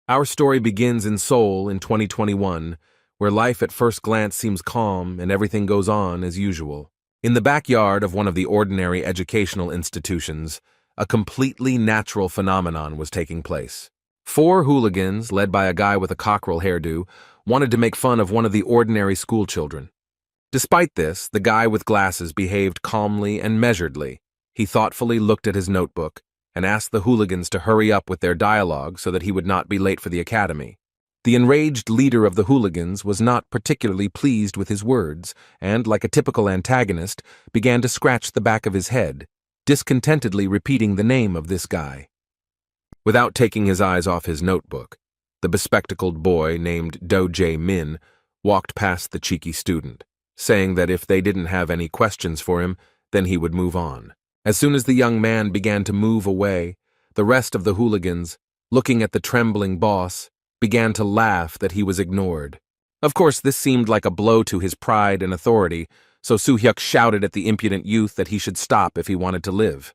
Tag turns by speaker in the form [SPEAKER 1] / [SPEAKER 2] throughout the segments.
[SPEAKER 1] Our story begins in Seoul in 2021, where life at first glance seems calm and everything goes on as usual. In the backyard of one of the ordinary educational institutions, a completely natural phenomenon was taking place. Four hooligans, led by a guy with a cockerel hairdo, wanted to make fun of one of the ordinary schoolchildren. Despite this, the guy with glasses behaved calmly and measuredly. He thoughtfully looked at his notebook and asked the hooligans to hurry up with their dialogue so that he would not be late for the academy. The enraged leader of the hooligans was not particularly pleased with his words and, like a typical antagonist, began to scratch the back of his head, discontentedly repeating the name of this guy. Without taking his eyes off his notebook, the bespectacled boy named Do Jae-min walked past the cheeky student, saying that if they didn't have any questions for him, then he would move on. As soon as the young man began to move away, the rest of the hooligans, looking at the trembling boss, began to laugh that he was ignored. Of course, this seemed like a blow to his pride and authority, so Soo-hyuk shouted at the impudent youth that he should stop if he wanted to live.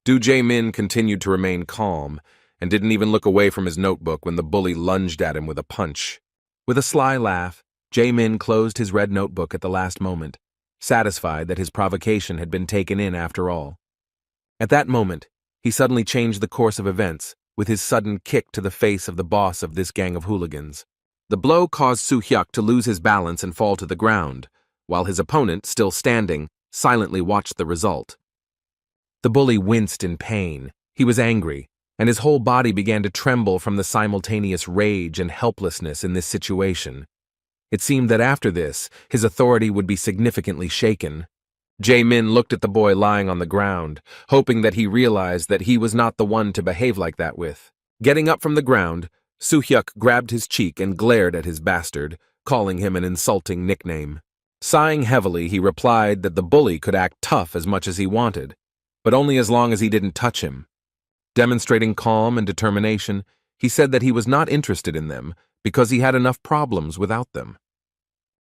[SPEAKER 1] Do Jae-min continued to remain calm and didn't even look away from his notebook when the bully lunged at him with a punch. With a sly laugh, Jae-min closed his red notebook at the last moment, satisfied that his provocation had been taken in after all. At that moment, he suddenly changed the course of events with his sudden kick to the face of the boss of this gang of hooligans. The blow caused Soo-hyuk to lose his balance and fall to the ground, while his opponent, still standing, silently watched the result. The bully winced in pain. He was angry, and his whole body began to tremble from the simultaneous rage and helplessness in this situation. It seemed that after this, his authority would be significantly shaken. Jae-min looked at the boy lying on the ground, hoping that he realized that he was not the one to behave like that with. Getting up from the ground, Soo-hyuk grabbed his cheek and glared at his bastard, calling him an insulting nickname. Sighing heavily, he replied that the bully could act tough as much as he wanted, but only as long as he didn't touch him. Demonstrating calm and determination, he said that he was not interested in them because he had enough problems without them.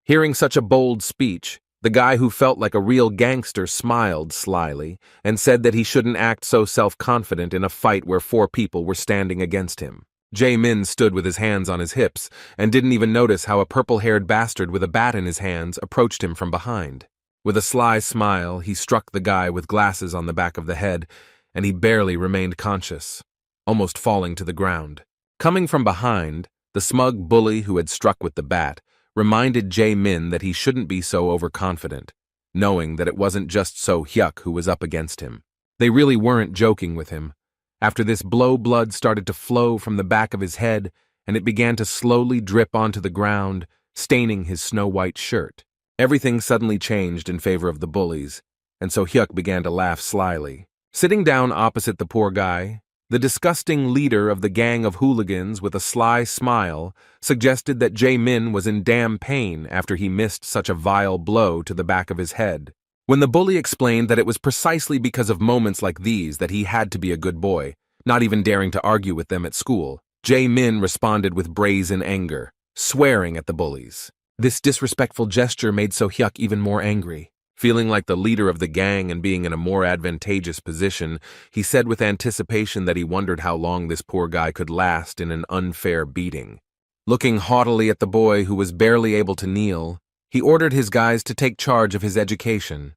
[SPEAKER 1] Hearing such a bold speech, the guy who felt like a real gangster smiled slyly and said that he shouldn't act so self-confident in a fight where four people were standing against him. Jae-min stood with his hands on his hips and didn't even notice how a purple-haired bastard with a bat in his hands approached him from behind. With a sly smile, he struck the guy with glasses on the back of the head, and he barely remained conscious, almost falling to the ground. Coming from behind, the smug bully who had struck with the bat reminded Jae-min that he shouldn't be so overconfident, knowing that it wasn't just Soo-hyuk who was up against him. They really weren't joking with him. After this blow, blood started to flow from the back of his head, and it began to slowly drip onto the ground, staining his snow-white shirt. Everything suddenly changed in favor of the bullies, and Soo-hyuk began to laugh slyly. Sitting down opposite the poor guy, the disgusting leader of the gang of hooligans with a sly smile suggested that Jae-min was in damn pain after he missed such a vile blow to the back of his head. When the bully explained that it was precisely because of moments like these that he had to be a good boy, not even daring to argue with them at school, Jae-min responded with brazen anger, swearing at the bullies. This disrespectful gesture made Soo-hyuk even more angry. Feeling like the leader of the gang and being in a more advantageous position, he said with anticipation that he wondered how long this poor guy could last in an unfair beating. Looking haughtily at the boy who was barely able to kneel, he ordered his guys to take charge of his education.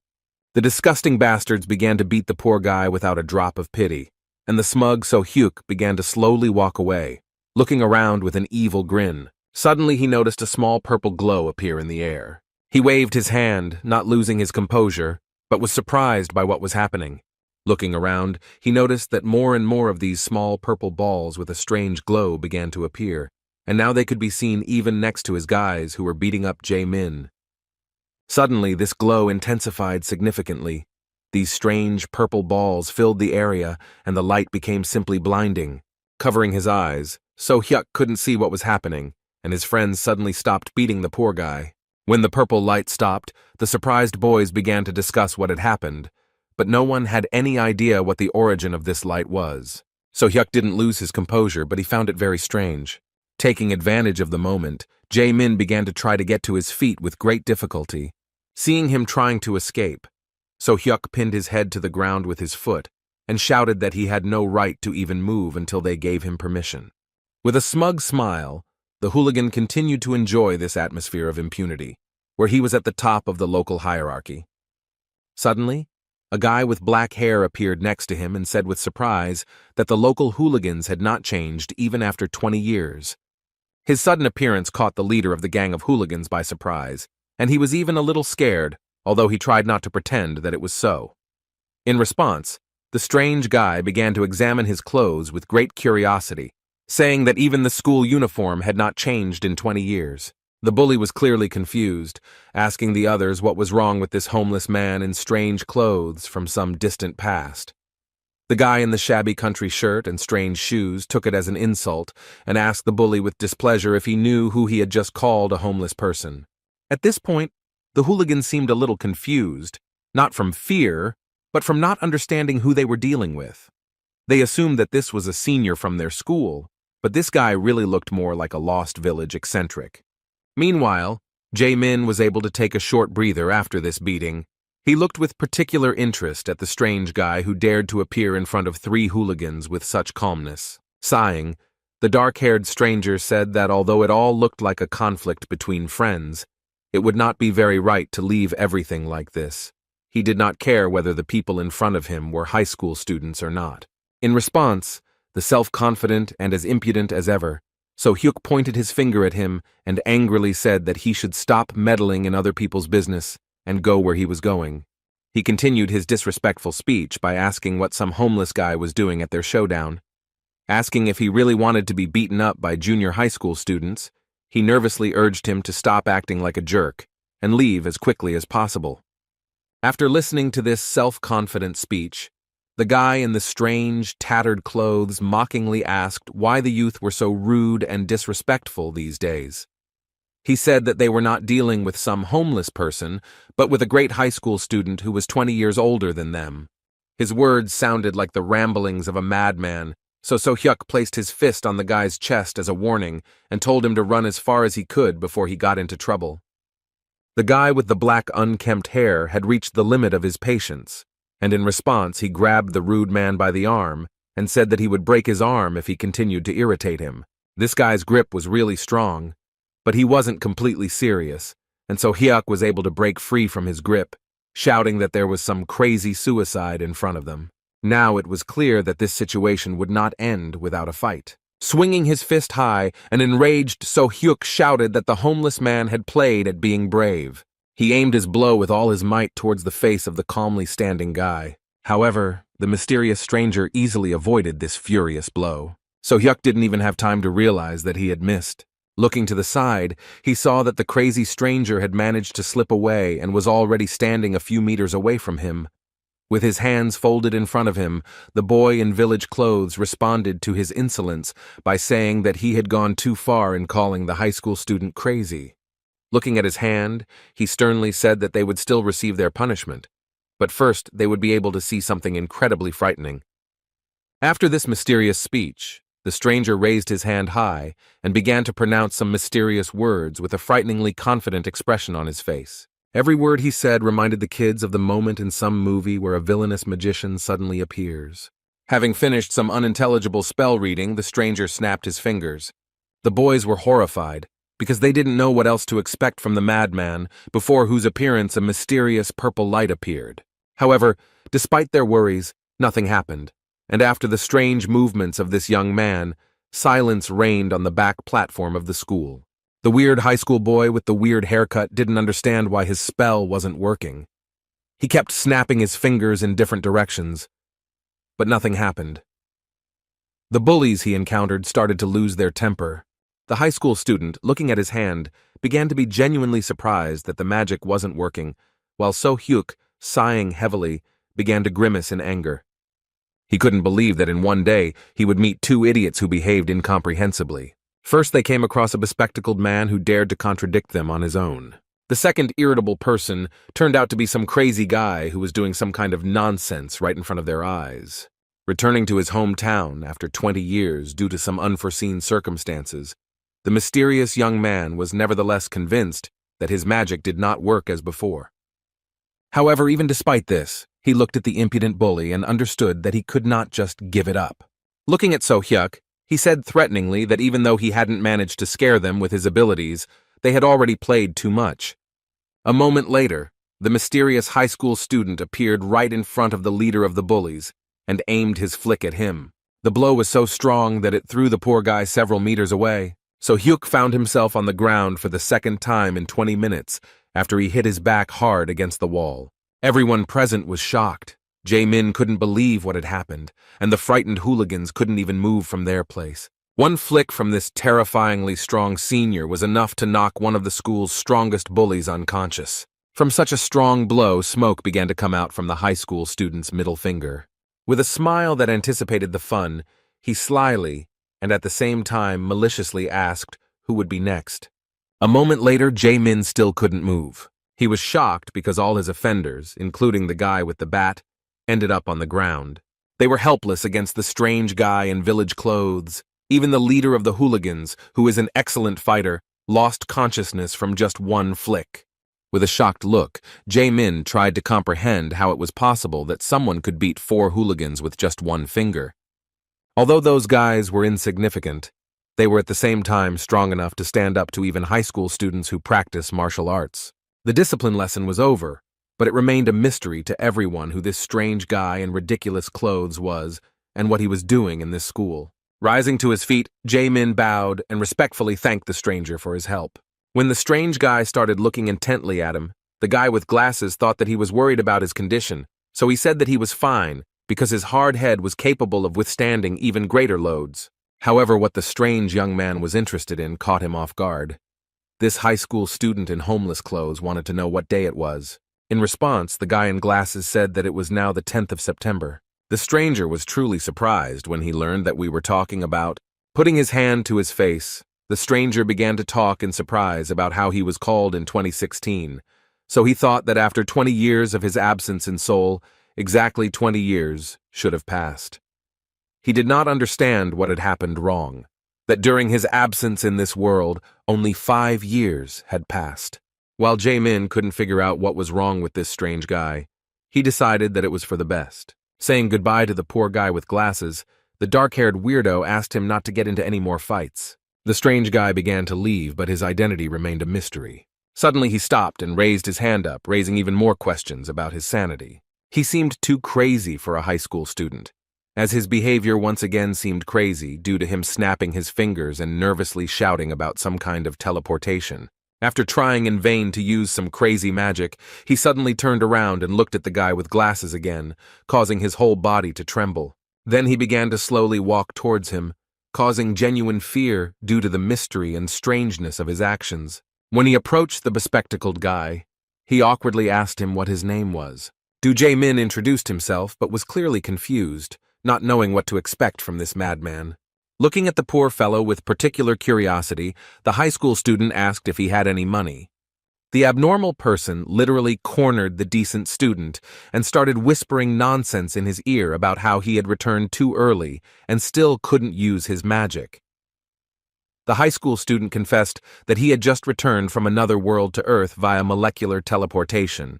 [SPEAKER 1] The disgusting bastards began to beat the poor guy without a drop of pity, and the smug Soo-hyuk began to slowly walk away, looking around with an evil grin. Suddenly he noticed a small purple glow appear in the air. He waved his hand, not losing his composure, but was surprised by what was happening. Looking around, he noticed that more and more of these small purple balls with a strange glow began to appear, and now they could be seen even next to his guys who were beating up Jae-min. Suddenly, this glow intensified significantly. These strange purple balls filled the area, and the light became simply blinding. Covering his eyes, Soo-hyuk couldn't see what was happening, and his friends suddenly stopped beating the poor guy. When the purple light stopped, the surprised boys began to discuss what had happened, but no one had any idea what the origin of this light was. Soo-hyuk didn't lose his composure, but he found it very strange. Taking advantage of the moment, Jae-min began to try to get to his feet with great difficulty. Seeing him trying to escape, Soo-hyuk pinned his head to the ground with his foot and shouted that he had no right to even move until they gave him permission. With a smug smile, the hooligan continued to enjoy this atmosphere of impunity, where he was at the top of the local hierarchy. Suddenly, a guy with black hair appeared next to him and said with surprise that the local hooligans had not changed even after 20 years. His sudden appearance caught the leader of the gang of hooligans by surprise, and he was even a little scared, although he tried not to pretend that it was so. In response, the strange guy began to examine his clothes with great curiosity, saying that even the school uniform had not changed in 20 years. The bully was clearly confused, asking the others what was wrong with this homeless man in strange clothes from some distant past. The guy in the shabby country shirt and strange shoes took it as an insult and asked the bully with displeasure if he knew who he had just called a homeless person. At this point, the hooligan seemed a little confused, not from fear, but from not understanding who they were dealing with. They assumed that this was a senior from their school, but this guy really looked more like a Lost Village eccentric. Meanwhile, Jae-min was able to take a short breather after this beating. He looked with particular interest at the strange guy who dared to appear in front of 3 hooligans with such calmness. Sighing, the dark-haired stranger said that although it all looked like a conflict between friends, it would not be very right to leave everything like this. He did not care whether the people in front of him were high school students or not. In response, the self-confident and as impudent as ever, So-hyuk pointed his finger at him and angrily said that he should stop meddling in other people's business and go where he was going. He continued his disrespectful speech by asking what some homeless guy was doing at their showdown. Asking if he really wanted to be beaten up by junior high school students, he nervously urged him to stop acting like a jerk and leave as quickly as possible. After listening to this self-confident speech, the guy in the strange, tattered clothes mockingly asked why the youth were so rude and disrespectful these days. He said that they were not dealing with some homeless person, but with a great high school student who was 20 years older than them. His words sounded like the ramblings of a madman, so So-hyuk placed his fist on the guy's chest as a warning and told him to run as far as he could before he got into trouble. The guy with the black unkempt hair had reached the limit of his patience, and in response he grabbed the rude man by the arm and said that he would break his arm if he continued to irritate him. This guy's grip was really strong, but he wasn't completely serious, and so Hyuk was able to break free from his grip, shouting that there was some crazy suicide in front of them. Now it was clear that this situation would not end without a fight. Swinging his fist high, an enraged So-hyuk shouted that the homeless man had played at being brave. He aimed his blow with all his might towards the face of the calmly standing guy. However, the mysterious stranger easily avoided this furious blow. So-hyuk didn't even have time to realize that he had missed. Looking to the side, he saw that the crazy stranger had managed to slip away and was already standing a few meters away from him. With his hands folded in front of him, the boy in village clothes responded to his insolence by saying that he had gone too far in calling the high school student crazy. Looking at his hand, he sternly said that they would still receive their punishment, but first they would be able to see something incredibly frightening. After this mysterious speech, the stranger raised his hand high and began to pronounce some mysterious words with a frighteningly confident expression on his face. Every word he said reminded the kids of the moment in some movie where a villainous magician suddenly appears. Having finished some unintelligible spell reading, the stranger snapped his fingers. The boys were horrified, because they didn't know what else to expect from the madman, before whose appearance a mysterious purple light appeared. However, despite their worries, nothing happened, and after the strange movements of this young man, silence reigned on the back platform of the school. The weird high school boy with the weird haircut didn't understand why his spell wasn't working. He kept snapping his fingers in different directions, but nothing happened. The bullies he encountered started to lose their temper. The high school student, looking at his hand, began to be genuinely surprised that the magic wasn't working, while So-hyuk, sighing heavily, began to grimace in anger. He couldn't believe that in one day he would meet 2 idiots who behaved incomprehensibly. First, they came across a bespectacled man who dared to contradict them on his own. The second irritable person turned out to be some crazy guy who was doing some kind of nonsense right in front of their eyes. Returning to his hometown after 20 years due to some unforeseen circumstances, the mysterious young man was nevertheless convinced that his magic did not work as before. However, even despite this, he looked at the impudent bully and understood that he could not just give it up. Looking at So-hyuk, He said threateningly that even though he hadn't managed to scare them with his abilities, they had already played too much. A moment later, the mysterious high school student appeared right in front of the leader of the bullies and aimed his flick at him. The blow was so strong that it threw the poor guy several meters away, so Hyuk found himself on the ground for the second time in 20 minutes after he hit his back hard against the wall. Everyone present was shocked. Jae-min couldn't believe what had happened, and the frightened hooligans couldn't even move from their place. One flick from this terrifyingly strong senior was enough to knock one of the school's strongest bullies unconscious. From such a strong blow, smoke began to come out from the high school student's middle finger. With a smile that anticipated the fun, he slyly, and at the same time maliciously asked who would be next. A moment later, Jae-min still couldn't move. He was shocked because all his offenders, including the guy with the bat, ended up on the ground. They were helpless against the strange guy in village clothes. Even the leader of the hooligans, who is an excellent fighter, lost consciousness from just one flick. With a shocked look, Jae-min tried to comprehend how it was possible that someone could beat 4 hooligans with just one finger. Although those guys were insignificant, they were at the same time strong enough to stand up to even high school students who practice martial arts. The discipline lesson was over, but it remained a mystery to everyone who this strange guy in ridiculous clothes was and what he was doing in this school. Rising to his feet, Jae-min bowed and respectfully thanked the stranger for his help. When the strange guy started looking intently at him, the guy with glasses thought that he was worried about his condition, so he said that he was fine because his hard head was capable of withstanding even greater loads. However, what the strange young man was interested in caught him off guard. This high school student in homeless clothes wanted to know what day it was. In response, the guy in glasses said that it was now the 10th of September. The stranger was truly surprised when he learned that we were talking about. Putting his hand to his face, the stranger began to talk in surprise about how he was called in 2016, so he thought that after 20 years of his absence in Seoul, exactly 20 years should have passed. He did not understand what had happened wrong, that during his absence in this world, only 5 years had passed. While Jae-min couldn't figure out what was wrong with this strange guy, he decided that it was for the best. Saying goodbye to the poor guy with glasses, the dark-haired weirdo asked him not to get into any more fights. The strange guy began to leave, but his identity remained a mystery. Suddenly he stopped and raised his hand up, raising even more questions about his sanity. He seemed too crazy for a high school student, as his behavior once again seemed crazy due to him snapping his fingers and nervously shouting about some kind of teleportation. After trying in vain to use some crazy magic, he suddenly turned around and looked at the guy with glasses again, causing his whole body to tremble. Then he began to slowly walk towards him, causing genuine fear due to the mystery and strangeness of his actions. When he approached the bespectacled guy, he awkwardly asked him what his name was. Jae-min introduced himself but was clearly confused, not knowing what to expect from this madman. Looking at the poor fellow with particular curiosity, the high school student asked if he had any money. The abnormal person literally cornered the decent student and started whispering nonsense in his ear about how he had returned too early and still couldn't use his magic. The high school student confessed that he had just returned from another world to Earth via molecular teleportation.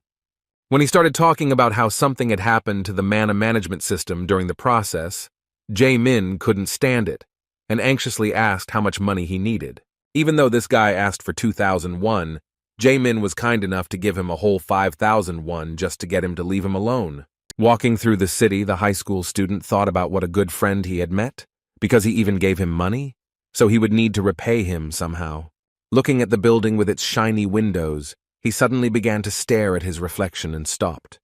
[SPEAKER 1] When he started talking about how something had happened to the mana management system during the process, Jae-min couldn't stand it and anxiously asked how much money he needed. Even though this guy asked for 2,001, Jae-min was kind enough to give him a whole 5,001 just to get him to leave him alone. Walking through the city, the high school student thought about what a good friend he had met, because he even gave him money, so he would need to repay him somehow. Looking at the building with its shiny windows, he suddenly began to stare at his reflection and stopped.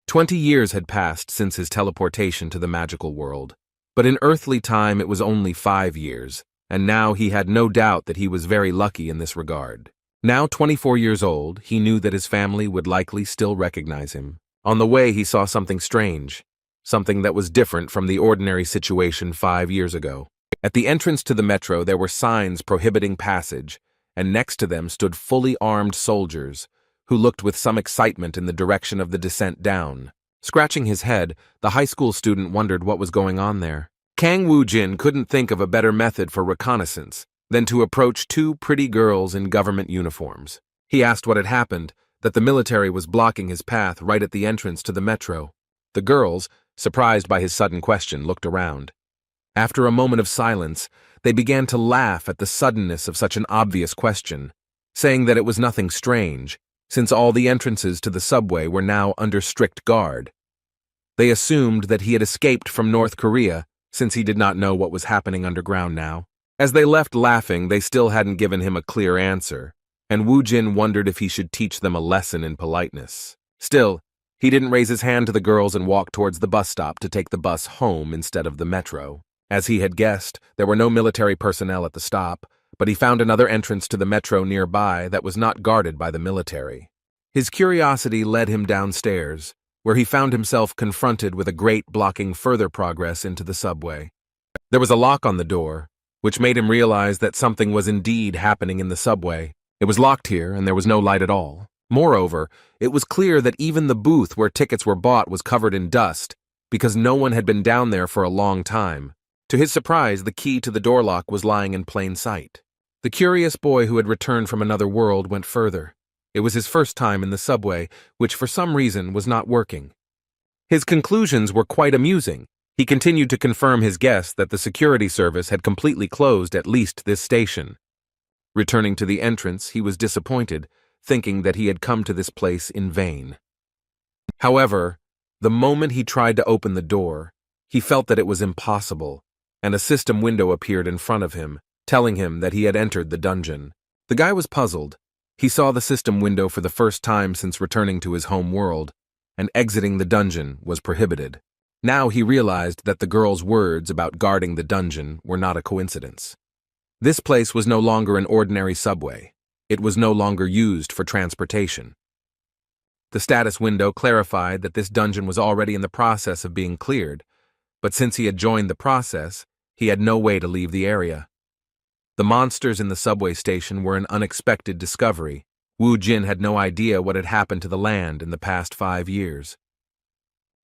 [SPEAKER 1] 20 years had passed since his teleportation to the magical world, but in earthly time it was only 5 years, and now he had no doubt that he was very lucky in this regard. Now 24 years old, he knew that his family would likely still recognize him. On the way, he saw something strange, something that was different from the ordinary situation 5 years ago. At the entrance to the metro, there were signs prohibiting passage, and next to them stood fully armed soldiers, who looked with some excitement in the direction of the descent down. Scratching his head, the high school student wondered what was going on there. Kang Woo-jin couldn't think of a better method for reconnaissance than to approach 2 pretty girls in government uniforms. He asked what had happened, that the military was blocking his path right at the entrance to the metro. The girls, surprised by his sudden question, looked around. After a moment of silence, they began to laugh at the suddenness of such an obvious question, saying that it was nothing strange, since all the entrances to the subway were now under strict guard. They assumed that he had escaped from North Korea, since he did not know what was happening underground now. As they left laughing, they still hadn't given him a clear answer, and Woo Jin wondered if he should teach them a lesson in politeness. Still, he didn't raise his hand to the girls and walk towards the bus stop to take the bus home instead of the metro. As he had guessed, there were no military personnel at the stop, but he found another entrance to the metro nearby that was not guarded by the military. His curiosity led him downstairs, where he found himself confronted with a grate blocking further progress into the subway. There was a lock on the door, which made him realize that something was indeed happening in the subway. It was locked here, and there was no light at all. Moreover, it was clear that even the booth where tickets were bought was covered in dust, because no one had been down there for a long time. To his surprise, the key to the door lock was lying in plain sight. The curious boy who had returned from another world went further. It was his first time in the subway, which for some reason was not working. His conclusions were quite amusing. He continued to confirm his guess that the security service had completely closed at least this station. Returning to the entrance, he was disappointed, thinking that he had come to this place in vain. However, the moment he tried to open the door, he felt that it was impossible, and a system window appeared in front of him, telling him that he had entered the dungeon. The guy was puzzled. He saw the system window for the first time since returning to his home world, and exiting the dungeon was prohibited. Now he realized that the girl's words about guarding the dungeon were not a coincidence. This place was no longer an ordinary subway. It was no longer used for transportation. The status window clarified that this dungeon was already in the process of being cleared, but since he had joined the process, he had no way to leave the area. The monsters in the subway station were an unexpected discovery. Woo Jin had no idea what had happened to the land in the past 5 years.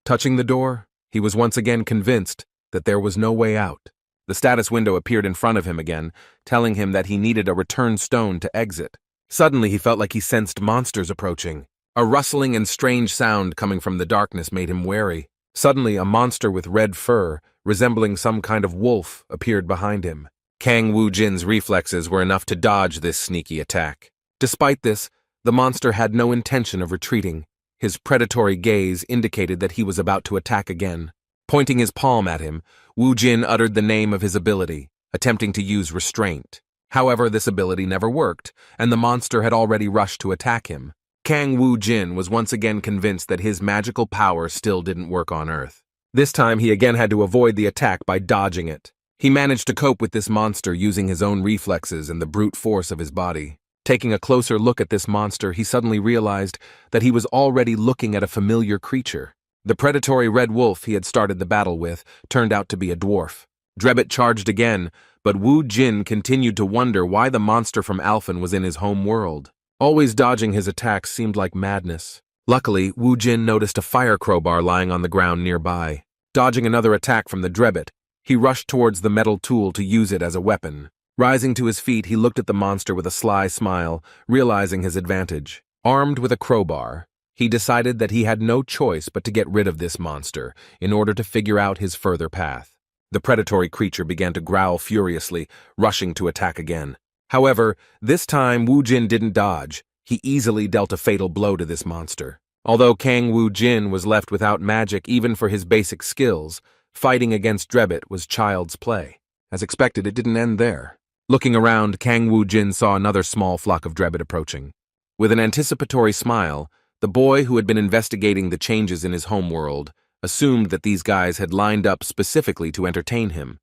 [SPEAKER 1] Touching the door, he was once again convinced that there was no way out. The status window appeared in front of him again, telling him that he needed a return stone to exit. Suddenly he felt like he sensed monsters approaching. A rustling and strange sound coming from the darkness made him wary. Suddenly a monster with red fur, resembling some kind of wolf, appeared behind him. Kang Woo Jin's reflexes were enough to dodge this sneaky attack. Despite this, the monster had no intention of retreating. His predatory gaze indicated that he was about to attack again. Pointing his palm at him, Woo Jin uttered the name of his ability, attempting to use restraint. However, this ability never worked, and the monster had already rushed to attack him. Kang Woo Jin was once again convinced that his magical power still didn't work on Earth. This time he again had to avoid the attack by dodging it. He managed to cope with this monster using his own reflexes and the brute force of his body. Taking a closer look at this monster, he suddenly realized that he was already looking at a familiar creature. The predatory red wolf he had started the battle with turned out to be a dwarf. Drebit charged again, but Woo Jin continued to wonder why the monster from Alphen was in his home world. Always dodging his attacks seemed like madness. Luckily, Woo Jin noticed a fire crowbar lying on the ground nearby. Dodging another attack from the Drebit, he rushed towards the metal tool to use it as a weapon. Rising to his feet, he looked at the monster with a sly smile, realizing his advantage. Armed with a crowbar, he decided that he had no choice but to get rid of this monster in order to figure out his further path. The predatory creature began to growl furiously, rushing to attack again. However, this time Woo Jin didn't dodge. He easily dealt a fatal blow to this monster. Although Kang Woo Jin was left without magic even for his basic skills, fighting against Drebit was child's play. As expected, it didn't end there. Looking around, Kang Woo Jin saw another small flock of Drebit approaching. With an anticipatory smile, the boy who had been investigating the changes in his homeworld assumed that these guys had lined up specifically to entertain him.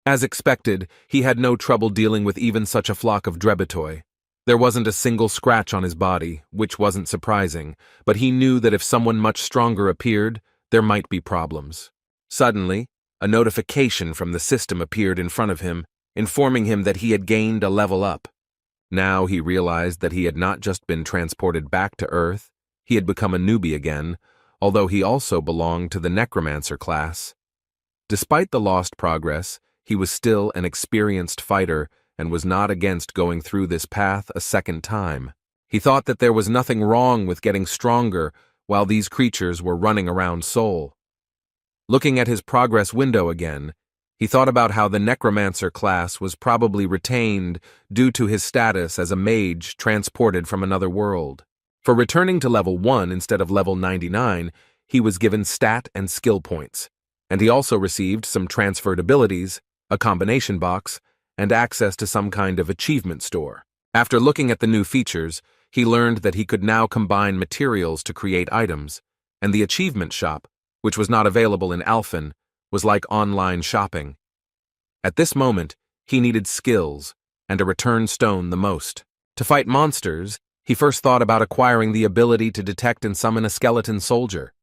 [SPEAKER 1] As expected, he had no trouble dealing with even such a flock of Drebitoi. There wasn't a single scratch on his body, which wasn't surprising, but he knew that if someone much stronger appeared, there might be problems. Suddenly, a notification from the system appeared in front of him, informing him that he had gained a level up. Now he realized that he had not just been transported back to Earth, he had become a newbie again, although he also belonged to the necromancer class. Despite the lost progress, he was still an experienced fighter and was not against going through this path a second time. He thought that there was nothing wrong with getting stronger while these creatures were running around Seoul. Looking at his progress window again, He thought about how the necromancer class was probably retained due to his status as a mage transported from another world. For returning to level 1 instead of level 99, he was given stat and skill points, and he also received some transferred abilities, a combination box, and access to some kind of achievement store. After looking at the new features, he learned that he could now combine materials to create items, and the achievement shop, which was not available in Alphen, was like online shopping. At this moment, he needed skills and a return stone the most. To fight monsters, he first thought about acquiring the ability to detect and summon a skeleton soldier.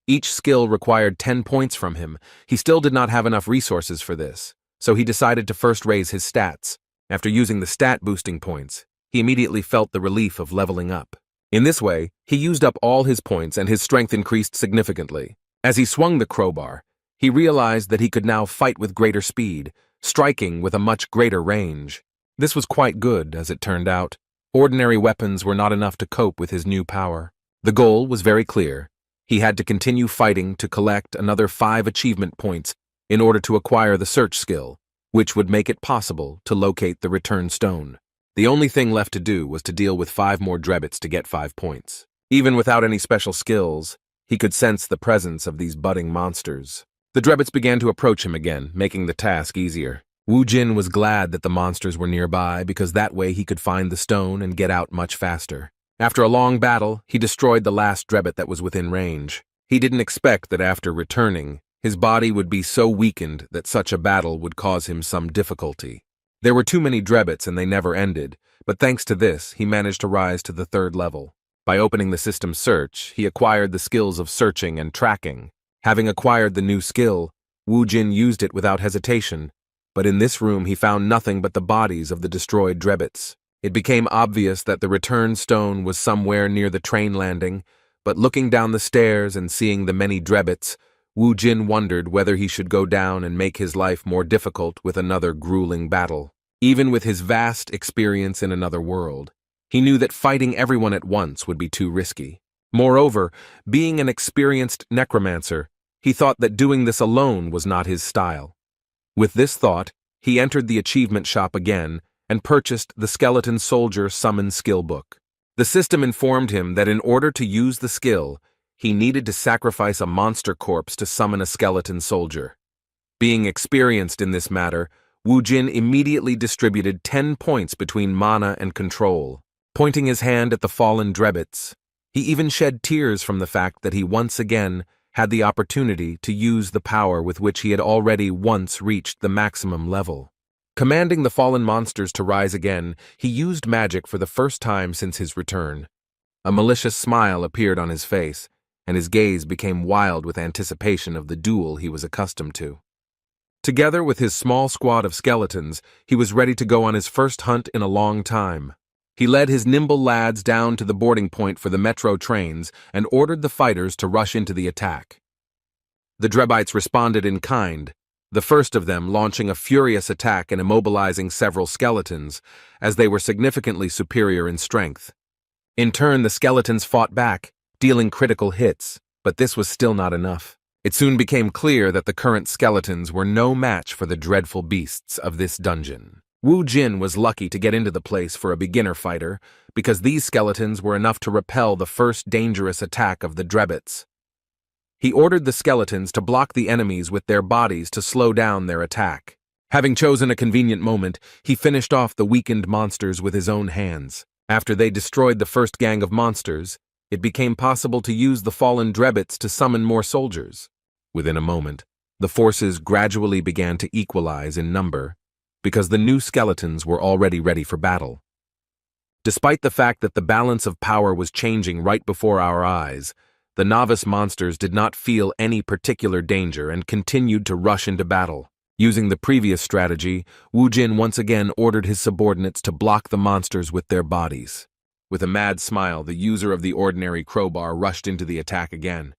[SPEAKER 1] Each skill required 10 points from him. He still did not have enough resources for this, so he decided to first raise his stats. After using the stat boosting points, he immediately felt the relief of leveling up. In this way, he used up all his points and his strength increased significantly. As he swung the crowbar, he realized that he could now fight with greater speed, striking with a much greater range. This was quite good, as it turned out. Ordinary weapons were not enough to cope with his new power. The goal was very clear. He had to continue fighting to collect another 5 achievement points in order to acquire the search skill, which would make it possible to locate the return stone. The only thing left to do was to deal with 5 more drebbits to get 5 points. Even without any special skills, he could sense the presence of these budding monsters. The drebbits began to approach him again, making the task easier. Wu Jin was glad that the monsters were nearby because that way he could find the stone and get out much faster. After a long battle, he destroyed the last drebbit that was within range. He didn't expect that after returning, his body would be so weakened that such a battle would cause him some difficulty. There were too many drebbits and they never ended, but thanks to this, he managed to rise to the 3rd level. By opening the system search, he acquired the skills of searching and tracking. Having acquired the new skill, Wu Jin used it without hesitation, but in this room he found nothing but the bodies of the destroyed drebbits. It became obvious that the return stone was somewhere near the train landing, but looking down the stairs and seeing the many drebbits, Wu Jin wondered whether he should go down and make his life more difficult with another grueling battle. Even with his vast experience in another world, he knew that fighting everyone at once would be too risky. Moreover, being an experienced necromancer, he thought that doing this alone was not his style. With this thought, he entered the achievement shop again and purchased the Skeleton Soldier Summon Skill Book. The system informed him that in order to use the skill, he needed to sacrifice a monster corpse to summon a skeleton soldier. Being experienced in this matter, Wu Jin immediately distributed 10 points between mana and control. Pointing his hand at the fallen drebbits, he even shed tears from the fact that he once again had the opportunity to use the power with which he had already once reached the maximum level. Commanding the fallen monsters to rise again, he used magic for the first time since his return. A malicious smile appeared on his face, and his gaze became wild with anticipation of the duel he was accustomed to. Together with his small squad of skeletons, he was ready to go on his first hunt in a long time. He led his nimble lads down to the boarding point for the metro trains and ordered the fighters to rush into the attack. The Drebbites responded in kind, the first of them launching a furious attack and immobilizing several skeletons, as they were significantly superior in strength. In turn, the skeletons fought back, dealing critical hits, but this was still not enough. It soon became clear that the current skeletons were no match for the dreadful beasts of this dungeon. Wu Jin was lucky to get into the place for a beginner fighter, because these skeletons were enough to repel the first dangerous attack of the drebbits. He ordered the skeletons to block the enemies with their bodies to slow down their attack. Having chosen a convenient moment, he finished off the weakened monsters with his own hands. After they destroyed the first gang of monsters, it became possible to use the fallen drebbits to summon more soldiers. Within a moment, the forces gradually began to equalize in number, because the new skeletons were already ready for battle. Despite the fact that the balance of power was changing right before our eyes, the novice monsters did not feel any particular danger and continued to rush into battle. Using the previous strategy, Wu Jin once again ordered his subordinates to block the monsters with their bodies. With a mad smile, the user of the ordinary crowbar rushed into the attack again.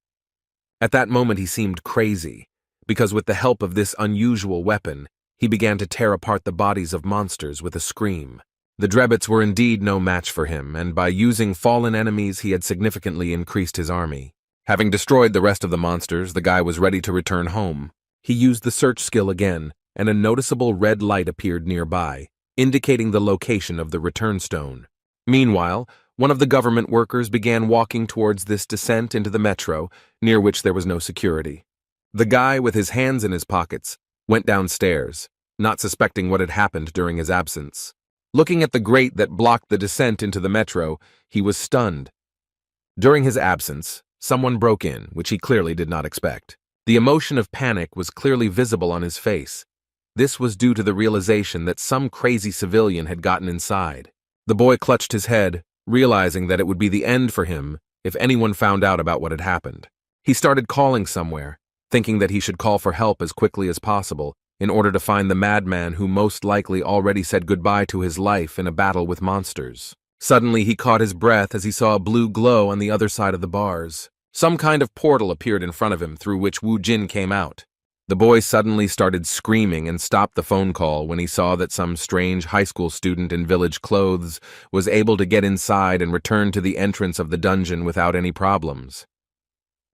[SPEAKER 1] At that moment he seemed crazy, because with the help of this unusual weapon, he began to tear apart the bodies of monsters with a scream. The drebbits were indeed no match for him, and by using fallen enemies he had significantly increased his army. Having destroyed the rest of the monsters, the guy was ready to return home. He used the search skill again, and a noticeable red light appeared nearby, indicating the location of the return stone. Meanwhile, one of the government workers began walking towards this descent into the metro, near which there was no security. The guy, with his hands in his pockets, went downstairs, not suspecting what had happened during his absence. Looking at the grate that blocked the descent into the metro, he was stunned. During his absence, someone broke in, which he clearly did not expect. The emotion of panic was clearly visible on his face. This was due to the realization that some crazy civilian had gotten inside. The boy clutched his head, realizing that it would be the end for him if anyone found out about what had happened. He started calling somewhere, thinking that he should call for help as quickly as possible in order to find the madman who most likely already said goodbye to his life in a battle with monsters. Suddenly, he caught his breath as he saw a blue glow on the other side of the bars. Some kind of portal appeared in front of him through which Wu Jin came out. The boy suddenly started screaming and stopped the phone call when he saw that some strange high school student in village clothes was able to get inside and return to the entrance of the dungeon without any problems.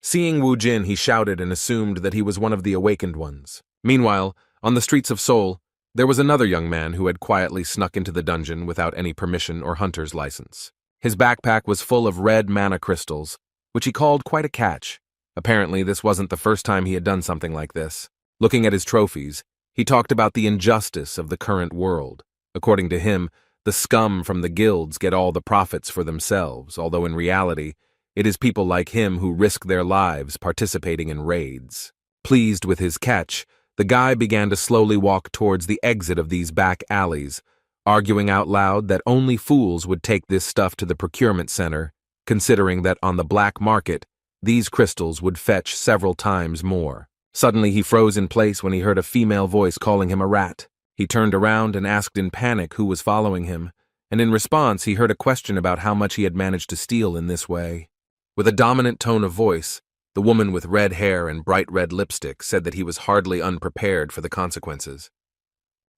[SPEAKER 1] Seeing Wu Jin, he shouted and assumed that he was one of the awakened ones. Meanwhile, on the streets of Seoul, there was another young man who had quietly snuck into the dungeon without any permission or hunter's license. His backpack was full of red mana crystals, which he called quite a catch. Apparently, this wasn't the first time he had done something like this. Looking at his trophies, he talked about the injustice of the current world. According to him, the scum from the guilds get all the profits for themselves, although in reality, it is people like him who risk their lives participating in raids. Pleased with his catch, the guy began to slowly walk towards the exit of these back alleys, arguing out loud that only fools would take this stuff to the procurement center, considering that on the black market, these crystals would fetch several times more. Suddenly, he froze in place when he heard a female voice calling him a rat. He turned around and asked in panic who was following him, and in response, he heard a question about how much he had managed to steal in this way. With a dominant tone of voice, the woman with red hair and bright red lipstick said that he was hardly unprepared for the consequences.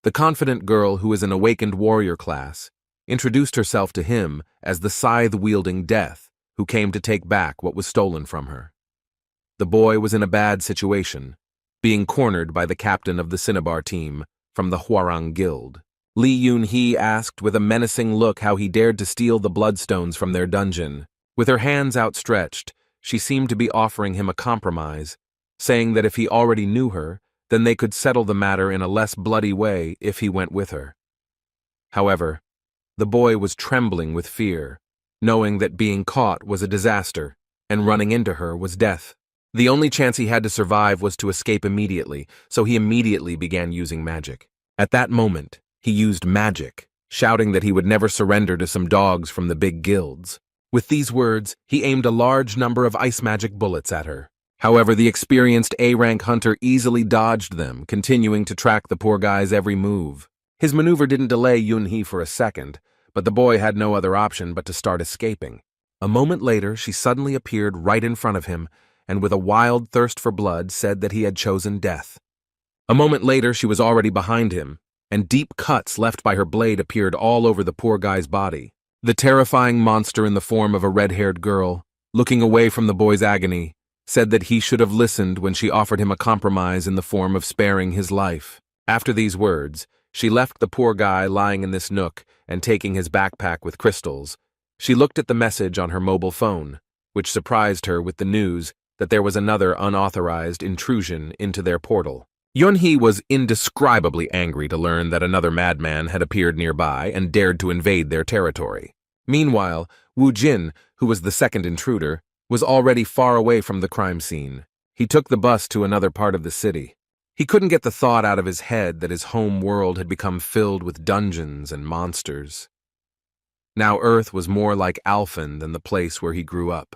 [SPEAKER 1] The confident girl, who is an awakened warrior class, introduced herself to him as the scythe-wielding Death, who came to take back what was stolen from her. The boy was in a bad situation, being cornered by the captain of the Cinnabar team from the Hwarang Guild. Lee Yoon-hee asked with a menacing look how he dared to steal the bloodstones from their dungeon. With her hands outstretched, she seemed to be offering him a compromise, saying that if he already knew her, then they could settle the matter in a less bloody way if he went with her. However, the boy was trembling with fear, knowing that being caught was a disaster, and running into her was death. The only chance he had to survive was to escape immediately, so he immediately began using magic. At that moment, he used magic, shouting that he would never surrender to some dogs from the big guilds. With these words, he aimed a large number of ice magic bullets at her. However, the experienced A-rank hunter easily dodged them, continuing to track the poor guy's every move. His maneuver didn't delay Yoon-hee for a second, but the boy had no other option but to start escaping. A moment later, she suddenly appeared right in front of him, and with a wild thirst for blood said that he had chosen death. A moment later, she was already behind him, and deep cuts left by her blade appeared all over the poor guy's body. The terrifying monster in the form of a red-haired girl, looking away from the boy's agony, said that he should have listened when she offered him a compromise in the form of sparing his life. After these words, she left the poor guy lying in this nook and taking his backpack with crystals. She looked at the message on her mobile phone, which surprised her with the news that there was another unauthorized intrusion into their portal. Yoon-hee was indescribably angry to learn that another madman had appeared nearby and dared to invade their territory. Meanwhile, Wu Jin, who was the second intruder, was already far away from the crime scene. He took the bus to another part of the city. He couldn't get the thought out of his head that his home world had become filled with dungeons and monsters. Now Earth was more like Alphen than the place where he grew up.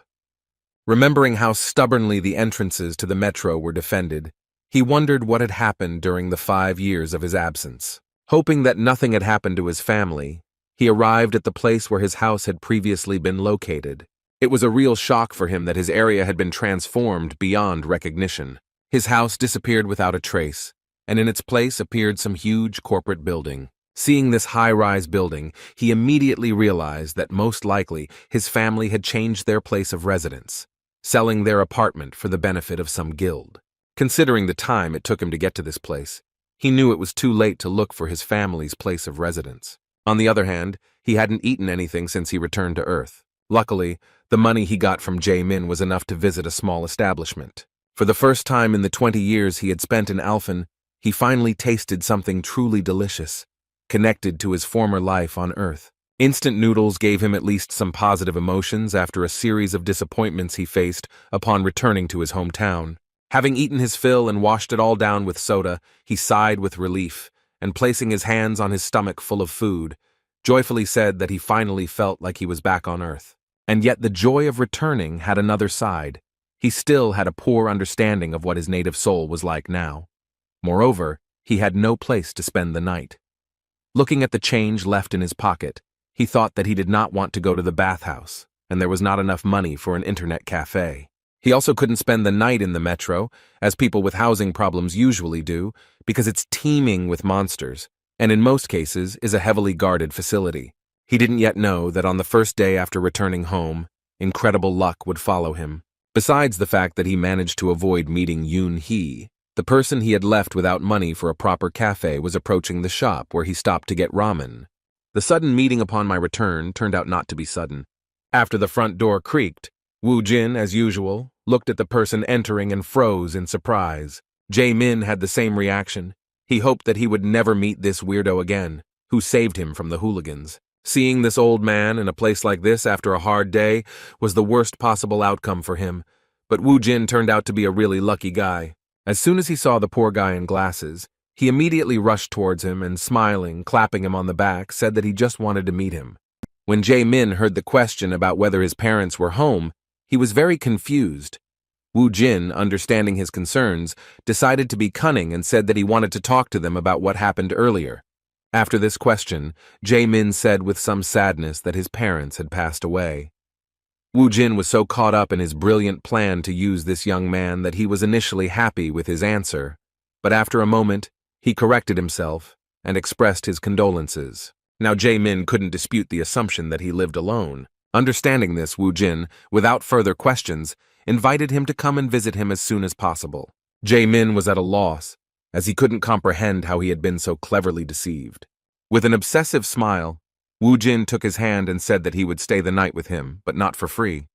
[SPEAKER 1] Remembering how stubbornly the entrances to the metro were defended, he wondered what had happened during the 5 years of his absence. Hoping that nothing had happened to his family, he arrived at the place where his house had previously been located. It was a real shock for him that his area had been transformed beyond recognition. His house disappeared without a trace, and in its place appeared some huge corporate building. Seeing this high-rise building, he immediately realized that most likely his family had changed their place of residence, selling their apartment for the benefit of some guild. Considering the time it took him to get to this place, He knew it was too late to look for his family's place of residence. On the other hand, he hadn't eaten anything since he returned to Earth. Luckily, the money he got from Jae-min was enough to visit a small establishment. For the first time in the 20 years he had spent in Alphen, he finally tasted something truly delicious, connected to his former life on Earth. Instant noodles gave him at least some positive emotions after a series of disappointments he faced upon returning to his hometown. Having eaten his fill and washed it all down with soda, he sighed with relief, and placing his hands on his stomach full of food, joyfully said that he finally felt like he was back on Earth. And yet the joy of returning had another side. He still had a poor understanding of what his native soul was like now. Moreover, he had no place to spend the night. Looking at the change left in his pocket, he thought that he did not want to go to the bathhouse, and there was not enough money for an internet cafe. He also couldn't spend the night in the metro, as people with housing problems usually do, because it's teeming with monsters, and in most cases is a heavily guarded facility. He didn't yet know that on the first day after returning home, incredible luck would follow him. Besides the fact that he managed to avoid meeting Yoon-hee, the person he had left without money for a proper cafe was approaching the shop where he stopped to get ramen. The sudden meeting upon my return turned out not to be sudden. After the front door creaked, Woo Jin, as usual, looked at the person entering and froze in surprise. Jae-min had the same reaction. He hoped that he would never meet this weirdo again, who saved him from the hooligans. Seeing this old man in a place like this after a hard day was the worst possible outcome for him, but Woo Jin turned out to be a really lucky guy. As soon as he saw the poor guy in glasses, he immediately rushed towards him and, smiling, clapping him on the back, said that he just wanted to meet him. When Jae-min heard the question about whether his parents were home, he was very confused. Woo Jin, understanding his concerns, decided to be cunning and said that he wanted to talk to them about what happened earlier. After this question, Jae-min said with some sadness that his parents had passed away. Woo Jin was so caught up in his brilliant plan to use this young man that he was initially happy with his answer, but after a moment, he corrected himself and expressed his condolences. Now Jae-min couldn't dispute the assumption that he lived alone. Understanding this, Woo Jin, without further questions, invited him to come and visit him as soon as possible. Jae-min was at a loss, as he couldn't comprehend how he had been so cleverly deceived. With an obsessive smile, Woo Jin took his hand and said that he would stay the night with him, but not for free.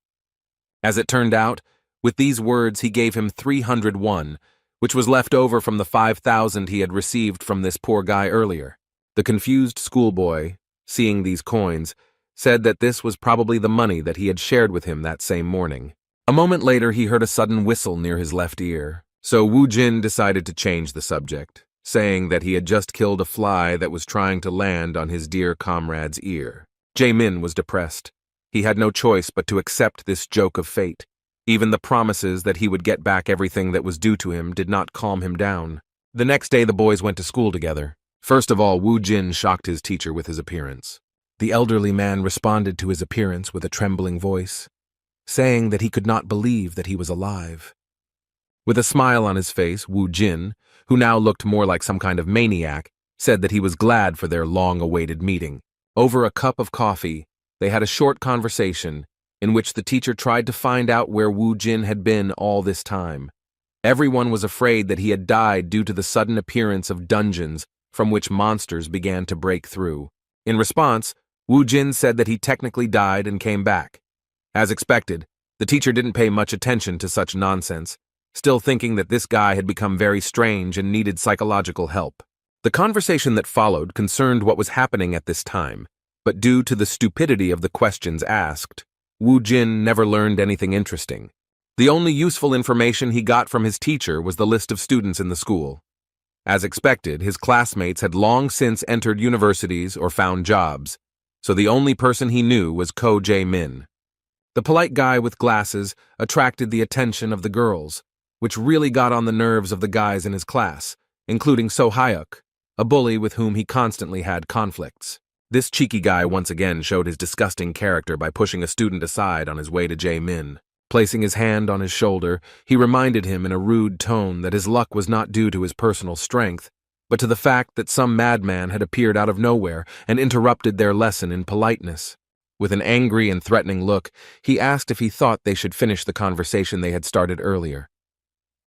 [SPEAKER 1] As it turned out, with these words he gave him 300 won, which was left over from the 5,000 he had received from this poor guy earlier. The confused schoolboy, seeing these coins, said that this was probably the money that he had shared with him that same morning. A moment later he heard a sudden whistle near his left ear, so Woo Jin decided to change the subject, saying that he had just killed a fly that was trying to land on his dear comrade's ear. Jae-min was depressed. He had no choice but to accept this joke of fate. Even the promises that he would get back everything that was due to him did not calm him down. The next day the boys went to school together. First of all, Woo Jin shocked his teacher with his appearance. The elderly man responded to his appearance with a trembling voice, saying that he could not believe that he was alive. With a smile on his face, Woo Jin, who now looked more like some kind of maniac, said that he was glad for their long-awaited meeting. Over a cup of coffee, they had a short conversation in which the teacher tried to find out where Woo Jin had been all this time. Everyone was afraid that he had died due to the sudden appearance of dungeons from which monsters began to break through. In response, Woo Jin said that he technically died and came back. As expected, the teacher didn't pay much attention to such nonsense, still thinking that this guy had become very strange and needed psychological help. The conversation that followed concerned what was happening at this time, but due to the stupidity of the questions asked, Woo Jin never learned anything interesting. The only useful information he got from his teacher was the list of students in the school. As expected, his classmates had long since entered universities or found jobs, so the only person he knew was Ko Jae-min. The polite guy with glasses attracted the attention of the girls, which really got on the nerves of the guys in his class, including So Hyuk, a bully with whom he constantly had conflicts. This cheeky guy once again showed his disgusting character by pushing a student aside on his way to Jae-min. Placing his hand on his shoulder, he reminded him in a rude tone that his luck was not due to his personal strength, but to the fact that some madman had appeared out of nowhere and interrupted their lesson in politeness. With an angry and threatening look, he asked if he thought they should finish the conversation they had started earlier.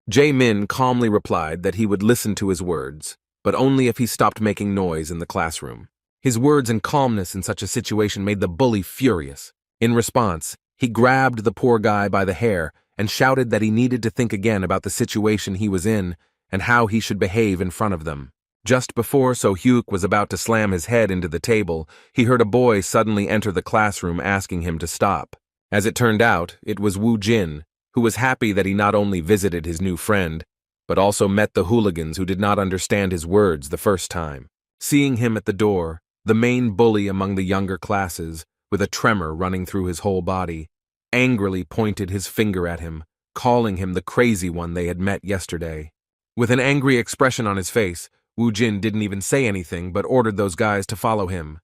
[SPEAKER 1] Jae-min calmly replied that he would listen to his words, but only if he stopped making noise in the classroom. His words and calmness in such a situation made the bully furious. In response, he grabbed the poor guy by the hair and shouted that he needed to think again about the situation he was in and how he should behave in front of them. Just before So Hyuk was about to slam his head into the table, he heard a boy suddenly enter the classroom asking him to stop. As it turned out, it was Woo Jin, who was happy that he not only visited his new friend, but also met the hooligans who did not understand his words the first time. Seeing him at the door, the main bully among the younger classes, with a tremor running through his whole body, angrily pointed his finger at him, calling him the crazy one they had met yesterday. With an angry expression on his face, Woo Jin didn't even say anything but ordered those guys to follow him.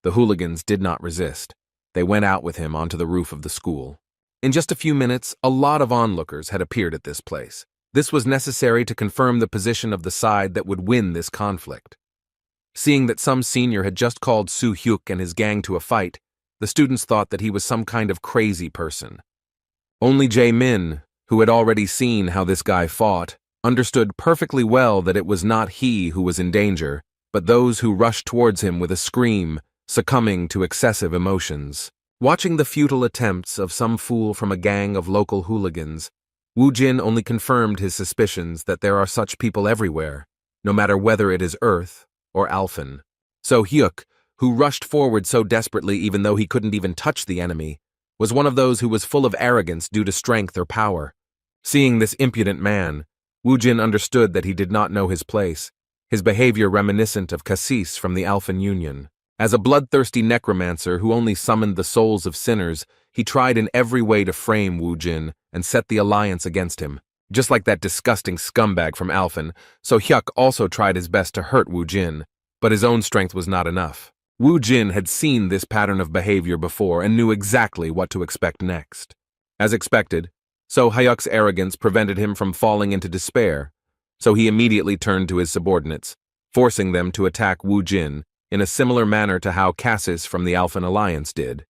[SPEAKER 1] The hooligans did not resist. They went out with him onto the roof of the school. In just a few minutes, a lot of onlookers had appeared at this place. This was necessary to confirm the position of the side that would win this conflict. Seeing that some senior had just called Soo Hyuk and his gang to a fight, the students thought that he was some kind of crazy person. Only Jae-min, who had already seen how this guy fought, understood perfectly well that it was not he who was in danger, but those who rushed towards him with a scream, succumbing to excessive emotions. Watching the futile attempts of some fool from a gang of local hooligans, Woo Jin only confirmed his suspicions that there are such people everywhere, no matter whether it is Earth or Alphen. So Hyuk, who rushed forward so desperately even though he couldn't even touch the enemy, was one of those who was full of arrogance due to strength or power. Seeing this impudent man, Woo Jin understood that he did not know his place, his behavior reminiscent of Cassis from the Alphen Union. As a bloodthirsty necromancer who only summoned the souls of sinners, he tried in every way to frame Woo Jin and set the alliance against him. Just like that disgusting scumbag from Alphen, So Hyuk also tried his best to hurt Woo Jin, but his own strength was not enough. Woo Jin had seen this pattern of behavior before and knew exactly what to expect next. As expected, So Hyuk's arrogance prevented him from falling into despair, so he immediately turned to his subordinates, forcing them to attack Woo Jin in a similar manner to how Cassis from the Alphen Alliance did.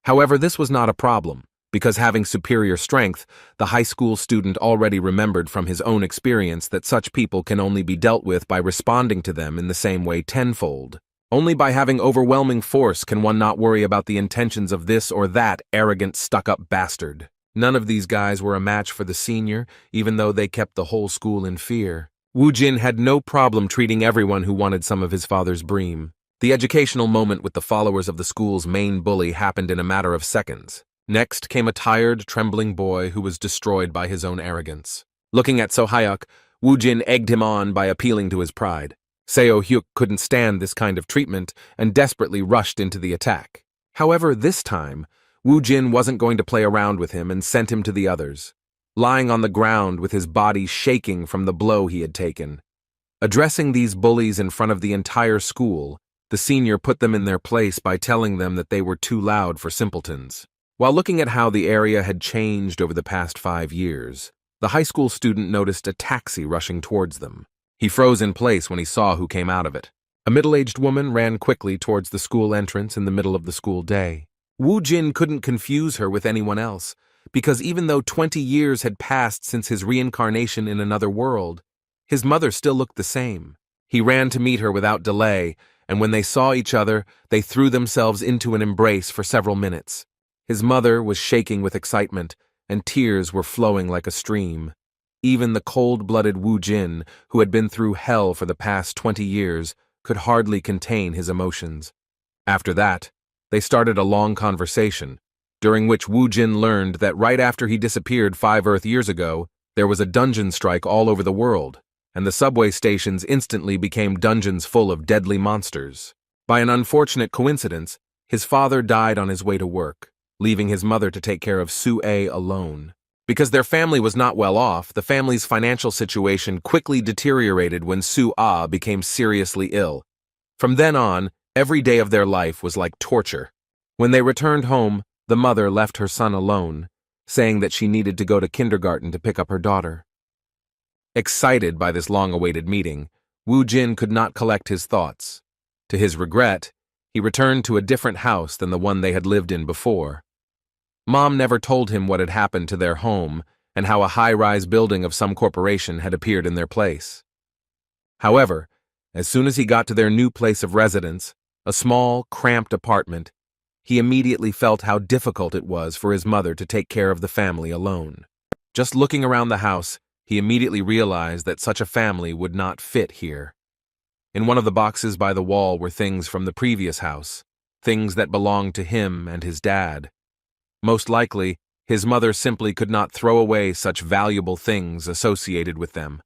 [SPEAKER 1] However, this was not a problem, because having superior strength, the high school student already remembered from his own experience that such people can only be dealt with by responding to them in the same way tenfold. Only by having overwhelming force can one not worry about the intentions of this or that arrogant, stuck-up bastard. None of these guys were a match for the senior, even though they kept the whole school in fear. Woo Jin had no problem treating everyone who wanted some of his father's bream. The educational moment with the followers of the school's main bully happened in a matter of seconds. Next came a tired, trembling boy who was destroyed by his own arrogance. Looking at So Hyuk, Woo Jin egged him on by appealing to his pride. Seo Hyuk couldn't stand this kind of treatment and desperately rushed into the attack. However, this time, Woo Jin wasn't going to play around with him and sent him to the others, lying on the ground with his body shaking from the blow he had taken. Addressing these bullies in front of the entire school, the senior put them in their place by telling them that they were too loud for simpletons. While looking at how the area had changed over the past 5 years, the high school student noticed a taxi rushing towards them. He froze in place when he saw who came out of it. A middle-aged woman ran quickly towards the school entrance in the middle of the school day. Woo Jin couldn't confuse her with anyone else, because even though 20 years had passed since his reincarnation in another world, his mother still looked the same. He ran to meet her without delay, and when they saw each other, they threw themselves into an embrace for several minutes. His mother was shaking with excitement, and tears were flowing like a stream. Even the cold-blooded Woo Jin, who had been through hell for the past 20 years, could hardly contain his emotions. After that, they started a long conversation, during which Woo Jin learned that right after he disappeared 5 Earth years ago, there was a dungeon strike all over the world, and the subway stations instantly became dungeons full of deadly monsters. By an unfortunate coincidence, his father died on his way to work, leaving his mother to take care of Soo-ae alone. Because their family was not well off, the family's financial situation quickly deteriorated when Soo-ah became seriously ill. From then on, every day of their life was like torture. When they returned home, the mother left her son alone, saying that she needed to go to kindergarten to pick up her daughter. Excited by this long-awaited meeting, Woo Jin could not collect his thoughts. To his regret, he returned to a different house than the one they had lived in before. Mom never told him what had happened to their home and how a high-rise building of some corporation had appeared in their place. However, As soon as he got to their new place of residence, a small, cramped apartment, he immediately felt how difficult it was for his mother to take care of the family alone. Just looking around the house, he immediately realized that such a family would not fit here. In one of the boxes by the wall were things from the previous house, things that belonged to him and his dad. Most likely, his mother simply could not throw away such valuable things associated with them.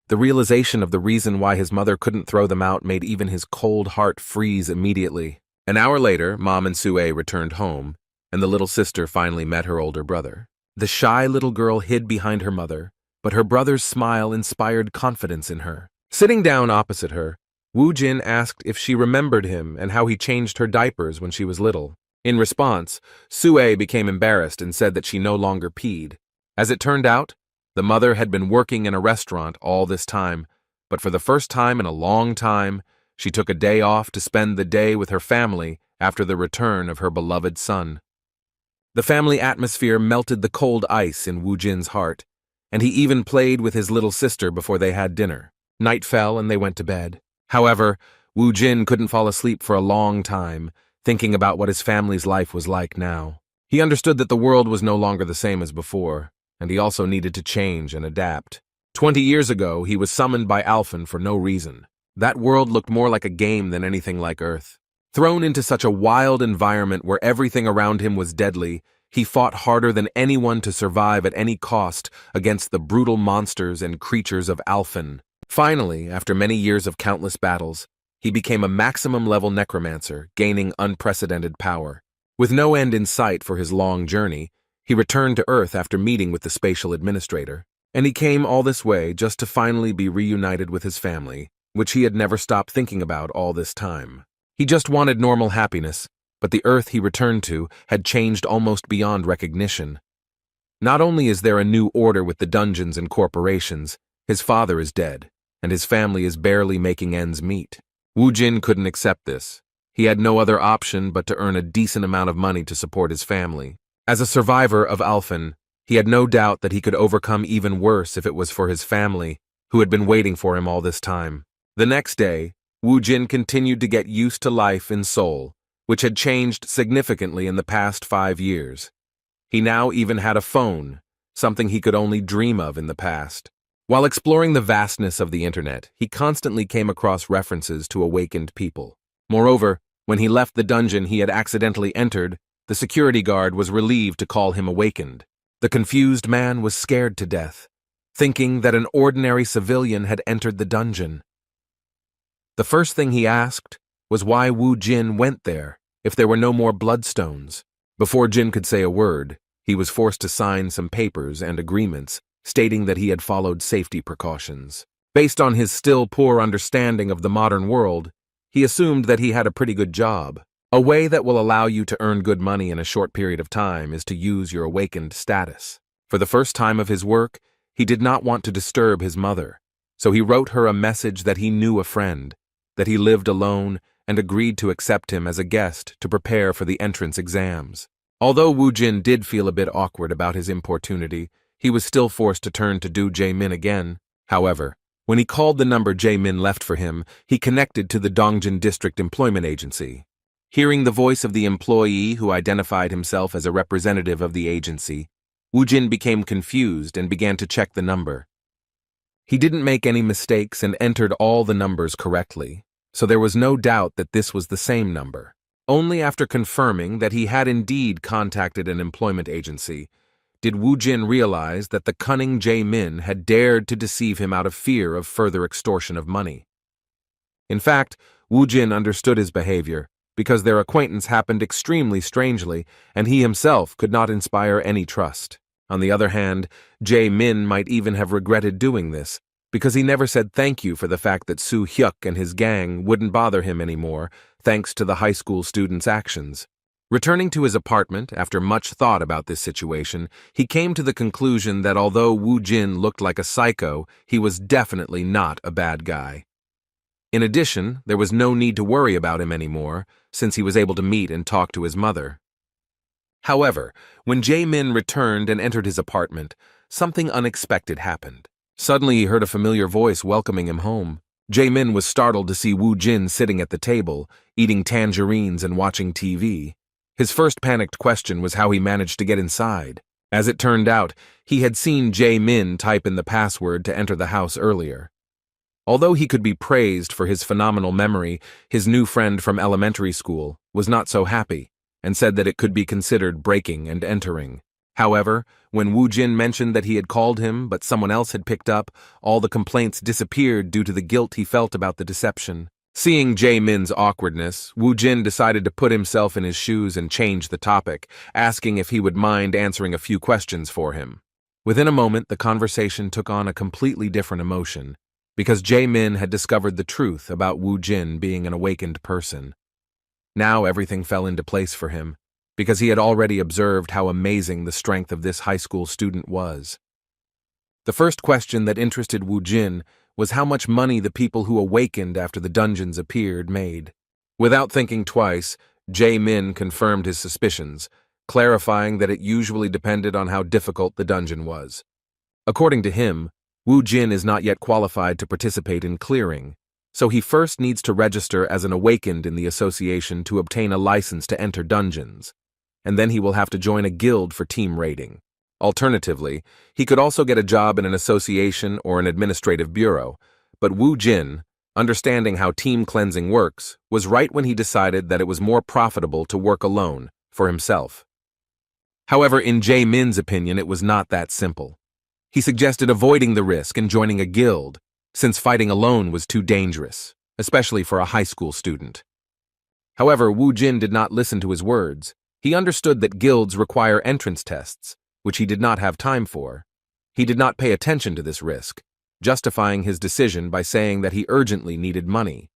[SPEAKER 1] The realization of the reason why his mother couldn't throw them out made even his cold heart freeze immediately. An hour later, Mom and Sue returned home, and the little sister finally met her older brother. The shy little girl hid behind her mother, but her brother's smile inspired confidence in her. Sitting down opposite her, Woo Jin asked if she remembered him and how he changed her diapers when she was little. In response, Sue became embarrassed and said that she no longer peed. As it turned out, the mother had been working in a restaurant all this time, but for the first time in a long time, she took a day off to spend the day with her family after the return of her beloved son. The family atmosphere melted the cold ice in Woo Jin's heart, and he even played with his little sister before they had dinner. Night fell and they went to bed. However, Woo Jin couldn't fall asleep for a long time, thinking about what his family's life was like now. He understood that the world was no longer the same as before, and he also needed to change and adapt. 20 years ago, he was summoned by Alphen for no reason. That world looked more like a game than anything like Earth. Thrown into such a wild environment where everything around him was deadly, he fought harder than anyone to survive at any cost against the brutal monsters and creatures of Alphen. Finally, after many years of countless battles, he became a maximum-level necromancer, gaining unprecedented power. With no end in sight for his long journey, he returned to Earth after meeting with the spatial administrator, and he came all this way just to finally be reunited with his family, which he had never stopped thinking about all this time. He just wanted normal happiness, but the Earth he returned to had changed almost beyond recognition. Not only is there a new order with the dungeons and corporations, his father is dead, and his family is barely making ends meet. Woo Jin couldn't accept this. He had no other option but to earn a decent amount of money to support his family. As a survivor of Alphen, he had no doubt that he could overcome even worse if it was for his family, who had been waiting for him all this time. The next day, Woo Jin continued to get used to life in Seoul, which had changed significantly in the past 5 years. He now even had a phone, something he could only dream of in the past. While exploring the vastness of the internet, he constantly came across references to awakened people. Moreover, when he left the dungeon he had accidentally entered, the security guard was relieved to call him awakened. The confused man was scared to death, thinking that an ordinary civilian had entered the dungeon. The first thing he asked was why Woo Jin went there if there were no more bloodstones. Before Jin could say a word, he was forced to sign some papers and agreements stating that he had followed safety precautions. Based on his still poor understanding of the modern world, he assumed that he had a pretty good job. A way that will allow you to earn good money in a short period of time is to use your awakened status. For the first time of his work, he did not want to disturb his mother, so he wrote her a message that he knew a friend, that he lived alone, and agreed to accept him as a guest to prepare for the entrance exams. Although Woo Jin did feel a bit awkward about his importunity, he was still forced to turn to Do Jae-min again. However, when he called the number Jae-min left for him, he connected to the Dongjin District Employment Agency. Hearing the voice of the employee who identified himself as a representative of the agency, Woo Jin became confused and began to check the number. He didn't make any mistakes and entered all the numbers correctly, so there was no doubt that this was the same number. Only after confirming that he had indeed contacted an employment agency did Woo Jin realize that the cunning Jae-min had dared to deceive him out of fear of further extortion of money. In fact, Woo Jin understood his behavior because their acquaintance happened extremely strangely and he himself could not inspire any trust. On the other hand, Jae-min might even have regretted doing this because he never said thank you for the fact that Soo Hyuk and his gang wouldn't bother him anymore thanks to the high school student's actions. Returning to his apartment after much thought about this situation, he came to the conclusion that although Woo Jin looked like a psycho, he was definitely not a bad guy. In addition, there was no need to worry about him anymore, since he was able to meet and talk to his mother. However, when Jae-min returned and entered his apartment, something unexpected happened. Suddenly he heard a familiar voice welcoming him home. Jae-min was startled to see Woo Jin sitting at the table, eating tangerines and watching TV. His first panicked question was how he managed to get inside. As it turned out, he had seen Jae-min type in the password to enter the house earlier. Although he could be praised for his phenomenal memory, his new friend from elementary school was not so happy and said that it could be considered breaking and entering. However, when Woo Jin mentioned that he had called him but someone else had picked up, all the complaints disappeared due to the guilt he felt about the deception. Seeing Jae-min's awkwardness, Woo Jin decided to put himself in his shoes and change the topic, asking if he would mind answering a few questions for him. Within a moment, the conversation took on a completely different emotion, because Jae-min had discovered the truth about Woo Jin being an awakened person. Now everything fell into place for him, because he had already observed how amazing the strength of this high school student was. The first question that interested Woo Jin was how much money the people who awakened after the dungeons appeared made. Without thinking twice, Jae-min confirmed his suspicions, clarifying that it usually depended on how difficult the dungeon was. According to him, Woo Jin is not yet qualified to participate in clearing, so he first needs to register as an awakened in the association to obtain a license to enter dungeons, and then he will have to join a guild for team raiding. Alternatively, he could also get a job in an association or an administrative bureau, but Woo Jin, understanding how team cleansing works, was right when he decided that it was more profitable to work alone, for himself. However, in Jae-min's opinion, it was not that simple. He suggested avoiding the risk and joining a guild, since fighting alone was too dangerous, especially for a high school student. However, Woo Jin did not listen to his words. He understood that guilds require entrance tests, which he did not have time for. He did not pay attention to this risk, justifying his decision by saying that he urgently needed money.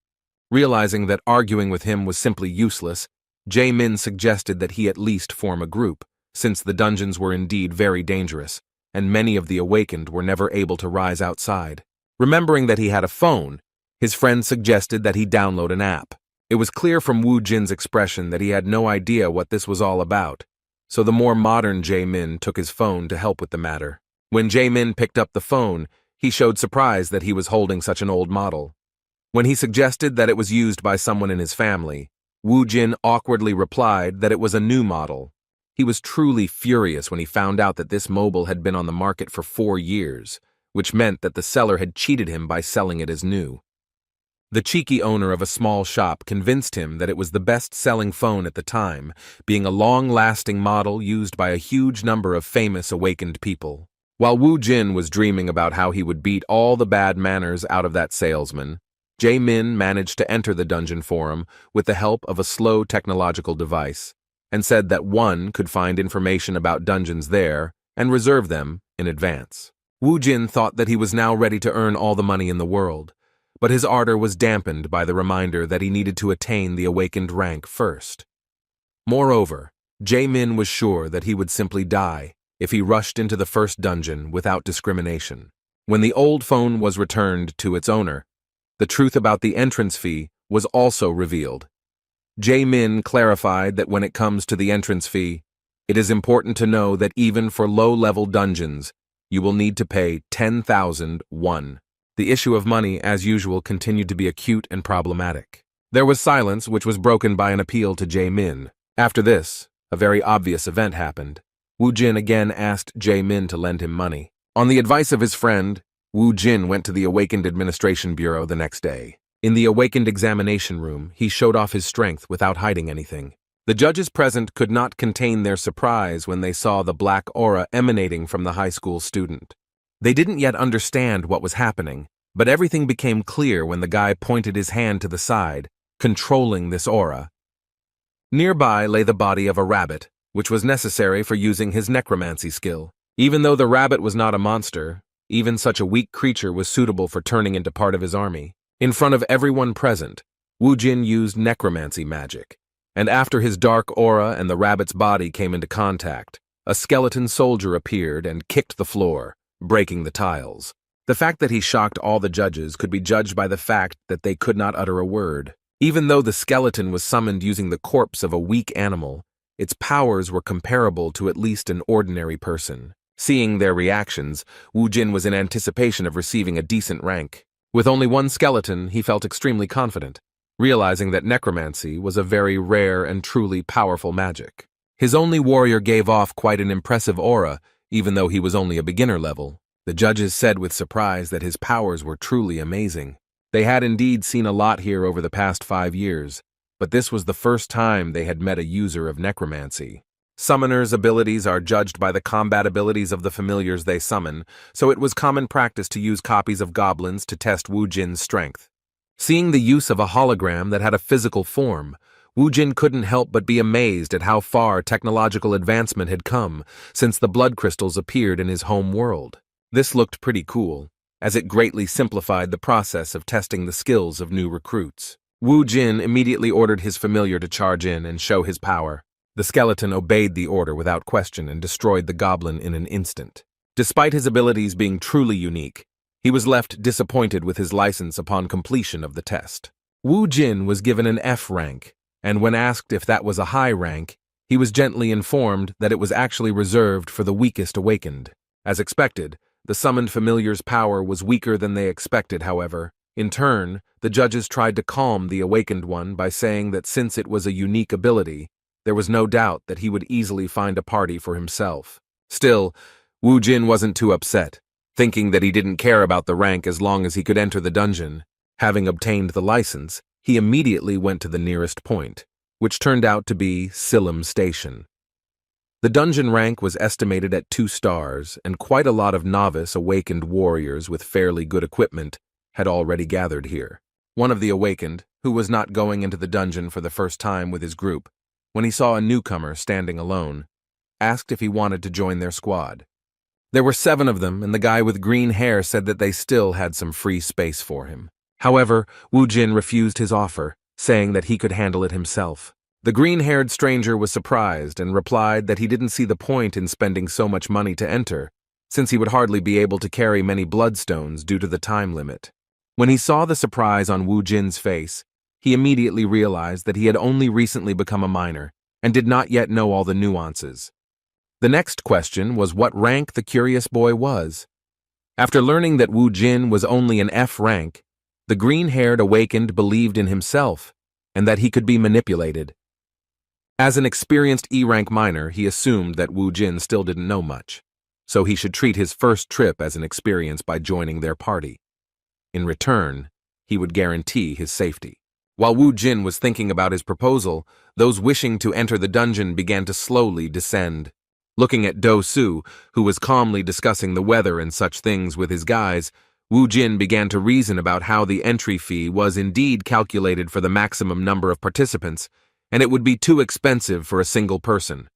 [SPEAKER 1] Realizing that arguing with him was simply useless, Jae-min suggested that he at least form a group, since the dungeons were indeed very dangerous, and many of the awakened were never able to rise outside. Remembering that he had a phone, his friend suggested that he download an app. It was clear from Woo Jin's expression that he had no idea what this was all about, so the more modern Jae-min took his phone to help with the matter. When Jae-min picked up the phone, he showed surprise that he was holding such an old model. When he suggested that it was used by someone in his family, Woo Jin awkwardly replied that it was a new model. He was truly furious when he found out that this mobile had been on the market for 4 years, which meant that the seller had cheated him by selling it as new. The cheeky owner of a small shop convinced him that it was the best-selling phone at the time, being a long-lasting model used by a huge number of famous awakened people. While Woo Jin was dreaming about how he would beat all the bad manners out of that salesman, Jae-min managed to enter the dungeon forum with the help of a slow technological device, and said that one could find information about dungeons there and reserve them in advance. Woo Jin thought that he was now ready to earn all the money in the world, but his ardor was dampened by the reminder that he needed to attain the awakened rank first. Moreover, Jae-min was sure that he would simply die if he rushed into the first dungeon without discrimination. When the old phone was returned to its owner, the truth about the entrance fee was also revealed. Jae-min clarified that when it comes to the entrance fee, it is important to know that even for low-level dungeons, you will need to pay 10,000 won. The issue of money, as usual, continued to be acute and problematic. There was silence, which was broken by an appeal to Jae-min. After this, a very obvious event happened. Woo Jin again asked Jae-min to lend him money. On the advice of his friend, Woo Jin went to the Awakened Administration Bureau the next day. In the Awakened examination room, he showed off his strength without hiding anything. The judges present could not contain their surprise when they saw the black aura emanating from the high school student. They didn't yet understand what was happening, but everything became clear when the guy pointed his hand to the side, controlling this aura. Nearby lay the body of a rabbit, which was necessary for using his necromancy skill. Even though the rabbit was not a monster, even such a weak creature was suitable for turning into part of his army. In front of everyone present, Woo Jin used necromancy magic, and after his dark aura and the rabbit's body came into contact, a skeleton soldier appeared and kicked the floor, breaking the tiles. The fact that he shocked all the judges could be judged by the fact that they could not utter a word. Even though the skeleton was summoned using the corpse of a weak animal, its powers were comparable to at least an ordinary person. Seeing their reactions, Woo Jin was in anticipation of receiving a decent rank. With only one skeleton, he felt extremely confident, realizing that necromancy was a very rare and truly powerful magic. His only warrior gave off quite an impressive aura, even though he was only a beginner level. The judges said with surprise that his powers were truly amazing. They had indeed seen a lot here over the past 5 years, but this was the first time they had met a user of necromancy. Summoners' abilities are judged by the combat abilities of the familiars they summon, so it was common practice to use copies of goblins to test Wu Jin's strength. Seeing the use of a hologram that had a physical form, Wu Jin couldn't help but be amazed at how far technological advancement had come since the blood crystals appeared in his home world. This looked pretty cool, as it greatly simplified the process of testing the skills of new recruits. Wu Jin immediately ordered his familiar to charge in and show his power. The skeleton obeyed the order without question and destroyed the goblin in an instant. Despite his abilities being truly unique, he was left disappointed with his license upon completion of the test. Wu Jin was given an F rank, and when asked if that was a high rank, he was gently informed that it was actually reserved for the weakest awakened. As expected, the summoned familiar's power was weaker than they expected, however. In turn, the judges tried to calm the awakened one by saying that since it was a unique ability, there was no doubt that he would easily find a party for himself. Still, Wu Jin wasn't too upset, thinking that he didn't care about the rank as long as he could enter the dungeon. Having obtained the license, he immediately went to the nearest point, which turned out to be Silim Station. The dungeon rank was estimated at 2 stars, and quite a lot of novice awakened warriors with fairly good equipment had already gathered here. One of the awakened, who was not going into the dungeon for the first time with his group, when he saw a newcomer standing alone, asked if he wanted to join their squad. There were 7 of them, and the guy with green hair said that they still had some free space for him. However, Wu Jin refused his offer, saying that he could handle it himself. The green-haired stranger was surprised and replied that he didn't see the point in spending so much money to enter, since he would hardly be able to carry many bloodstones due to the time limit. When he saw the surprise on Wu Jin's face, he immediately realized that he had only recently become a minor and did not yet know all the nuances. The next question was what rank the curious boy was. After learning that Wu Jin was only an F rank, the green-haired awakened believed in himself and that he could be manipulated. As an experienced E-rank minor, he assumed that Wu Jin still didn't know much, so he should treat his first trip as an experience by joining their party. In return, he would guarantee his safety. While Wu Jin was thinking about his proposal, those wishing to enter the dungeon began to slowly descend. Looking at Do Su, who was calmly discussing the weather and such things with his guys, Wu Jin began to reason about how the entry fee was indeed calculated for the maximum number of participants, and it would be too expensive for a single person.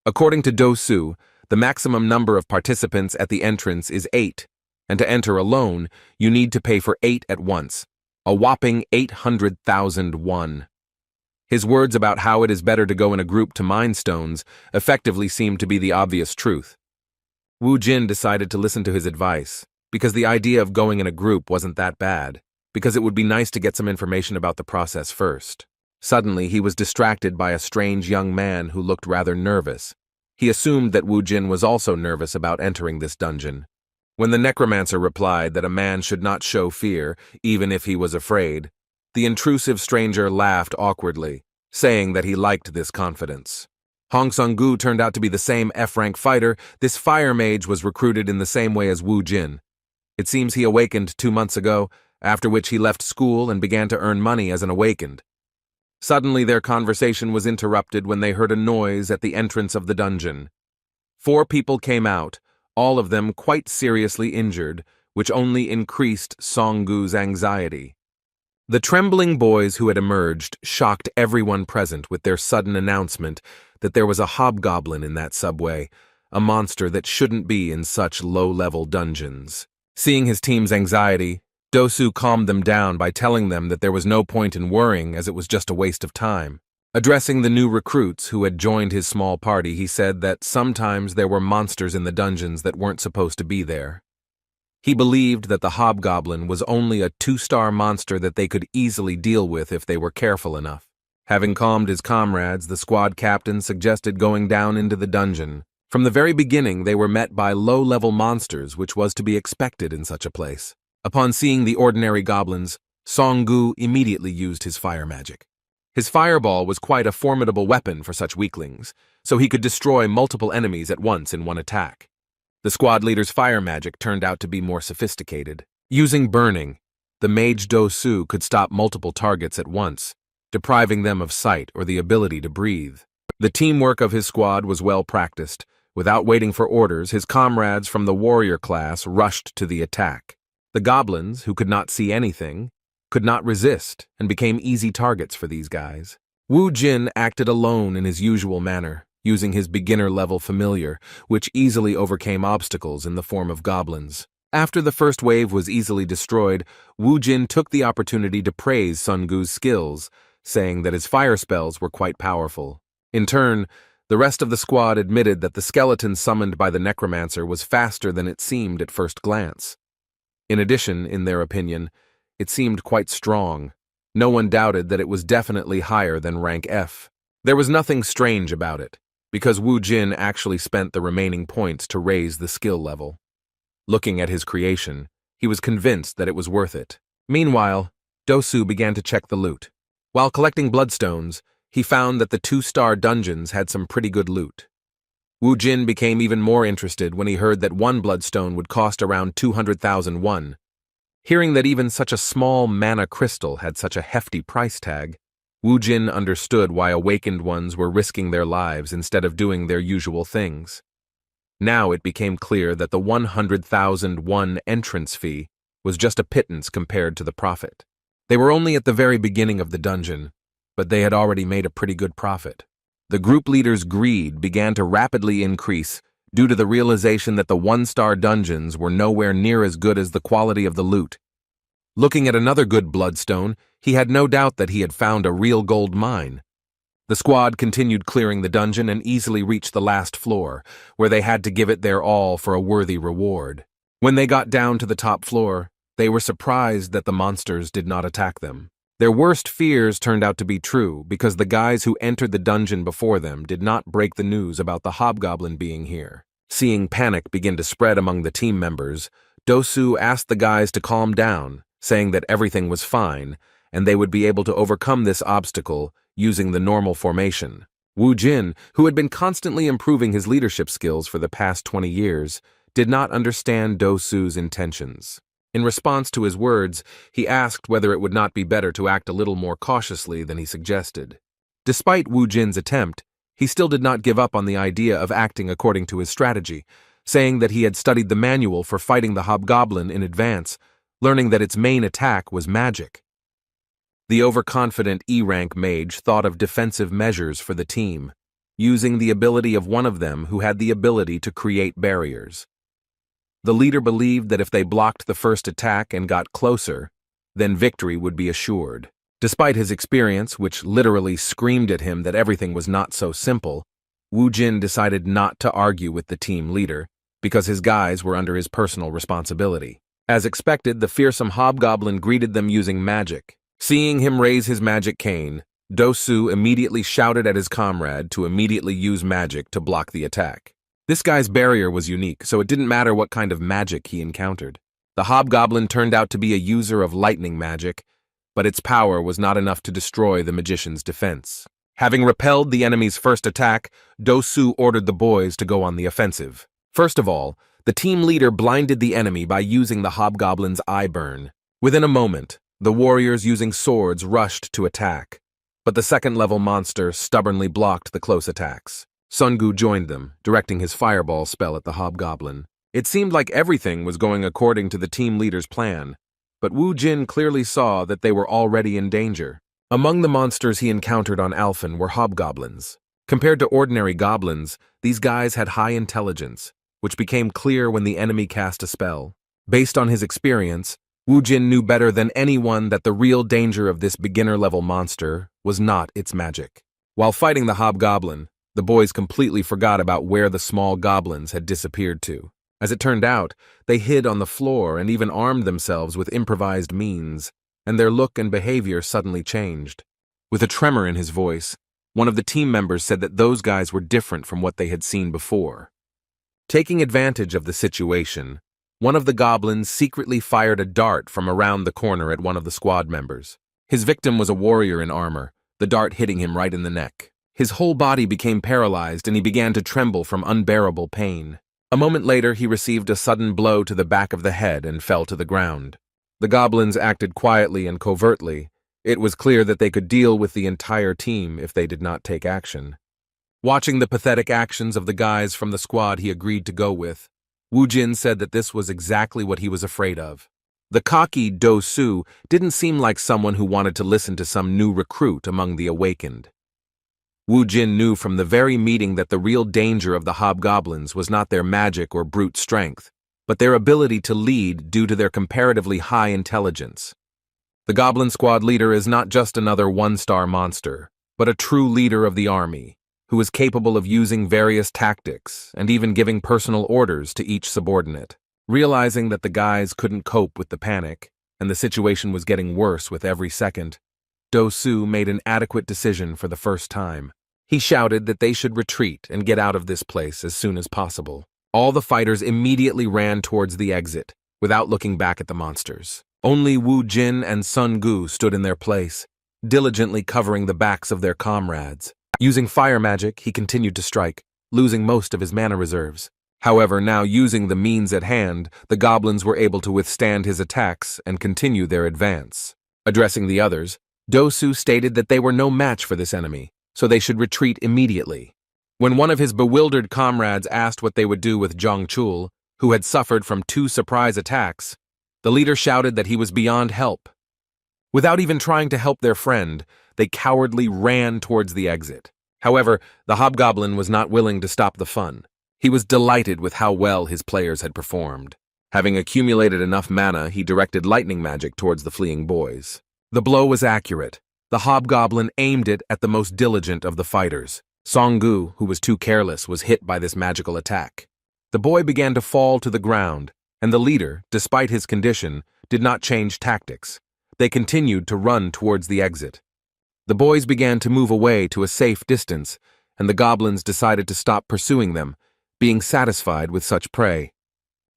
[SPEAKER 1] According to Do Su, the maximum number of participants at the entrance is 8, and to enter alone, you need to pay for 8 at once, a whopping 800,000 won. His words about how it is better to go in a group to mine stones effectively seemed to be the obvious truth. Wu Jin decided to listen to his advice, because the idea of going in a group wasn't that bad, because it would be nice to get some information about the process first. Suddenly, he was distracted by a strange young man who looked rather nervous. He assumed that Wu Jin was also nervous about entering this dungeon. When the necromancer replied that a man should not show fear, even if he was afraid, the intrusive stranger laughed awkwardly, saying that he liked this confidence. Hong Sung-gu turned out to be the same F-rank fighter. This fire mage was recruited in the same way as Wu Jin. It seems he awakened 2 months ago, after which he left school and began to earn money as an awakened. Suddenly their conversation was interrupted when they heard a noise at the entrance of the dungeon. 4 people came out, all of them quite seriously injured, which only increased Song-gu's anxiety. The trembling boys who had emerged shocked everyone present with their sudden announcement that there was a hobgoblin in that subway, a monster that shouldn't be in such low-level dungeons. Seeing his team's anxiety, Do Su calmed them down by telling them that there was no point in worrying as it was just a waste of time. Addressing the new recruits who had joined his small party, he said that sometimes there were monsters in the dungeons that weren't supposed to be there. He believed that the hobgoblin was only a 2-star monster that they could easily deal with if they were careful enough. Having calmed his comrades, the squad captain suggested going down into the dungeon. From the very beginning, they were met by low-level monsters, which was to be expected in such a place. Upon seeing the ordinary goblins, Song-gu immediately used his fire magic. His fireball was quite a formidable weapon for such weaklings, so he could destroy multiple enemies at once in one attack. The squad leader's fire magic turned out to be more sophisticated. Using burning, the mage Do-su could stop multiple targets at once, depriving them of sight or the ability to breathe. The teamwork of his squad was well practiced. Without waiting for orders, his comrades from the warrior class rushed to the attack. The goblins, who could not see anything, could not resist and became easy targets for these guys. Wu Jin acted alone in his usual manner, using his beginner-level familiar, which easily overcame obstacles in the form of goblins. After the first wave was easily destroyed, Wu Jin took the opportunity to praise Sun Gu's skills, saying that his fire spells were quite powerful. In turn, the rest of the squad admitted that the skeleton summoned by the necromancer was faster than it seemed at first glance. In addition, in their opinion, it seemed quite strong. No one doubted that it was definitely higher than rank F. There was nothing strange about it, because Wu Jin actually spent the remaining points to raise the skill level. Looking at his creation, he was convinced that it was worth it. Meanwhile, Do-su began to check the loot. While collecting bloodstones, he found that the 2-star dungeons had some pretty good loot. Wu Jin became even more interested when he heard that one bloodstone would cost around 200,000 won. Hearing that even such a small mana crystal had such a hefty price tag, Wu Jin understood why awakened ones were risking their lives instead of doing their usual things. Now it became clear that the 100,000 won entrance fee was just a pittance compared to the profit. They were only at the very beginning of the dungeon, but they had already made a pretty good profit. The group leader's greed began to rapidly increase due to the realization that the 1-star dungeons were nowhere near as good as the quality of the loot. Looking at another good bloodstone, he had no doubt that he had found a real gold mine. The squad continued clearing the dungeon and easily reached the last floor, where they had to give it their all for a worthy reward. When they got down to the top floor, they were surprised that the monsters did not attack them. Their worst fears turned out to be true because the guys who entered the dungeon before them did not break the news about the hobgoblin being here. Seeing panic begin to spread among the team members, Do-su asked the guys to calm down, saying that everything was fine and they would be able to overcome this obstacle using the normal formation. Wu Jin, who had been constantly improving his leadership skills for the past 20 years, did not understand Do-su's intentions. In response to his words, he asked whether it would not be better to act a little more cautiously than he suggested. Despite Wu Jin's attempt, he still did not give up on the idea of acting according to his strategy, saying that he had studied the manual for fighting the hobgoblin in advance, learning that its main attack was magic. The overconfident E-rank mage thought of defensive measures for the team, using the ability of one of them who had the ability to create barriers. The leader believed that if they blocked the first attack and got closer, then victory would be assured. Despite his experience, which literally screamed at him that everything was not so simple, Wu Jin decided not to argue with the team leader, because his guys were under his personal responsibility. As expected, the fearsome hobgoblin greeted them using magic. Seeing him raise his magic cane, Do-su immediately shouted at his comrade to immediately use magic to block the attack. This guy's barrier was unique, so it didn't matter what kind of magic he encountered. The hobgoblin turned out to be a user of lightning magic, but its power was not enough to destroy the magician's defense. Having repelled the enemy's first attack, Do-su ordered the boys to go on the offensive. First of all, the team leader blinded the enemy by using the hobgoblin's eye burn. Within a moment, the warriors using swords rushed to attack, but the second-level monster stubbornly blocked the close attacks. Sun Gu joined them, directing his fireball spell at the hobgoblin. It seemed like everything was going according to the team leader's plan, but Wu Jin clearly saw that they were already in danger. Among the monsters he encountered on Alphen were hobgoblins. Compared to ordinary goblins, these guys had high intelligence, which became clear when the enemy cast a spell. Based on his experience, Wu Jin knew better than anyone that the real danger of this beginner-level monster was not its magic. While fighting the hobgoblin, the boys completely forgot about where the small goblins had disappeared to. As it turned out, they hid on the floor and even armed themselves with improvised means, and their look and behavior suddenly changed. With a tremor in his voice, one of the team members said that those guys were different from what they had seen before. Taking advantage of the situation, one of the goblins secretly fired a dart from around the corner at one of the squad members. His victim was a warrior in armor, the dart hitting him right in the neck. His whole body became paralyzed and he began to tremble from unbearable pain. A moment later, he received a sudden blow to the back of the head and fell to the ground. The goblins acted quietly and covertly. It was clear that they could deal with the entire team if they did not take action. Watching the pathetic actions of the guys from the squad he agreed to go with, Wu Jin said that this was exactly what he was afraid of. The cocky Do Su didn't seem like someone who wanted to listen to some new recruit among the awakened. Wu Jin knew from the very meeting that the real danger of the hobgoblins was not their magic or brute strength, but their ability to lead due to their comparatively high intelligence. The goblin squad leader is not just another one-star monster, but a true leader of the army, who is capable of using various tactics and even giving personal orders to each subordinate. Realizing that the guys couldn't cope with the panic, and the situation was getting worse with every second, Do Su made an adequate decision for the first time. He shouted that they should retreat and get out of this place as soon as possible. All the fighters immediately ran towards the exit, without looking back at the monsters. Only Wu Jin and Sun Gu stood in their place, diligently covering the backs of their comrades. Using fire magic, he continued to strike, losing most of his mana reserves. However, now using the means at hand, the goblins were able to withstand his attacks and continue their advance. Addressing the others, Do Su stated that they were no match for this enemy, so they should retreat immediately. When one of his bewildered comrades asked what they would do with Zhang Chul, who had suffered from 2 surprise attacks, the leader shouted that he was beyond help. Without even trying to help their friend, they cowardly ran towards the exit. However, the hobgoblin was not willing to stop the fun. He was delighted with how well his players had performed. Having accumulated enough mana, he directed lightning magic towards the fleeing boys. The blow was accurate. The hobgoblin aimed it at the most diligent of the fighters. Songgu, who was too careless, was hit by this magical attack. The boy began to fall to the ground, and the leader, despite his condition, did not change tactics. They continued to run towards the exit. The boys began to move away to a safe distance, and the goblins decided to stop pursuing them, being satisfied with such prey.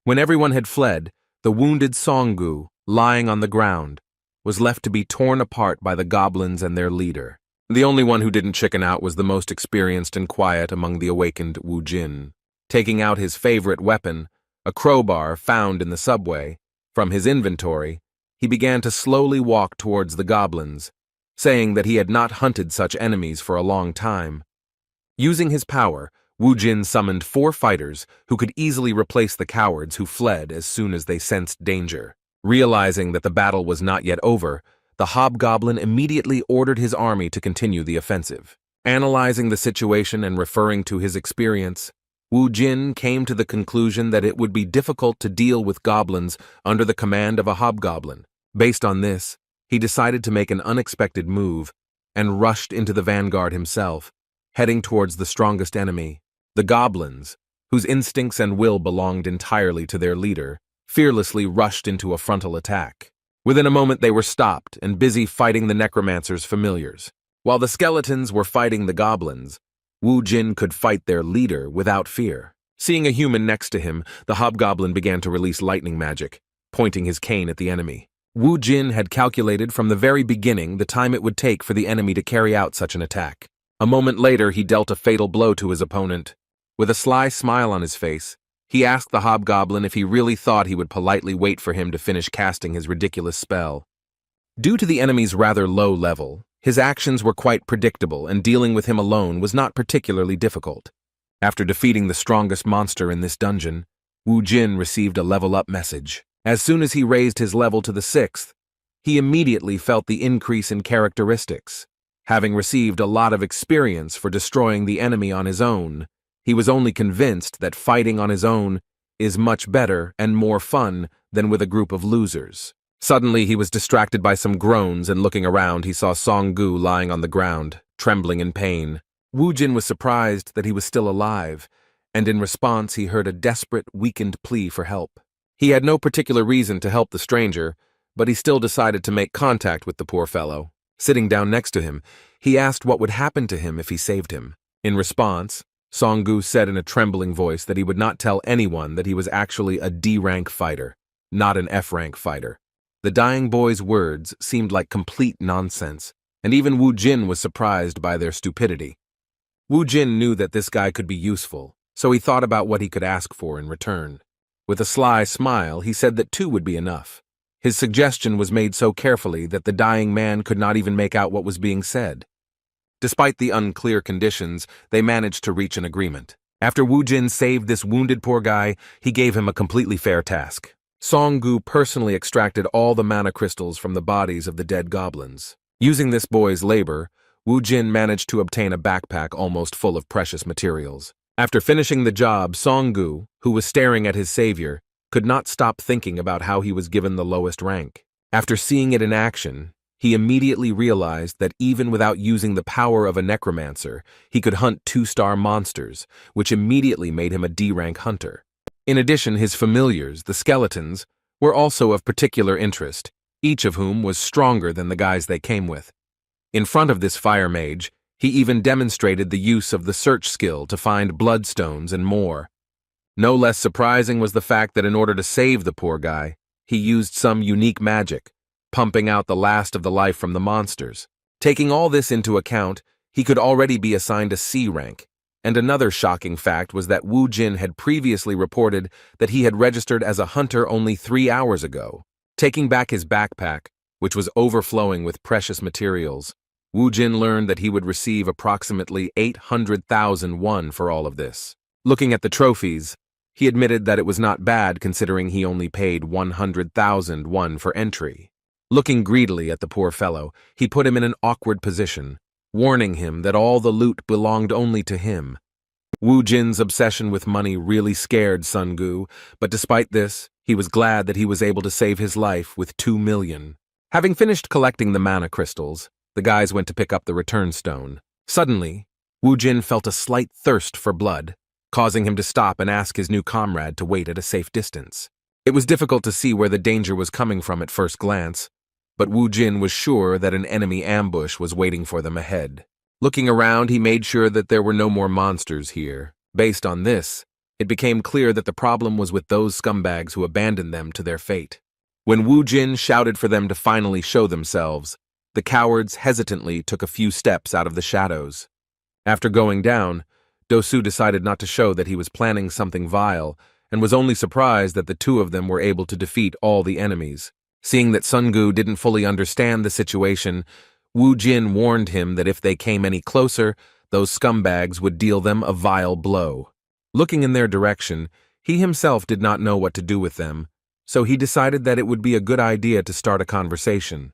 [SPEAKER 1] When everyone had fled, the wounded Songgu, lying on the ground, was left to be torn apart by the goblins and their leader. The only one who didn't chicken out was the most experienced and quiet among the awakened Wu Jin. Taking out his favorite weapon, a crowbar found in the subway, from his inventory, he began to slowly walk towards the goblins, saying that he had not hunted such enemies for a long time. Using his power, Wu Jin summoned 4 fighters who could easily replace the cowards who fled as soon as they sensed danger. Realizing that the battle was not yet over, the hobgoblin immediately ordered his army to continue the offensive. Analyzing the situation and referring to his experience, Wu Jin came to the conclusion that it would be difficult to deal with goblins under the command of a hobgoblin. Based on this, he decided to make an unexpected move and rushed into the vanguard himself, heading towards the strongest enemy, the goblins, whose instincts and will belonged entirely to their leader, fearlessly rushed into a frontal attack. Within a moment they were stopped and busy fighting the necromancer's familiars. While the skeletons were fighting the goblins, Wu Jin could fight their leader without fear. Seeing a human next to him, the hobgoblin began to release lightning magic, pointing his cane at the enemy. Wu Jin had calculated from the very beginning the time it would take for the enemy to carry out such an attack. A moment later, he dealt a fatal blow to his opponent. With a sly smile on his face, he asked the hobgoblin if he really thought he would politely wait for him to finish casting his ridiculous spell. Due to the enemy's rather low level, his actions were quite predictable, and dealing with him alone was not particularly difficult. After defeating the strongest monster in this dungeon, Wu Jin received a level-up message. As soon as he raised his level to the 6th, he immediately felt the increase in characteristics. Having received a lot of experience for destroying the enemy on his own, he was only convinced that fighting on his own is much better and more fun than with a group of losers. Suddenly, he was distracted by some groans, and looking around, he saw Songgu lying on the ground, trembling in pain. Wu Jin was surprised that he was still alive, and in response, he heard a desperate, weakened plea for help. He had no particular reason to help the stranger, but he still decided to make contact with the poor fellow. Sitting down next to him, he asked what would happen to him if he saved him. In response, Songgu said in a trembling voice that he would not tell anyone that he was actually a D-rank fighter, not an F-rank fighter. The dying boy's words seemed like complete nonsense, and even Wu Jin was surprised by their stupidity. Wu Jin knew that this guy could be useful, so he thought about what he could ask for in return. With a sly smile, he said that 2 would be enough. His suggestion was made so carefully that the dying man could not even make out what was being said. Despite the unclear conditions, they managed to reach an agreement. After Wu Jin saved this wounded poor guy, he gave him a completely fair task. Songgu personally extracted all the mana crystals from the bodies of the dead goblins. Using this boy's labor, Wu Jin managed to obtain a backpack almost full of precious materials. After finishing the job, Songgu, who was staring at his savior, could not stop thinking about how he was given the lowest rank. After seeing it in action, he immediately realized that even without using the power of a necromancer, he could hunt 2-star monsters, which immediately made him a D-rank hunter. In addition, his familiars, the skeletons, were also of particular interest, each of whom was stronger than the guys they came with. In front of this fire mage, he even demonstrated the use of the search skill to find bloodstones and more. No less surprising was the fact that in order to save the poor guy, he used some unique magic, pumping out the last of the life from the monsters. Taking all this into account, he could already be assigned a C rank. And another shocking fact was that Wu Jin had previously reported that he had registered as a hunter only 3 hours ago. Taking back his backpack, which was overflowing with precious materials, Wu Jin learned that he would receive approximately 800,000 won for all of this. Looking at the trophies, he admitted that it was not bad considering he only paid 100,000 won for entry. Looking greedily at the poor fellow, he put him in an awkward position, warning him that all the loot belonged only to him. Wu Jin's obsession with money really scared Songgu, but despite this, he was glad that he was able to save his life with 2 million. Having finished collecting the mana crystals, the guys went to pick up the return stone. Suddenly, Wu Jin felt a slight thirst for blood, causing him to stop and ask his new comrade to wait at a safe distance. It was difficult to see where the danger was coming from at first glance, but Wu Jin was sure that an enemy ambush was waiting for them ahead. Looking around, he made sure that there were no more monsters here. Based on this, it became clear that the problem was with those scumbags who abandoned them to their fate. When Wu Jin shouted for them to finally show themselves, the cowards hesitantly took a few steps out of the shadows. After going down, Dosu decided not to show that he was planning something vile, and was only surprised that the 2 of them were able to defeat all the enemies. Seeing that Songgu didn't fully understand the situation, Wu Jin warned him that if they came any closer, those scumbags would deal them a vile blow. Looking in their direction, he himself did not know what to do with them, so he decided that it would be a good idea to start a conversation.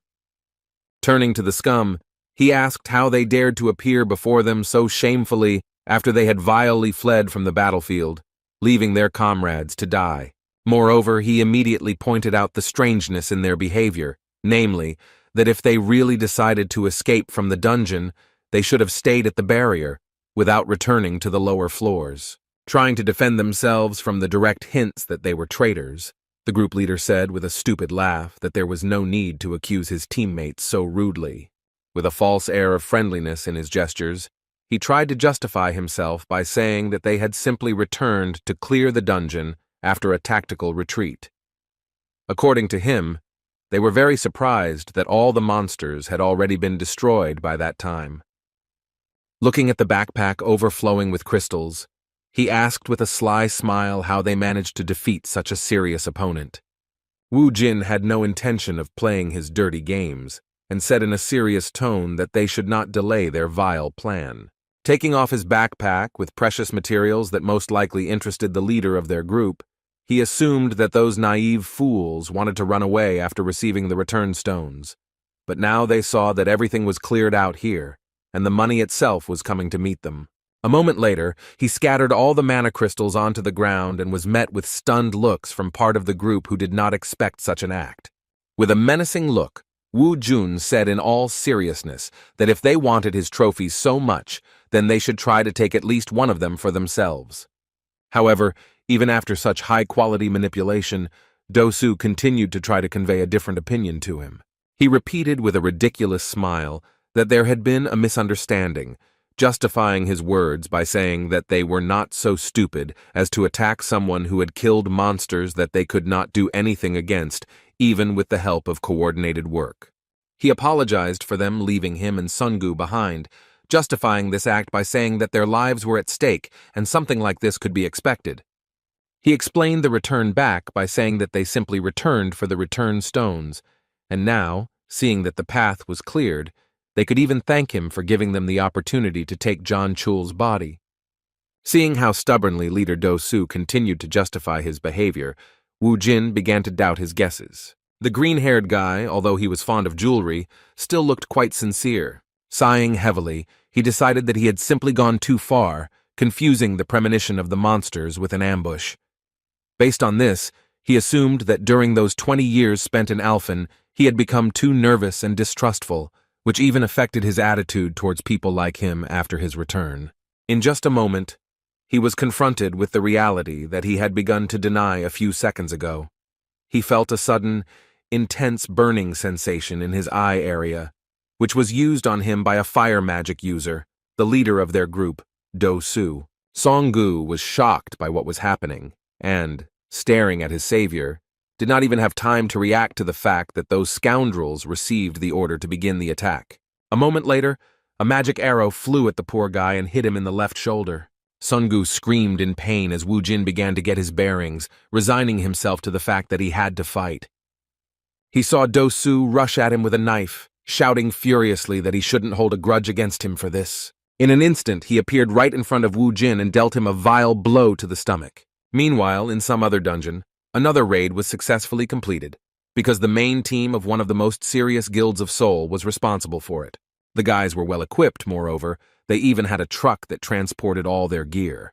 [SPEAKER 1] Turning to the scum, he asked how they dared to appear before them so shamefully after they had vilely fled from the battlefield, leaving their comrades to die. Moreover, he immediately pointed out the strangeness in their behavior, namely, that if they really decided to escape from the dungeon, they should have stayed at the barrier, without returning to the lower floors. Trying to defend themselves from the direct hints that they were traitors, the group leader said with a stupid laugh that there was no need to accuse his teammates so rudely. With a false air of friendliness in his gestures, he tried to justify himself by saying that they had simply returned to clear the dungeon after a tactical retreat. According to him, they were very surprised that all the monsters had already been destroyed by that time. Looking at the backpack overflowing with crystals, he asked with a sly smile how they managed to defeat such a serious opponent. Wu Jin had no intention of playing his dirty games, and said in a serious tone that they should not delay their vile plan. Taking off his backpack with precious materials that most likely interested the leader of their group, he assumed that those naive fools wanted to run away after receiving the return stones. But now they saw that everything was cleared out here, and the money itself was coming to meet them. A moment later, he scattered all the mana crystals onto the ground and was met with stunned looks from part of the group who did not expect such an act. With a menacing look, Wu Jun said in all seriousness that if they wanted his trophies so much, then they should try to take at least one of them for themselves. However, even after such high-quality manipulation, Dosu continued to try to convey a different opinion to him. He repeated with a ridiculous smile that there had been a misunderstanding, justifying his words by saying that they were not so stupid as to attack someone who had killed monsters that they could not do anything against, even with the help of coordinated work. He apologized for them leaving him and Sungu behind, justifying this act by saying that their lives were at stake and something like this could be expected. He explained the return back by saying that they simply returned for the return stones, and now, seeing that the path was cleared, they could even thank him for giving them the opportunity to take John Chul's body. Seeing how stubbornly leader Do-Su continued to justify his behavior, Wu Jin began to doubt his guesses. The green-haired guy, although he was fond of jewelry, still looked quite sincere. Sighing heavily, he decided that he had simply gone too far, confusing the premonition of the monsters with an ambush. Based on this, he assumed that during those 20 years spent in Alphen, he had become too nervous and distrustful, which even affected his attitude towards people like him after his return. In just a moment, he was confronted with the reality that he had begun to deny a few seconds ago. He felt a sudden, intense burning sensation in his eye area, which was used on him by a fire magic user, the leader of their group, Do-Su. Song-gu was shocked by what was happening, and, staring at his savior, did not even have time to react to the fact that those scoundrels received the order to begin the attack. A moment later, a magic arrow flew at the poor guy and hit him in the left shoulder. Song-gu screamed in pain as Wu Jin began to get his bearings, resigning himself to the fact that he had to fight. He saw Do-Su rush at him with a knife, shouting furiously that he shouldn't hold a grudge against him for this. In an instant, he appeared right in front of Wu Jin and dealt him a vile blow to the stomach. Meanwhile, in some other dungeon, another raid was successfully completed, because the main team of one of the most serious guilds of Seoul was responsible for it. The guys were well equipped, moreover. They even had a truck that transported all their gear.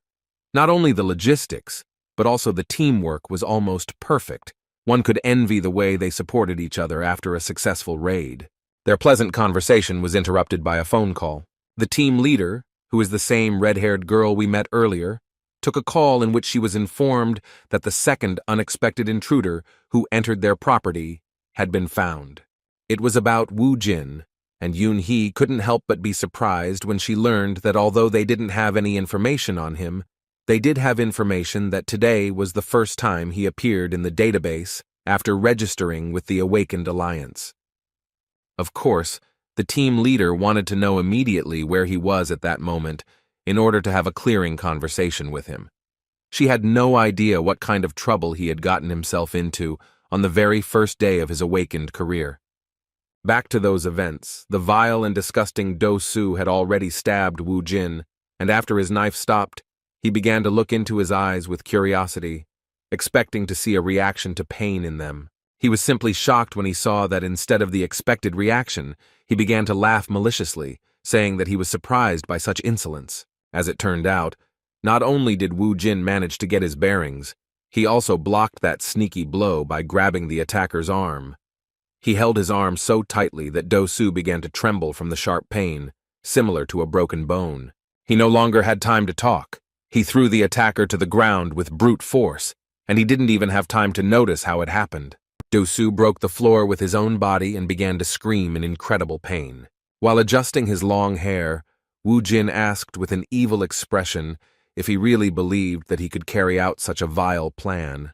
[SPEAKER 1] Not only the logistics, but also the teamwork was almost perfect. One could envy the way they supported each other after a successful raid. Their pleasant conversation was interrupted by a phone call. The team leader, who is the same red-haired girl we met earlier, took a call in which she was informed that the second unexpected intruder who entered their property had been found. It was about Wu Jin, and Yoon-hee couldn't help but be surprised when she learned that although they didn't have any information on him, they did have information that today was the first time he appeared in the database after registering with the Awakened Alliance. Of course, the team leader wanted to know immediately where he was at that moment in order to have a clearing conversation with him. She had no idea what kind of trouble he had gotten himself into on the very first day of his awakened career. Back to those events, the vile and disgusting Do-Su had already stabbed Wu Jin, and after his knife stopped, he began to look into his eyes with curiosity, expecting to see a reaction to pain in them. He was simply shocked when he saw that instead of the expected reaction, he began to laugh maliciously, saying that he was surprised by such insolence. As it turned out, not only did Wu Jin manage to get his bearings, he also blocked that sneaky blow by grabbing the attacker's arm. He held his arm so tightly that Do-Su began to tremble from the sharp pain, similar to a broken bone. He no longer had time to talk. He threw the attacker to the ground with brute force, and he didn't even have time to notice how it happened. Do-Su broke the floor with his own body and began to scream in incredible pain. While adjusting his long hair, Wu Jin asked with an evil expression if he really believed that he could carry out such a vile plan.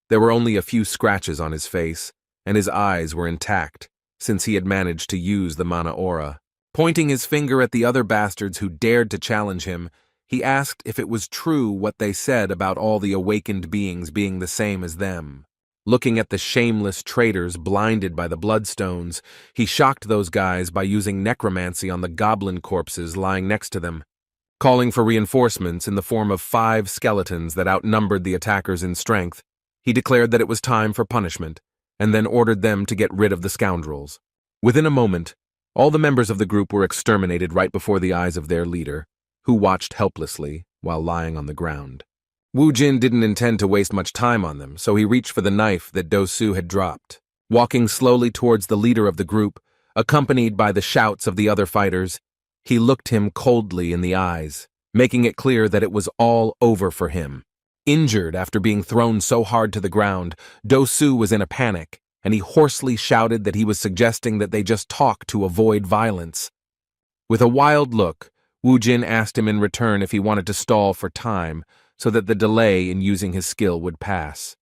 [SPEAKER 1] There were only a few scratches on his face, and his eyes were intact, since he had managed to use the mana aura. Pointing his finger at the other bastards who dared to challenge him, he asked if it was true what they said about all the awakened beings being the same as them. Looking at the shameless traitors blinded by the bloodstones, he shocked those guys by using necromancy on the goblin corpses lying next to them, calling for reinforcements in the form of 5 skeletons that outnumbered the attackers in strength. He declared that it was time for punishment, and then ordered them to get rid of the scoundrels. Within a moment, all the members of the group were exterminated right before the eyes of their leader, who watched helplessly while lying on the ground. Wu Jin didn't intend to waste much time on them, so he reached for the knife that Do-Su had dropped. Walking slowly towards the leader of the group, accompanied by the shouts of the other fighters, he looked him coldly in the eyes, making it clear that it was all over for him. Injured after being thrown so hard to the ground, Do-Su was in a panic, and he hoarsely shouted that he was suggesting that they just talk to avoid violence. With a wild look, Wu Jin asked him in return if he wanted to stall for time so that the delay in using his skill would pass.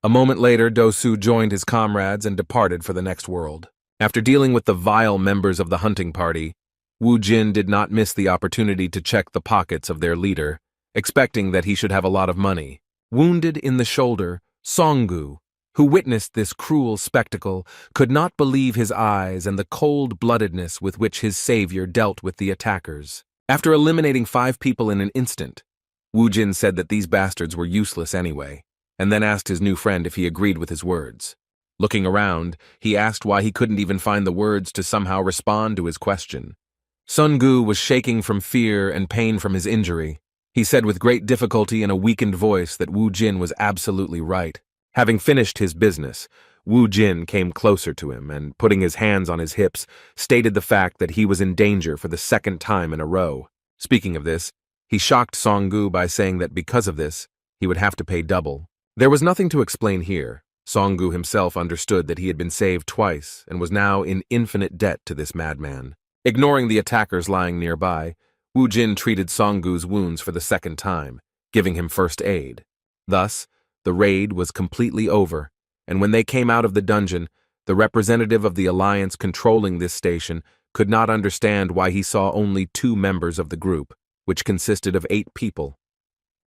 [SPEAKER 1] A moment later, Dosu joined his comrades and departed for the next world. After dealing with the vile members of the hunting party, Wu Jin did not miss the opportunity to check the pockets of their leader, expecting that he should have a lot of money. Wounded in the shoulder, Songgu, who witnessed this cruel spectacle, could not believe his eyes and the cold-bloodedness with which his savior dealt with the attackers. After eliminating 5 people in an instant, Wu Jin said that these bastards were useless anyway, and then asked his new friend if he agreed with his words. Looking around, he asked why he couldn't even find the words to somehow respond to his question. Songgu was shaking from fear and pain from his injury. He said with great difficulty in a weakened voice that Wu Jin was absolutely right. Having finished his business, Wu Jin came closer to him and, putting his hands on his hips, stated the fact that he was in danger for the 2nd time in a row. Speaking of this, he shocked Songgu by saying that because of this, he would have to pay double. There was nothing to explain here. Songgu himself understood that he had been saved twice and was now in infinite debt to this madman. Ignoring the attackers lying nearby, Wu Jin treated Songgu's wounds for the 2nd time, giving him first aid. Thus, the raid was completely over, and when they came out of the dungeon, the representative of the alliance controlling this station could not understand why he saw only 2 members of the group, which consisted of 8 people.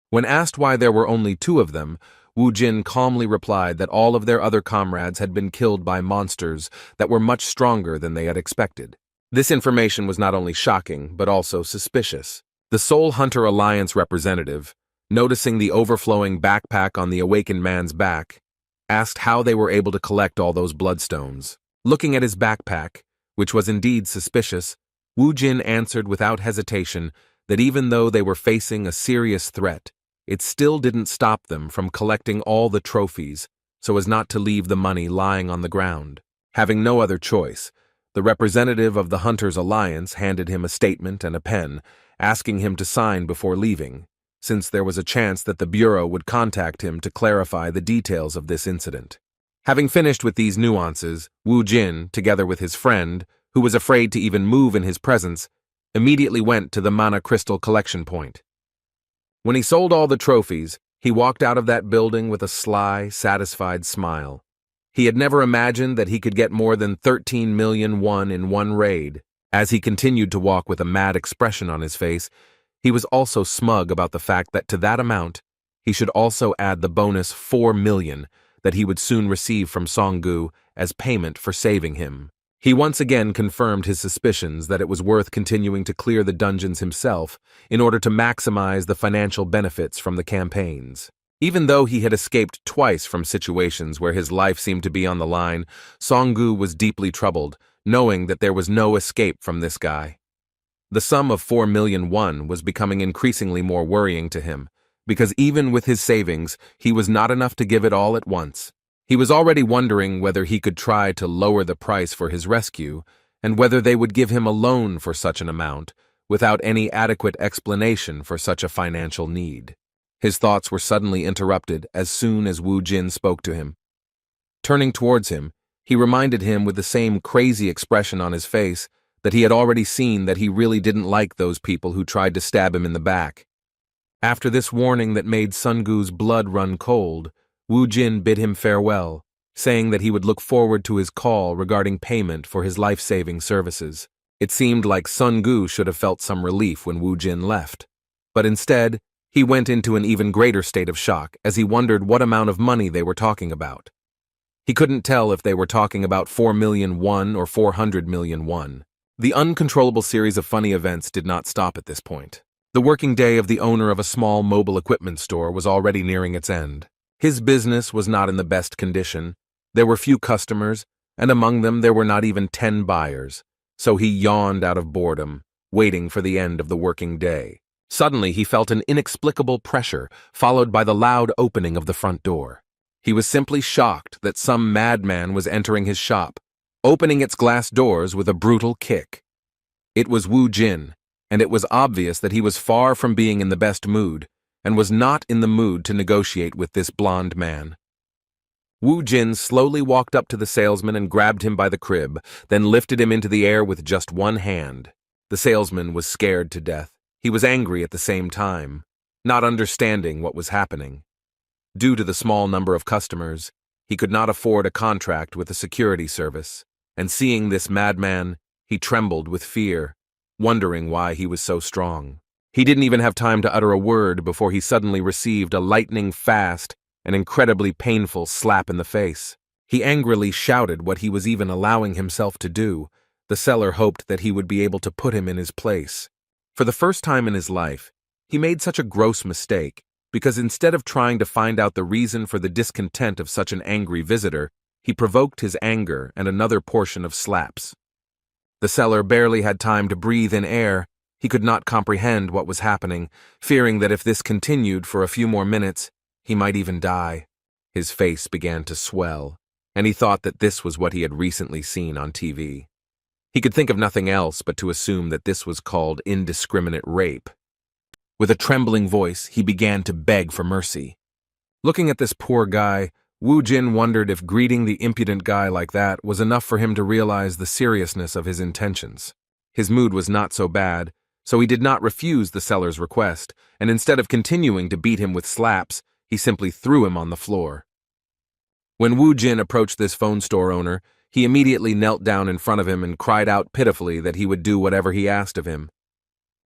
[SPEAKER 1] When asked why there were only 2 of them, Wu Jin calmly replied that all of their other comrades had been killed by monsters that were much stronger than they had expected. This information was not only shocking, but also suspicious. The Soul Hunter Alliance representative, noticing the overflowing backpack on the awakened man's back, asked how they were able to collect all those bloodstones. Looking at his backpack, which was indeed suspicious, Wu Jin answered without hesitation that even though they were facing a serious threat, it still didn't stop them from collecting all the trophies so as not to leave the money lying on the ground. Having no other choice, the representative of the Hunters Alliance handed him a statement and a pen, asking him to sign before leaving, since there was a chance that the Bureau would contact him to clarify the details of this incident. Having finished with these nuances, Wu Jin, together with his friend, who was afraid to even move in his presence, immediately went to the mana crystal collection point. When he sold all the trophies, he walked out of that building with a sly, satisfied smile. He had never imagined that he could get more than 13 million won in one raid. As he continued to walk with a mad expression on his face, he was also smug about the fact that to that amount, he should also add the bonus 4 million that he would soon receive from Songgu as payment for saving him. He once again confirmed his suspicions that it was worth continuing to clear the dungeons himself in order to maximize the financial benefits from the campaigns. Even though he had escaped twice from situations where his life seemed to be on the line, Songgu was deeply troubled, knowing that there was no escape from this guy. The sum of 4 million won was becoming increasingly more worrying to him, because even with his savings, he was not enough to give it all at once. He was already wondering whether he could try to lower the price for his rescue, and whether they would give him a loan for such an amount, without any adequate explanation for such a financial need. His thoughts were suddenly interrupted as soon as Wu Jin spoke to him. Turning towards him, he reminded him with the same crazy expression on his face that he had already seen that he really didn't like those people who tried to stab him in the back. After this warning that made Songgu's blood run cold, Wu Jin bid him farewell, saying that he would look forward to his call regarding payment for his life-saving services. It seemed like Songgu should have felt some relief when Wu Jin left, but instead, he went into an even greater state of shock as he wondered what amount of money they were talking about. He couldn't tell if they were talking about 4 million won or 400 million won. The uncontrollable series of funny events did not stop at this point. The working day of the owner of a small mobile equipment store was already nearing its end. His business was not in the best condition. There were few customers, and among them there were not even 10 buyers, so he yawned out of boredom, waiting for the end of the working day. Suddenly he felt an inexplicable pressure, followed by the loud opening of the front door. He was simply shocked that some madman was entering his shop, opening its glass doors with a brutal kick. It was Wu Jin, and it was obvious that he was far from being in the best mood, and was not in the mood to negotiate with this blond man. Wu Jin slowly walked up to the salesman and grabbed him by the crib, then lifted him into the air with just one hand. The salesman was scared to death. He was angry at the same time, not understanding what was happening. Due to the small number of customers, he could not afford a contract with a security service, and seeing this madman, he trembled with fear, wondering why he was so strong. He didn't even have time to utter a word before he suddenly received a lightning-fast and incredibly painful slap in the face. He angrily shouted what he was even allowing himself to do. The seller hoped that he would be able to put him in his place. For the first time in his life, he made such a gross mistake, because instead of trying to find out the reason for the discontent of such an angry visitor, he provoked his anger and another portion of slaps. The seller barely had time to breathe in air. He could not comprehend what was happening, fearing that if this continued for a few more minutes, he might even die. His face began to swell, and he thought that this was what he had recently seen on TV. He could think of nothing else but to assume that this was called indiscriminate rape. With a trembling voice, he began to beg for mercy. Looking at this poor guy, Wu Jin wondered if greeting the impudent guy like that was enough for him to realize the seriousness of his intentions. His mood was not so bad, so he did not refuse the seller's request, and instead of continuing to beat him with slaps, he simply threw him on the floor. When Wu Jin approached this phone store owner, he immediately knelt down in front of him and cried out pitifully that he would do whatever he asked of him.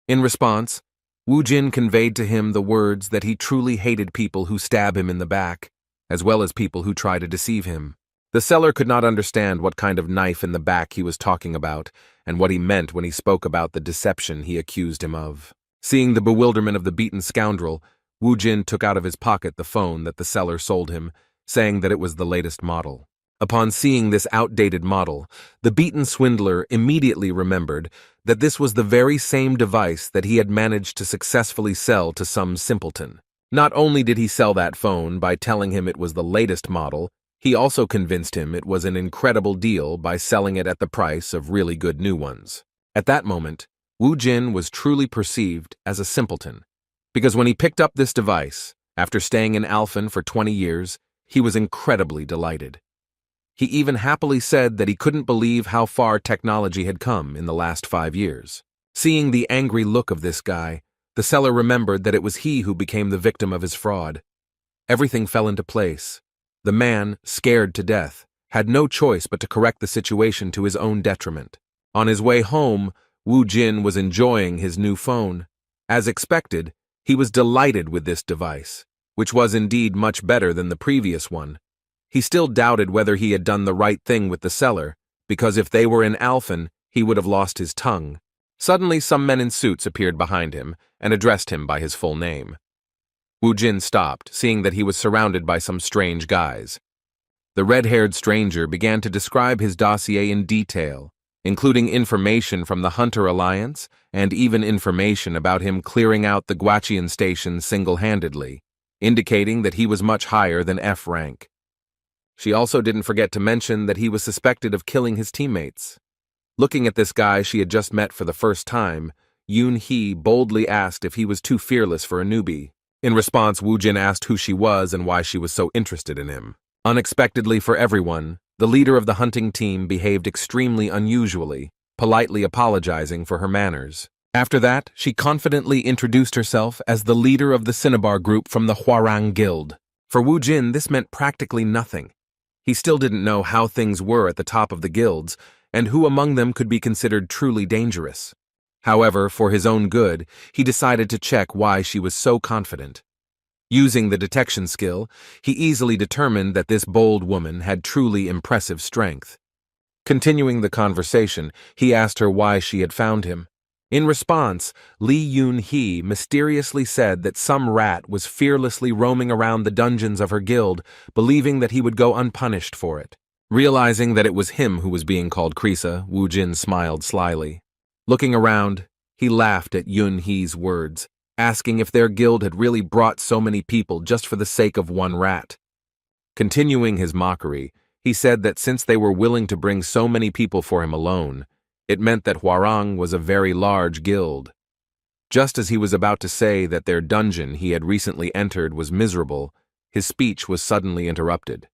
[SPEAKER 1] In response, Wu Jin conveyed to him the words that he truly hated people who stab him in the back, as well as people who try to deceive him. The seller could not understand what kind of knife in the back he was talking about, and what he meant when he spoke about the deception he accused him of. Seeing the bewilderment of the beaten scoundrel, Wu Jin took out of his pocket the phone that the seller sold him, saying that it was the latest model. Upon seeing this outdated model, the beaten swindler immediately remembered that this was the very same device that he had managed to successfully sell to some simpleton. Not only did he sell that phone by telling him it was the latest model, he also convinced him it was an incredible deal by selling it at the price of really good new ones. At that moment, Wu Jin was truly perceived as a simpleton, because when he picked up this device, after staying in Alphen for 20 years, he was incredibly delighted. He even happily said that he couldn't believe how far technology had come in the last 5 years. Seeing the angry look of this guy, the seller remembered that it was he who became the victim of his fraud. Everything fell into place. The man, scared to death, had no choice but to correct the situation to his own detriment. On his way home, Wu Jin was enjoying his new phone. As expected, he was delighted with this device, which was indeed much better than the previous one. He still doubted whether he had done the right thing with the seller, because if they were in Alphen, he would have lost his tongue. Suddenly, some men in suits appeared behind him and addressed him by his full name. Wu Jin stopped, seeing that he was surrounded by some strange guys. The red-haired stranger began to describe his dossier in detail, including information from the Hunter Alliance and even information about him clearing out the Guachian station single-handedly, indicating that he was much higher than F rank. She also didn't forget to mention that he was suspected of killing his teammates. Looking at this guy she had just met for the first time, Yoon-hee boldly asked if he was too fearless for a newbie. In response, Wu Jin asked who she was and why she was so interested in him. Unexpectedly for everyone, the leader of the hunting team behaved extremely unusually, politely apologizing for her manners. After that, she confidently introduced herself as the leader of the Cinnabar group from the Hwarang Guild. For Wu Jin, this meant practically nothing. He still didn't know how things were at the top of the guilds, and who among them could be considered truly dangerous. However, for his own good, he decided to check why she was so confident. Using the detection skill, he easily determined that this bold woman had truly impressive strength. Continuing the conversation, he asked her why she had found him. In response, Lee Yoon-hee mysteriously said that some rat was fearlessly roaming around the dungeons of her guild, believing that he would go unpunished for it. Realizing that it was him who was being called Krisa, Wu Jin smiled slyly. Looking around, he laughed at Yoon-hee's words, asking if their guild had really brought so many people just for the sake of one rat. Continuing his mockery, he said that since they were willing to bring so many people for him alone, it meant that Hwarang was a very large guild. Just as he was about to say that their dungeon he had recently entered was miserable, his speech was suddenly interrupted.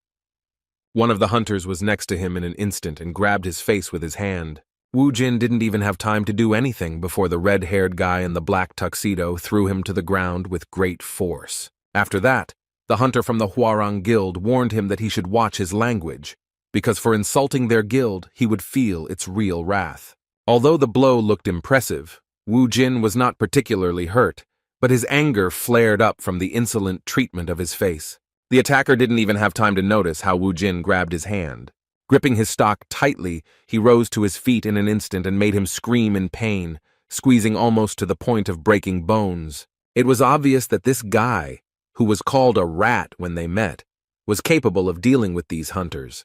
[SPEAKER 1] One of the hunters was next to him in an instant and grabbed his face with his hand. Wu Jin didn't even have time to do anything before the red-haired guy in the black tuxedo threw him to the ground with great force. After that, the hunter from the Hwarang Guild warned him that he should watch his language, because for insulting their guild, he would feel its real wrath. Although the blow looked impressive, Wu Jin was not particularly hurt, but his anger flared up from the insolent treatment of his face. The attacker didn't even have time to notice how Wu Jin grabbed his hand. Gripping his stock tightly, he rose to his feet in an instant and made him scream in pain, squeezing almost to the point of breaking bones. It was obvious that this guy, who was called a rat when they met, was capable of dealing with these hunters.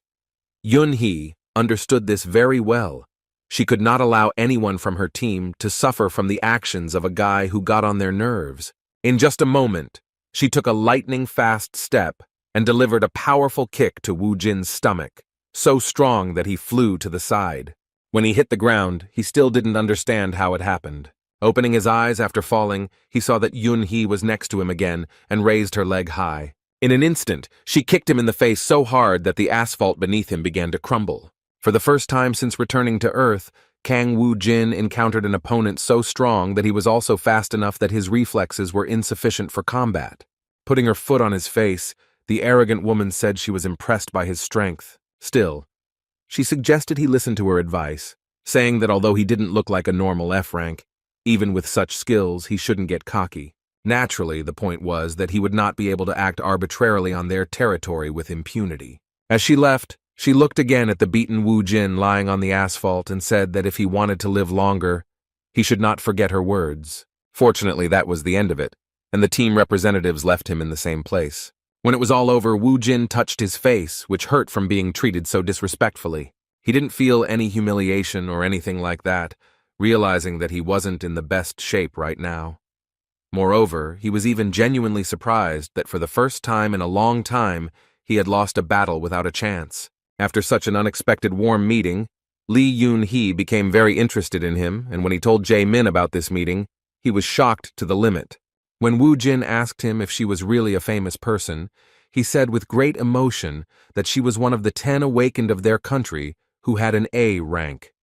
[SPEAKER 1] Yun-hee understood this very well. She could not allow anyone from her team to suffer from the actions of a guy who got on their nerves. In just a moment, she took a lightning-fast step and delivered a powerful kick to Wu Jin's stomach, so strong that he flew to the side. When he hit the ground, he still didn't understand how it happened. Opening his eyes after falling, he saw that Yun-hee was next to him again and raised her leg high. In an instant, she kicked him in the face so hard that the asphalt beneath him began to crumble. For the first time since returning to Earth, Kang Wu Jin encountered an opponent so strong that he was also fast enough that his reflexes were insufficient for combat. Putting her foot on his face, the arrogant woman said she was impressed by his strength. Still, she suggested he listen to her advice, saying that although he didn't look like a normal F rank, even with such skills, he shouldn't get cocky. Naturally, the point was that he would not be able to act arbitrarily on their territory with impunity. As she left, she looked again at the beaten Wu Jin lying on the asphalt and said that if he wanted to live longer, he should not forget her words. Fortunately, that was the end of it, and the team representatives left him in the same place. When it was all over, Wu Jin touched his face, which hurt from being treated so disrespectfully. He didn't feel any humiliation or anything like that, realizing that he wasn't in the best shape right now. Moreover, he was even genuinely surprised that for the first time in a long time, he had lost a battle without a chance. After such an unexpected warm meeting, Lee Yun-hee became very interested in him, and when he told Jae-min about this meeting, he was shocked to the limit. When Wu Jin asked him if she was really a famous person, he said with great emotion that she was one of the 10 awakened of their country who had an A rank.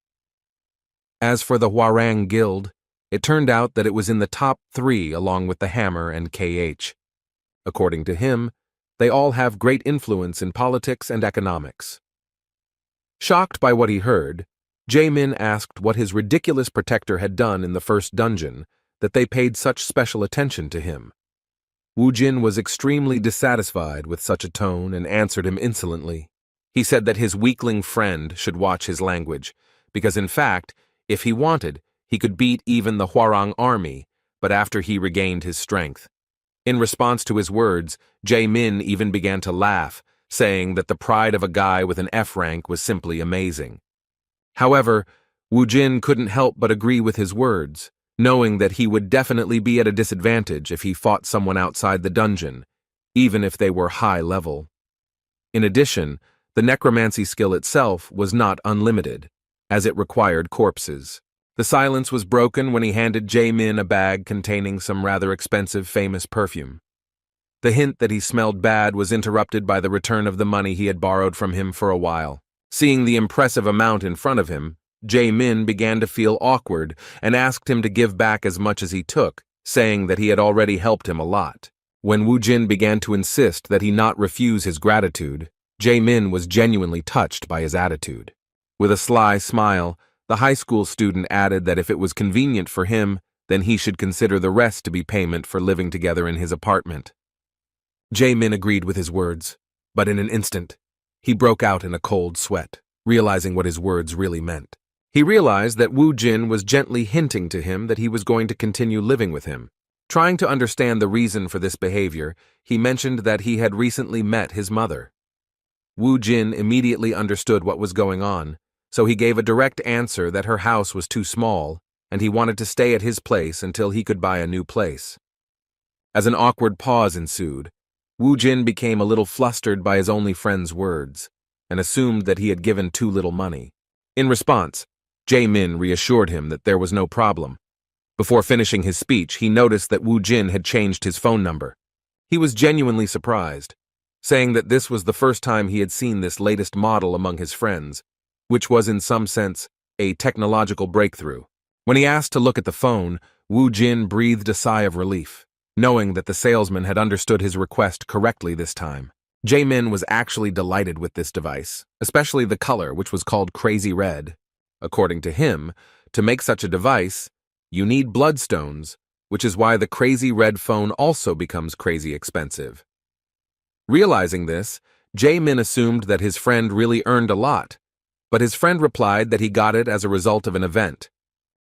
[SPEAKER 1] As for the Hwarang Guild, it turned out that it was in the top 3 along with the Hammer and KH. According to him, they all have great influence in politics and economics. Shocked by what he heard, Jae-min asked what his ridiculous protector had done in the first dungeon, that they paid such special attention to him. Wu Jin was extremely dissatisfied with such a tone and answered him insolently. He said that his weakling friend should watch his language, because in fact, if he wanted, he could beat even the Hwarang army, but after he regained his strength. In response to his words, Jae-min even began to laugh, saying that the pride of a guy with an F rank was simply amazing. However, Wu Jin couldn't help but agree with his words, knowing that he would definitely be at a disadvantage if he fought someone outside the dungeon, even if they were high level. In addition, the necromancy skill itself was not unlimited, as it required corpses. The silence was broken when he handed Jae-min a bag containing some rather expensive famous perfume. The hint that he smelled bad was interrupted by the return of the money he had borrowed from him for a while. Seeing the impressive amount in front of him, Jae-min began to feel awkward and asked him to give back as much as he took, saying that he had already helped him a lot. When Wu Jin began to insist that he not refuse his gratitude, Jae-min was genuinely touched by his attitude. With a sly smile, the high school student added that if it was convenient for him, then he should consider the rest to be payment for living together in his apartment. Jae-min agreed with his words, but in an instant, he broke out in a cold sweat, realizing what his words really meant. He realized that Wu Jin was gently hinting to him that he was going to continue living with him. Trying to understand the reason for this behavior, he mentioned that he had recently met his mother. Wu Jin immediately understood what was going on, so he gave a direct answer that her house was too small, and he wanted to stay at his place until he could buy a new place. As an awkward pause ensued, Wu Jin became a little flustered by his only friend's words, and assumed that he had given too little money. In response, Jae-min reassured him that there was no problem. Before finishing his speech, he noticed that Wu Jin had changed his phone number. He was genuinely surprised, saying that this was the first time he had seen this latest model among his friends, which was in some sense a technological breakthrough. When he asked to look at the phone, Wu Jin breathed a sigh of relief, knowing that the salesman had understood his request correctly this time. Jae-min was actually delighted with this device, especially the color, which was called Crazy Red. According to him, to make such a device, you need bloodstones, which is why the Crazy Red phone also becomes crazy expensive. Realizing this, Jae-min assumed that his friend really earned a lot, but his friend replied that he got it as a result of an event.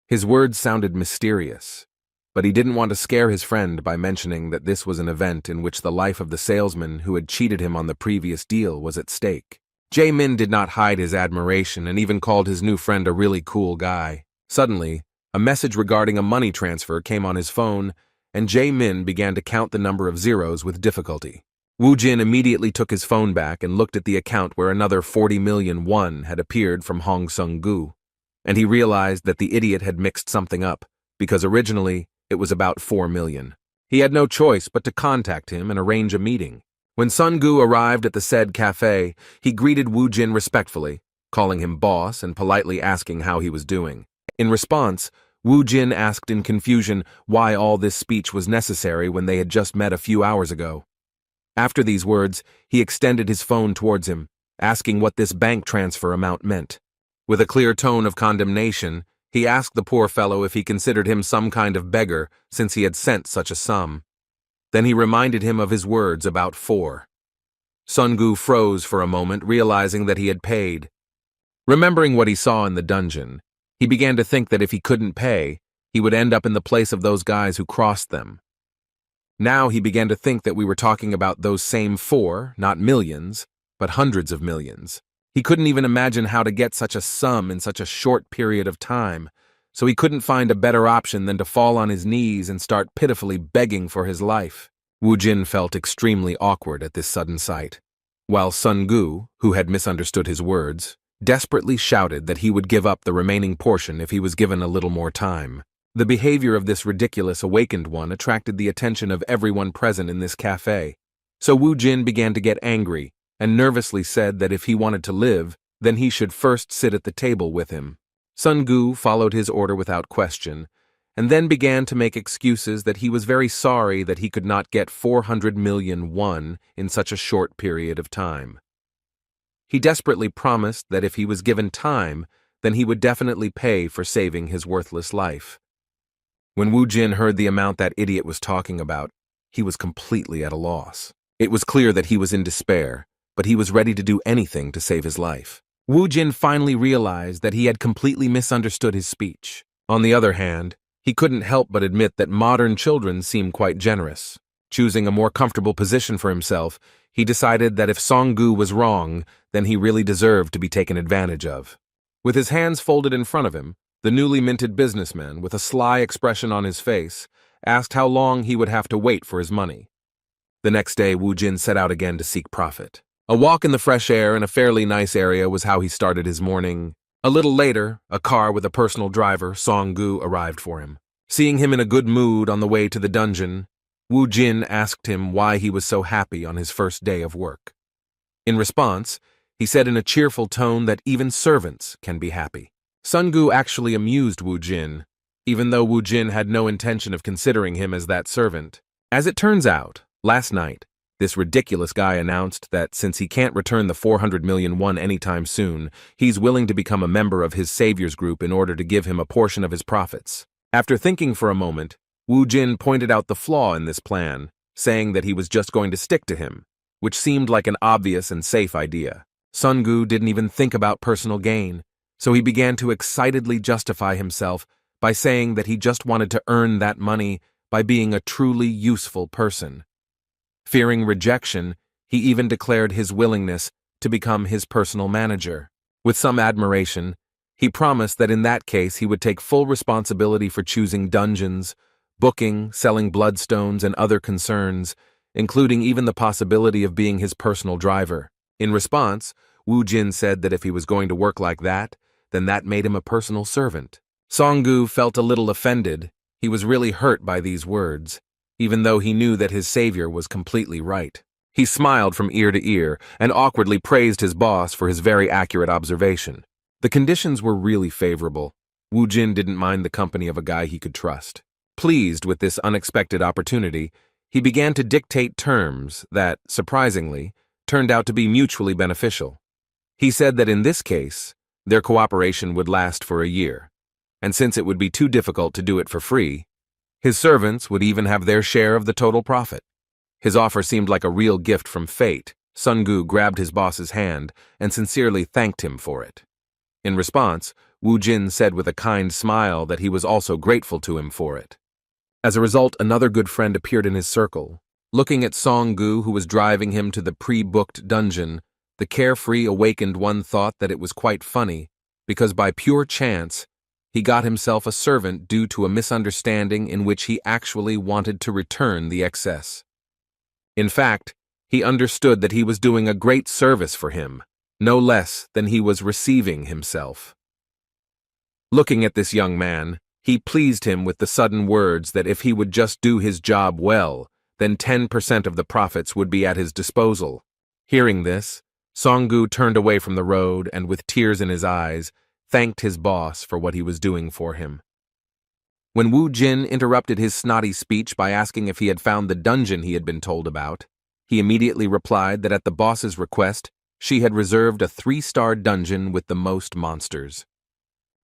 [SPEAKER 1] His words sounded mysterious, but he didn't want to scare his friend by mentioning that this was an event in which the life of the salesman who had cheated him on the previous deal was at stake. Jae-min did not hide his admiration and even called his new friend a really cool guy. Suddenly, a message regarding a money transfer came on his phone, and Jae-min began to count the number of zeros with difficulty. Wu Jin immediately took his phone back and looked at the account where another 40 million won had appeared from Hong Sung-gu, and he realized that the idiot had mixed something up, because originally it was about 4 million. He had no choice but to contact him and arrange a meeting. When Sun-gu arrived at the said cafe, he greeted Wu Jin respectfully, calling him boss and politely asking how he was doing. In response, Wu Jin asked in confusion why all this speech was necessary when they had just met a few hours ago. After these words, he extended his phone towards him, asking what this bank transfer amount meant. With a clear tone of condemnation, he asked the poor fellow if he considered him some kind of beggar since he had sent such a sum. Then he reminded him of his words about 4. Sun-gu froze for a moment, realizing that he had paid. Remembering what he saw in the dungeon, he began to think that if he couldn't pay, he would end up in the place of those guys who crossed them. Now he began to think that we were talking about those same 4, not millions, but hundreds of millions. He couldn't even imagine how to get such a sum in such a short period of time, so he couldn't find a better option than to fall on his knees and start pitifully begging for his life. Wu Jin felt extremely awkward at this sudden sight, while Sun-gu, who had misunderstood his words, desperately shouted that he would give up the remaining portion if he was given a little more time. The behavior of this ridiculous awakened one attracted the attention of everyone present in this cafe, so Wu Jin began to get angry and nervously said that if he wanted to live, then he should first sit at the table with him. Sun-gu followed his order without question, and then began to make excuses that he was very sorry that he could not get 400 million won in such a short period of time. He desperately promised that if he was given time, then he would definitely pay for saving his worthless life. When Wu Jin heard the amount that idiot was talking about, he was completely at a loss. It was clear that he was in despair, but he was ready to do anything to save his life. Wu Jin finally realized that he had completely misunderstood his speech. On the other hand, he couldn't help but admit that modern children seem quite generous. Choosing a more comfortable position for himself, he decided that if Song-gu was wrong, then he really deserved to be taken advantage of. With his hands folded in front of him, the newly minted businessman, with a sly expression on his face, asked how long he would have to wait for his money. The next day, Wu Jin set out again to seek profit. A walk in the fresh air in a fairly nice area was how he started his morning. A little later, a car with a personal driver, Song-gu, arrived for him. Seeing him in a good mood on the way to the dungeon, Wu Jin asked him why he was so happy on his first day of work. In response, he said in a cheerful tone that even servants can be happy. Sun-gu actually amused Wu Jin, even though Wu Jin had no intention of considering him as that servant. As it turns out, last night, this ridiculous guy announced that since he can't return the 400 million won anytime soon, he's willing to become a member of his savior's group in order to give him a portion of his profits. After thinking for a moment, Wu Jin pointed out the flaw in this plan, saying that he was just going to stick to him, which seemed like an obvious and safe idea. Sun-gu didn't even think about personal gain, so he began to excitedly justify himself by saying that he just wanted to earn that money by being a truly useful person. Fearing rejection, he even declared his willingness to become his personal manager. With some admiration, he promised that in that case he would take full responsibility for choosing dungeons, booking, selling bloodstones, and other concerns, including even the possibility of being his personal driver. In response, Wu Jin said that if he was going to work like that, then that made him a personal servant. Song-gu felt a little offended. He was really hurt by these words, even though he knew that his savior was completely right. He smiled from ear to ear and awkwardly praised his boss for his very accurate observation. The conditions were really favorable. Wu Jin didn't mind the company of a guy he could trust. Pleased with this unexpected opportunity, he began to dictate terms that, surprisingly, turned out to be mutually beneficial. He said that in this case, their cooperation would last for a year, and since it would be too difficult to do it for free, his servants would even have their share of the total profit. His offer seemed like a real gift from fate. Sun Gu grabbed his boss's hand and sincerely thanked him for it. In response, Wu Jin said with a kind smile that he was also grateful to him for it. As a result, another good friend appeared in his circle. Looking at Song Gu, who was driving him to the pre-booked dungeon, the carefree awakened one thought that it was quite funny, because by pure chance, he got himself a servant due to a misunderstanding in which he actually wanted to return the excess. In fact, he understood that he was doing a great service for him, no less than he was receiving himself. Looking at this young man, he pleased him with the sudden words that if he would just do his job well, then 10% of the profits would be at his disposal. Hearing this, Song Gu turned away from the road and, with tears in his eyes, thanked his boss for what he was doing for him. When Wu Jin interrupted his snotty speech by asking if he had found the dungeon he had been told about, he immediately replied that at the boss's request, she had reserved a 3-star dungeon with the most monsters.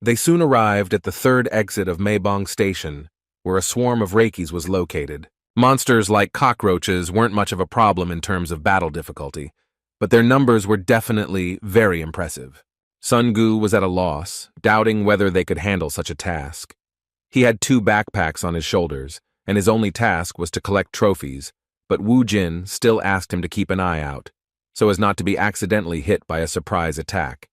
[SPEAKER 1] They soon arrived at the third exit of Maebong Station, where a swarm of Reikis was located. Monsters like cockroaches weren't much of a problem in terms of battle difficulty, but their numbers were definitely very impressive. Sun Gu was at a loss, doubting whether they could handle such a task. He had 2 backpacks on his shoulders, and his only task was to collect trophies, but Wu Jin still asked him to keep an eye out, so as not to be accidentally hit by a surprise attack.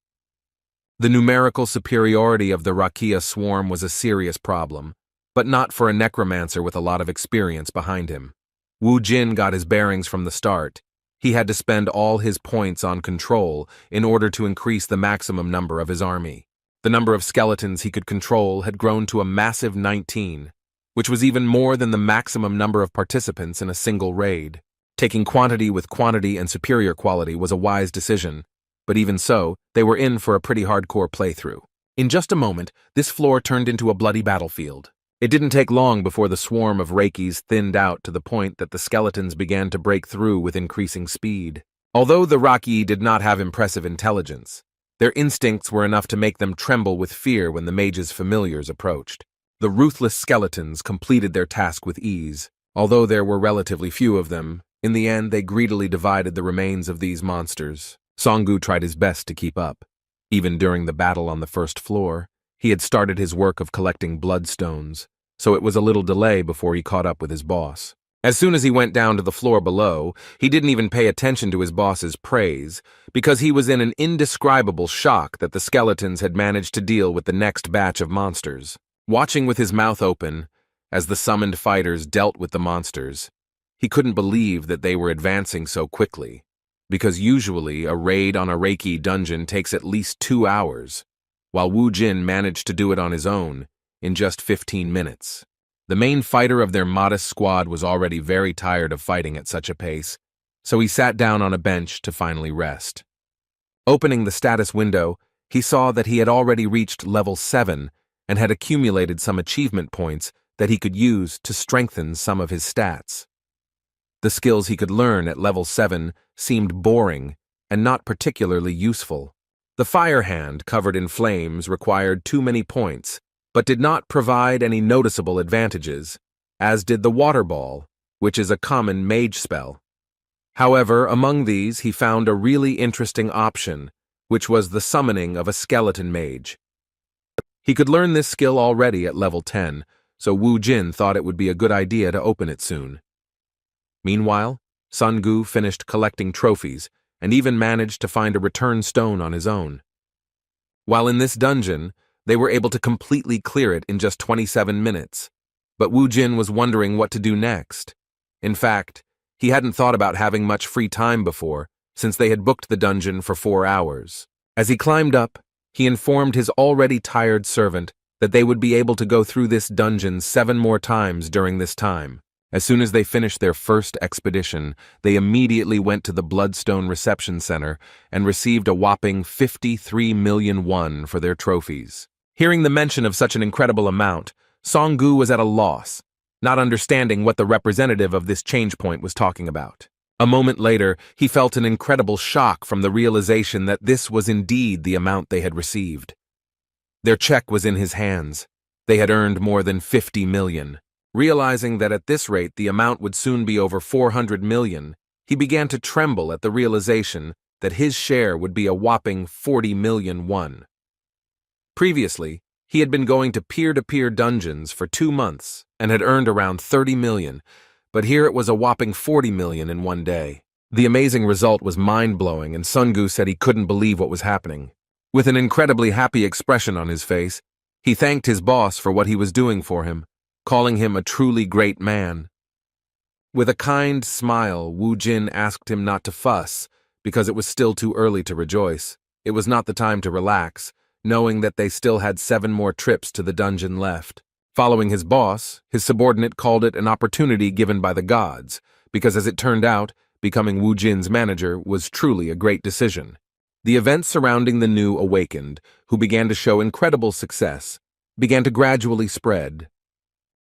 [SPEAKER 1] The numerical superiority of the Rakia swarm was a serious problem, but not for a necromancer with a lot of experience behind him. Wu Jin got his bearings from the start. He had to spend all his points on control in order to increase the maximum number of his army. The number of skeletons he could control had grown to a massive 19, which was even more than the maximum number of participants in a single raid. Taking quantity with quantity and superior quality was a wise decision, but even so, they were in for a pretty hardcore playthrough. In just a moment, this floor turned into a bloody battlefield. It didn't take long before the swarm of Reikis thinned out to the point that the skeletons began to break through with increasing speed. Although the Raki did not have impressive intelligence, their instincts were enough to make them tremble with fear when the mage's familiars approached. The ruthless skeletons completed their task with ease. Although there were relatively few of them, in the end they greedily divided the remains of these monsters. Song Gu tried his best to keep up. Even during the battle on the first floor, he had started his work of collecting bloodstones, so it was a little delay before he caught up with his boss. As soon as he went down to the floor below, he didn't even pay attention to his boss's praise, because he was in an indescribable shock that the skeletons had managed to deal with the next batch of monsters. Watching with his mouth open, as the summoned fighters dealt with the monsters, he couldn't believe that they were advancing so quickly, because usually a raid on a Reiki dungeon takes at least 2 hours, while Wu Jin managed to do it on his own in just 15 minutes. The main fighter of their modest squad was already very tired of fighting at such a pace, so he sat down on a bench to finally rest. Opening the status window, he saw that he had already reached level 7 and had accumulated some achievement points that he could use to strengthen some of his stats. The skills he could learn at level 7 seemed boring and not particularly useful. The fire hand covered in flames required too many points, but did not provide any noticeable advantages, as did the water ball, which is a common mage spell. However, among these he found a really interesting option, which was the summoning of a skeleton mage. He could learn this skill already at level 10, so Wu Jin thought it would be a good idea to open it soon. Meanwhile, Sun Gu finished collecting trophies and even managed to find a return stone on his own. While in this dungeon, they were able to completely clear it in just 27 minutes, but Wu Jin was wondering what to do next. In fact, he hadn't thought about having much free time before, since they had booked the dungeon for 4 hours. As he climbed up, he informed his already tired servant that they would be able to go through this dungeon 7 more times during this time. As soon as they finished their first expedition, they immediately went to the Bloodstone Reception Center and received a whopping 53 million won for their trophies. Hearing the mention of such an incredible amount, Song-gu was at a loss, not understanding what the representative of this change point was talking about. A moment later, he felt an incredible shock from the realization that this was indeed the amount they had received. Their check was in his hands. They had earned more than 50 million. Realizing that at this rate the amount would soon be over 400 million, he began to tremble at the realization that his share would be a whopping 40 million won. Previously, he had been going to peer-to-peer dungeons for 2 months and had earned around 30 million, but here it was a whopping 40 million in one day. The amazing result was mind-blowing, and Sung-gu said he couldn't believe what was happening. With an incredibly happy expression on his face, he thanked his boss for what he was doing for him, calling him a truly great man. With a kind smile, Wu Jin asked him not to fuss, because it was still too early to rejoice. It was not the time to relax, knowing that they still had 7 more trips to the dungeon left. Following his boss, his subordinate called it an opportunity given by the gods, because as it turned out, becoming Wu Jin's manager was truly a great decision. The events surrounding the new awakened, who began to show incredible success, began to gradually spread.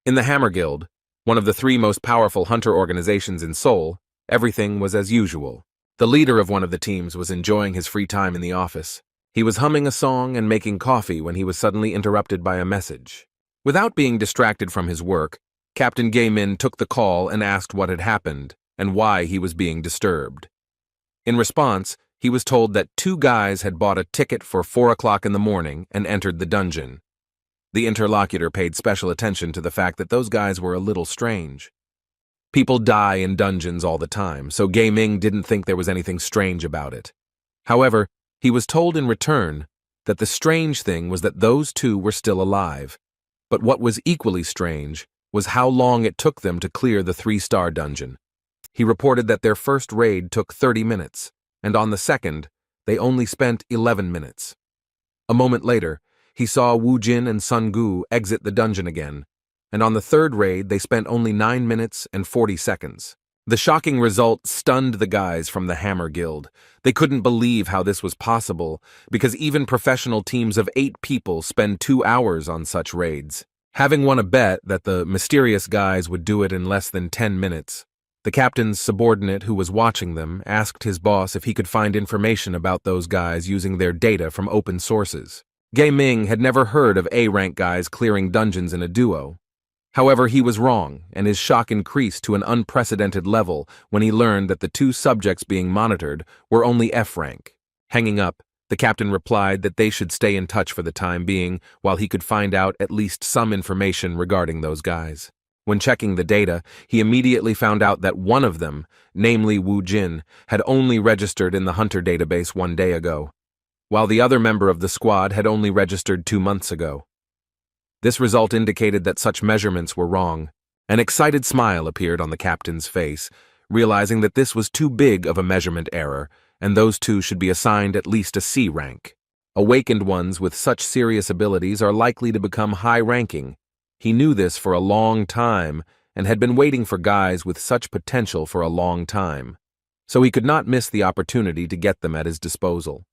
[SPEAKER 1] In the Hammer Guild, one of the 3 most powerful hunter organizations in Seoul, everything was as usual. The leader of one of the teams was enjoying his free time in the office. He was humming a song and making coffee when he was suddenly interrupted by a message. Without being distracted from his work, Captain Gay-min took the call and asked what had happened and why he was being disturbed. In response, he was told that 2 guys had bought a ticket for 4 o'clock in the morning and entered the dungeon. The interlocutor paid special attention to the fact that those guys were a little strange. People die in dungeons all the time, so Gay-ming didn't think there was anything strange about it. However, he was told in return that the strange thing was that those 2 were still alive. But what was equally strange was how long it took them to clear the 3-star dungeon. He reported that their first raid took 30 minutes, and on the second, they only spent 11 minutes. A moment later, he saw Wu Jin and Sung-gu exit the dungeon again, and on the 3rd raid they spent only 9 minutes and 40 seconds. The shocking result stunned the guys from the Hammer Guild. They couldn't believe how this was possible, because even professional teams of 8 people spend 2 hours on such raids. Having won a bet that the mysterious guys would do it in less than 10 minutes, the captain's subordinate who was watching them asked his boss if he could find information about those guys using their data from open sources. Gay-ming had never heard of A-rank guys clearing dungeons in a duo. However, he was wrong, and his shock increased to an unprecedented level when he learned that the 2 subjects being monitored were only F-rank. Hanging up, the captain replied that they should stay in touch for the time being while he could find out at least some information regarding those guys. When checking the data, he immediately found out that one of them, namely Wu Jin, had only registered in the hunter database 1 day ago, while the other member of the squad had only registered 2 months ago. This result indicated that such measurements were wrong. An excited smile appeared on the captain's face, realizing that this was too big of a measurement error, and those 2 should be assigned at least a C rank. Awakened ones with such serious abilities are likely to become high-ranking. He knew this for a long time, and had been waiting for guys with such potential for a long time, so he could not miss the opportunity to get them at his disposal.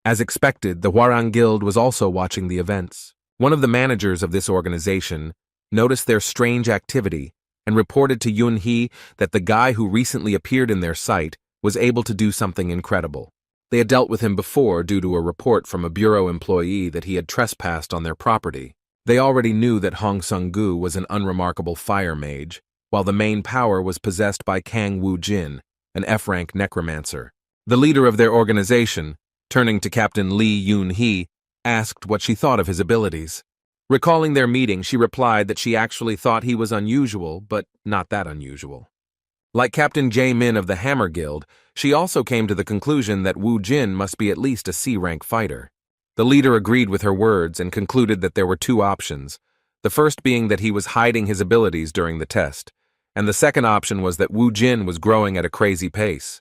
[SPEAKER 1] As expected, the Hwarang Guild was also watching the events. One of the managers of this organization noticed their strange activity and reported to Yun-hee that the guy who recently appeared in their sight was able to do something incredible. They had dealt with him before due to a report from a bureau employee that he had trespassed on their property. They already knew that Hong Sung-gu was an unremarkable fire mage, while the main power was possessed by Kang Woo-jin, an F-rank necromancer. The leader of their organization, turning to Captain Lee Yun-hee, asked what she thought of his abilities. Recalling their meeting, she replied that she actually thought he was unusual, but not that unusual. Like Captain Jae-min of the Hammer Guild, she also came to the conclusion that Wu Jin must be at least a C-rank fighter. The leader agreed with her words and concluded that there were 2 options, the first being that he was hiding his abilities during the test, and the second option was that Wu Jin was growing at a crazy pace.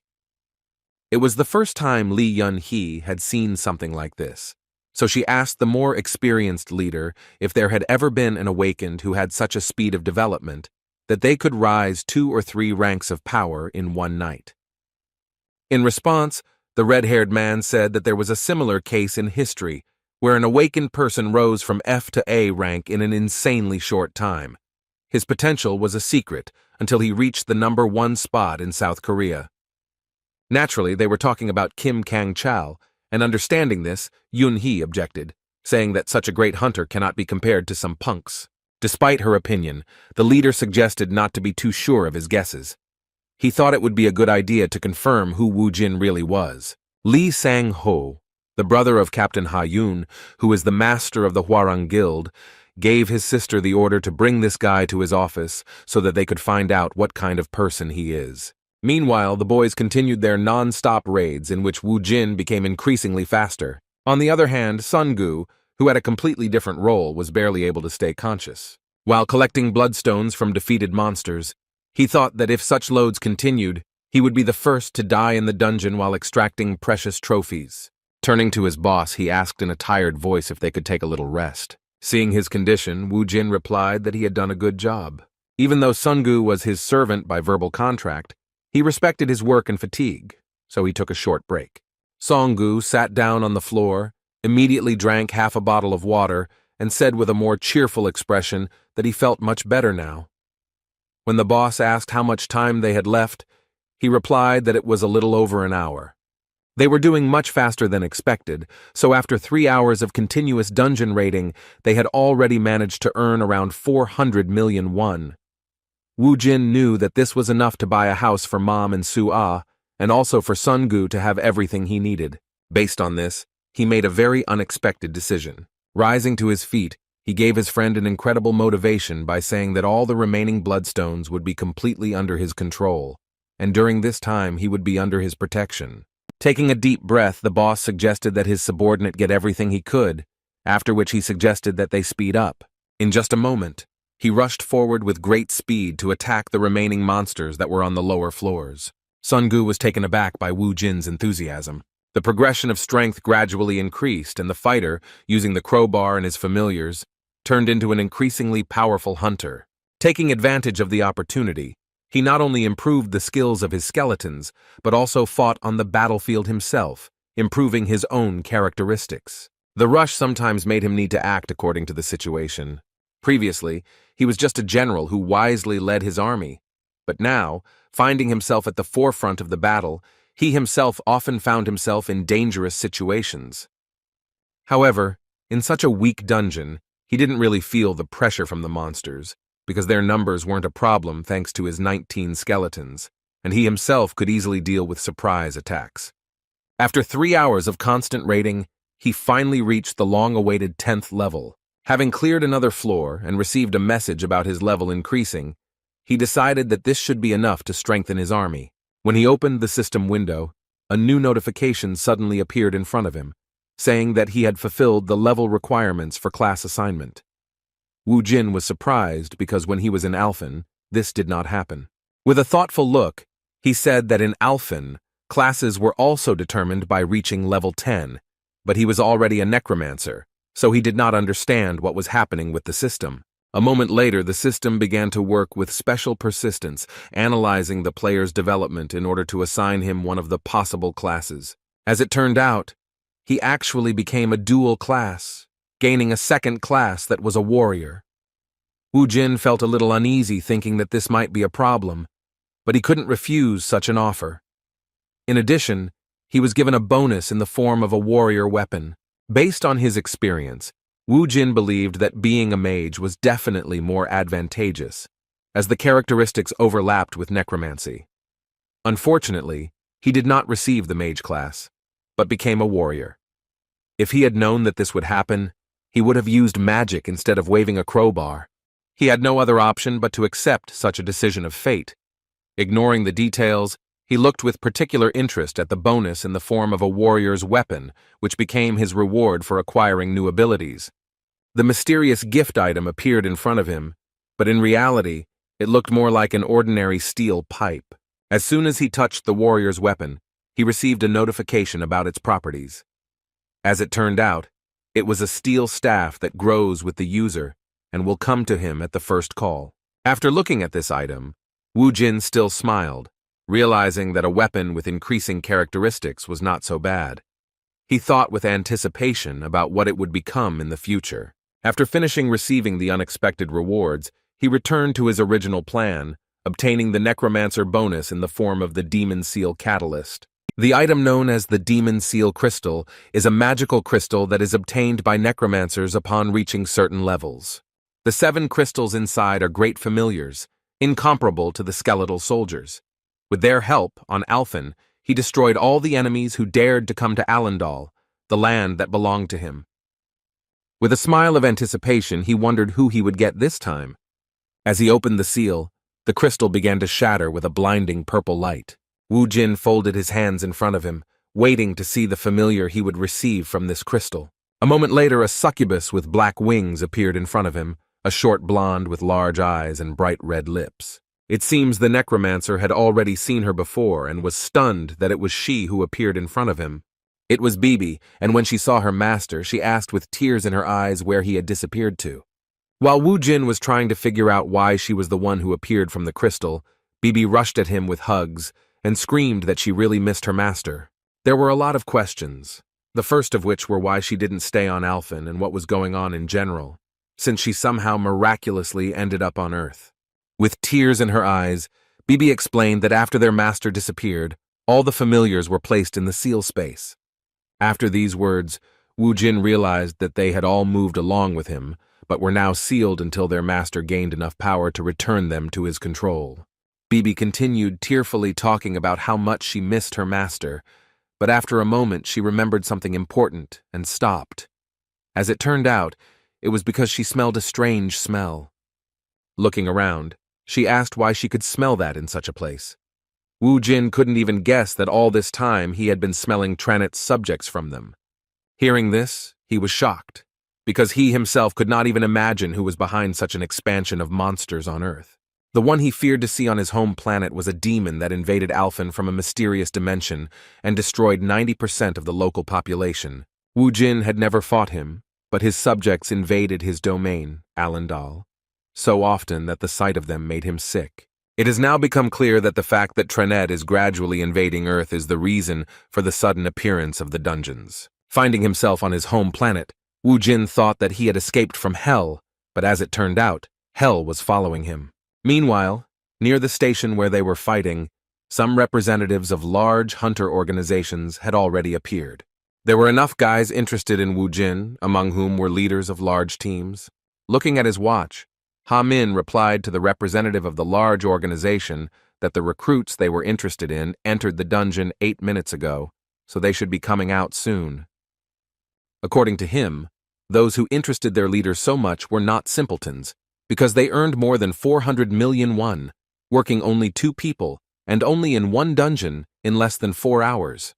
[SPEAKER 1] It was the first time Lee Yun-hee had seen something like this, so she asked the more experienced leader if there had ever been an awakened who had such a speed of development that they could rise 2 or 3 ranks of power in one night. In response, the red-haired man said that there was a similar case in history where an awakened person rose from F to A rank in an insanely short time. His potential was a secret until he reached the #1 spot in South Korea. Naturally, they were talking about Kim Kang-chal, and understanding this, Yun-hee objected, saying that such a great hunter cannot be compared to some punks. Despite her opinion, the leader suggested not to be too sure of his guesses. He thought it would be a good idea to confirm who Wu Jin really was. Lee Sang-ho, the brother of Captain Ha-yun, who is the master of the Hwarang Guild, gave his sister the order to bring this guy to his office so that they could find out what kind of person he is. Meanwhile, the boys continued their non-stop raids in which Wu Jin became increasingly faster. On the other hand, Sun-gu, who had a completely different role, was barely able to stay conscious. While collecting bloodstones from defeated monsters, he thought that if such loads continued, he would be the first to die in the dungeon while extracting precious trophies. Turning to his boss, he asked in a tired voice if they could take a little rest. Seeing his condition, Wu Jin replied that he had done a good job. Even though Sun-gu was his servant by verbal contract, he respected his work and fatigue, so he took a short break. Song-gu sat down on the floor, immediately drank half a bottle of water, and said with a more cheerful expression that he felt much better now. When the boss asked how much time they had left, he replied that it was a little over an hour. They were doing much faster than expected, so after 3 hours of continuous dungeon raiding, they had already managed to earn around 400 million won. Wu Jin knew that this was enough to buy a house for Mom and Su-ah, and also for Sun-gu to have everything he needed. Based on this, he made a very unexpected decision. Rising to his feet, he gave his friend an incredible motivation by saying that all the remaining bloodstones would be completely under his control, and during this time he would be under his protection. Taking a deep breath, the boss suggested that his subordinate get everything he could, after which he suggested that they speed up. In just a moment, he rushed forward with great speed to attack the remaining monsters that were on the lower floors. Sun-gu was taken aback by Wu Jin's enthusiasm. The progression of strength gradually increased, and the fighter, using the crowbar and his familiars, turned into an increasingly powerful hunter. Taking advantage of the opportunity, he not only improved the skills of his skeletons, but also fought on the battlefield himself, improving his own characteristics. The rush sometimes made him need to act according to the situation. Previously, he was just a general who wisely led his army, but now, finding himself at the forefront of the battle, he himself often found himself in dangerous situations. However, in such a weak dungeon, he didn't really feel the pressure from the monsters, because their numbers weren't a problem thanks to his 19 skeletons, and he himself could easily deal with surprise attacks. After 3 hours of constant raiding, he finally reached the long-awaited 10th level. Having cleared another floor and received a message about his level increasing, he decided that this should be enough to strengthen his army. When he opened the system window, a new notification suddenly appeared in front of him, saying that he had fulfilled the level requirements for class assignment. Wu Jin was surprised because when he was in Alphen, this did not happen. With a thoughtful look, he said that in Alphen, classes were also determined by reaching level 10, but he was already a necromancer, so he did not understand what was happening with the system. A moment later, the system began to work with special persistence, analyzing the player's development in order to assign him one of the possible classes. As it turned out, he actually became a dual class, gaining a second class that was a warrior. Wu Jin felt a little uneasy thinking that this might be a problem, but he couldn't refuse such an offer. In addition, he was given a bonus in the form of a warrior weapon. Based on his experience, Wu Jin believed that being a mage was definitely more advantageous, as the characteristics overlapped with necromancy. Unfortunately, he did not receive the mage class, but became a warrior. If he had known that this would happen, he would have used magic instead of waving a crowbar. He had no other option but to accept such a decision of fate. Ignoring the details, he looked with particular interest at the bonus in the form of a warrior's weapon, which became his reward for acquiring new abilities. The mysterious gift item appeared in front of him, but in reality, it looked more like an ordinary steel pipe. As soon as he touched the warrior's weapon, he received a notification about its properties. As it turned out, it was a steel staff that grows with the user and will come to him at the first call. After looking at this item, Wu Jin still smiled, realizing that a weapon with increasing characteristics was not so bad. He thought with anticipation about what it would become in the future. After finishing receiving the unexpected rewards, he returned to his original plan, obtaining the Necromancer bonus in the form of the Demon Seal Catalyst. The item known as the Demon Seal Crystal is a magical crystal that is obtained by necromancers upon reaching certain levels. The 7 crystals inside are great familiars, incomparable to the skeletal soldiers. With their help, on Alphen, he destroyed all the enemies who dared to come to Alendal, the land that belonged to him. With a smile of anticipation, he wondered who he would get this time. As he opened the seal, the crystal began to shatter with a blinding purple light. Wu Jin folded his hands in front of him, waiting to see the familiar he would receive from this crystal. A moment later, a succubus with black wings appeared in front of him, a short blonde with large eyes and bright red lips. It seems the necromancer had already seen her before and was stunned that it was she who appeared in front of him. It was Bibi, and when she saw her master, she asked with tears in her eyes where he had disappeared to. While Wu Jin was trying to figure out why she was the one who appeared from the crystal, Bibi rushed at him with hugs and screamed that she really missed her master. There were a lot of questions, the first of which were why she didn't stay on Alphen and what was going on in general, since she somehow miraculously ended up on Earth. With tears in her eyes, Bibi explained that after their master disappeared, all the familiars were placed in the seal space. After these words, Wu Jin realized that they had all moved along with him, but were now sealed until their master gained enough power to return them to his control. Bibi continued tearfully talking about how much she missed her master, but after a moment she remembered something important and stopped. As it turned out, it was because she smelled a strange smell. Looking around, she asked why she could smell that in such a place. Wu Jin couldn't even guess that all this time he had been smelling Tranit's subjects from them. Hearing this, he was shocked, because he himself could not even imagine who was behind such an expansion of monsters on Earth. The one he feared to see on his home planet was a demon that invaded Alphen from a mysterious dimension and destroyed 90% of the local population. Wu Jin had never fought him, but his subjects invaded his domain, Alendal, so often that the sight of them made him sick. It has now become clear that the fact that Tranet is gradually invading Earth is the reason for the sudden appearance of the dungeons. Finding himself on his home planet, Wu Jin thought that he had escaped from Hell, but as it turned out, Hell was following him. Meanwhile, near the station where they were fighting, some representatives of large hunter organizations had already appeared. There were enough guys interested in Wu Jin, among whom were leaders of large teams. Looking at his watch, Ha Min replied to the representative of the large organization that the recruits they were interested in entered the dungeon 8 minutes ago, so they should be coming out soon. According to him, those who interested their leader so much were not simpletons, because they earned more than 400 million won, working only 2 people, and only in 1 dungeon in less than 4 hours.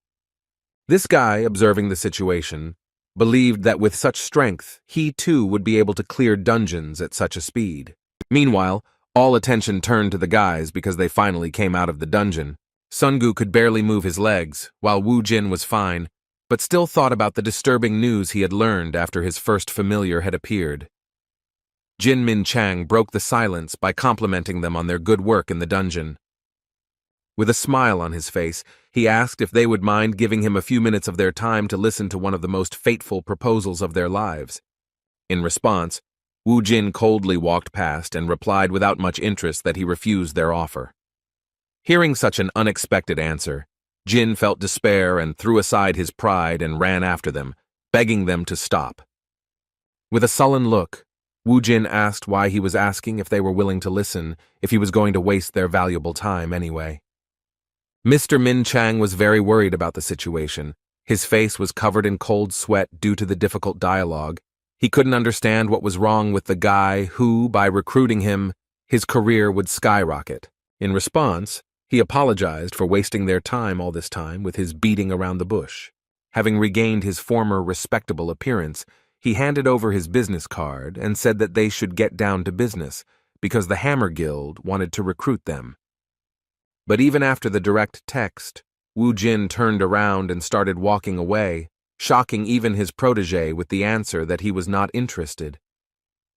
[SPEAKER 1] This guy, observing the situation, believed that with such strength, he too would be able to clear dungeons at such a speed. Meanwhile, all attention turned to the guys because they finally came out of the dungeon. Sungu could barely move his legs, while Wu Jin was fine, but still thought about the disturbing news he had learned after his first familiar had appeared. Jin Min Chang broke the silence by complimenting them on their good work in the dungeon. With a smile on his face, he asked if they would mind giving him a few minutes of their time to listen to one of the most fateful proposals of their lives. In response, Wu Jin coldly walked past and replied without much interest that he refused their offer. Hearing such an unexpected answer, Jin felt despair and threw aside his pride and ran after them, begging them to stop. With a sullen look, Wu Jin asked why he was asking if they were willing to listen, if he was going to waste their valuable time anyway. Mr. Min Chang was very worried about the situation. His face was covered in cold sweat due to the difficult dialogue. He couldn't understand what was wrong with the guy who, by recruiting him, his career would skyrocket. In response, he apologized for wasting their time all this time with his beating around the bush. Having regained his former respectable appearance, he handed over his business card and said that they should get down to business because the Hammer Guild wanted to recruit them. But even after the direct text, Wu Jin turned around and started walking away, shocking even his protege with the answer that he was not interested.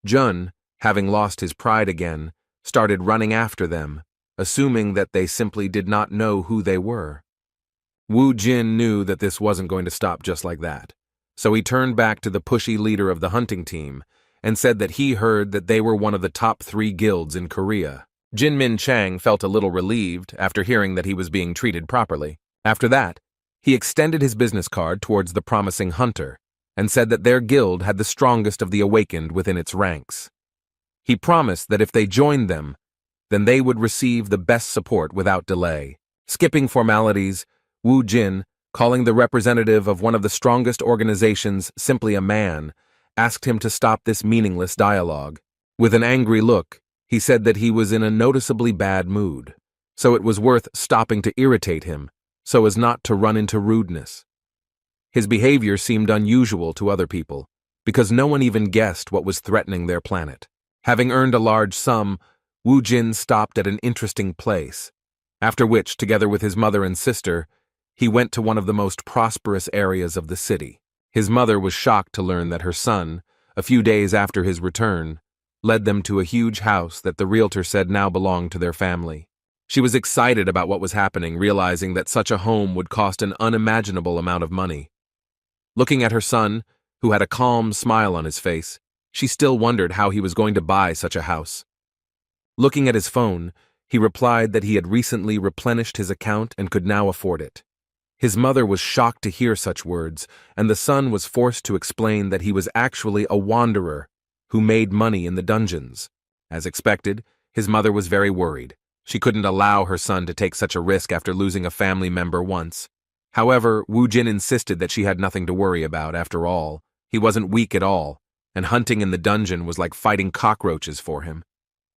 [SPEAKER 1] Jun, having lost his pride again, started running after them, assuming that they simply did not know who they were. Wu Jin knew that this wasn't going to stop just like that, so he turned back to the pushy leader of the hunting team and said that he heard that they were one of the top 3 guilds in Korea. Jin Min Chang felt a little relieved after hearing that he was being treated properly. After that, he extended his business card towards the promising hunter and said that their guild had the strongest of the awakened within its ranks. He promised that if they joined them, then they would receive the best support without delay. Skipping formalities, Wu Jin, calling the representative of one of the strongest organizations simply a man, asked him to stop this meaningless dialogue. With an angry look, he said that he was in a noticeably bad mood, so it was worth stopping to irritate him, so as not to run into rudeness. His behavior seemed unusual to other people, because no one even guessed what was threatening their planet. Having earned a large sum, Wu Jin stopped at an interesting place, after which, together with his mother and sister, he went to one of the most prosperous areas of the city. His mother was shocked to learn that her son, a few days after his return, led them to a huge house that the realtor said now belonged to their family. She was excited about what was happening, realizing that such a home would cost an unimaginable amount of money. Looking at her son, who had a calm smile on his face, she still wondered how he was going to buy such a house. Looking at his phone, he replied that he had recently replenished his account and could now afford it. His mother was shocked to hear such words, and the son was forced to explain that he was actually a wanderer who made money in the dungeons. As expected, his mother was very worried. She couldn't allow her son to take such a risk after losing a family member once. However, Wu Jin insisted that she had nothing to worry about after all. He wasn't weak at all, and hunting in the dungeon was like fighting cockroaches for him.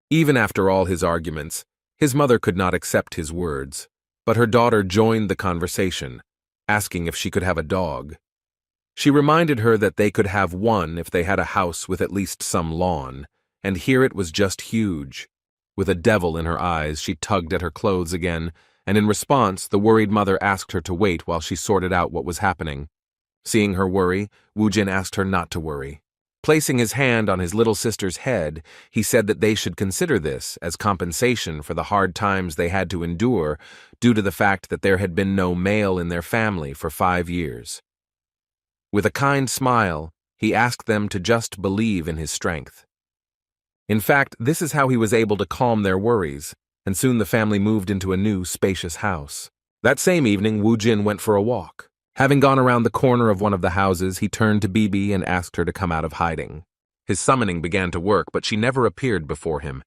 [SPEAKER 1] Even after all his arguments, his mother could not accept his words, but her daughter joined the conversation, asking if she could have a dog. She reminded her that they could have one if they had a house with at least some lawn, and here it was just huge. With a devil in her eyes, she tugged at her clothes again, and in response, the worried mother asked her to wait while she sorted out what was happening. Seeing her worry, Wu Jin asked her not to worry. Placing his hand on his little sister's head, he said that they should consider this as compensation for the hard times they had to endure due to the fact that there had been no male in their family for 5 years. With a kind smile, he asked them to just believe in his strength. In fact, this is how he was able to calm their worries, and soon the family moved into a new, spacious house. That same evening, Wu Jin went for a walk. Having gone around the corner of one of the houses, he turned to Bibi and asked her to come out of hiding. His summoning began to work, but she never appeared before him.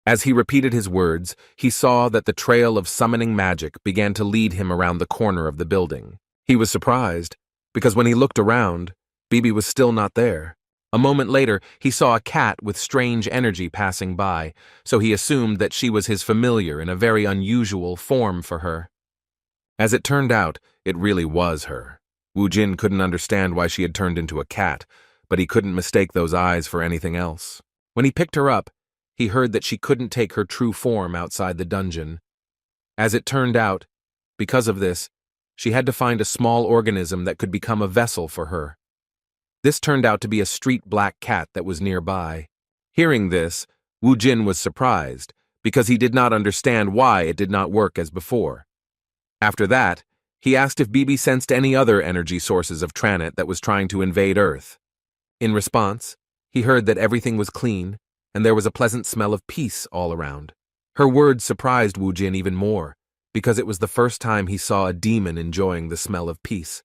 [SPEAKER 1] As he repeated his words, he saw that the trail of summoning magic began to lead him around the corner of the building. He was surprised, because when he looked around, Bibi was still not there. A moment later, he saw a cat with strange energy passing by, so he assumed that she was his familiar in a very unusual form for her. As it turned out, it really was her. Wu Jin couldn't understand why she had turned into a cat, but he couldn't mistake those eyes for anything else. When he picked her up, he heard that she couldn't take her true form outside the dungeon. As it turned out, because of this, she had to find a small organism that could become a vessel for her. This turned out to be a street black cat that was nearby. Hearing this, Wu Jin was surprised, because he did not understand why it did not work as before. After that, he asked if Bibi sensed any other energy sources of Tranit that was trying to invade Earth. In response, he heard that everything was clean, and there was a pleasant smell of peace all around. Her words surprised Wu Jin even more, because it was the first time he saw a demon enjoying the smell of peace.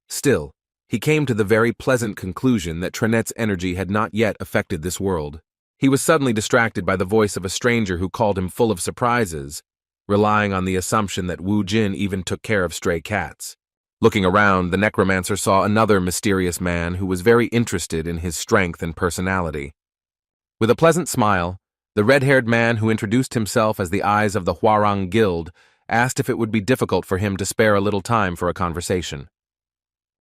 [SPEAKER 1] Still, he came to the very pleasant conclusion that Tranet's energy had not yet affected this world. He was suddenly distracted by the voice of a stranger who called him full of surprises, relying on the assumption that Wu Jin even took care of stray cats. Looking around, the necromancer saw another mysterious man who was very interested in his strength and personality. With a pleasant smile, the red-haired man who introduced himself as the Eyes of the Hwarang Guild asked if it would be difficult for him to spare a little time for a conversation.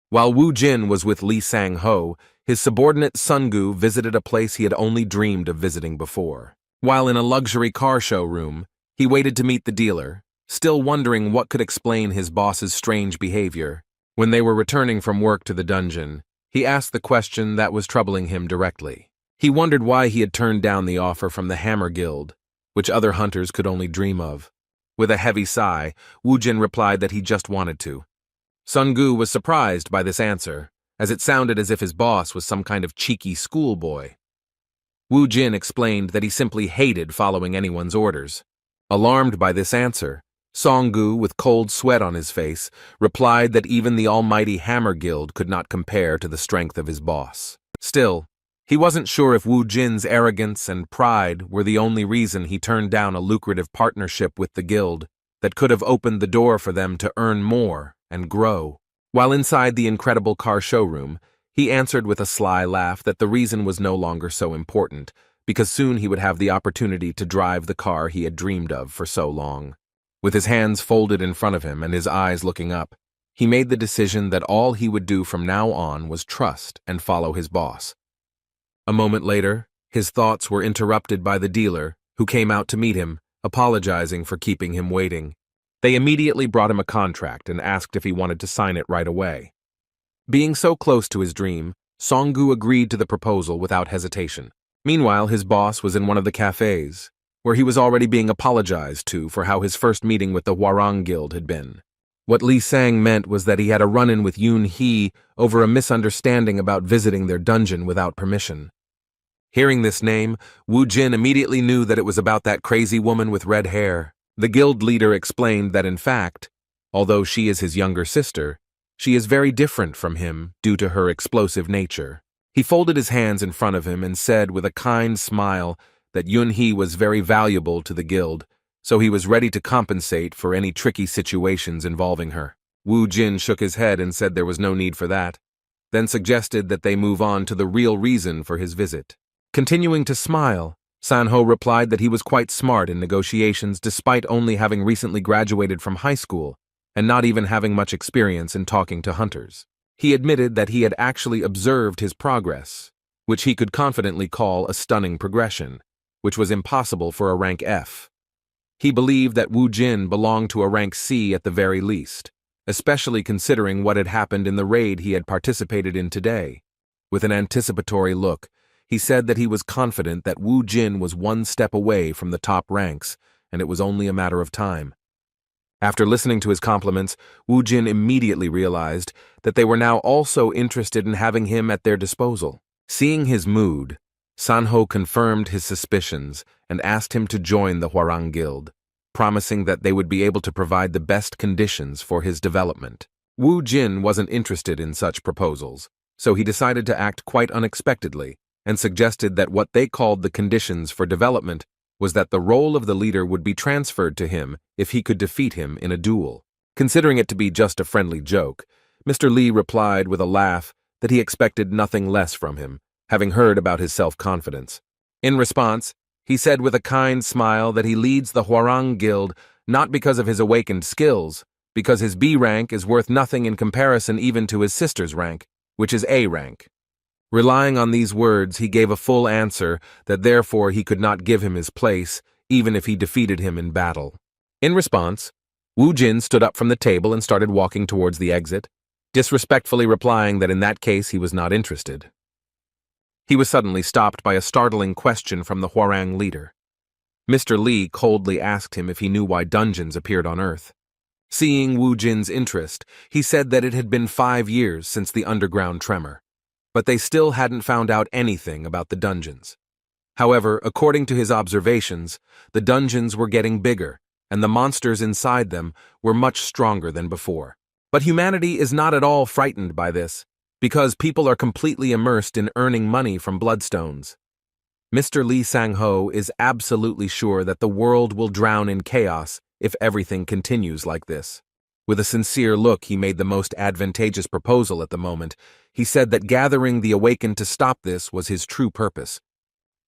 [SPEAKER 1] While Wu Jin was with Li Sang-ho, his subordinate Sungu visited a place he had only dreamed of visiting before. While in a luxury car showroom, he waited to meet the dealer, still wondering what could explain his boss's strange behavior. When they were returning from work to the dungeon, he asked the question that was troubling him directly. He wondered why he had turned down the offer from the Hammer Guild, which other hunters could only dream of. With a heavy sigh, Wu Jin replied that he just wanted to. Sun Gu was surprised by this answer, as it sounded as if his boss was some kind of cheeky schoolboy. Wu Jin explained that he simply hated following anyone's orders. Alarmed by this answer, Song Gu, with cold sweat on his face, replied that even the almighty Hammer Guild could not compare to the strength of his boss. Still, he wasn't sure if Wu Jin's arrogance and pride were the only reason he turned down a lucrative partnership with the guild that could have opened the door for them to earn more and grow. While inside the incredible car showroom, he answered with a sly laugh that the reason was no longer so important, because soon he would have the opportunity to drive the car he had dreamed of for so long. With his hands folded in front of him and his eyes looking up, he made the decision that all he would do from now on was trust and follow his boss. A moment later, his thoughts were interrupted by the dealer, who came out to meet him, apologizing for keeping him waiting. They immediately brought him a contract and asked if he wanted to sign it right away. Being so close to his dream, Song Gu agreed to the proposal without hesitation. Meanwhile, his boss was in one of the cafes, where he was already being apologized to for how his first meeting with the Hwarang Guild had been. What Li Sang meant was that he had a run-in with Yun He over a misunderstanding about visiting their dungeon without permission. Hearing this name, Wu Jin immediately knew that it was about that crazy woman with red hair. The guild leader explained that in fact, although she is his younger sister, she is very different from him due to her explosive nature. He folded his hands in front of him and said with a kind smile that Yun He was very valuable to the guild, so he was ready to compensate for any tricky situations involving her. Wu Jin shook his head and said there was no need for that, then suggested that they move on to the real reason for his visit. Continuing to smile, Sanho replied that he was quite smart in negotiations despite only having recently graduated from high school and not even having much experience in talking to hunters. He admitted that he had actually observed his progress, which he could confidently call a stunning progression, which was impossible for a rank F. He believed that Wu Jin belonged to a rank C at the very least, especially considering what had happened in the raid he had participated in today. With an anticipatory look, he said that he was confident that Wu Jin was one step away from the top ranks, and it was only a matter of time. After listening to his compliments, Wu Jin immediately realized that they were now also interested in having him at their disposal. Seeing his mood, Sanho confirmed his suspicions and asked him to join the Hwarang Guild, promising that they would be able to provide the best conditions for his development. Wu Jin wasn't interested in such proposals, so he decided to act quite unexpectedly and suggested that what they called the conditions for development was that the role of the leader would be transferred to him if he could defeat him in a duel. Considering it to be just a friendly joke, Mr. Li replied with a laugh that he expected nothing less from him, having heard about his self-confidence. In response, he said with a kind smile that he leads the Hwarang Guild not because of his awakened skills, because his B rank is worth nothing in comparison even to his sister's rank, which is A rank. Relying on these words, he gave a full answer that therefore he could not give him his place, even if he defeated him in battle. In response, Wu Jin stood up from the table and started walking towards the exit, disrespectfully replying that in that case he was not interested. He was suddenly stopped by a startling question from the Hwarang leader. Mr. Li coldly asked him if he knew why dungeons appeared on Earth. Seeing Wu Jin's interest, he said that it had been 5 years since the underground tremor, but they still hadn't found out anything about the dungeons. However, according to his observations, the dungeons were getting bigger, and the monsters inside them were much stronger than before. But humanity is not at all frightened by this, because people are completely immersed in earning money from bloodstones. Mr. Li Sang-ho is absolutely sure that the world will drown in chaos if everything continues like this. With a sincere look, he made the most advantageous proposal at the moment. He said that gathering the awakened to stop this was his true purpose.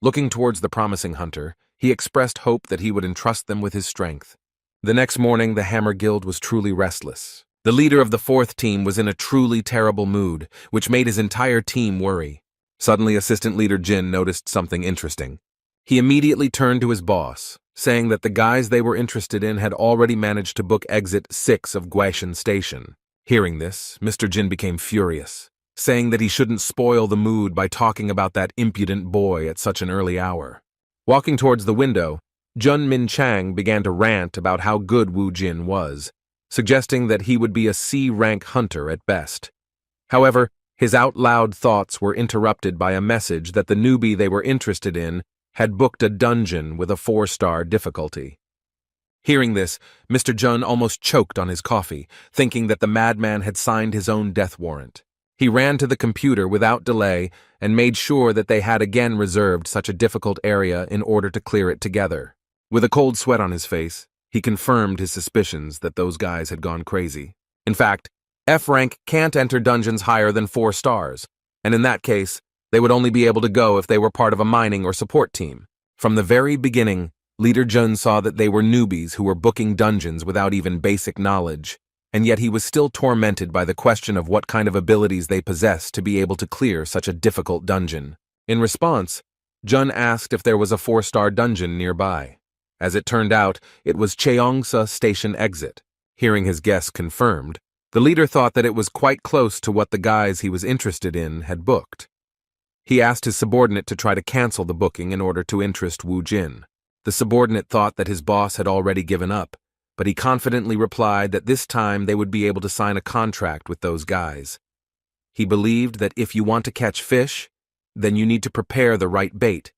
[SPEAKER 1] Looking towards the promising hunter, he expressed hope that he would entrust them with his strength. The next morning, the Hammer Guild was truly restless. The leader of the 4th team was in a truly terrible mood, which made his entire team worry. Suddenly, Assistant Leader Jin noticed something interesting. He immediately turned to his boss, saying that the guys they were interested in had already managed to book exit 6 of Guaishan Station. Hearing this, Mr. Jin became furious, saying that he shouldn't spoil the mood by talking about that impudent boy at such an early hour. Walking towards the window, Jun Min Chang began to rant about how good Wu Jin was, suggesting that he would be a C-rank hunter at best. However, his out-loud thoughts were interrupted by a message that the newbie they were interested in had booked a dungeon with a 4-star difficulty. Hearing this, Mr. Jun almost choked on his coffee, thinking that the madman had signed his own death warrant. He ran to the computer without delay and made sure that they had again reserved such a difficult area in order to clear it together. With a cold sweat on his face, he confirmed his suspicions that those guys had gone crazy. In fact, F rank can't enter dungeons higher than 4 stars, and in that case, they would only be able to go if they were part of a mining or support team. From the very beginning, Leader Jun saw that they were newbies who were booking dungeons without even basic knowledge, and yet he was still tormented by the question of what kind of abilities they possessed to be able to clear such a difficult dungeon. In response, Jun asked if there was a 4-star dungeon nearby. As it turned out, it was Cheongsa Station Exit. Hearing his guess confirmed, the leader thought that it was quite close to what the guys he was interested in had booked. He asked his subordinate to try to cancel the booking in order to interest Wu Jin. The subordinate thought that his boss had already given up, but he confidently replied that this time they would be able to sign a contract with those guys. He believed that if you want to catch fish, then you need to prepare the right bait,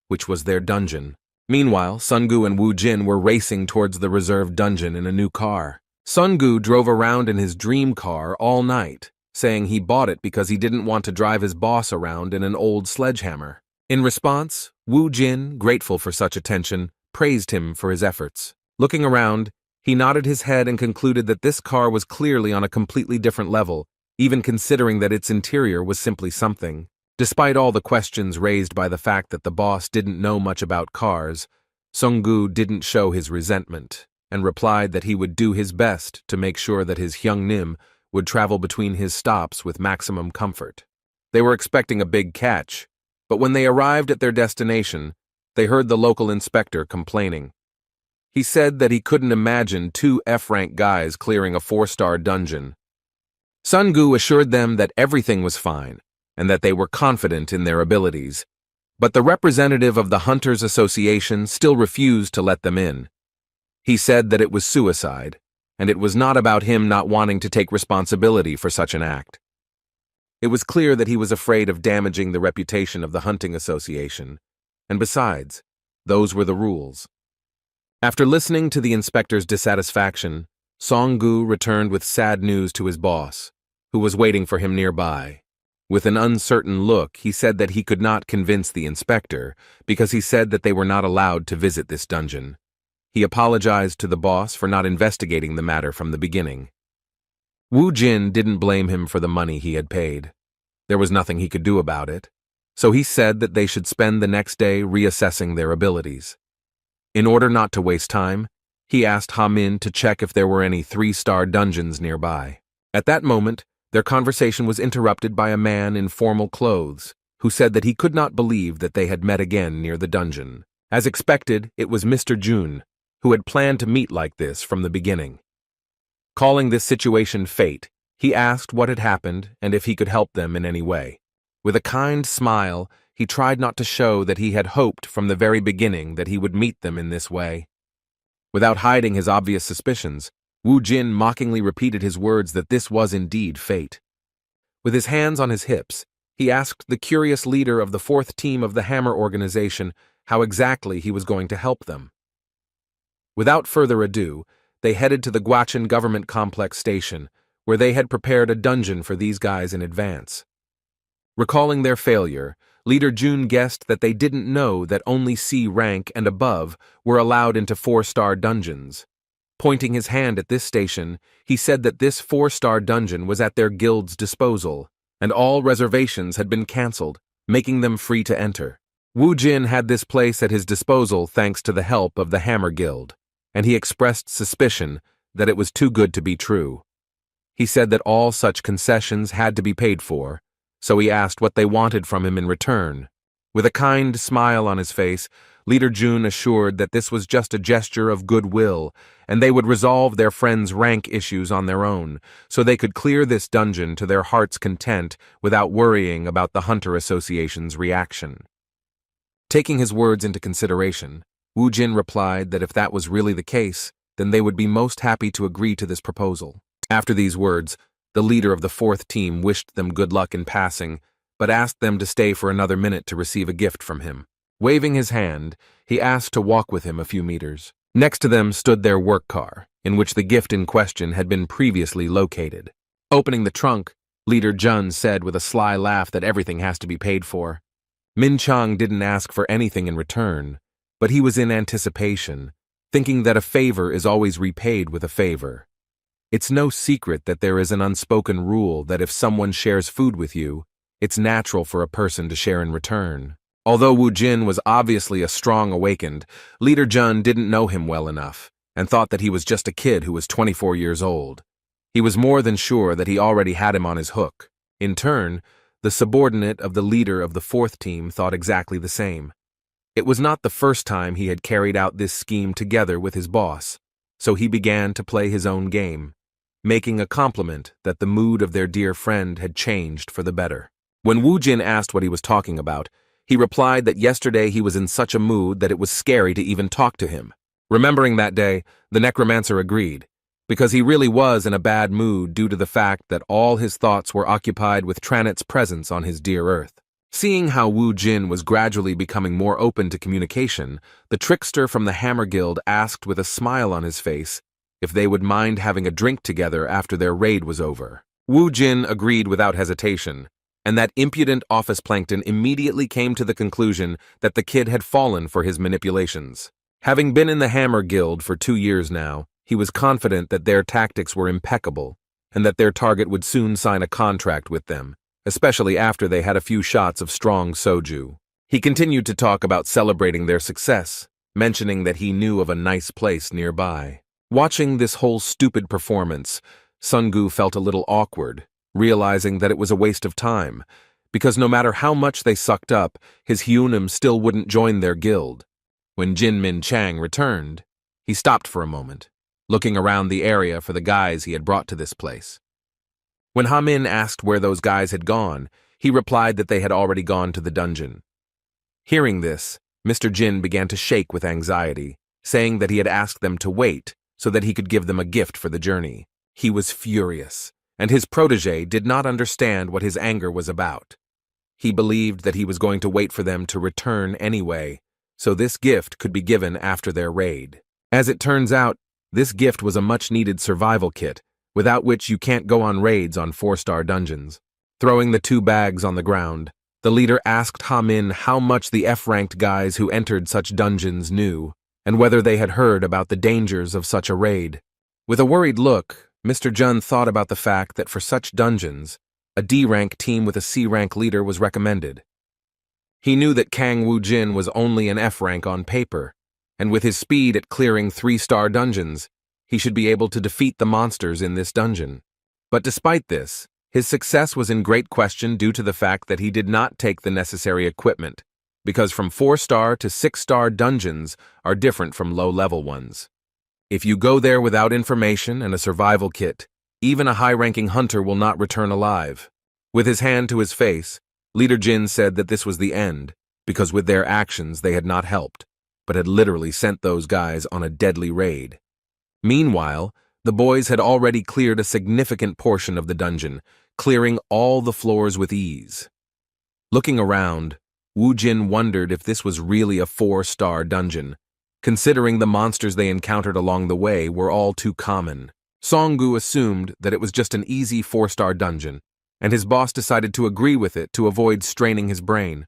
[SPEAKER 1] which was their dungeon. Meanwhile, Sungu and Wu Jin were racing towards the reserved dungeon in a new car. Sungu drove around in his dream car all night, saying he bought it because he didn't want to drive his boss around in an old sledgehammer. In response, Wu Jin, grateful for such attention, praised him for his efforts. Looking around, he nodded his head and concluded that this car was clearly on a completely different level, even considering that its interior was simply something. Despite all the questions raised by the fact that the boss didn't know much about cars, Sungu didn't show his resentment, and replied that he would do his best to make sure that his Hyungnim would travel between his stops with maximum comfort. They were expecting a big catch, but when they arrived at their destination, they heard the local inspector complaining. He said that he couldn't imagine 2 F-rank guys clearing a 4-star dungeon. Sungu assured them that everything was fine, and that they were confident in their abilities, but the representative of the Hunters Association still refused to let them in. He said that it was suicide, and it was not about him not wanting to take responsibility for such an act. It was clear that he was afraid of damaging the reputation of the Hunting Association, and besides, those were the rules. After listening to the inspector's dissatisfaction, Songgu returned with sad news to his boss, who was waiting for him nearby. With an uncertain look, he said that he could not convince the inspector because he said that they were not allowed to visit this dungeon. He apologized to the boss for not investigating the matter from the beginning. Wu Jin didn't blame him for the money he had paid. There was nothing he could do about it, so he said that they should spend the next day reassessing their abilities. In order not to waste time, he asked Ha Min to check if there were any 3-star dungeons nearby. At that moment, their conversation was interrupted by a man in formal clothes, who said that he could not believe that they had met again near the dungeon. As expected, it was Mr. Jun, who had planned to meet like this from the beginning. Calling this situation fate, he asked what had happened and if he could help them in any way. With a kind smile, he tried not to show that he had hoped from the very beginning that he would meet them in this way. Without hiding his obvious suspicions, Wu Jin mockingly repeated his words that this was indeed fate. With his hands on his hips, he asked the curious leader of the 4th team of the Hammer organization how exactly he was going to help them. Without further ado, they headed to the Guachin Government Complex Station, where they had prepared a dungeon for these guys in advance. Recalling their failure, Leader Jun guessed that they didn't know that only C rank and above were allowed into 4-star dungeons. Pointing his hand at this station, he said that this 4-star dungeon was at their guild's disposal, and all reservations had been cancelled, making them free to enter. Wu Jin had this place at his disposal thanks to the help of the Hammer Guild, and he expressed suspicion that it was too good to be true. He said that all such concessions had to be paid for, so he asked what they wanted from him in return. With a kind smile on his face, Leader Jun assured that this was just a gesture of goodwill, and they would resolve their friends' rank issues on their own, so they could clear this dungeon to their heart's content without worrying about the Hunter Association's reaction. Taking his words into consideration, Wu Jin replied that if that was really the case, then they would be most happy to agree to this proposal. After these words, the leader of the fourth team wished them good luck in passing, but asked them to stay for another minute to receive a gift from him. Waving his hand, he asked to walk with him a few meters. Next to them stood their work car, in which the gift in question had been previously located. Opening the trunk, Leader Jun said with a sly laugh that everything has to be paid for. Min Chang didn't ask for anything in return, but he was in anticipation, thinking that a favor is always repaid with a favor. It's no secret that there is an unspoken rule that if someone shares food with you, it's natural for a person to share in return. Although Wu Jin was obviously a strong awakened, Leader Jun didn't know him well enough, and thought that he was just a kid who was 24 years old. He was more than sure that he already had him on his hook. In turn, the subordinate of the leader of the fourth team thought exactly the same. It was not the first time he had carried out this scheme together with his boss, so he began to play his own game, making a compliment that the mood of their dear friend had changed for the better. When Wu Jin asked what he was talking about, he replied that yesterday he was in such a mood that it was scary to even talk to him. Remembering that day, the necromancer agreed, because he really was in a bad mood due to the fact that all his thoughts were occupied with Tranit's presence on his dear earth. Seeing how Wu Jin was gradually becoming more open to communication, the trickster from the Hammer Guild asked with a smile on his face if they would mind having a drink together after their raid was over. Wu Jin agreed without hesitation, and that impudent office plankton immediately came to the conclusion that the kid had fallen for his manipulations. Having been in the Hammer Guild for 2 years now, he was confident that their tactics were impeccable, and that their target would soon sign a contract with them, especially after they had a few shots of strong soju. He continued to talk about celebrating their success, mentioning that he knew of a nice place nearby. Watching this whole stupid performance, Sungu felt a little awkward, realizing that it was a waste of time, because no matter how much they sucked up, his Hyunim still wouldn't join their guild. When Jin Min Chang returned, he stopped for a moment, looking around the area for the guys he had brought to this place. When Ha Min asked where those guys had gone, he replied that they had already gone to the dungeon. Hearing this, Mr. Jin began to shake with anxiety, saying that he had asked them to wait so that he could give them a gift for the journey. He was furious, and his protege did not understand what his anger was about. He believed that he was going to wait for them to return anyway, so this gift could be given after their raid. As it turns out, this gift was a much-needed survival kit, without which you can't go on raids on 4-star dungeons. Throwing the 2 bags on the ground, the leader asked Ha Min how much the F-ranked guys who entered such dungeons knew, and whether they had heard about the dangers of such a raid. With a worried look, Mr. Jun thought about the fact that for such dungeons, a D-rank team with a C-rank leader was recommended. He knew that Kang Wu Jin was only an F-rank on paper, and with his speed at clearing 3-star dungeons, he should be able to defeat the monsters in this dungeon. But despite this, his success was in great question due to the fact that he did not take the necessary equipment, because from 4-star to 6-star dungeons are different from low-level ones. If you go there without information and a survival kit, even a high-ranking hunter will not return alive. With his hand to his face, Leader Jin said that this was the end, because with their actions they had not helped, but had literally sent those guys on a deadly raid. Meanwhile, the boys had already cleared a significant portion of the dungeon, clearing all the floors with ease. Looking around, Wu Jin wondered if this was really a 4-star dungeon, considering the monsters they encountered along the way were all too common. Songgu assumed that it was just an easy 4-star dungeon, and his boss decided to agree with it to avoid straining his brain.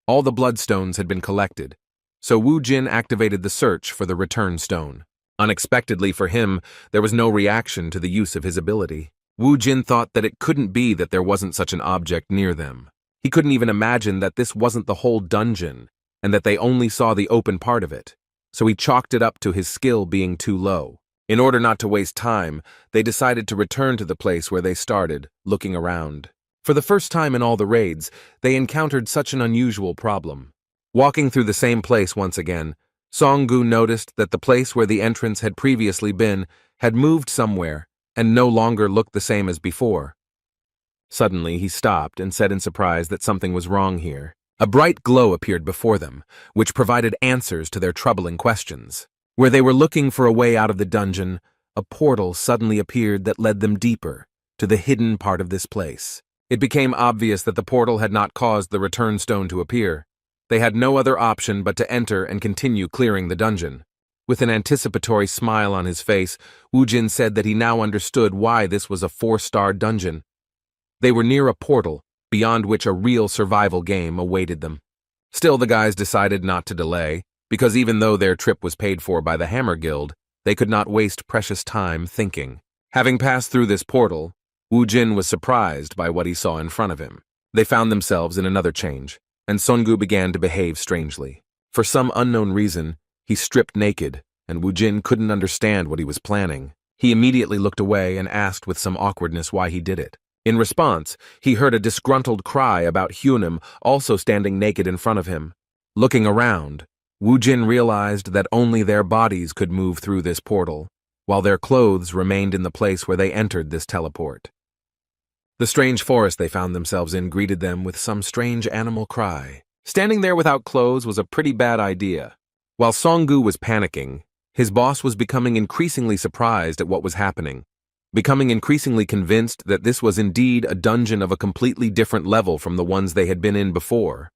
[SPEAKER 1] All the bloodstones had been collected, so Wu Jin activated the search for the return stone. Unexpectedly for him, there was no reaction to the use of his ability. Wu Jin thought that it couldn't be that there wasn't such an object near them. He couldn't even imagine that this wasn't the whole dungeon, and that they only saw the open part of it, so he chalked it up to his skill being too low. In order not to waste time, they decided to return to the place where they started, looking around. For the first time in all the raids, they encountered such an unusual problem. Walking through the same place once again, Songgu noticed that the place where the entrance had previously been had moved somewhere and no longer looked the same as before. Suddenly, he stopped and said in surprise that something was wrong here. A bright glow appeared before them, which provided answers to their troubling questions. Where they were looking for a way out of the dungeon, a portal suddenly appeared that led them deeper, to the hidden part of this place. It became obvious that the portal had not caused the return stone to appear. They had no other option but to enter and continue clearing the dungeon. With an anticipatory smile on his face, Woojin said that he now understood why this was a 4-star dungeon. They were near a portal, beyond which a real survival game awaited them. Still, the guys decided not to delay, because even though their trip was paid for by the Hammer Guild, they could not waste precious time thinking. Having passed through this portal, Woojin was surprised by what he saw in front of him. They found themselves in another change, and Songu began to behave strangely. For some unknown reason, he stripped naked, and Woojin couldn't understand what he was planning. He immediately looked away and asked with some awkwardness why he did it. In response, he heard a disgruntled cry about Hunim also standing naked in front of him. Looking around, Woojin realized that only their bodies could move through this portal, while their clothes remained in the place where they entered this teleport. The strange forest they found themselves in greeted them with some strange animal cry. Standing there without clothes was a pretty bad idea. While Songu was panicking, his boss was becoming increasingly surprised at what was happening, becoming increasingly convinced that this was indeed a dungeon of a completely different level from the ones they had been in before.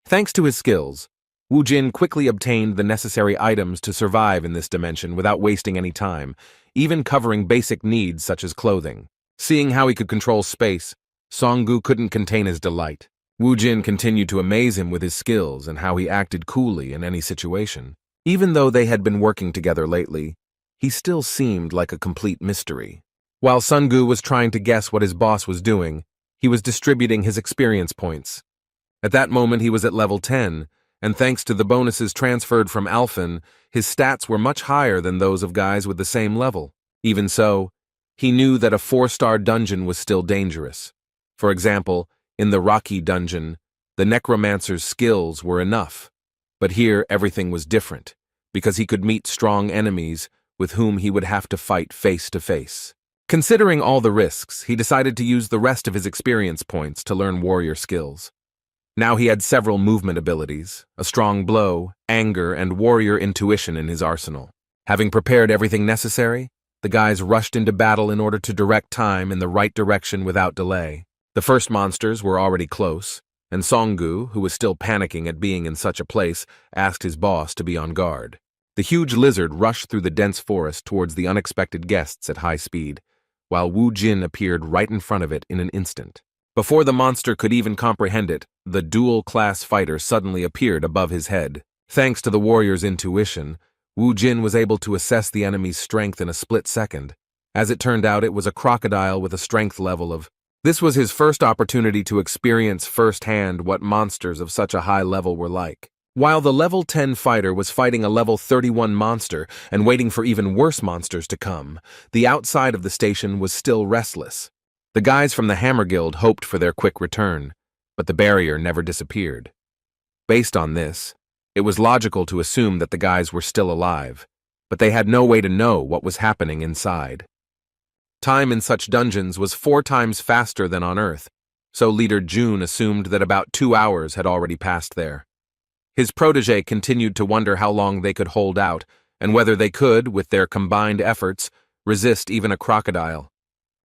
[SPEAKER 1] Thanks to his skills, Woojin quickly obtained the necessary items to survive in this dimension without wasting any time, even covering basic needs such as clothing. Seeing how he could control space, Songu couldn't contain his delight. Woojin continued to amaze him with his skills and how he acted coolly in any situation. Even though they had been working together lately, he still seemed like a complete mystery. While Songu was trying to guess what his boss was doing, he was distributing his experience points. At that moment he was at level 10, and thanks to the bonuses transferred from Alphen, his stats were much higher than those of guys with the same level. Even so, he knew that a 4-star dungeon was still dangerous. For example, in the Rocky dungeon, the necromancer's skills were enough. But here everything was different, because he could meet strong enemies with whom he would have to fight face to face. Considering all the risks, he decided to use the rest of his experience points to learn warrior skills. Now he had several movement abilities, a strong blow, anger, and warrior intuition in his arsenal. Having prepared everything necessary, the guys rushed into battle in order to direct time in the right direction without delay. The first monsters were already close, and Songu, who was still panicking at being in such a place, asked his boss to be on guard. The huge lizard rushed through the dense forest towards the unexpected guests at high speed, while Woojin appeared right in front of it in an instant. Before the monster could even comprehend it, the dual-class fighter suddenly appeared above his head. Thanks to the warrior's intuition, Woojin was able to assess the enemy's strength in a split second. As it turned out, it was a crocodile with a strength level of... This was his first opportunity to experience firsthand what monsters of such a high level were like. While the level 10 fighter was fighting a level 31 monster and waiting for even worse monsters to come, the outside of the station was still restless. The guys from the Hammer Guild hoped for their quick return, but the barrier never disappeared. Based on this, it was logical to assume that the guys were still alive, but they had no way to know what was happening inside. Time in such dungeons was 4 times faster than on Earth, so Leader June assumed that about 2 hours had already passed there. His protege continued to wonder how long they could hold out, and whether they could, with their combined efforts, resist even a crocodile.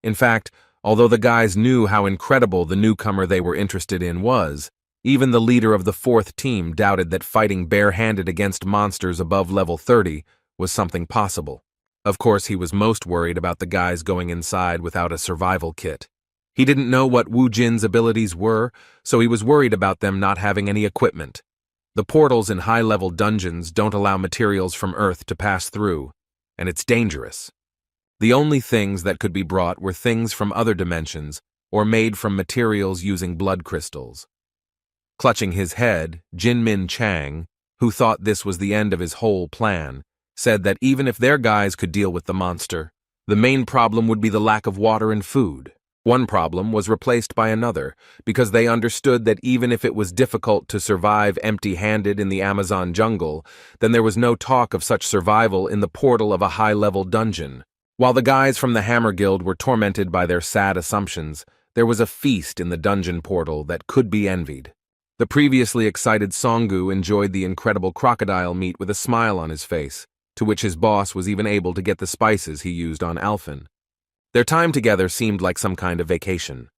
[SPEAKER 1] In fact, although the guys knew how incredible the newcomer they were interested in was, even the leader of the 4th team doubted that fighting bare-handed against monsters above level 30 was something possible. Of course, he was most worried about the guys going inside without a survival kit. He didn't know what Woojin's abilities were, so he was worried about them not having any equipment. The portals in high-level dungeons don't allow materials from Earth to pass through, and it's dangerous. The only things that could be brought were things from other dimensions or made from materials using blood crystals. Clutching his head, Jinmin Chang, who thought this was the end of his whole plan, said that even if their guys could deal with the monster, the main problem would be the lack of water and food. One problem was replaced by another, because they understood that even if it was difficult to survive empty-handed in the Amazon jungle, then there was no talk of such survival in the portal of a high-level dungeon. While the guys from the Hammer Guild were tormented by their sad assumptions, there was a feast in the dungeon portal that could be envied. The previously excited Songu enjoyed the incredible crocodile meat with a smile on his face, to which his boss was even able to get the spices he used on Alphen. Their time together seemed like some kind of vacation.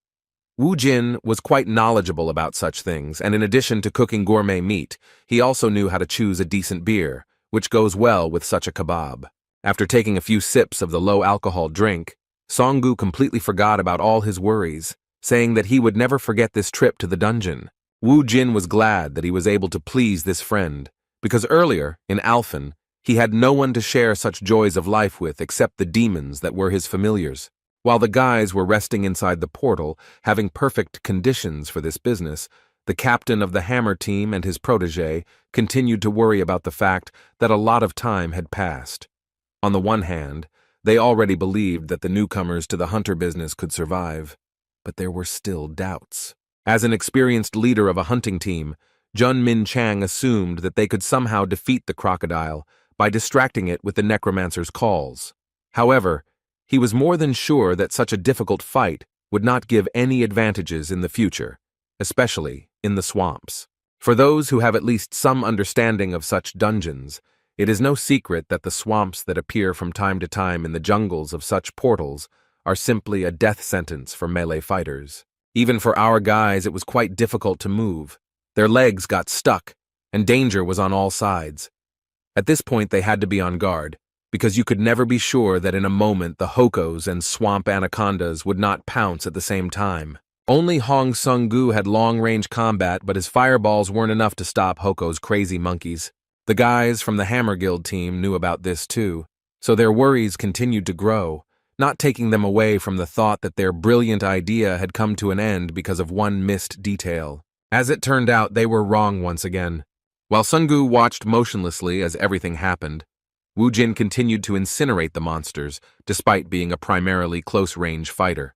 [SPEAKER 1] Wu Jin was quite knowledgeable about such things, and in addition to cooking gourmet meat, he also knew how to choose a decent beer, which goes well with such a kebab. After taking a few sips of the low-alcohol drink, Songu completely forgot about all his worries, saying that he would never forget this trip to the dungeon. Wu Jin was glad that he was able to please this friend, because earlier, in Alphen, he had no one to share such joys of life with except the demons that were his familiars. While the guys were resting inside the portal, having perfect conditions for this business, the captain of the hammer team and his protege continued to worry about the fact that a lot of time had passed. On the one hand, they already believed that the newcomers to the hunter business could survive, but there were still doubts. As an experienced leader of a hunting team, Jun Min Chang assumed that they could somehow defeat the crocodile by distracting it with the necromancer's calls. However, he was more than sure that such a difficult fight would not give any advantages in the future, especially in the swamps. For those who have at least some understanding of such dungeons, it is no secret that the swamps that appear from time to time in the jungles of such portals are simply a death sentence for melee fighters. Even for our guys, it was quite difficult to move. Their legs got stuck, and danger was on all sides. At this point, they had to be on guard, because you could never be sure that in a moment the Hokos and swamp anacondas would not pounce at the same time. Only Hong Sung-gu had long-range combat, but his fireballs weren't enough to stop Hoko's crazy monkeys. The guys from the Hammer Guild team knew about this too, so their worries continued to grow, not taking them away from the thought that their brilliant idea had come to an end because of one missed detail. As it turned out, they were wrong once again. While Sung-gu watched motionlessly as everything happened, Wu Jin continued to incinerate the monsters, despite being a primarily close-range fighter.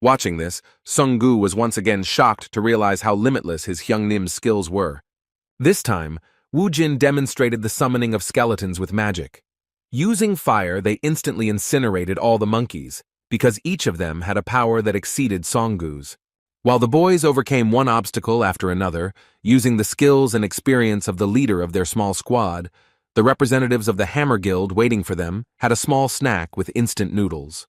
[SPEAKER 1] Watching this, Sung-gu was once again shocked to realize how limitless his Hyungnim's skills were. This time, Wu Jin demonstrated the summoning of skeletons with magic. Using fire, they instantly incinerated all the monkeys, because each of them had a power that exceeded Song-gu's. While the boys overcame one obstacle after another, using the skills and experience of the leader of their small squad, the representatives of the Hammer Guild waiting for them had a small snack with instant noodles.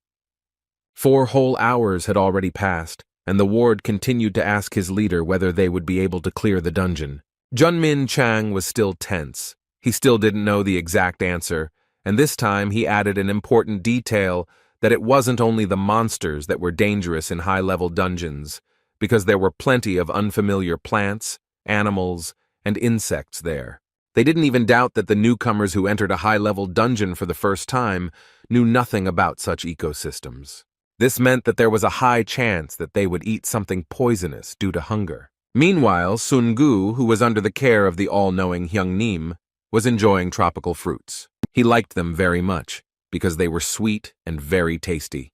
[SPEAKER 1] 4 whole hours had already passed, and the ward continued to ask his leader whether they would be able to clear the dungeon. Jun Min Chang was still tense. He still didn't know the exact answer, and this time he added an important detail that it wasn't only the monsters that were dangerous in high-level dungeons, because there were plenty of unfamiliar plants, animals, and insects there. They didn't even doubt that the newcomers who entered a high-level dungeon for the first time knew nothing about such ecosystems. This meant that there was a high chance that they would eat something poisonous due to hunger. Meanwhile, Sun-gu, who was under the care of the all-knowing Hyungnim, was enjoying tropical fruits. He liked them very much, because they were sweet and very tasty.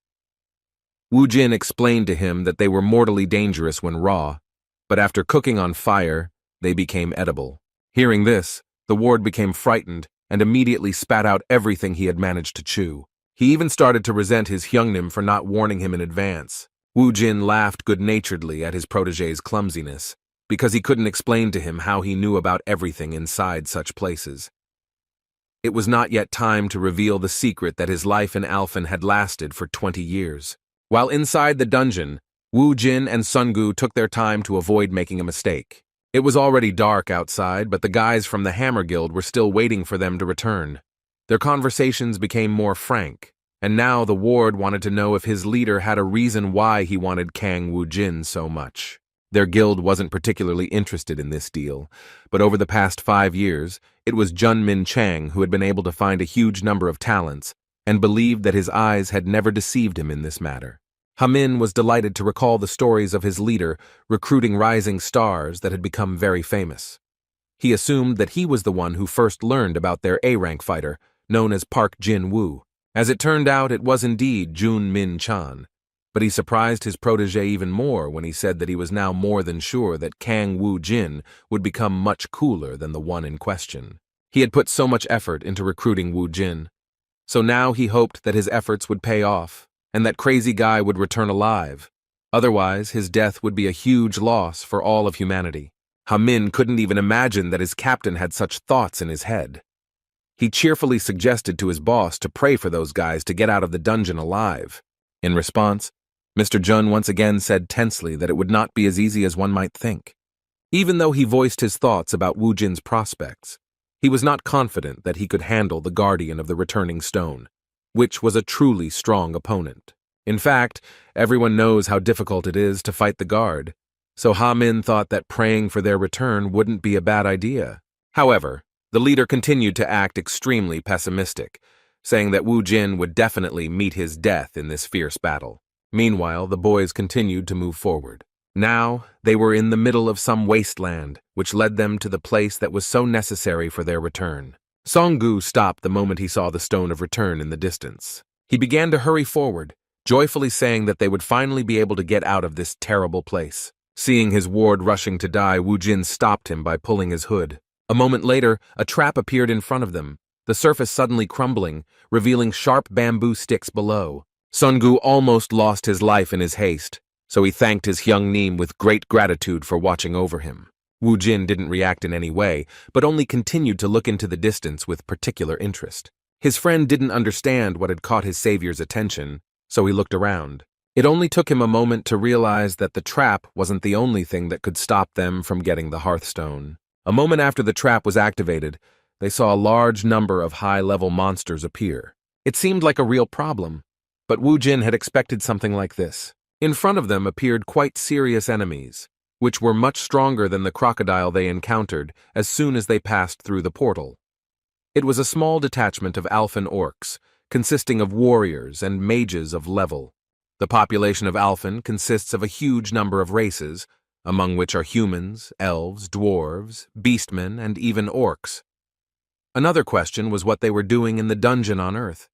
[SPEAKER 1] Wu Jin explained to him that they were mortally dangerous when raw, but after cooking on fire, they became edible. Hearing this, the ward became frightened and immediately spat out everything he had managed to chew. He even started to resent his Hyungnim for not warning him in advance. Wu Jin laughed good-naturedly at his protege's clumsiness, because he couldn't explain to him how he knew about everything inside such places. It was not yet time to reveal the secret that his life in Alphen had lasted for 20 years. While inside the dungeon, Wu Jin and Sun-gu took their time to avoid making a mistake. It was already dark outside, but the guys from the Hammer Guild were still waiting for them to return. Their conversations became more frank, and now the ward wanted to know if his leader had a reason why he wanted Kang Wu Jin so much. Their guild wasn't particularly interested in this deal, but over the past 5 years, it was Jun Min Chang who had been able to find a huge number of talents and believed that his eyes had never deceived him in this matter. Hamin was delighted to recall the stories of his leader recruiting rising stars that had become very famous. He assumed that he was the one who first learned about their A-rank fighter, known as Park Jin-woo. As it turned out, it was indeed Jun Min Chan, but he surprised his protege even more when he said that he was now more than sure that Kang Wu Jin would become much cooler than the one in question. He had put so much effort into recruiting Wu Jin, so now he hoped that his efforts would pay off, and that crazy guy would return alive. Otherwise, his death would be a huge loss for all of humanity. Ha-min couldn't even imagine that his captain had such thoughts in his head. He cheerfully suggested to his boss to pray for those guys to get out of the dungeon alive. In response, Mr. Jun once again said tensely that it would not be as easy as one might think. Even though he voiced his thoughts about Wu Jin's prospects, he was not confident that he could handle the guardian of the returning stone, which was a truly strong opponent. In fact, everyone knows how difficult it is to fight the guard, so Ha-min thought that praying for their return wouldn't be a bad idea. However, the leader continued to act extremely pessimistic, saying that Wu Jin would definitely meet his death in this fierce battle. Meanwhile, the boys continued to move forward. Now, they were in the middle of some wasteland, which led them to the place that was so necessary for their return. Song-gu stopped the moment he saw the stone of return in the distance. He began to hurry forward, joyfully saying that they would finally be able to get out of this terrible place. Seeing his ward rushing to die, Wu Jin stopped him by pulling his hood. A moment later, a trap appeared in front of them, the surface suddenly crumbling, revealing sharp bamboo sticks below. Song-gu almost lost his life in his haste, so he thanked his Hyung-nim with great gratitude for watching over him. Wu Jin didn't react in any way, but only continued to look into the distance with particular interest. His friend didn't understand what had caught his savior's attention, so he looked around. It only took him a moment to realize that the trap wasn't the only thing that could stop them from getting the Hearthstone. A moment after the trap was activated, they saw a large number of high-level monsters appear. It seemed like a real problem, but Wu Jin had expected something like this. In front of them appeared quite serious enemies, which were much stronger than the crocodile they encountered as soon as they passed through the portal. It was a small detachment of Alphen orcs, consisting of warriors and mages of level. The population of Alphen consists of a huge number of races, among which are humans, elves, dwarves, beastmen, and even orcs. Another question was what they were doing in the dungeon on Earth.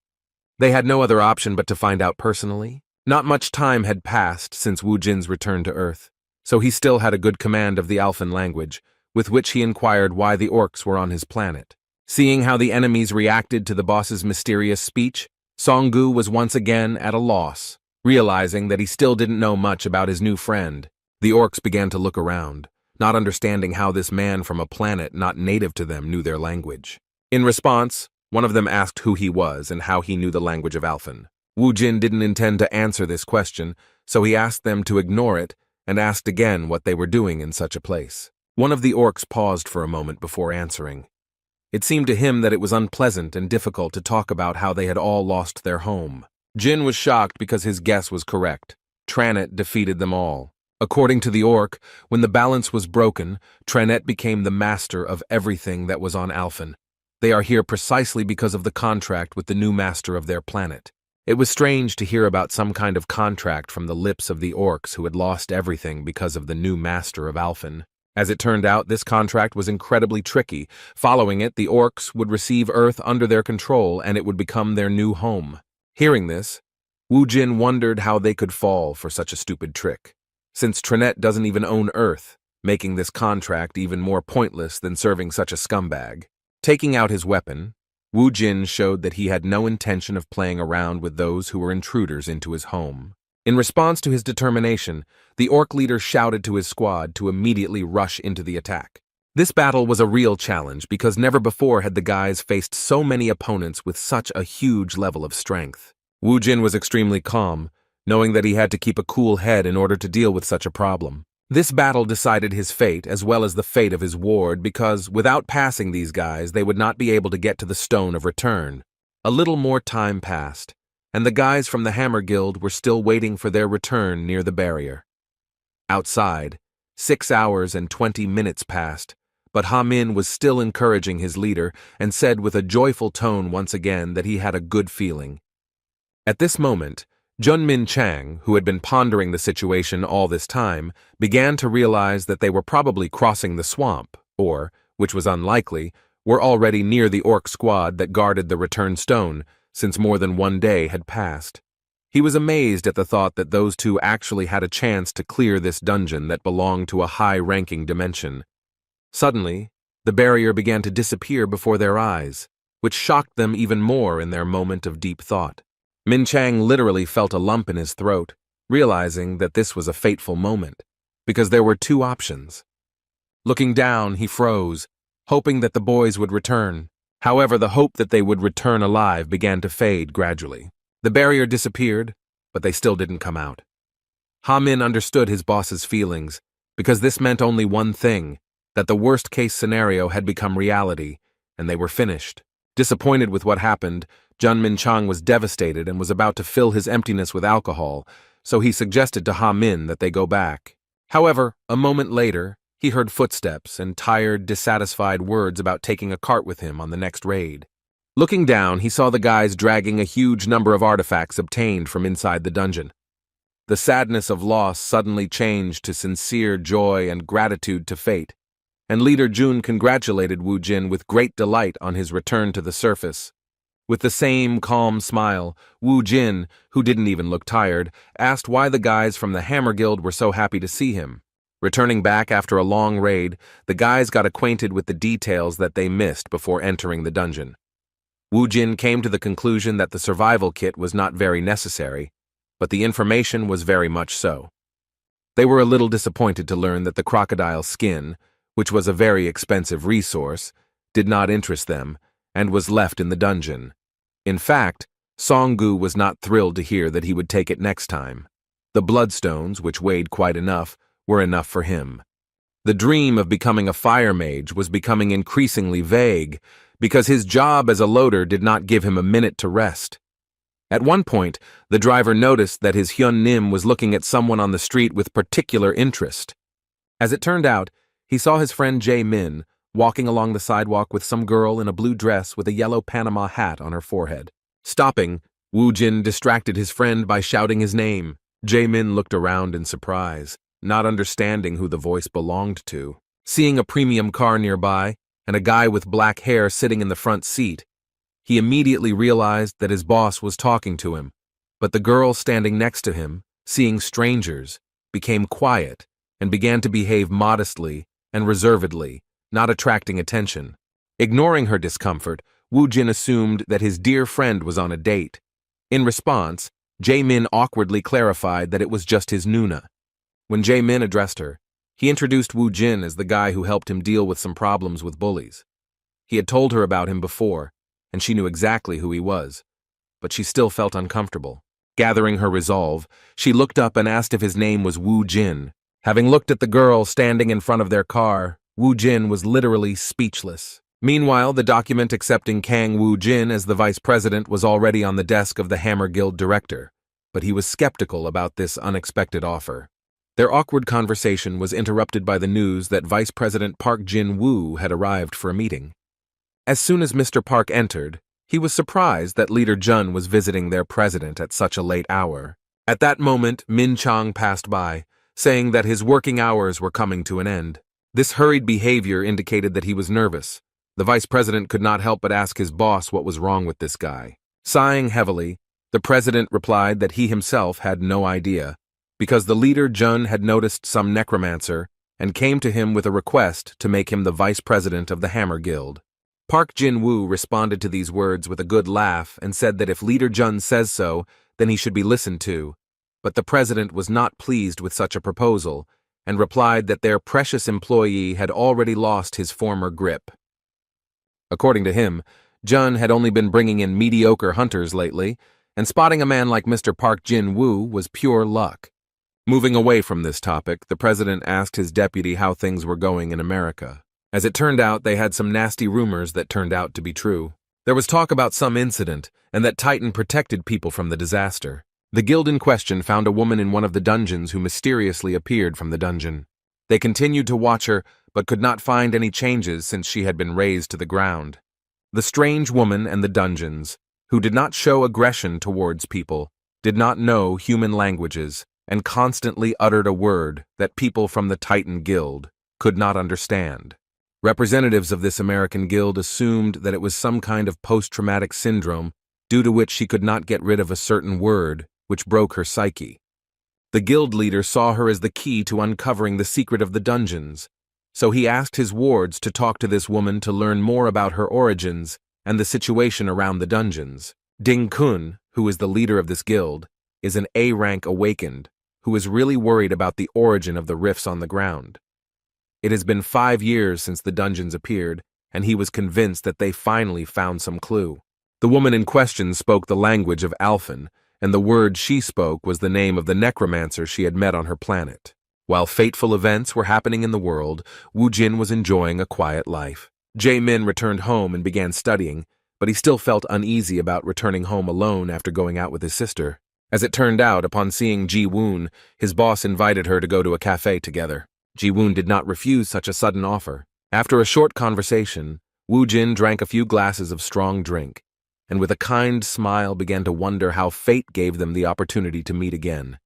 [SPEAKER 1] They had no other option but to find out personally. Not much time had passed since Wu Jin's return to Earth, so he still had a good command of the Alphen language, with which he inquired why the orcs were on his planet. Seeing how the enemies reacted to the boss's mysterious speech, Song-gu was once again at a loss, realizing that he still didn't know much about his new friend. The orcs began to look around, not understanding how this man from a planet not native to them knew their language. In response, one of them asked who he was and how he knew the language of Alphen. Wu Jin didn't intend to answer this question, so he asked them to ignore it and asked again what they were doing in such a place. One of the orcs paused for a moment before answering. It seemed to him that it was unpleasant and difficult to talk about how they had all lost their home. Jin was shocked because his guess was correct. Tranet defeated them all. According to the orc, when the balance was broken, Tranet became the master of everything that was on Alphen. They are here precisely because of the contract with the new master of their planet. It was strange to hear about some kind of contract from the lips of the orcs who had lost everything because of the new master of Alphen. As it turned out, this contract was incredibly tricky. Following it, the orcs would receive Earth under their control and it would become their new home. Hearing this, Wu Jin wondered how they could fall for such a stupid trick, since Tranet doesn't even own Earth, making this contract even more pointless than serving such a scumbag. Taking out his weapon, Wu Jin showed that he had no intention of playing around with those who were intruders into his home. In response to his determination, the orc leader shouted to his squad to immediately rush into the attack. This battle was a real challenge because never before had the guys faced so many opponents with such a huge level of strength. Wu Jin was extremely calm, knowing that he had to keep a cool head in order to deal with such a problem. This battle decided his fate as well as the fate of his ward because, without passing these guys, they would not be able to get to the Stone of Return. A little more time passed, and the guys from the Hammer Guild were still waiting for their return near the barrier. Outside, 6 hours and 20 minutes passed, but Ha-min was still encouraging his leader and said with a joyful tone once again that he had a good feeling. At this moment, Junmin Chang, who had been pondering the situation all this time, began to realize that they were probably crossing the swamp, or, which was unlikely, were already near the orc squad that guarded the return stone, since more than 1 day had passed. He was amazed at the thought that those two actually had a chance to clear this dungeon that belonged to a high-ranking dimension. Suddenly, the barrier began to disappear before their eyes, which shocked them even more in their moment of deep thought. Min Chang literally felt a lump in his throat, realizing that this was a fateful moment, because there were two options. Looking down, he froze, hoping that the boys would return. However, the hope that they would return alive began to fade gradually. The barrier disappeared, but they still didn't come out. Ha-min understood his boss's feelings, because this meant only one thing, that the worst-case scenario had become reality, and they were finished. Disappointed with what happened, Jun Min-chang was devastated and was about to fill his emptiness with alcohol, so he suggested to Ha-min that they go back. However, a moment later, he heard footsteps and tired, dissatisfied words about taking a cart with him on the next raid. Looking down, he saw the guys dragging a huge number of artifacts obtained from inside the dungeon. The sadness of loss suddenly changed to sincere joy and gratitude to fate, and Leader Jun congratulated Wu Jin with great delight on his return to the surface. With the same calm smile, Wu Jin, who didn't even look tired, asked why the guys from the Hammer Guild were so happy to see him. Returning back after a long raid, the guys got acquainted with the details that they missed before entering the dungeon. Wu Jin came to the conclusion that the survival kit was not very necessary, but the information was very much so. They were a little disappointed to learn that the crocodile skin, which was a very expensive resource, did not interest them, and was left in the dungeon. In fact, Songgu was not thrilled to hear that he would take it next time. The bloodstones, which weighed quite enough, were enough for him. The dream of becoming a fire mage was becoming increasingly vague, because his job as a loader did not give him a minute to rest. At one point, the driver noticed that his Hyun Nim was looking at someone on the street with particular interest. As it turned out, he saw his friend Jae Min walking along the sidewalk with some girl in a blue dress with a yellow Panama hat on her forehead. Stopping, Wu Jin distracted his friend by shouting his name. Jae Min looked around in surprise, not understanding who the voice belonged to. Seeing a premium car nearby and a guy with black hair sitting in the front seat, he immediately realized that his boss was talking to him, but the girl standing next to him, seeing strangers, became quiet and began to behave modestly and reservedly, not attracting attention. Ignoring her discomfort, Wu Jin assumed that his dear friend was on a date. In response, Jae Min awkwardly clarified that it was just his Nuna. When Jae Min addressed her, he introduced Wu Jin as the guy who helped him deal with some problems with bullies. He had told her about him before, and she knew exactly who he was, but she still felt uncomfortable. Gathering her resolve, she looked up and asked if his name was Wu Jin. Having looked at the girl standing in front of their car, Wu Jin was literally speechless. Meanwhile, the document accepting Kang Wu Jin as the vice president was already on the desk of the Hammer Guild director, but he was skeptical about this unexpected offer. Their awkward conversation was interrupted by the news that Vice President Park Jin-woo had arrived for a meeting. As soon as Mr. Park entered, he was surprised that Leader Jun was visiting their president at such a late hour. At that moment, Min Chang passed by, saying that his working hours were coming to an end. This hurried behavior indicated that he was nervous. The vice president could not help but ask his boss what was wrong with this guy. Sighing heavily, the president replied that he himself had no idea, because the leader Jun had noticed some necromancer and came to him with a request to make him the vice president of the Hammer Guild. Park Jin-woo responded to these words with a good laugh and said that if Leader Jun says so, then he should be listened to, but the president was not pleased with such a proposal and replied that their precious employee had already lost his former grip. According to him, Jun had only been bringing in mediocre hunters lately, and spotting a man like Mr. Park Jin-woo was pure luck. Moving away from this topic, the president asked his deputy how things were going in America. As it turned out, they had some nasty rumors that turned out to be true. There was talk about some incident, and that Titan protected people from the disaster. The guild in question found a woman in one of the dungeons who mysteriously appeared from the dungeon. They continued to watch her, but could not find any changes since she had been razed to the ground. The strange woman and the dungeons, who did not show aggression towards people, did not know human languages, and constantly uttered a word that people from the Titan Guild could not understand. Representatives of this American guild assumed that it was some kind of post-traumatic syndrome due to which she could not get rid of a certain word, which broke her psyche. The guild leader saw her as the key to uncovering the secret of the dungeons, so he asked his wards to talk to this woman to learn more about her origins and the situation around the dungeons. Ding Kun, who is the leader of this guild, is an A-rank awakened, who is really worried about the origin of the rifts on the ground. It has been 5 years since the dungeons appeared, and he was convinced that they finally found some clue. The woman in question spoke the language of Alphen, and the word she spoke was the name of the necromancer she had met on her planet. While fateful events were happening in the world, Wu Jin was enjoying a quiet life. Jae-min returned home and began studying, but he still felt uneasy about returning home alone after going out with his sister. As it turned out, upon seeing Ji-woon, his boss invited her to go to a cafe together. Ji-woon did not refuse such a sudden offer. After a short conversation, Wu Jin drank a few glasses of strong drink, and with a kind smile began to wonder how fate gave them the opportunity to meet again.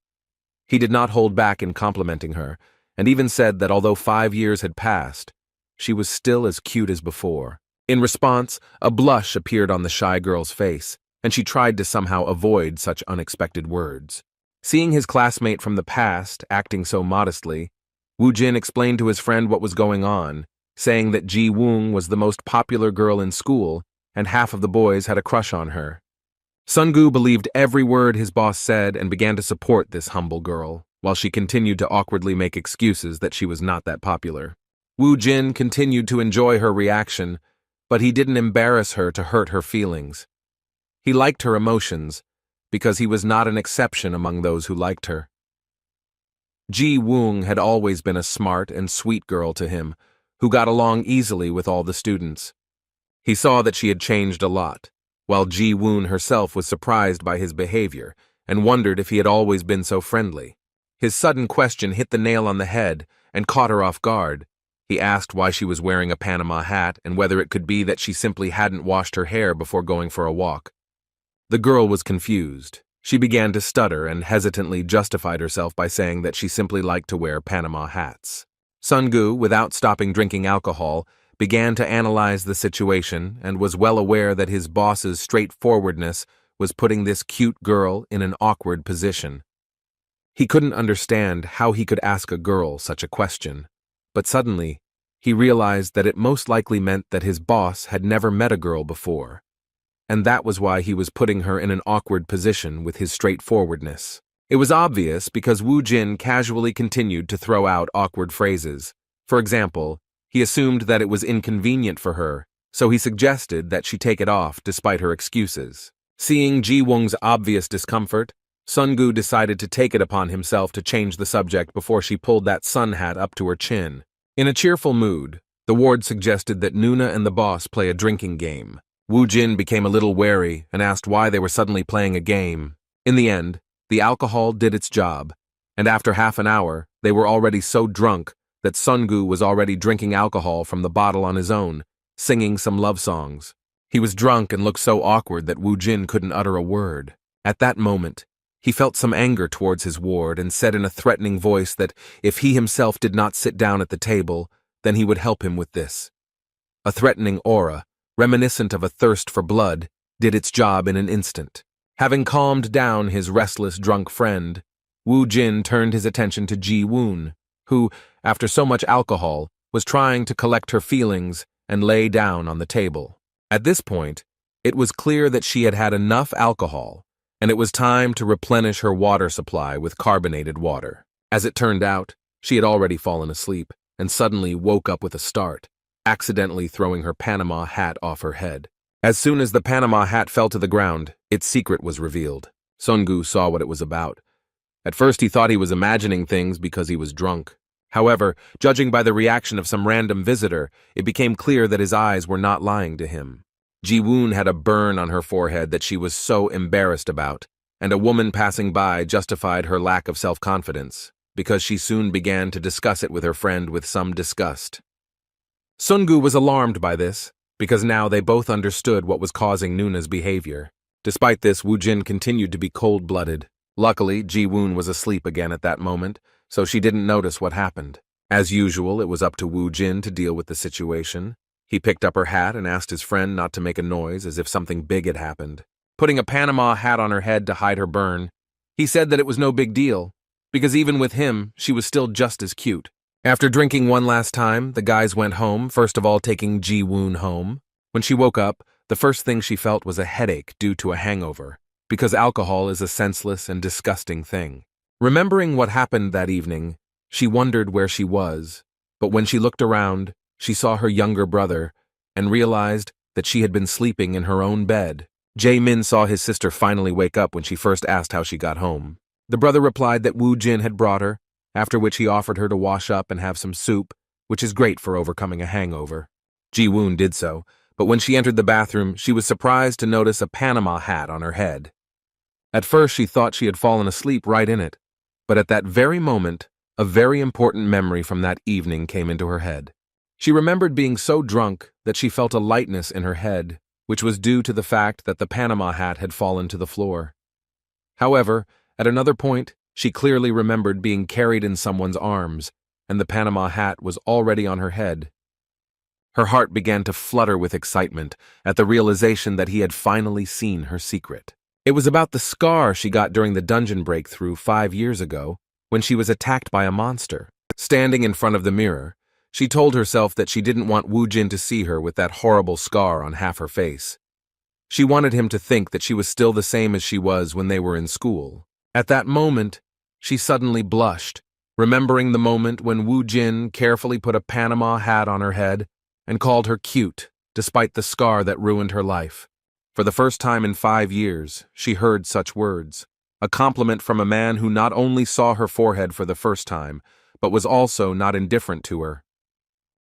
[SPEAKER 1] He did not hold back in complimenting her, and even said that although 5 years had passed, she was still as cute as before. In response, a blush appeared on the shy girl's face, and she tried to somehow avoid such unexpected words. Seeing his classmate from the past acting so modestly, Wu Jin explained to his friend what was going on, saying that Ji Woong was the most popular girl in school, and half of the boys had a crush on her. Sungu believed every word his boss said and began to support this humble girl, while she continued to awkwardly make excuses that she was not that popular. Wu Jin continued to enjoy her reaction, but he didn't embarrass her to hurt her feelings. He liked her emotions, because he was not an exception among those who liked her. Ji Woong had always been a smart and sweet girl to him, who got along easily with all the students. He saw that she had changed a lot, while Ji Woon herself was surprised by his behavior and wondered if he had always been so friendly. His sudden question hit the nail on the head and caught her off guard. He asked why she was wearing a Panama hat and whether it could be that she simply hadn't washed her hair before going for a walk. The girl was confused. She began to stutter and hesitantly justified herself by saying that she simply liked to wear Panama hats. Sungu, without stopping drinking alcohol, began to analyze the situation and was well aware that his boss's straightforwardness was putting this cute girl in an awkward position. He couldn't understand how he could ask a girl such a question, but suddenly he realized that it most likely meant that his boss had never met a girl before, and that was why he was putting her in an awkward position with his straightforwardness. It was obvious because Wu Jin casually continued to throw out awkward phrases. For example, he assumed that it was inconvenient for her, so he suggested that she take it off despite her excuses. Seeing Ji Woong's obvious discomfort, Sungu decided to take it upon himself to change the subject before she pulled that sun hat up to her chin. In a cheerful mood, the ward suggested that Nuna and the boss play a drinking game. Wu Jin became a little wary and asked why they were suddenly playing a game. In the end, the alcohol did its job, and after half an hour, they were already so drunk that Sungu was already drinking alcohol from the bottle on his own, singing some love songs. He was drunk and looked so awkward that Wu Jin couldn't utter a word. At that moment, he felt some anger towards his ward and said in a threatening voice that if he himself did not sit down at the table, then he would help him with this. A threatening aura, reminiscent of a thirst for blood, did its job in an instant. Having calmed down his restless drunk friend, Wu Jin turned his attention to Ji Woon, who, after so much alcohol, was trying to collect her feelings and lay down on the table. At this point, it was clear that she had had enough alcohol, and it was time to replenish her water supply with carbonated water. As it turned out, she had already fallen asleep and suddenly woke up with a start, accidentally throwing her Panama hat off her head. As soon as the Panama hat fell to the ground, its secret was revealed. Sungu saw what it was about. At first he thought he was imagining things because he was drunk. However, judging by the reaction of some random visitor, it became clear that his eyes were not lying to him. Ji Woon had a burn on her forehead that she was so embarrassed about, and a woman passing by justified her lack of self-confidence, because she soon began to discuss it with her friend with some disgust. Sungu was alarmed by this, because now they both understood what was causing Nuna's behavior. Despite this, Wu Jin continued to be cold-blooded. Luckily, Ji Woon was asleep again at that moment, so she didn't notice what happened. As usual, it was up to Wu Jin to deal with the situation. He picked up her hat and asked his friend not to make a noise as if something big had happened. Putting a Panama hat on her head to hide her burn, he said that it was no big deal, because even with him, she was still just as cute. After drinking one last time, the guys went home, first of all taking Ji Woon home. When she woke up, the first thing she felt was a headache due to a hangover, because alcohol is a senseless and disgusting thing. Remembering what happened that evening, she wondered where she was, But when she looked around, she saw her younger brother and realized that she had been sleeping in her own bed. Jae-min saw his sister finally wake up when she first asked how she got home. The brother replied that Woo-jin had brought her, after which he offered her to wash up and have some soup, which is great for overcoming a hangover. Ji-woon did so, but when she entered the bathroom, she was surprised to notice a Panama hat on her head. At first, she thought she had fallen asleep right in it, but at that very moment, a very important memory from that evening came into her head. She remembered being so drunk that she felt a lightness in her head, which was due to the fact that the Panama hat had fallen to the floor. However, at another point, she clearly remembered being carried in someone's arms, and the Panama hat was already on her head. Her heart began to flutter with excitement at the realization that he had finally seen her secret. It was about the scar she got during the dungeon breakthrough 5 years ago, when she was attacked by a monster. Standing in front of the mirror, she told herself that she didn't want Woo-jin to see her with that horrible scar on half her face. She wanted him to think that she was still the same as she was when they were in school. At that moment, she suddenly blushed, remembering the moment when Woo-jin carefully put a Panama hat on her head and called her cute, despite the scar that ruined her life. For the first time in 5 years, she heard such words, a compliment from a man who not only saw her forehead for the first time, but was also not indifferent to her.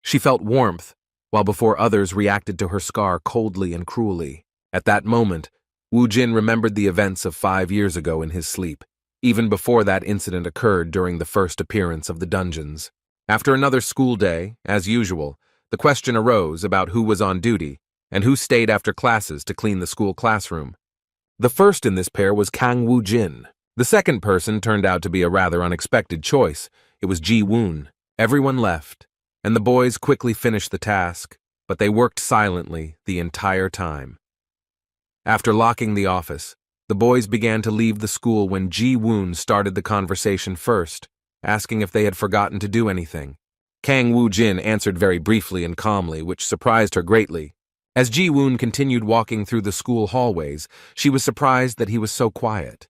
[SPEAKER 1] She felt warmth, while before others reacted to her scar coldly and cruelly. At that moment, Woo-jin remembered the events of 5 years ago in his sleep, even before that incident occurred during the first appearance of the dungeons. After another school day, as usual, the question arose about who was on duty and who stayed after classes to clean the school classroom. The first in this pair was Kang Woo-jin. The second person turned out to be a rather unexpected choice. It was Ji-woon. Everyone left, and the boys quickly finished the task, but they worked silently the entire time. After locking the office, the boys began to leave the school when Ji-woon started the conversation first, asking if they had forgotten to do anything. Kang Woo-jin answered very briefly and calmly, which surprised her greatly. As Ji-woon continued walking through the school hallways, she was surprised that he was so quiet.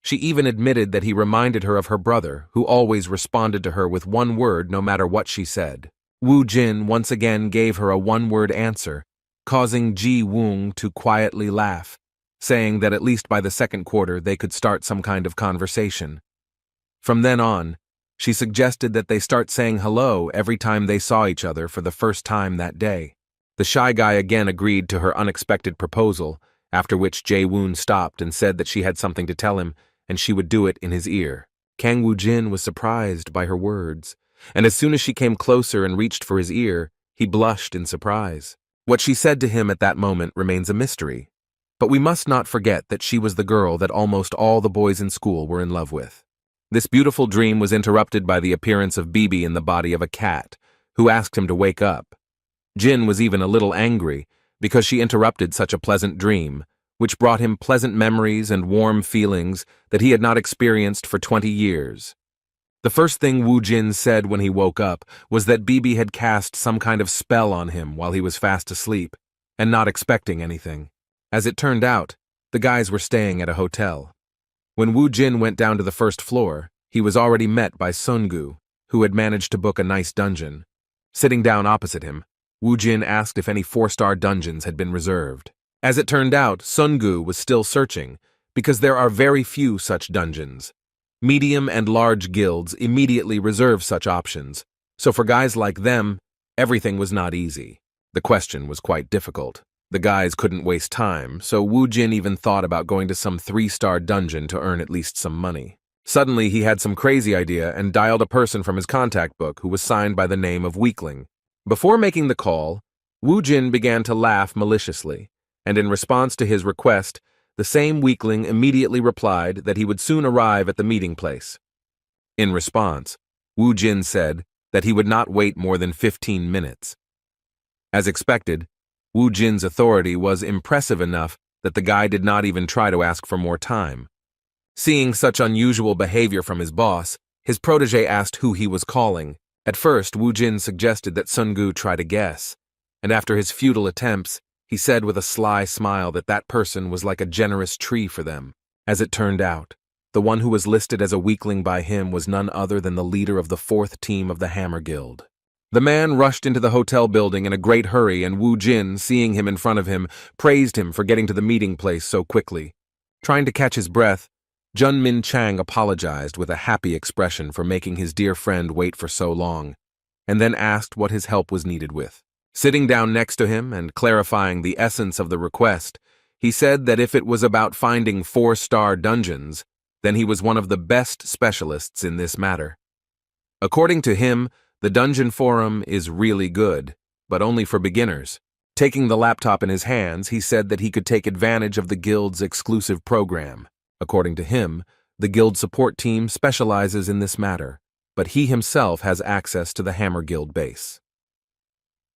[SPEAKER 1] She even admitted that he reminded her of her brother, who always responded to her with one word no matter what she said. Woo-jin once again gave her a one-word answer, causing Ji-woon to quietly laugh, saying that at least by the second quarter they could start some kind of conversation. From then on, she suggested that they start saying hello every time they saw each other for the first time that day. The shy guy again agreed to her unexpected proposal, after which Jae-woon stopped and said that she had something to tell him and she would do it in his ear. Kang Woo-jin was surprised by her words, and as soon as she came closer and reached for his ear, he blushed in surprise. What she said to him at that moment remains a mystery, but we must not forget that she was the girl that almost all the boys in school were in love with. This beautiful dream was interrupted by the appearance of Bibi in the body of a cat, who asked him to wake up. Jin was even a little angry because she interrupted such a pleasant dream, which brought him pleasant memories and warm feelings that he had not experienced for 20 years. The first thing Woo-jin said when he woke up was that Bibi had cast some kind of spell on him while he was fast asleep, and not expecting anything. As it turned out, the guys were staying at a hotel. When Woo-jin went down to the first floor, he was already met by Sungu, who had managed to book a nice dungeon. Sitting down opposite him, Woo-jin asked if any 4-star dungeons had been reserved. As it turned out, Sungu was still searching, because there are very few such dungeons. Medium and large guilds immediately reserve such options, so for guys like them, everything was not easy. The question was quite difficult. The guys couldn't waste time, so Woo-jin even thought about going to some 3-star dungeon to earn at least some money. Suddenly, he had some crazy idea and dialed a person from his contact book who was signed by the name of Weakling. Before making the call, Woo-jin began to laugh maliciously, and in response to his request, the same Weakling immediately replied that he would soon arrive at the meeting place. In response, Woo-jin said that he would not wait more than 15 minutes. As expected, Woo-jin's authority was impressive enough that the guy did not even try to ask for more time. Seeing such unusual behavior from his boss, his protege asked who he was calling. At first, Woo-jin suggested that Sungu try to guess, and after his futile attempts, he said with a sly smile that that person was like a generous tree for them. As it turned out, the one who was listed as a weakling by him was none other than the leader of the 4th team of the Hammer Guild. The man rushed into the hotel building in a great hurry, and Wu Jin, seeing him in front of him, praised him for getting to the meeting place so quickly. Trying to catch his breath, Jun Min Chang apologized with a happy expression for making his dear friend wait for so long, and then asked what his help was needed with. Sitting down next to him and clarifying the essence of the request, he said that if it was about finding 4-star dungeons, then he was one of the best specialists in this matter. According to him, the dungeon forum is really good, but only for beginners. Taking the laptop in his hands, he said that he could take advantage of the guild's exclusive program. According to him, the guild support team specializes in this matter, but he himself has access to the Hammer Guild base.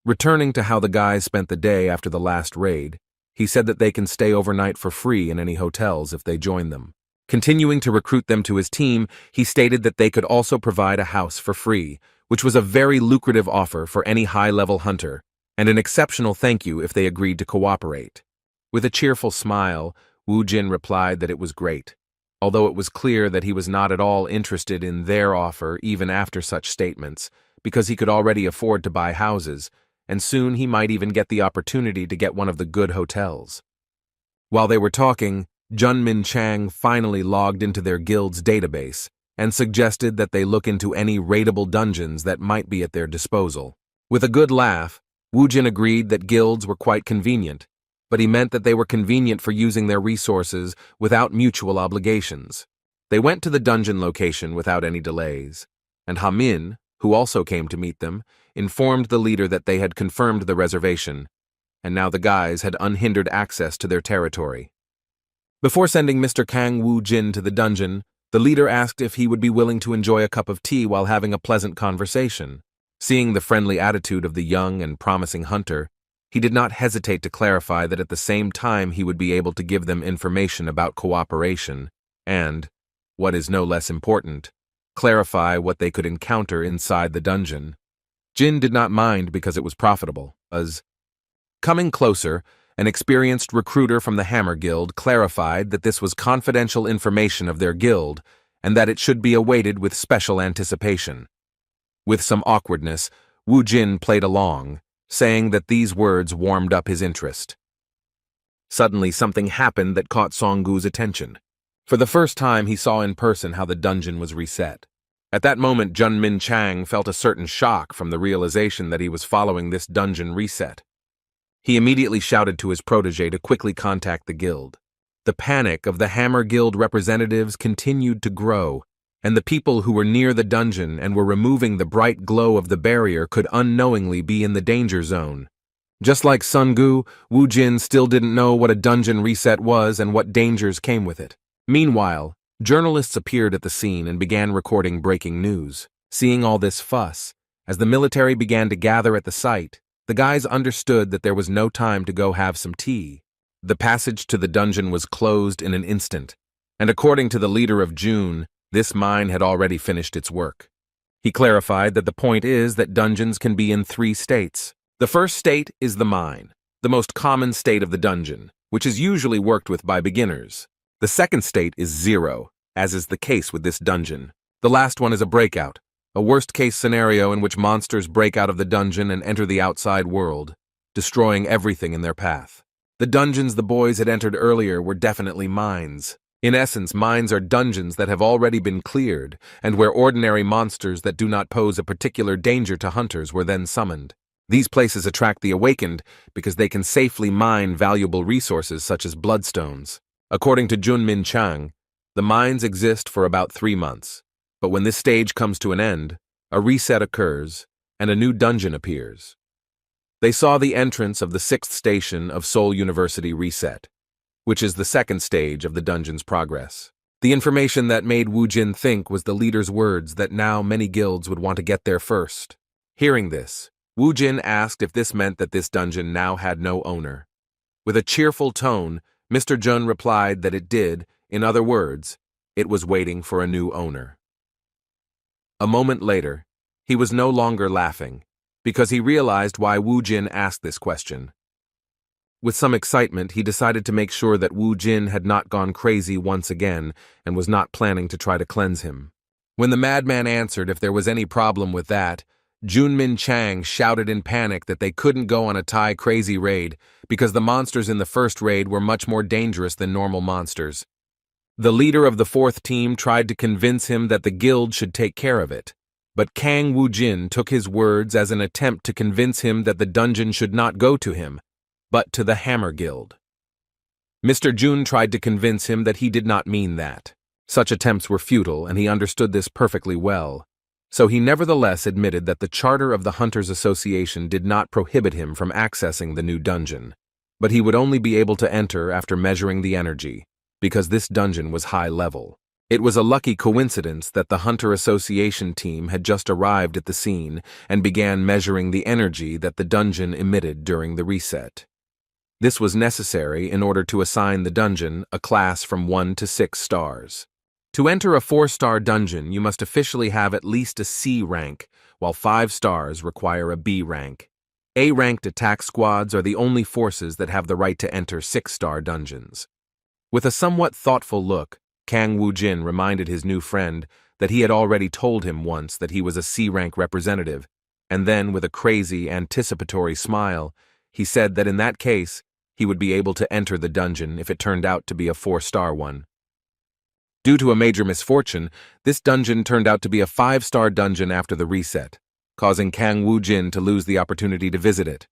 [SPEAKER 1] Returning to how the guys spent the day after the last raid, he said that they can stay overnight for free in any hotels if they join them. Continuing to recruit them to his team, he stated that they could also provide a house for free, which was a very lucrative offer for any high-level hunter, and an exceptional thank you if they agreed to cooperate. With a cheerful smile, Wu Jin replied that it was great, although it was clear that he was not at all interested in their offer even after such statements, because he could already afford to buy houses, and soon he might even get the opportunity to get one of the good hotels. While they were talking, Jun Min Chang finally logged into their guild's database and suggested that they look into any raidable dungeons that might be at their disposal. With a good laugh, Wu Jin agreed that guilds were quite convenient, but he meant that they were convenient for using their resources without mutual obligations. They went to the dungeon location without any delays, and Ha Min, who also came to meet them, informed the leader that they had confirmed the reservation, and now the guys had unhindered access to their territory. Before sending Mr. Kang Wu Jin to the dungeon, the leader asked if he would be willing to enjoy a cup of tea while having a pleasant conversation. Seeing the friendly attitude of the young and promising hunter, he did not hesitate to clarify that at the same time he would be able to give them information about cooperation and, what is no less important, clarify what they could encounter inside the dungeon. Jin did not mind because it was profitable, as coming closer, an experienced recruiter from the Hammer Guild clarified that this was confidential information of their guild and that it should be awaited with special anticipation. With some awkwardness, Wu Jin played along, saying that these words warmed up his interest. Suddenly something happened that caught Songgu's attention. For the first time he saw in person how the dungeon was reset. At that moment Jun Min Chang felt a certain shock from the realization that he was following this dungeon reset. He immediately shouted to his protege to quickly contact the guild. The panic of the Hammer Guild representatives continued to grow, and the people who were near the dungeon and were removing the bright glow of the barrier could unknowingly be in the danger zone. Just like Songgu, Wu Jin still didn't know what a dungeon reset was and what dangers came with it. Meanwhile, journalists appeared at the scene and began recording breaking news. Seeing all this fuss, as the military began to gather at the site, the guys understood that there was no time to go have some tea. The passage to the dungeon was closed in an instant, and according to the leader of June, this mine had already finished its work. He clarified that the point is that dungeons can be in 3 states. The first state is the mine, the most common state of the dungeon, which is usually worked with by beginners. The second state is 0, as is the case with this dungeon. The last one is a breakout, a worst-case scenario in which monsters break out of the dungeon and enter the outside world, destroying everything in their path. The dungeons the boys had entered earlier were definitely mines. In essence, mines are dungeons that have already been cleared, and where ordinary monsters that do not pose a particular danger to hunters were then summoned. These places attract the awakened because they can safely mine valuable resources such as bloodstones. According to Jun Min Chang, the mines exist for about 3 months. But when this stage comes to an end, a reset occurs, and a new dungeon appears. They saw the entrance of the 6th station of Seoul University reset, which is the second stage of the dungeon's progress. The information that made Wu Jin think was the leader's words that now many guilds would want to get there first. Hearing this, Wu Jin asked if this meant that this dungeon now had no owner. With a cheerful tone, Mr. Jun replied that it did, in other words, it was waiting for a new owner. A moment later, he was no longer laughing, because he realized why Wu Jin asked this question. With some excitement, he decided to make sure that Wu Jin had not gone crazy once again and was not planning to try to cleanse him. When the madman answered if there was any problem with that, Junmin Chang shouted in panic that they couldn't go on a Thai crazy raid because the monsters in the first raid were much more dangerous than normal monsters. The leader of the fourth team tried to convince him that the guild should take care of it, but Kang Woo-jin took his words as an attempt to convince him that the dungeon should not go to him, but to the Hammer Guild. Mr. Jun tried to convince him that he did not mean that. Such attempts were futile, and he understood this perfectly well. So he nevertheless admitted that the charter of the Hunters Association did not prohibit him from accessing the new dungeon, but he would only be able to enter after measuring the energy, because this dungeon was high level. It was a lucky coincidence that the Hunter Association team had just arrived at the scene and began measuring the energy that the dungeon emitted during the reset. This was necessary in order to assign the dungeon a class from 1 to 6 stars. To enter a 4-star dungeon, you must officially have at least a C rank, while 5 stars require a B rank. A-ranked attack squads are the only forces that have the right to enter 6-star dungeons. With a somewhat thoughtful look, Kang Woo-jin reminded his new friend that he had already told him once that he was a C-rank representative, and then, with a crazy, anticipatory smile, he said that in that case, he would be able to enter the dungeon if it turned out to be a 4-star one. Due to a major misfortune, this dungeon turned out to be a 5-star dungeon after the reset, causing Kang Woo-jin to lose the opportunity to visit it.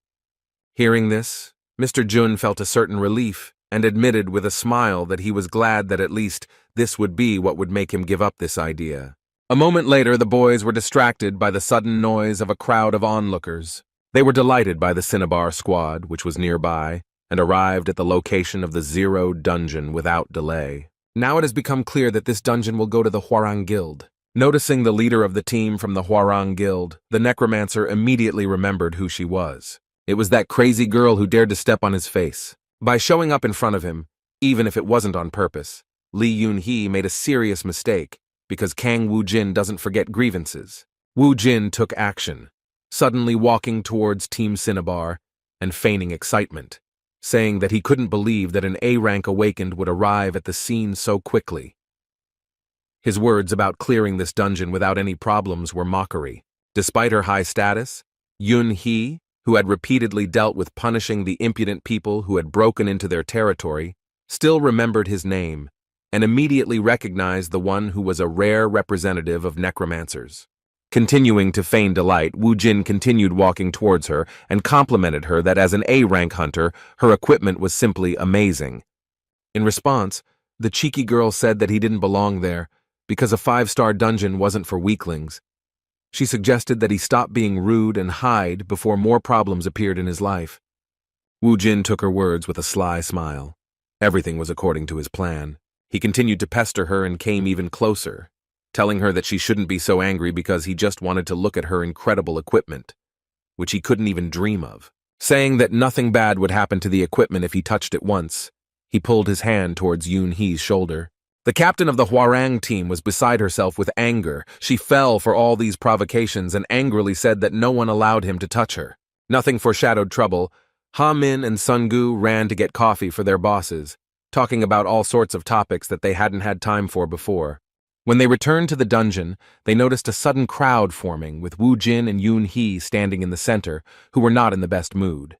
[SPEAKER 1] Hearing this, Mr. Jun felt a certain relief and admitted with a smile that he was glad that at least this would be what would make him give up this idea. A moment later, the boys were distracted by the sudden noise of a crowd of onlookers. They were delighted by the Cinnabar squad, which was nearby, and arrived at the location of the Zero dungeon without delay. Now it has become clear that this dungeon will go to the Hwarang Guild. Noticing the leader of the team from the Hwarang Guild, the necromancer immediately remembered who she was. It was that crazy girl who dared to step on his face. By showing up in front of him, even if it wasn't on purpose, Lee Yoon-hee made a serious mistake, because Kang Woo-jin doesn't forget grievances. Woo-jin took action, suddenly walking towards Team Cinnabar and feigning excitement, saying that he couldn't believe that an A-rank awakened would arrive at the scene so quickly. His words about clearing this dungeon without any problems were mockery. Despite her high status, Yoon-hee, who had repeatedly dealt with punishing the impudent people who had broken into their territory, still remembered his name and immediately recognized the one who was a rare representative of necromancers. Continuing to feign delight, Woo-jin continued walking towards her and complimented her that as an A-rank hunter, her equipment was simply amazing. In response, the cheeky girl said that he didn't belong there because a 5-star dungeon wasn't for weaklings. She suggested that he stop being rude and hide before more problems appeared in his life. Woo-jin took her words with a sly smile. Everything was according to his plan. He continued to pester her and came even closer, telling her that she shouldn't be so angry because he just wanted to look at her incredible equipment, which he couldn't even dream of. Saying that nothing bad would happen to the equipment if he touched it once, he pulled his hand towards Yoon-hee's shoulder. The captain of the Hwarang team was beside herself with anger. She fell for all these provocations and angrily said that no one allowed him to touch her. Nothing foreshadowed trouble. Ha-min and Sun-gu ran to get coffee for their bosses, talking about all sorts of topics that they hadn't had time for before. When they returned to the dungeon, they noticed a sudden crowd forming with Woo-jin and Yoon-hee standing in the center, who were not in the best mood.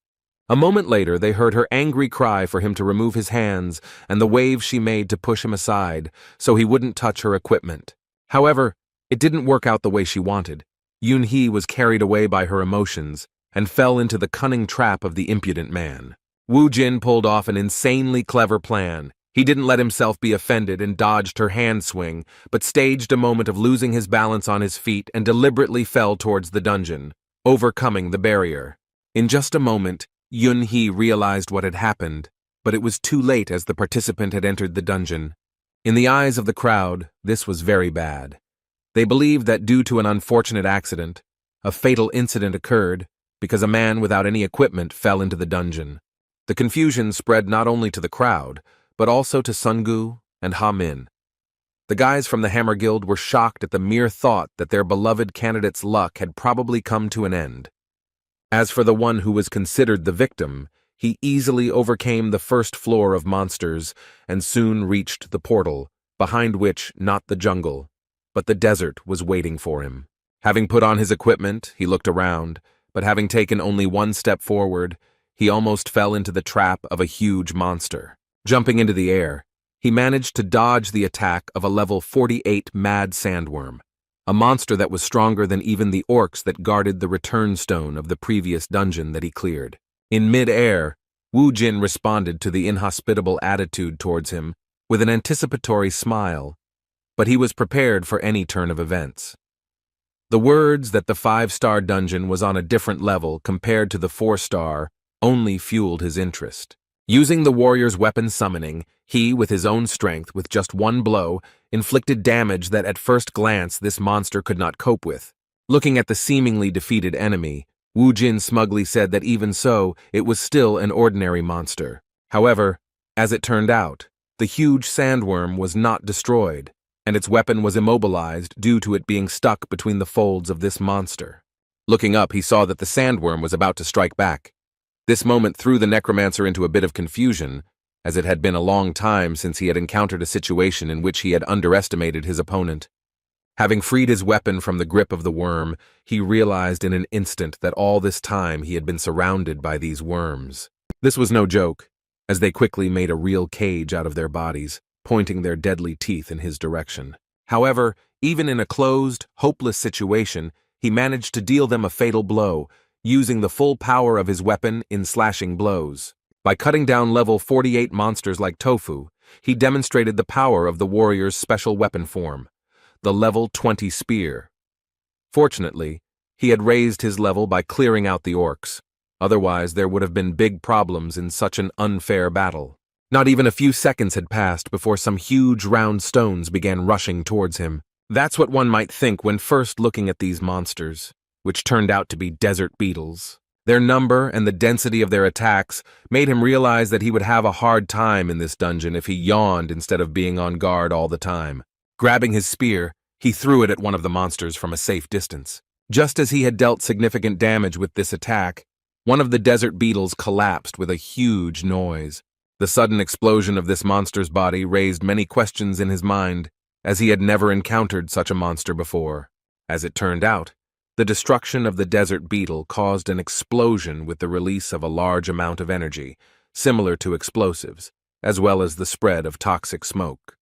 [SPEAKER 1] A moment later, they heard her angry cry for him to remove his hands and the wave she made to push him aside so he wouldn't touch her equipment. However, it didn't work out the way she wanted. Yoon-hee was carried away by her emotions and fell into the cunning trap of the impudent man. Woo-jin pulled off an insanely clever plan. He didn't let himself be offended and dodged her hand swing, but staged a moment of losing his balance on his feet and deliberately fell towards the dungeon, overcoming the barrier. In just a moment, Yoon-hee realized what had happened, but it was too late as the participant had entered the dungeon. In the eyes of the crowd, this was very bad. They believed that due to an unfortunate accident, a fatal incident occurred because a man without any equipment fell into the dungeon. The confusion spread not only to the crowd, but also to Sun-gu and Ha-min. The guys from the Hammer Guild were shocked at the mere thought that their beloved candidate's luck had probably come to an end. As for the one who was considered the victim, he easily overcame the first floor of monsters and soon reached the portal, behind which not the jungle, but the desert was waiting for him. Having put on his equipment, he looked around, but having taken only one step forward, he almost fell into the trap of a huge monster. Jumping into the air, he managed to dodge the attack of a level 48 mad sandworm, a monster that was stronger than even the orcs that guarded the return stone of the previous dungeon that he cleared. In mid-air, Wu Jin responded to the inhospitable attitude towards him with an anticipatory smile, but he was prepared for any turn of events. The words that the 5-star dungeon was on a different level compared to the 4-star only fueled his interest. Using the warrior's weapon summoning, he, with his own strength, with just one blow, inflicted damage that at first glance this monster could not cope with. Looking at the seemingly defeated enemy, Wu Jin smugly said that even so, it was still an ordinary monster. However, as it turned out, the huge sandworm was not destroyed, and its weapon was immobilized due to it being stuck between the folds of this monster. Looking up, he saw that the sandworm was about to strike back. This moment threw the necromancer into a bit of confusion, as it had been a long time since he had encountered a situation in which he had underestimated his opponent. Having freed his weapon from the grip of the worm, he realized in an instant that all this time he had been surrounded by these worms. This was no joke, as they quickly made a real cage out of their bodies, pointing their deadly teeth in his direction. However, even in a closed, hopeless situation, he managed to deal them a fatal blow, using the full power of his weapon in slashing blows. By cutting down level 48 monsters like Tofu, he demonstrated the power of the warrior's special weapon form, the level 20 spear. Fortunately, he had raised his level by clearing out the orcs. Otherwise, there would have been big problems in such an unfair battle. Not even a few seconds had passed before some huge round stones began rushing towards him. That's what one might think when first looking at these monsters, which turned out to be desert beetles. Their number and the density of their attacks made him realize that he would have a hard time in this dungeon if he yawned instead of being on guard all the time. Grabbing his spear, he threw it at one of the monsters from a safe distance. Just as he had dealt significant damage with this attack, one of the desert beetles collapsed with a huge noise. The sudden explosion of this monster's body raised many questions in his mind, as he had never encountered such a monster before. As it turned out, the destruction of the desert beetle caused an explosion with the release of a large amount of energy, similar to explosives, as well as the spread of toxic smoke.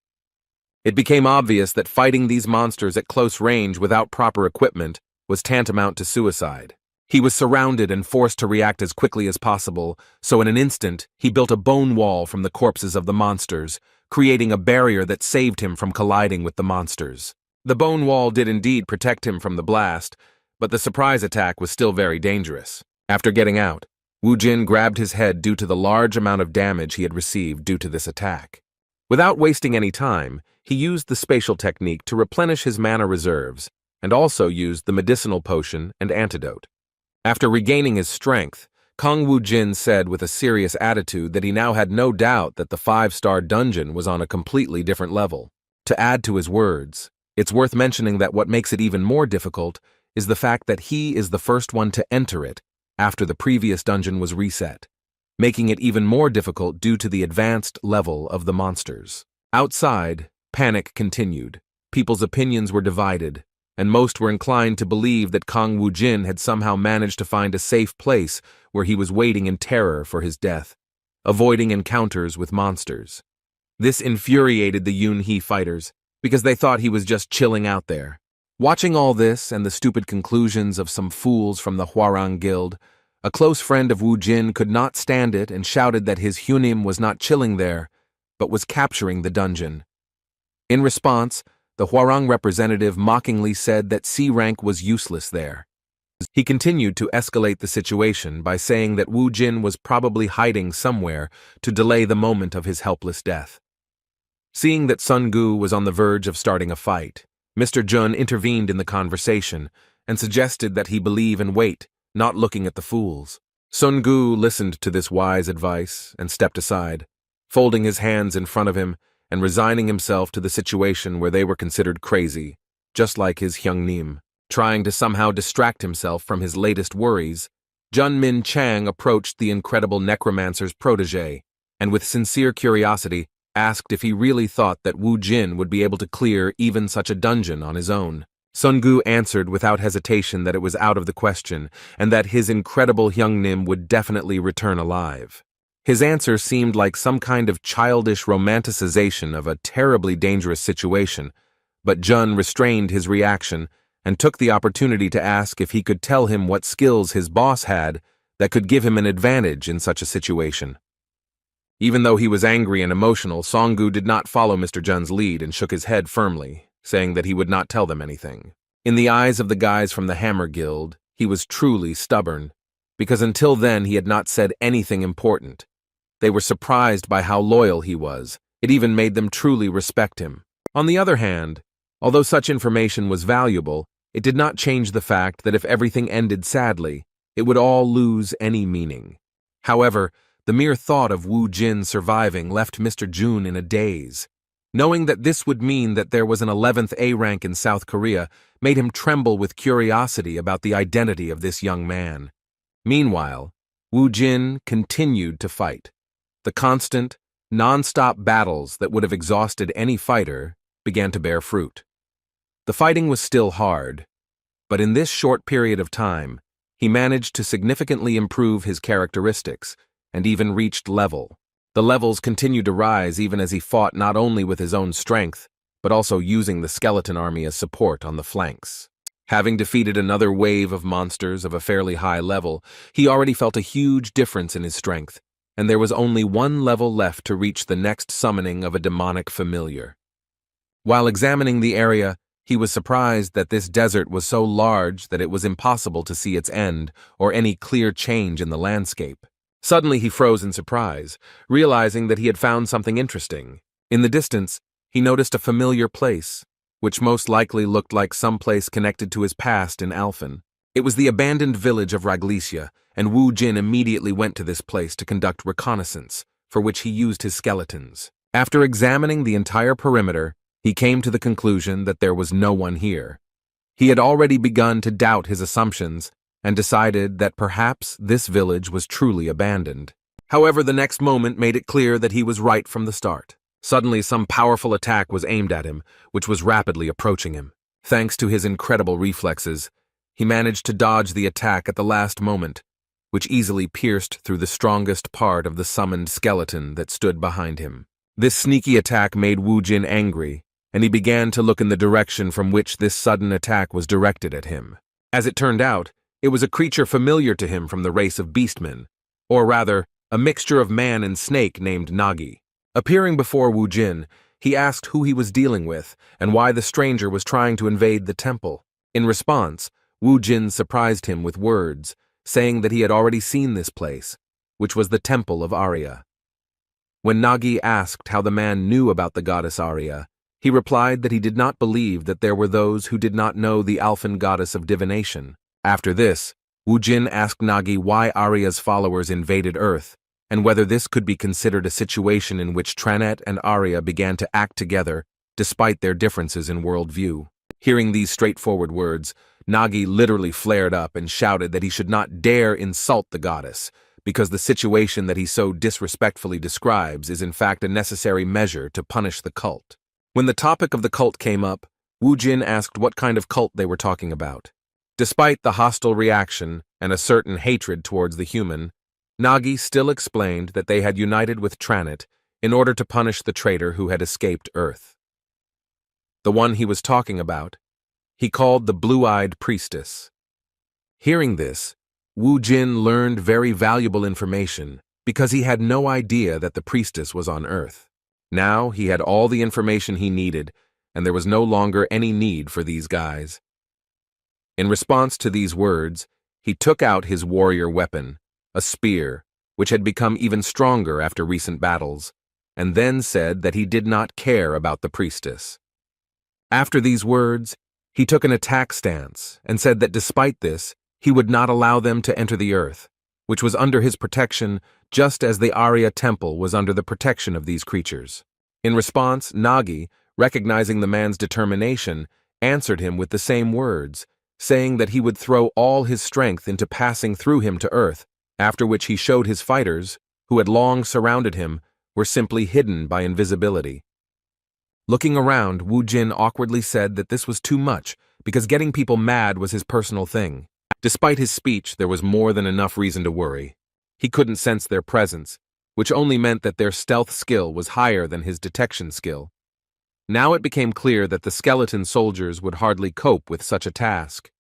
[SPEAKER 1] It became obvious that fighting these monsters at close range without proper equipment was tantamount to suicide. He was surrounded and forced to react as quickly as possible, so in an instant, he built a bone wall from the corpses of the monsters, creating a barrier that saved him from colliding with the monsters. The bone wall did indeed protect him from the blast, but the surprise attack was still very dangerous. After getting out, Wu Jin grabbed his head due to the large amount of damage he had received due to this attack. Without wasting any time, he used the spatial technique to replenish his mana reserves, and also used the medicinal potion and antidote. After regaining his strength, Kong Wu Jin said with a serious attitude that he now had no doubt that the 5-star dungeon was on a completely different level. To add to his words, it's worth mentioning that what makes it even more difficult is the fact that he is the first one to enter it after the previous dungeon was reset, making it even more difficult due to the advanced level of the monsters. Outside, panic continued. People's opinions were divided, and most were inclined to believe that Kong Wu Jin had somehow managed to find a safe place where he was waiting in terror for his death, avoiding encounters with monsters. This infuriated the Yunhee fighters, because they thought he was just chilling out there. Watching all this and the stupid conclusions of some fools from the Hwarang Guild, a close friend of Wu Jin could not stand it and shouted that his Hunim was not chilling there, but was capturing the dungeon. In response, the Hwarang representative mockingly said that C rank was useless there. He continued to escalate the situation by saying that Wu Jin was probably hiding somewhere to delay the moment of his helpless death. Seeing that Sun Gu was on the verge of starting a fight, Mr. Jun intervened in the conversation and suggested that he believe and wait, not looking at the fools. Sun Gu listened to this wise advice and stepped aside, folding his hands in front of him and resigning himself to the situation where they were considered crazy, just like his Hyungnim. Trying to somehow distract himself from his latest worries, Jun Min Chang approached the incredible necromancer's protege, and with sincere curiosity, asked if he really thought that Wu Jin would be able to clear even such a dungeon on his own. Sungu answered without hesitation that it was out of the question, and that his incredible Hyungnim would definitely return alive. His answer seemed like some kind of childish romanticization of a terribly dangerous situation, but Jun restrained his reaction and took the opportunity to ask if he could tell him what skills his boss had that could give him an advantage in such a situation. Even though he was angry and emotional, Songgu did not follow Mr. Jun's lead and shook his head firmly, saying that he would not tell them anything. In the eyes of the guys from the Hammer Guild, he was truly stubborn, because until then he had not said anything important. They were surprised by how loyal he was. It even made them truly respect him. On the other hand, although such information was valuable, it did not change the fact that if everything ended sadly, it would all lose any meaning. However, the mere thought of Woo Jin surviving left Mr. Jun in a daze. Knowing that this would mean that there was an 11th A rank in South Korea made him tremble with curiosity about the identity of this young man. Meanwhile, Woo Jin continued to fight. The constant, non-stop battles that would have exhausted any fighter began to bear fruit. The fighting was still hard, but in this short period of time, he managed to significantly improve his characteristics and even reached level. The levels continued to rise even as he fought not only with his own strength, but also using the skeleton army as support on the flanks. Having defeated another wave of monsters of a fairly high level, he already felt a huge difference in his strength, and there was only one level left to reach the next summoning of a demonic familiar. While examining the area, he was surprised that this desert was so large that it was impossible to see its end or any clear change in the landscape. Suddenly he froze in surprise, realizing that he had found something interesting. In the distance, he noticed a familiar place, which most likely looked like some place connected to his past in Alphen. It was the abandoned village of Raglesia, and Woo Jin immediately went to this place to conduct reconnaissance, for which he used his skeletons. After examining the entire perimeter, he came to the conclusion that there was no one here. He had already begun to doubt his assumptions and decided that perhaps this village was truly abandoned. However, the next moment made it clear that he was right from the start. Suddenly, some powerful attack was aimed at him, which was rapidly approaching him. Thanks to his incredible reflexes, he managed to dodge the attack at the last moment, which easily pierced through the strongest part of the summoned skeleton that stood behind him. This sneaky attack made Woo Jin angry, and he began to look in the direction from which this sudden attack was directed at him. As it turned out, it was a creature familiar to him from the race of beastmen, or rather, a mixture of man and snake named Nagi. Appearing before Woo Jin, he asked who he was dealing with and why the stranger was trying to invade the temple. In response, Woo Jin surprised him with words, saying that he had already seen this place, which was the temple of Arya. When Nagi asked how the man knew about the goddess Arya, he replied that he did not believe that there were those who did not know the Alphen goddess of divination. After this, Woo Jin asked Nagi why Arya's followers invaded Earth, and whether this could be considered a situation in which Tranet and Arya began to act together despite their differences in worldview. Hearing these straightforward words, Nagi literally flared up and shouted that he should not dare insult the goddess, because the situation that he so disrespectfully describes is in fact a necessary measure to punish the cult. When the topic of the cult came up, Woo Jin asked what kind of cult they were talking about. Despite the hostile reaction and a certain hatred towards the human, Nagi still explained that they had united with Tranet in order to punish the traitor who had escaped Earth. The one he was talking about, he called the Blue-Eyed Priestess. Hearing this, Woo Jin learned very valuable information because he had no idea that the priestess was on Earth. Now he had all the information he needed, and there was no longer any need for these guys. In response to these words, he took out his warrior weapon, a spear, which had become even stronger after recent battles, and then said that he did not care about the priestess. After these words, he took an attack stance and said that despite this, he would not allow them to enter the Earth, which was under his protection just as the Arya temple was under the protection of these creatures. In response, Nagi, recognizing the man's determination, answered him with the same words, saying that he would throw all his strength into passing through him to Earth, after which he showed his fighters, who had long surrounded him, were simply hidden by invisibility. Looking around, Woo Jin awkwardly said that this was too much because getting people mad was his personal thing. Despite his speech, there was more than enough reason to worry. He couldn't sense their presence, which only meant that their stealth skill was higher than his detection skill. Now it became clear that the skeleton soldiers would hardly cope with such a task.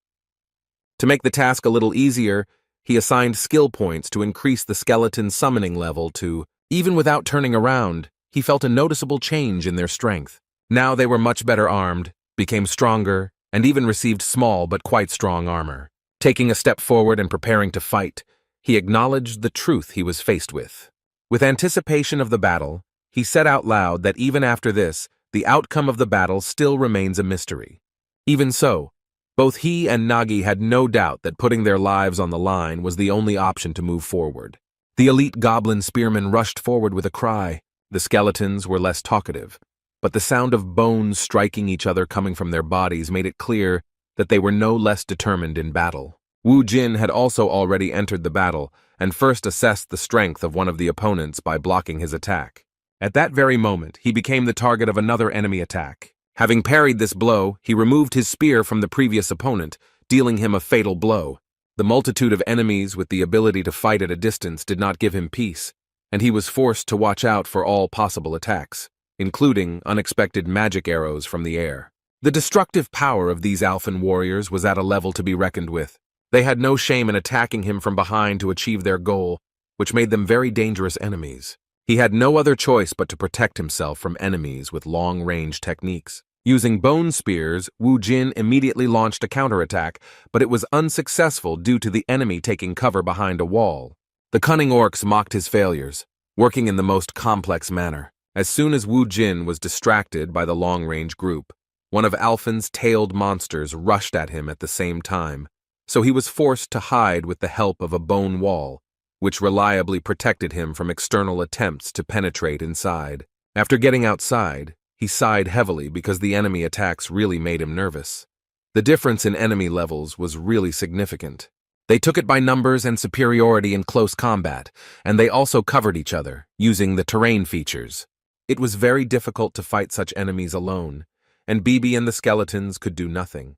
[SPEAKER 1] To make the task a little easier, he assigned skill points to increase the skeleton summoning level to, even without turning around, he felt a noticeable change in their strength. Now they were much better armed, became stronger, and even received small but quite strong armor. Taking a step forward and preparing to fight, he acknowledged the truth he was faced with. With anticipation of the battle, he said out loud that even after this, the outcome of the battle still remains a mystery. Even so, both he and Nagi had no doubt that putting their lives on the line was the only option to move forward. The elite goblin spearmen rushed forward with a cry. The skeletons were less talkative, but the sound of bones striking each other coming from their bodies made it clear that they were no less determined in battle. Wu Jin had also already entered the battle and first assessed the strength of one of the opponents by blocking his attack. At that very moment, he became the target of another enemy attack. Having parried this blow, he removed his spear from the previous opponent, dealing him a fatal blow. The multitude of enemies with the ability to fight at a distance did not give him peace, and he was forced to watch out for all possible attacks, including unexpected magic arrows from the air. The destructive power of these Alphan warriors was at a level to be reckoned with. They had no shame in attacking him from behind to achieve their goal, which made them very dangerous enemies. He had no other choice but to protect himself from enemies with long-range techniques. Using bone spears, Wu Jin immediately launched a counterattack, but it was unsuccessful due to the enemy taking cover behind a wall. The cunning orcs mocked his failures, working in the most complex manner. As soon as Wu Jin was distracted by the long-range group, one of Alphan's tailed monsters rushed at him at the same time, so he was forced to hide with the help of a bone wall, which reliably protected him from external attempts to penetrate inside. After getting outside, he sighed heavily because the enemy attacks really made him nervous. The difference in enemy levels was really significant. They took it by numbers and superiority in close combat, and they also covered each other, using the terrain features. It was very difficult to fight such enemies alone, and Bibi and the skeletons could do nothing.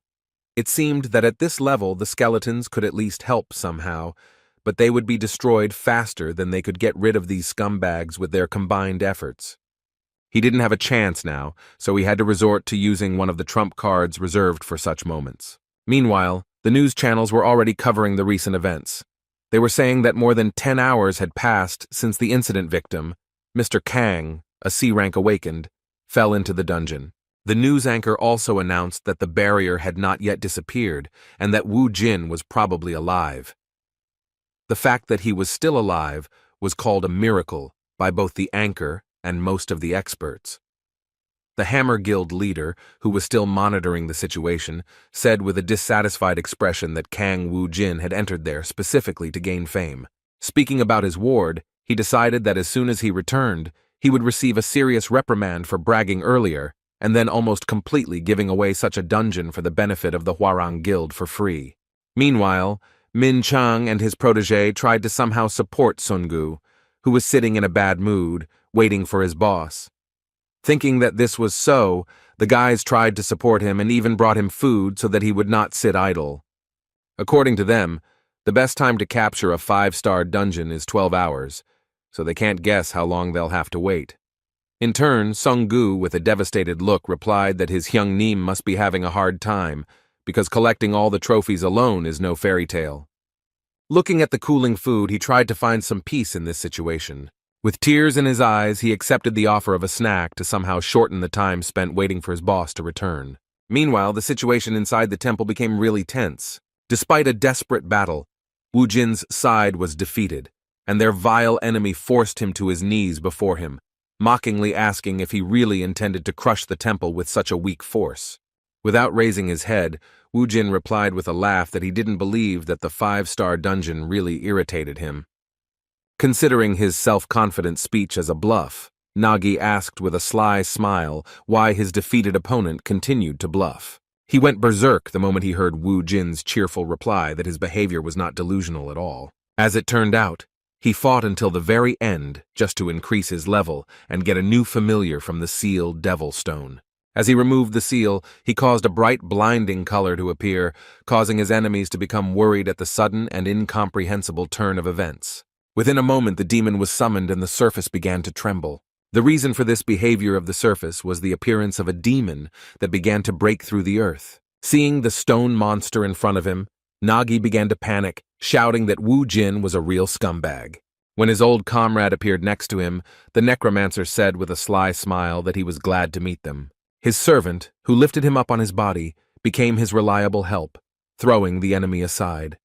[SPEAKER 1] It seemed that at this level the skeletons could at least help somehow, but they would be destroyed faster than they could get rid of these scumbags with their combined efforts. He didn't have a chance now, so he had to resort to using one of the trump cards reserved for such moments. Meanwhile, the news channels were already covering the recent events. They were saying that more than 10 hours had passed since the incident victim, Mr. Kang, a C-rank awakened, fell into the dungeon. The news anchor also announced that the barrier had not yet disappeared and that Wu Jin was probably alive. The fact that he was still alive was called a miracle by both the anchor and most of the experts. The Hammer Guild leader, who was still monitoring the situation, said with a dissatisfied expression that Kang Wu Jin had entered there specifically to gain fame. Speaking about his ward, he decided that as soon as he returned, he would receive a serious reprimand for bragging earlier, and then almost completely giving away such a dungeon for the benefit of the Hwarang Guild for free. Meanwhile, Min Chang and his protege tried to somehow support Sun Gu, who was sitting in a bad mood, waiting for his boss. Thinking that this was so, the guys tried to support him and even brought him food so that he would not sit idle. According to them, the best time to capture a 5-star dungeon is 12 hours, so they can't guess how long they'll have to wait. In turn, Sung Gu, with a devastated look, replied that his young Neem must be having a hard time, because collecting all the trophies alone is no fairy tale. Looking at the cooling food, he tried to find some peace in this situation. With tears in his eyes, he accepted the offer of a snack to somehow shorten the time spent waiting for his boss to return. Meanwhile, the situation inside the temple became really tense. Despite a desperate battle, Wu Jin's side was defeated, and their vile enemy forced him to his knees before him, mockingly asking if he really intended to crush the temple with such a weak force. Without raising his head, Wu Jin replied with a laugh that he didn't believe that the 5-star dungeon really irritated him. Considering his self-confident speech as a bluff, Nagi asked with a sly smile why his defeated opponent continued to bluff. He went berserk the moment he heard Wu Jin's cheerful reply that his behavior was not delusional at all. As it turned out, he fought until the very end just to increase his level and get a new familiar from the sealed Devil Stone. As he removed the seal, he caused a bright, blinding color to appear, causing his enemies to become worried at the sudden and incomprehensible turn of events. Within a moment, the demon was summoned and the surface began to tremble. The reason for this behavior of the surface was the appearance of a demon that began to break through the earth. Seeing the stone monster in front of him, Nagi began to panic, shouting that Wu Jin was a real scumbag. When his old comrade appeared next to him, the necromancer said with a sly smile that he was glad to meet them. His servant, who lifted him up on his body, became his reliable help, throwing the enemy aside.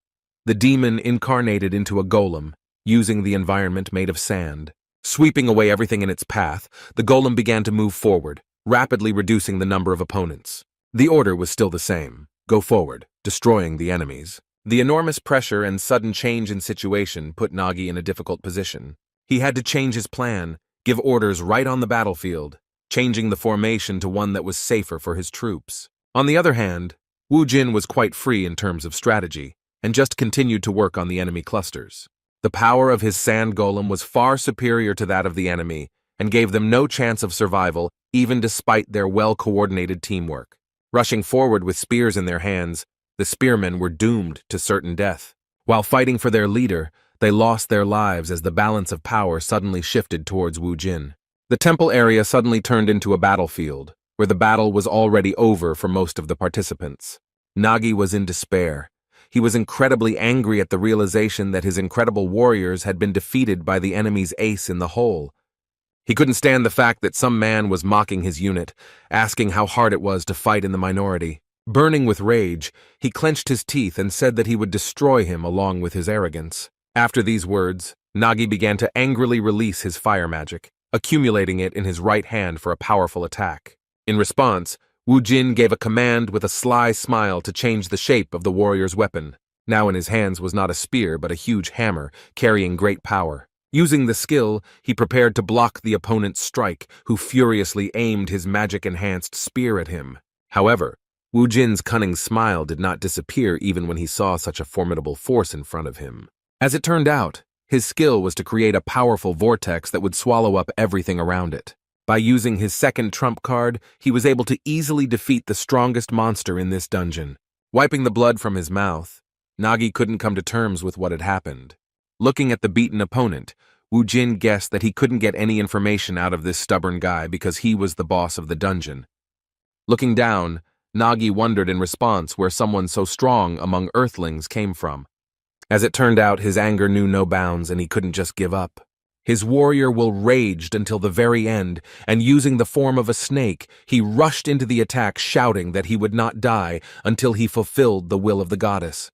[SPEAKER 1] The demon incarnated into a golem, using the environment made of sand. Sweeping away everything in its path, the golem began to move forward, rapidly reducing the number of opponents. The order was still the same: go forward, destroying the enemies. The enormous pressure and sudden change in situation put Nagi in a difficult position. He had to change his plan, give orders right on the battlefield, changing the formation to one that was safer for his troops. On the other hand, Wu Jin was quite free in terms of strategy, and just continued to work on the enemy clusters. The power of his sand golem was far superior to that of the enemy, and gave them no chance of survival, even despite their well-coordinated teamwork. Rushing forward with spears in their hands, the spearmen were doomed to certain death. While fighting for their leader, they lost their lives as the balance of power suddenly shifted towards Wu Jin. The temple area suddenly turned into a battlefield, where the battle was already over for most of the participants. Nagi was in despair. He was incredibly angry at the realization that his incredible warriors had been defeated by the enemy's ace in the hole. He couldn't stand the fact that some man was mocking his unit, asking how hard it was to fight in the minority. Burning with rage, he clenched his teeth and said that he would destroy him along with his arrogance. After these words, Nagi began to angrily release his fire magic, accumulating it in his right hand for a powerful attack. In response, Wu Jin gave a command with a sly smile to change the shape of the warrior's weapon. Now in his hands was not a spear but a huge hammer, carrying great power. Using the skill, he prepared to block the opponent's strike, who furiously aimed his magic-enhanced spear at him. However, Wu Jin's cunning smile did not disappear even when he saw such a formidable force in front of him. As it turned out, his skill was to create a powerful vortex that would swallow up everything around it. By using his second trump card, he was able to easily defeat the strongest monster in this dungeon. Wiping the blood from his mouth, Nagi couldn't come to terms with what had happened. Looking at the beaten opponent, Wu Jin guessed that he couldn't get any information out of this stubborn guy because he was the boss of the dungeon. Looking down, Nagi wondered in response where someone so strong among earthlings came from. As it turned out, his anger knew no bounds and he couldn't just give up. His warrior will raged until the very end, and using the form of a snake, he rushed into the attack shouting that he would not die until he fulfilled the will of the goddess.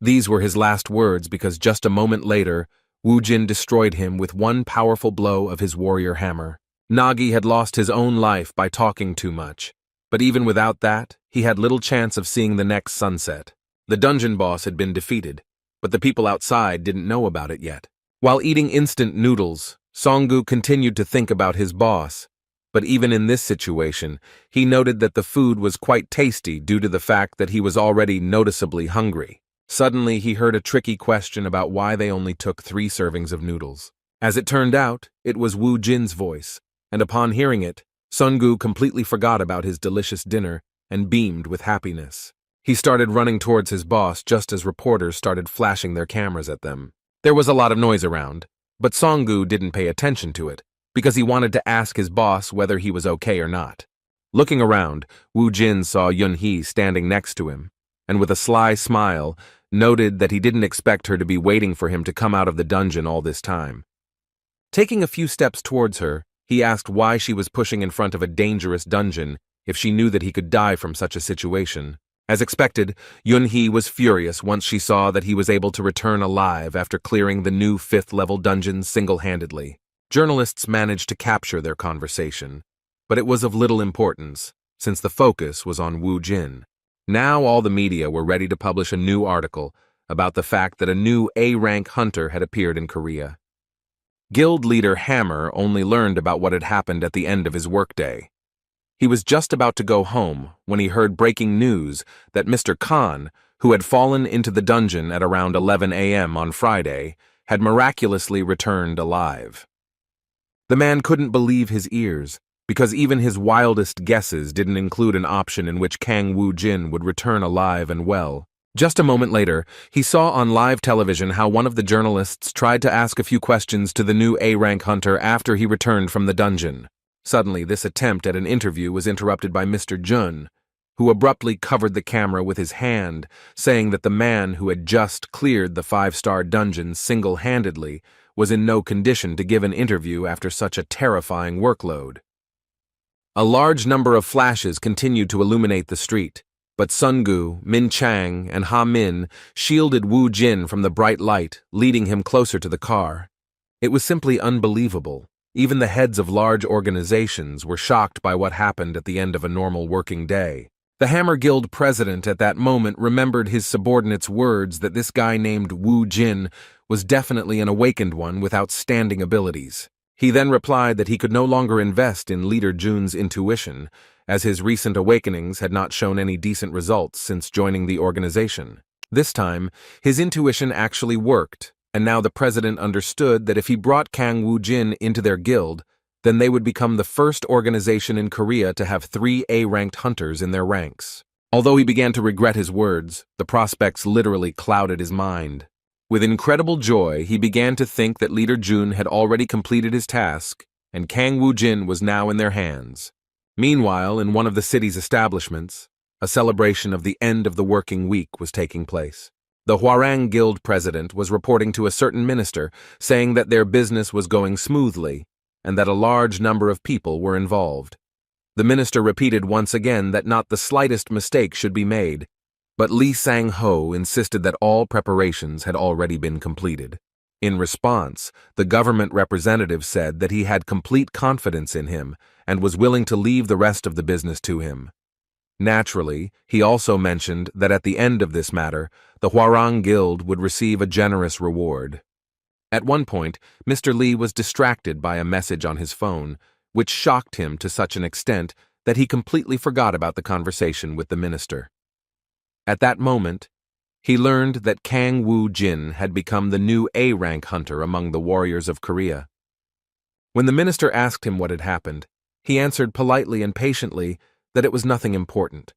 [SPEAKER 1] These were his last words because just a moment later, Wu Jin destroyed him with one powerful blow of his warrior hammer. Nagi had lost his own life by talking too much, but even without that, he had little chance of seeing the next sunset. The dungeon boss had been defeated, but the people outside didn't know about it yet. While eating instant noodles, Songgu continued to think about his boss, but even in this situation, he noted that the food was quite tasty due to the fact that he was already noticeably hungry. Suddenly, he heard a tricky question about why they only took 3 servings of noodles. As it turned out, it was Wu Jin's voice, and upon hearing it, Songgu completely forgot about his delicious dinner and beamed with happiness. He started running towards his boss just as reporters started flashing their cameras at them. There was a lot of noise around, but Songgu didn't pay attention to it, because he wanted to ask his boss whether he was okay or not. Looking around, Wu Jin saw Yunhee standing next to him, and with a sly smile, noted that he didn't expect her to be waiting for him to come out of the dungeon all this time. Taking a few steps towards her, he asked why she was pushing in front of a dangerous dungeon if she knew that he could die from such a situation. As expected, Yunhee was furious once she saw that he was able to return alive after clearing the new 5th-level dungeon single-handedly. Journalists managed to capture their conversation, but it was of little importance, since the focus was on Wu Jin. Now all the media were ready to publish a new article about the fact that a new A-rank hunter had appeared in Korea. Guild leader Hammer only learned about what had happened at the end of his workday. He was just about to go home when he heard breaking news that Mr. Khan, who had fallen into the dungeon at around 11 a.m. on Friday, had miraculously returned alive. The man couldn't believe his ears. because even his wildest guesses didn't include an option in which Kang Woo-jin would return alive and well. Just a moment later, he saw on live television how one of the journalists tried to ask a few questions to the new A-rank hunter after he returned from the dungeon. Suddenly, this attempt at an interview was interrupted by Mr. Jun, who abruptly covered the camera with his hand, saying that the man who had just cleared the 5-star dungeon single-handedly was in no condition to give an interview after such a terrifying workload. A large number of flashes continued to illuminate the street, but Sungu, Min Chang, and Ha Min shielded Wu Jin from the bright light, leading him closer to the car. It was simply unbelievable. Even the heads of large organizations were shocked by what happened at the end of a normal working day. The Hammer Guild president at that moment remembered his subordinate's words that this guy named Wu Jin was definitely an awakened one with outstanding abilities. He then replied that he could no longer invest in Leader Jun's intuition, as his recent awakenings had not shown any decent results since joining the organization. This time, his intuition actually worked, and now the president understood that if he brought Kang Woo-jin into their guild, then they would become the first organization in Korea to have 3 A-ranked hunters in their ranks. Although he began to regret his words, the prospects literally clouded his mind. With incredible joy, he began to think that Leader Jun had already completed his task, and Kang Woo-jin was now in their hands. Meanwhile, in one of the city's establishments, a celebration of the end of the working week was taking place. The Hwarang Guild president was reporting to a certain minister, saying that their business was going smoothly, and that a large number of people were involved. The minister repeated once again that not the slightest mistake should be made, but Lee Sang-ho insisted that all preparations had already been completed. In response, the government representative said that he had complete confidence in him and was willing to leave the rest of the business to him. Naturally, he also mentioned that at the end of this matter, the Hwarang Guild would receive a generous reward. At one point, Mr. Lee was distracted by a message on his phone, which shocked him to such an extent that he completely forgot about the conversation with the minister. At that moment, he learned that Kang Woo-jin had become the new A-rank hunter among the warriors of Korea. When the minister asked him what had happened, he answered politely and patiently that it was nothing important.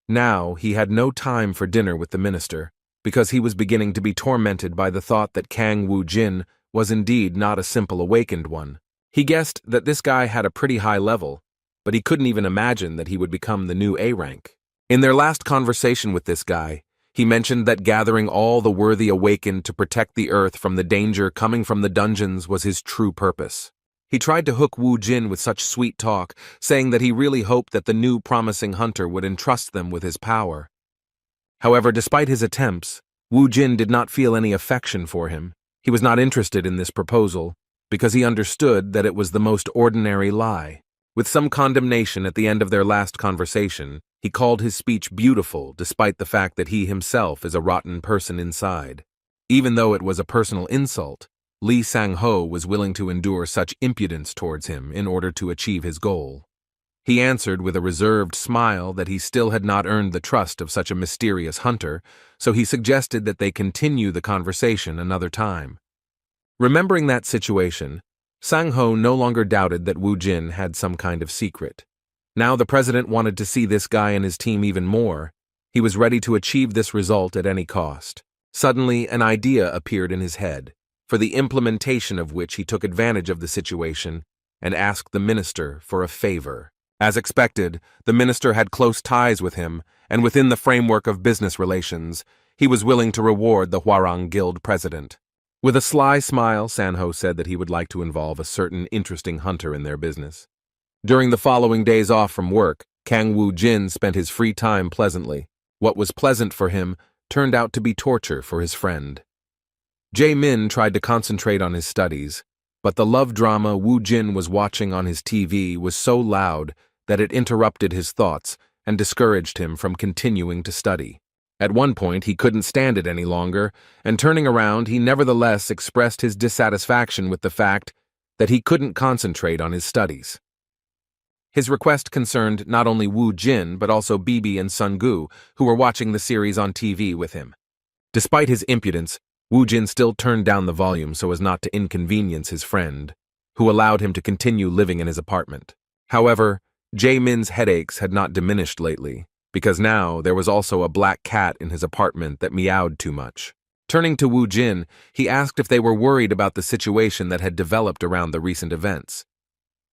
[SPEAKER 1] Now he had no time for dinner with the minister, because he was beginning to be tormented by the thought that Kang Woo-jin was indeed not a simple awakened one. He guessed that this guy had a pretty high level, but he couldn't even imagine that he would become the new A-rank. In their last conversation with this guy, he mentioned that gathering all the worthy awakened to protect the earth from the danger coming from the dungeons was his true purpose. He tried to hook Wu Jin with such sweet talk, saying that he really hoped that the new promising hunter would entrust them with his power. However, despite his attempts, Wu Jin did not feel any affection for him. He was not interested in this proposal, because he understood that it was the most ordinary lie. With some condemnation at the end of their last conversation, he called his speech beautiful despite the fact that he himself is a rotten person inside. Even though it was a personal insult, Lee Sang-ho was willing to endure such impudence towards him in order to achieve his goal. He answered with a reserved smile that he still had not earned the trust of such a mysterious hunter, so he suggested that they continue the conversation another time. Remembering that situation, Sang-ho no longer doubted that Wu Jin had some kind of secret. Now the president wanted to see this guy and his team even more. He was ready to achieve this result at any cost. Suddenly, an idea appeared in his head, for the implementation of which he took advantage of the situation and asked the minister for a favor. As expected, the minister had close ties with him, and within the framework of business relations, he was willing to reward the Hwarang Guild president. With a sly smile, Sang-ho said that he would like to involve a certain interesting hunter in their business. During the following days off from work, Kang Woo-jin spent his free time pleasantly. What was pleasant for him turned out to be torture for his friend. Jae-min tried to concentrate on his studies, but the love drama Woo-jin was watching on his TV was so loud that it interrupted his thoughts and discouraged him from continuing to study. At one point, he couldn't stand it any longer, and turning around, he nevertheless expressed his dissatisfaction with the fact that he couldn't concentrate on his studies. His request concerned not only Wu Jin, but also Bibi and Sungu, who were watching the series on TV with him. Despite his impudence, Wu Jin still turned down the volume so as not to inconvenience his friend, who allowed him to continue living in his apartment. However, Jae-min's headaches had not diminished lately, because now there was also a black cat in his apartment that meowed too much. Turning to Woo Jin, he asked if they were worried about the situation that had developed around the recent events.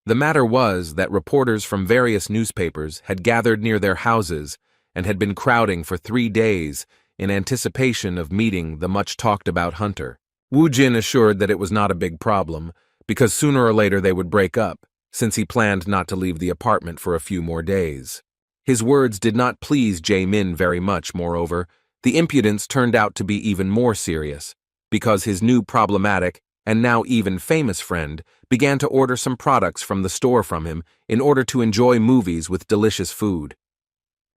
[SPEAKER 1] The matter was that reporters from various newspapers had gathered near their houses and had been crowding for 3 days in anticipation of meeting the much-talked-about hunter. Woo Jin assured that it was not a big problem, because sooner or later they would break up, since he planned not to leave the apartment for a few more days. His words did not please Jae-min very much, moreover. The impudence turned out to be even more serious, because his new problematic and now even famous friend began to order some products from the store from him in order to enjoy movies with delicious food.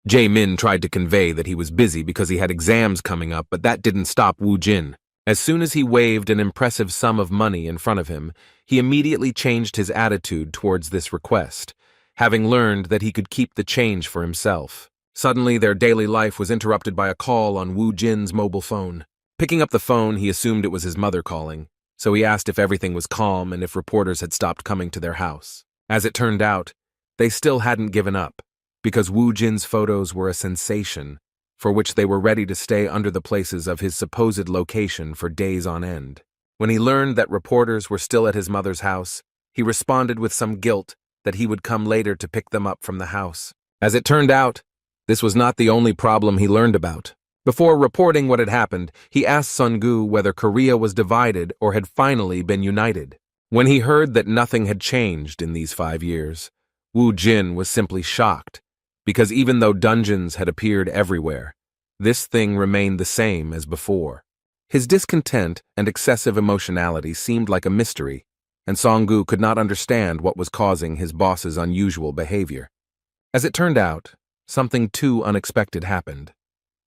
[SPEAKER 1] Jae-min tried to convey that he was busy because he had exams coming up, but that didn't stop Woo Jin. As soon as he waved an impressive sum of money in front of him, he immediately changed his attitude towards this request, having learned that he could keep the change for himself. Suddenly, their daily life was interrupted by a call on Woo Jin's mobile phone. Picking up the phone, he assumed it was his mother calling, so he asked if everything was calm and if reporters had stopped coming to their house. As it turned out, they still hadn't given up, because Woo Jin's photos were a sensation, for which they were ready to stay under the places of his supposed location for days on end. When he learned that reporters were still at his mother's house, he responded with some guilt that he would come later to pick them up from the house. As it turned out, this was not the only problem he learned about. Before reporting what had happened, he asked Sun-gu whether Korea was divided or had finally been united. When he heard that nothing had changed in these 5 years, Woo Jin was simply shocked, because even though dungeons had appeared everywhere, this thing remained the same as before. His discontent and excessive emotionality seemed like a mystery, and Song-gu could not understand what was causing his boss's unusual behavior. As it turned out, something too unexpected happened.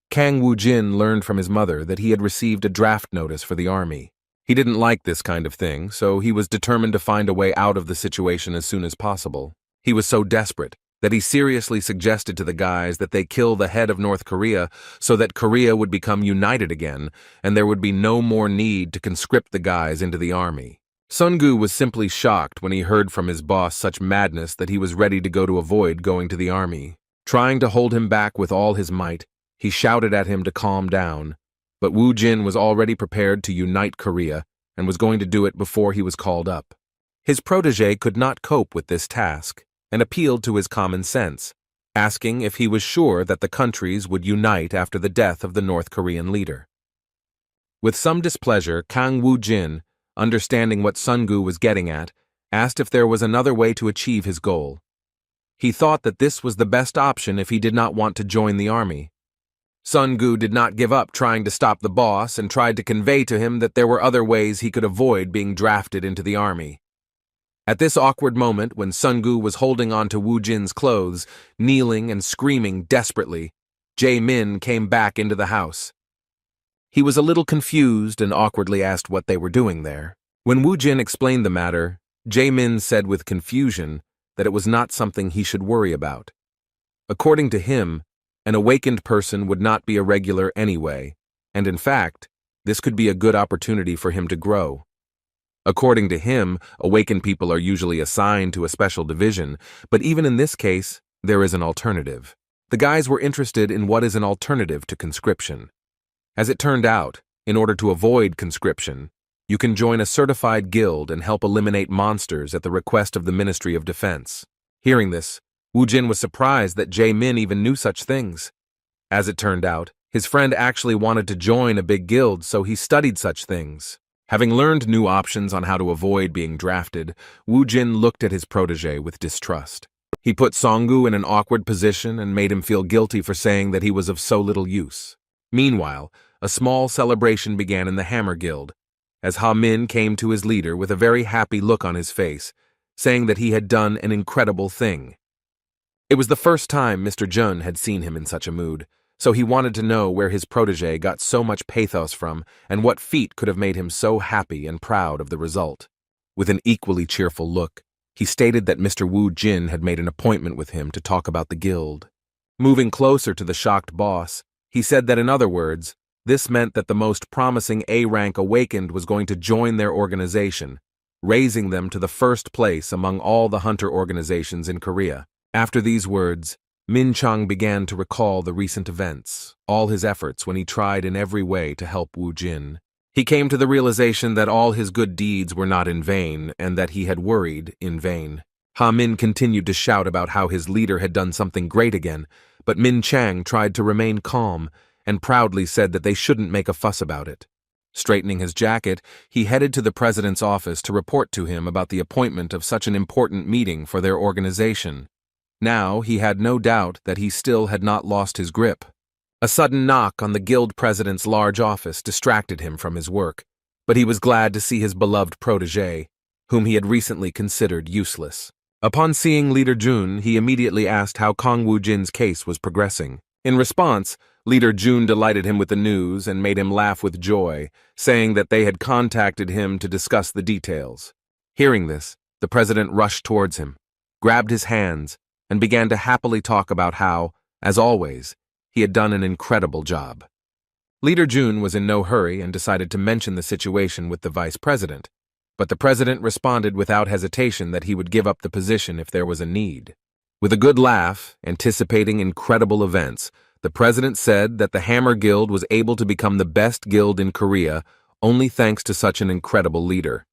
[SPEAKER 1] Kang Woo-jin learned from his mother that he had received a draft notice for the army. He didn't like this kind of thing, so he was determined to find a way out of the situation as soon as possible. He was so desperate that he seriously suggested to the guys that they kill the head of North Korea so that Korea would become united again and there would be no more need to conscript the guys into the army. Sun-gu was simply shocked when he heard from his boss such madness that he was ready to go to avoid going to the army. Trying to hold him back with all his might, he shouted at him to calm down, but Woo Jin was already prepared to unite Korea and was going to do it before he was called up. His protege could not cope with this task and appealed to his common sense, asking if he was sure that the countries would unite after the death of the North Korean leader. With some displeasure, Kang Woo-jin, understanding what Sun-gu was getting at, asked if there was another way to achieve his goal. He thought that this was the best option if he did not want to join the army. Sun-gu did not give up trying to stop the boss and tried to convey to him that there were other ways he could avoid being drafted into the army. At this awkward moment, when Sun-gu was holding on to Woo Jin's clothes, kneeling and screaming desperately, Jae-min came back into the house. He was a little confused and awkwardly asked what they were doing there. When Woo Jin explained the matter, Jae-min said with confusion that it was not something he should worry about. According to him, an awakened person would not be a regular anyway, and in fact, this could be a good opportunity for him to grow. According to him, awakened people are usually assigned to a special division, but even in this case, there is an alternative. The guys were interested in what is an alternative to conscription. As it turned out, in order to avoid conscription, you can join a certified guild and help eliminate monsters at the request of the Ministry of Defense. Hearing this, Woo Jin was surprised that Jae-min even knew such things. As it turned out, his friend actually wanted to join a big guild, so he studied such things. Having learned new options on how to avoid being drafted, Woo Jin looked at his protege with distrust. He put Song-gu in an awkward position and made him feel guilty for saying that he was of so little use. Meanwhile, a small celebration began in the Hammer Guild, as Ha-min came to his leader with a very happy look on his face, saying that he had done an incredible thing. It was the first time Mr. Jun had seen him in such a mood, so he wanted to know where his protege got so much pathos from and what feat could have made him so happy and proud of the result. With an equally cheerful look, he stated that Mr. Woo Jin had made an appointment with him to talk about the guild. Moving closer to the shocked boss, he said that in other words, this meant that the most promising A-rank awakened was going to join their organization, raising them to the first place among all the hunter organizations in Korea. After these words, Min Chang began to recall the recent events, all his efforts when he tried in every way to help Woo Jin. He came to the realization that all his good deeds were not in vain and that he had worried in vain. Ha Min continued to shout about how his leader had done something great again, but Min Chang tried to remain calm and proudly said that they shouldn't make a fuss about it. Straightening his jacket, he headed to the president's office to report to him about the appointment of such an important meeting for their organization. Now he had no doubt that he still had not lost his grip. A sudden knock on the guild president's large office distracted him from his work, but he was glad to see his beloved protégé, whom he had recently considered useless. Upon seeing Leader Jun, he immediately asked how Kong Woo Jin's case was progressing. In response, Leader Jun delighted him with the news and made him laugh with joy, saying that they had contacted him to discuss the details. Hearing this, the president rushed towards him, grabbed his hands, and began to happily talk about how, as always, he had done an incredible job. Leader Jun was in no hurry and decided to mention the situation with the vice president, but the president responded without hesitation that he would give up the position if there was a need. With a good laugh, anticipating incredible events, the president said that the Hammer Guild was able to become the best guild in Korea only thanks to such an incredible leader.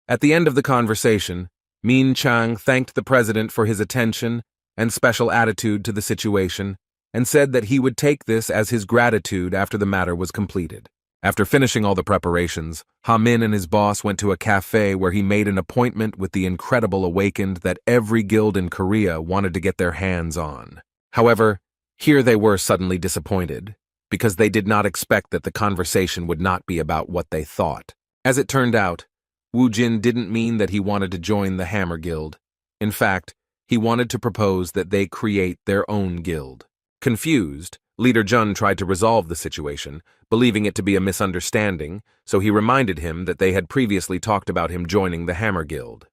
[SPEAKER 1] At the end of the conversation, Min Chang thanked the president for his attention and special attitude to the situation and said that he would take this as his gratitude after the matter was completed. After finishing all the preparations, Ha Min and his boss went to a cafe where he made an appointment with the incredible awakened that every guild in Korea wanted to get their hands on. However, here they were suddenly disappointed, because they did not expect that the conversation would not be about what they thought. As it turned out, Woo Jin didn't mean that he wanted to join the Hammer Guild. In fact, he wanted to propose that they create their own guild. Confused, Leader Jun tried to resolve the situation, believing it to be a misunderstanding, so he reminded him that they had previously talked about him joining the Hammer Guild.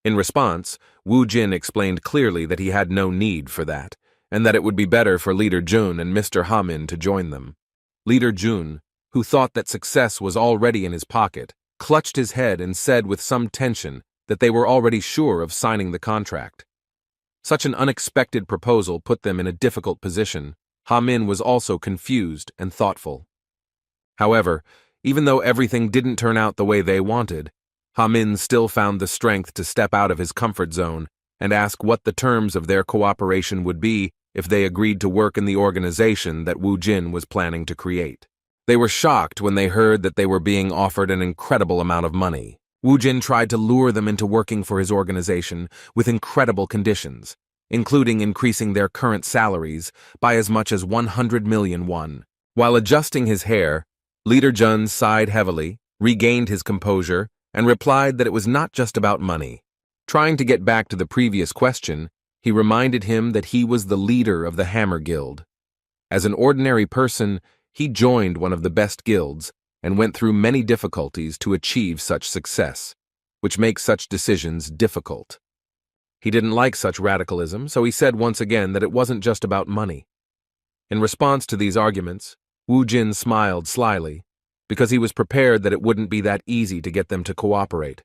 [SPEAKER 1] In response, Woo Jin explained clearly that he had no need for that, and that it would be better for Leader Jun and Mr. Ha Min to join them. Leader Jun, who thought that success was already in his pocket, clutched his head and said with some tension that they were already sure of signing the contract. Such an unexpected proposal put them in a difficult position. Ha Min was also confused and thoughtful. However, even though everything didn't turn out the way they wanted, Ha Min still found the strength to step out of his comfort zone and ask what the terms of their cooperation would be if they agreed to work in the organization that Woo Jin was planning to create. They were shocked when they heard that they were being offered an incredible amount of money. Woo Jin tried to lure them into working for his organization with incredible conditions, including increasing their current salaries by as much as 100 million won. While adjusting his hair, Leader Jun sighed heavily, regained his composure, and replied that it was not just about money. Trying to get back to the previous question, he reminded him that he was the leader of the Hammer Guild. As an ordinary person, he joined one of the best guilds and went through many difficulties to achieve such success, which makes such decisions difficult. He didn't like such radicalism, so he said once again that it wasn't just about money. In response to these arguments, Woo Jin smiled slyly, because he was prepared that it wouldn't be that easy to get them to cooperate.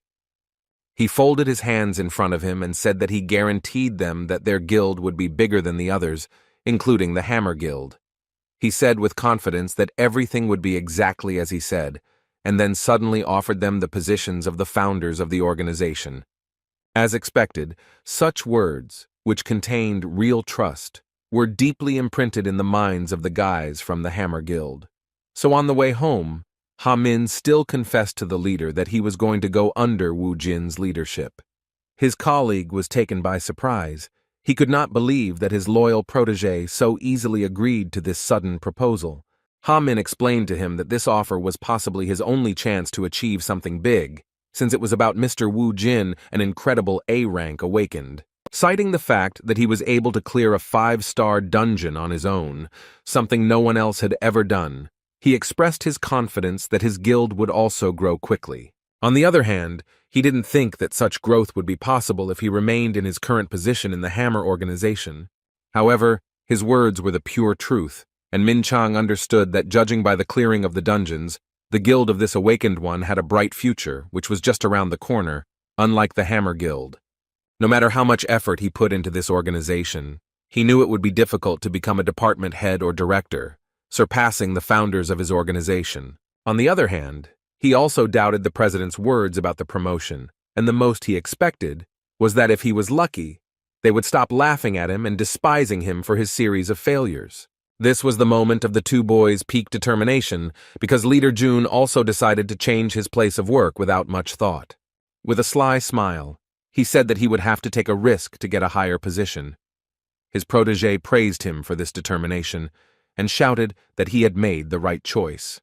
[SPEAKER 1] He folded his hands in front of him and said that he guaranteed them that their guild would be bigger than the others, including the Hammer Guild. He said with confidence that everything would be exactly as he said, and then suddenly offered them the positions of the founders of the organization. As expected, such words, which contained real trust, were deeply imprinted in the minds of the guys from the Hammer Guild. So on the way home, Ha Min still confessed to the leader that he was going to go under Woo Jin's leadership. His colleague was taken by surprise. He could not believe that his loyal protégé so easily agreed to this sudden proposal. Ha Min explained to him that this offer was possibly his only chance to achieve something big, since it was about Mr. Woo Jin, an incredible A-rank awakened. Citing the fact that he was able to clear a 5-star dungeon on his own, something no one else had ever done, he expressed his confidence that his guild would also grow quickly. On the other hand, he didn't think that such growth would be possible if he remained in his current position in the Hammer organization. However, his words were the pure truth, and Min Chang understood that judging by the clearing of the dungeons, The guild of this awakened one had a bright future, which was just around the corner, unlike the Hammer Guild. No matter how much effort he put into this organization, he knew it would be difficult to become a department head or director, surpassing the founders of his organization. On the other hand, he also doubted the president's words about the promotion, and the most he expected was that if he was lucky, they would stop laughing at him and despising him for his series of failures. This was the moment of the two boys' peak determination, because Leader Jun also decided to change his place of work without much thought. With a sly smile, he said that he would have to take a risk to get a higher position. His protege praised him for this determination and shouted that he had made the right choice.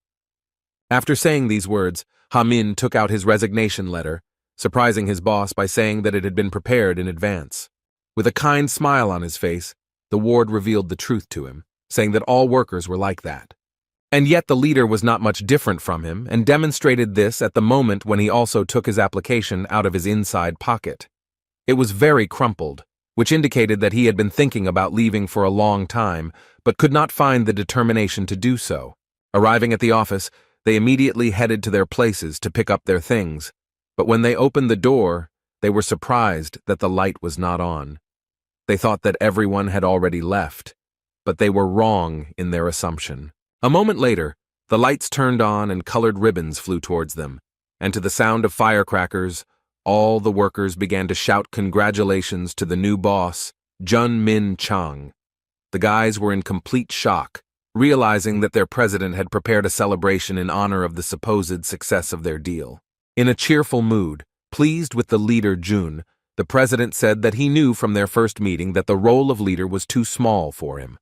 [SPEAKER 1] After saying these words, Ha-min took out his resignation letter, surprising his boss by saying that it had been prepared in advance. With a kind smile on his face, the ward revealed the truth to him, saying that all workers were like that. And yet the leader was not much different from him and demonstrated this at the moment when he also took his application out of his inside pocket. It was very crumpled, which indicated that he had been thinking about leaving for a long time, but could not find the determination to do so. Arriving at the office, they immediately headed to their places to pick up their things, but when they opened the door, they were surprised that the light was not on. They thought that everyone had already left, but they were wrong in their assumption. A moment later, the lights turned on and colored ribbons flew towards them, and to the sound of firecrackers, all the workers began to shout congratulations to the new boss, Jun Min Chang. The guys were in complete shock, realizing that their president had prepared a celebration in honor of the supposed success of their deal. In a cheerful mood, pleased with the leader Jun, the president said that he knew from their first meeting that the role of leader was too small for him.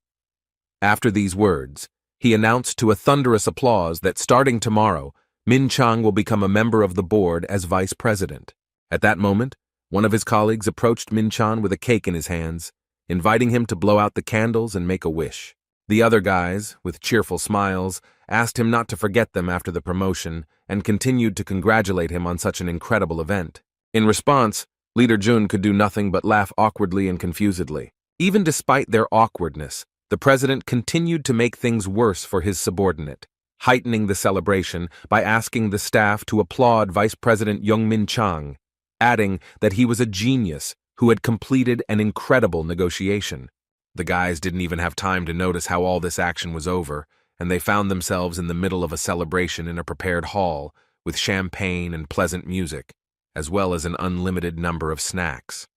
[SPEAKER 1] After these words, he announced to a thunderous applause that starting tomorrow, Min Chang will become a member of the board as vice president. At that moment, one of his colleagues approached Min Chang with a cake in his hands, inviting him to blow out the candles and make a wish. The other guys, with cheerful smiles, asked him not to forget them after the promotion and continued to congratulate him on such an incredible event. In response, Leader Jun could do nothing but laugh awkwardly and confusedly. Even despite their awkwardness, the president continued to make things worse for his subordinate, heightening the celebration by asking the staff to applaud Vice President Young-min Chang, adding that he was a genius who had completed an incredible negotiation. The guys didn't even have time to notice how all this action was over, and they found themselves in the middle of a celebration in a prepared hall with champagne and pleasant music, as well as an unlimited number of snacks.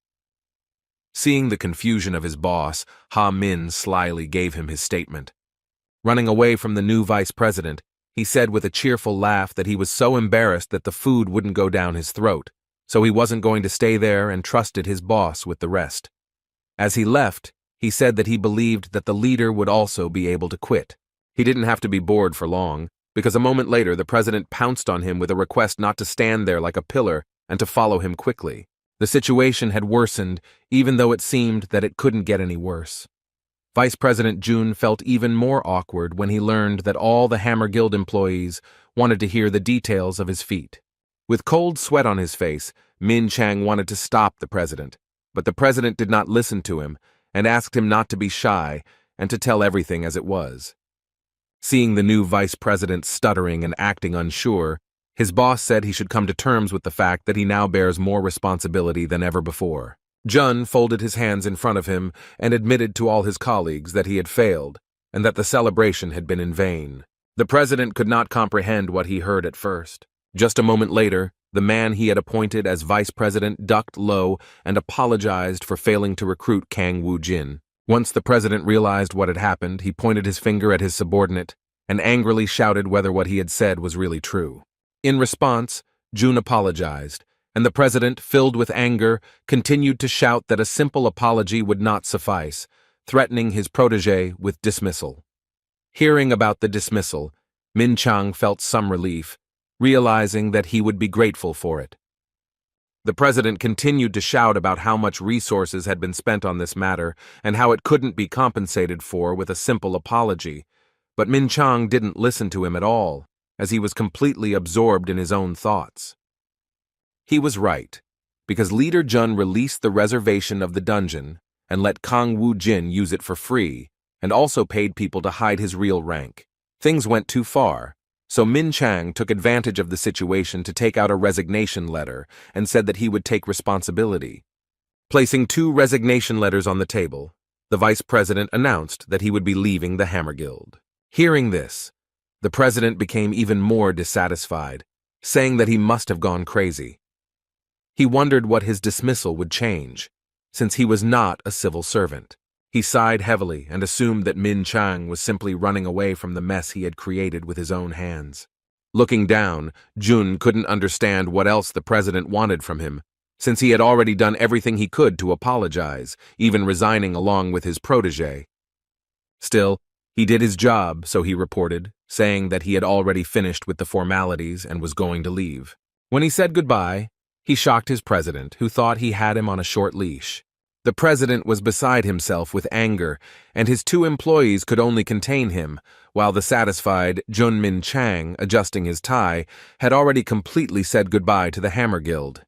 [SPEAKER 1] Seeing the confusion of his boss, Ha-min slyly gave him his statement. Running away from the new vice president, he said with a cheerful laugh that he was so embarrassed that the food wouldn't go down his throat, so he wasn't going to stay there and trusted his boss with the rest. As he left, he said that he believed that the leader would also be able to quit. He didn't have to be bored for long, because a moment later the president pounced on him with a request not to stand there like a pillar and to follow him quickly. The situation had worsened, even though it seemed that it couldn't get any worse. Vice President Jun felt even more awkward when he learned that all the Hammer Guild employees wanted to hear the details of his feat. With cold sweat on his face, Min Chang wanted to stop the president, but the president did not listen to him and asked him not to be shy and to tell everything as it was. Seeing the new vice president stuttering and acting unsure, his boss said he should come to terms with the fact that he now bears more responsibility than ever before. Jun folded his hands in front of him and admitted to all his colleagues that he had failed and that the celebration had been in vain. The president could not comprehend what he heard at first. Just a moment later, the man he had appointed as vice president ducked low and apologized for failing to recruit Kang Woo-jin. Once the president realized what had happened, he pointed his finger at his subordinate and angrily shouted whether what he had said was really true. In response, Jun apologized, and the president, filled with anger, continued to shout that a simple apology would not suffice, threatening his protege with dismissal. Hearing about the dismissal, Min Chang felt some relief, realizing that he would be grateful for it. The president continued to shout about how much resources had been spent on this matter and how it couldn't be compensated for with a simple apology, but Min Chang didn't listen to him at all, as he was completely absorbed in his own thoughts. He was right, because Leader Jun released the reservation of the dungeon and let Kang Woo-jin use it for free, and also paid people to hide his real rank. Things went too far, So Min Chang took advantage of the situation to take out a resignation letter and said that he would take responsibility. Placing 2 resignation letters on the table, the vice president announced that he would be leaving the Hammer Guild. Hearing this, the president became even more dissatisfied, saying that he must have gone crazy. He wondered what his dismissal would change, since he was not a civil servant. He sighed heavily and assumed that Min Chang was simply running away from the mess he had created with his own hands. Looking down, Jun couldn't understand what else the president wanted from him, since he had already done everything he could to apologize, even resigning along with his protege. Still, he did his job, so he reported, saying that he had already finished with the formalities and was going to leave. When he said goodbye, he shocked his president, who thought he had him on a short leash. The president was beside himself with anger, and his 2 employees could only contain him, while the satisfied Jun Min Chang, adjusting his tie, had already completely said goodbye to the Hammer Guild.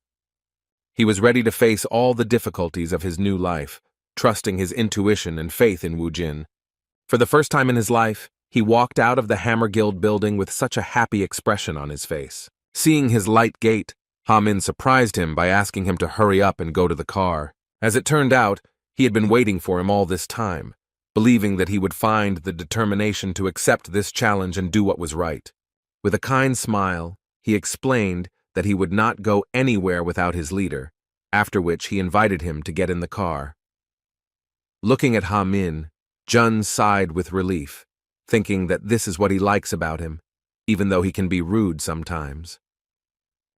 [SPEAKER 1] He was ready to face all the difficulties of his new life, trusting his intuition and faith in Wu Jin. For the first time in his life, he walked out of the Hammer Guild building with such a happy expression on his face. Seeing his light gait, Ha Min surprised him by asking him to hurry up and go to the car. As it turned out, he had been waiting for him all this time, believing that he would find the determination to accept this challenge and do what was right. With a kind smile, he explained that he would not go anywhere without his leader, after which he invited him to get in the car. Looking at Ha Min, Jun sighed with relief, thinking that this is what he likes about him, even though he can be rude sometimes.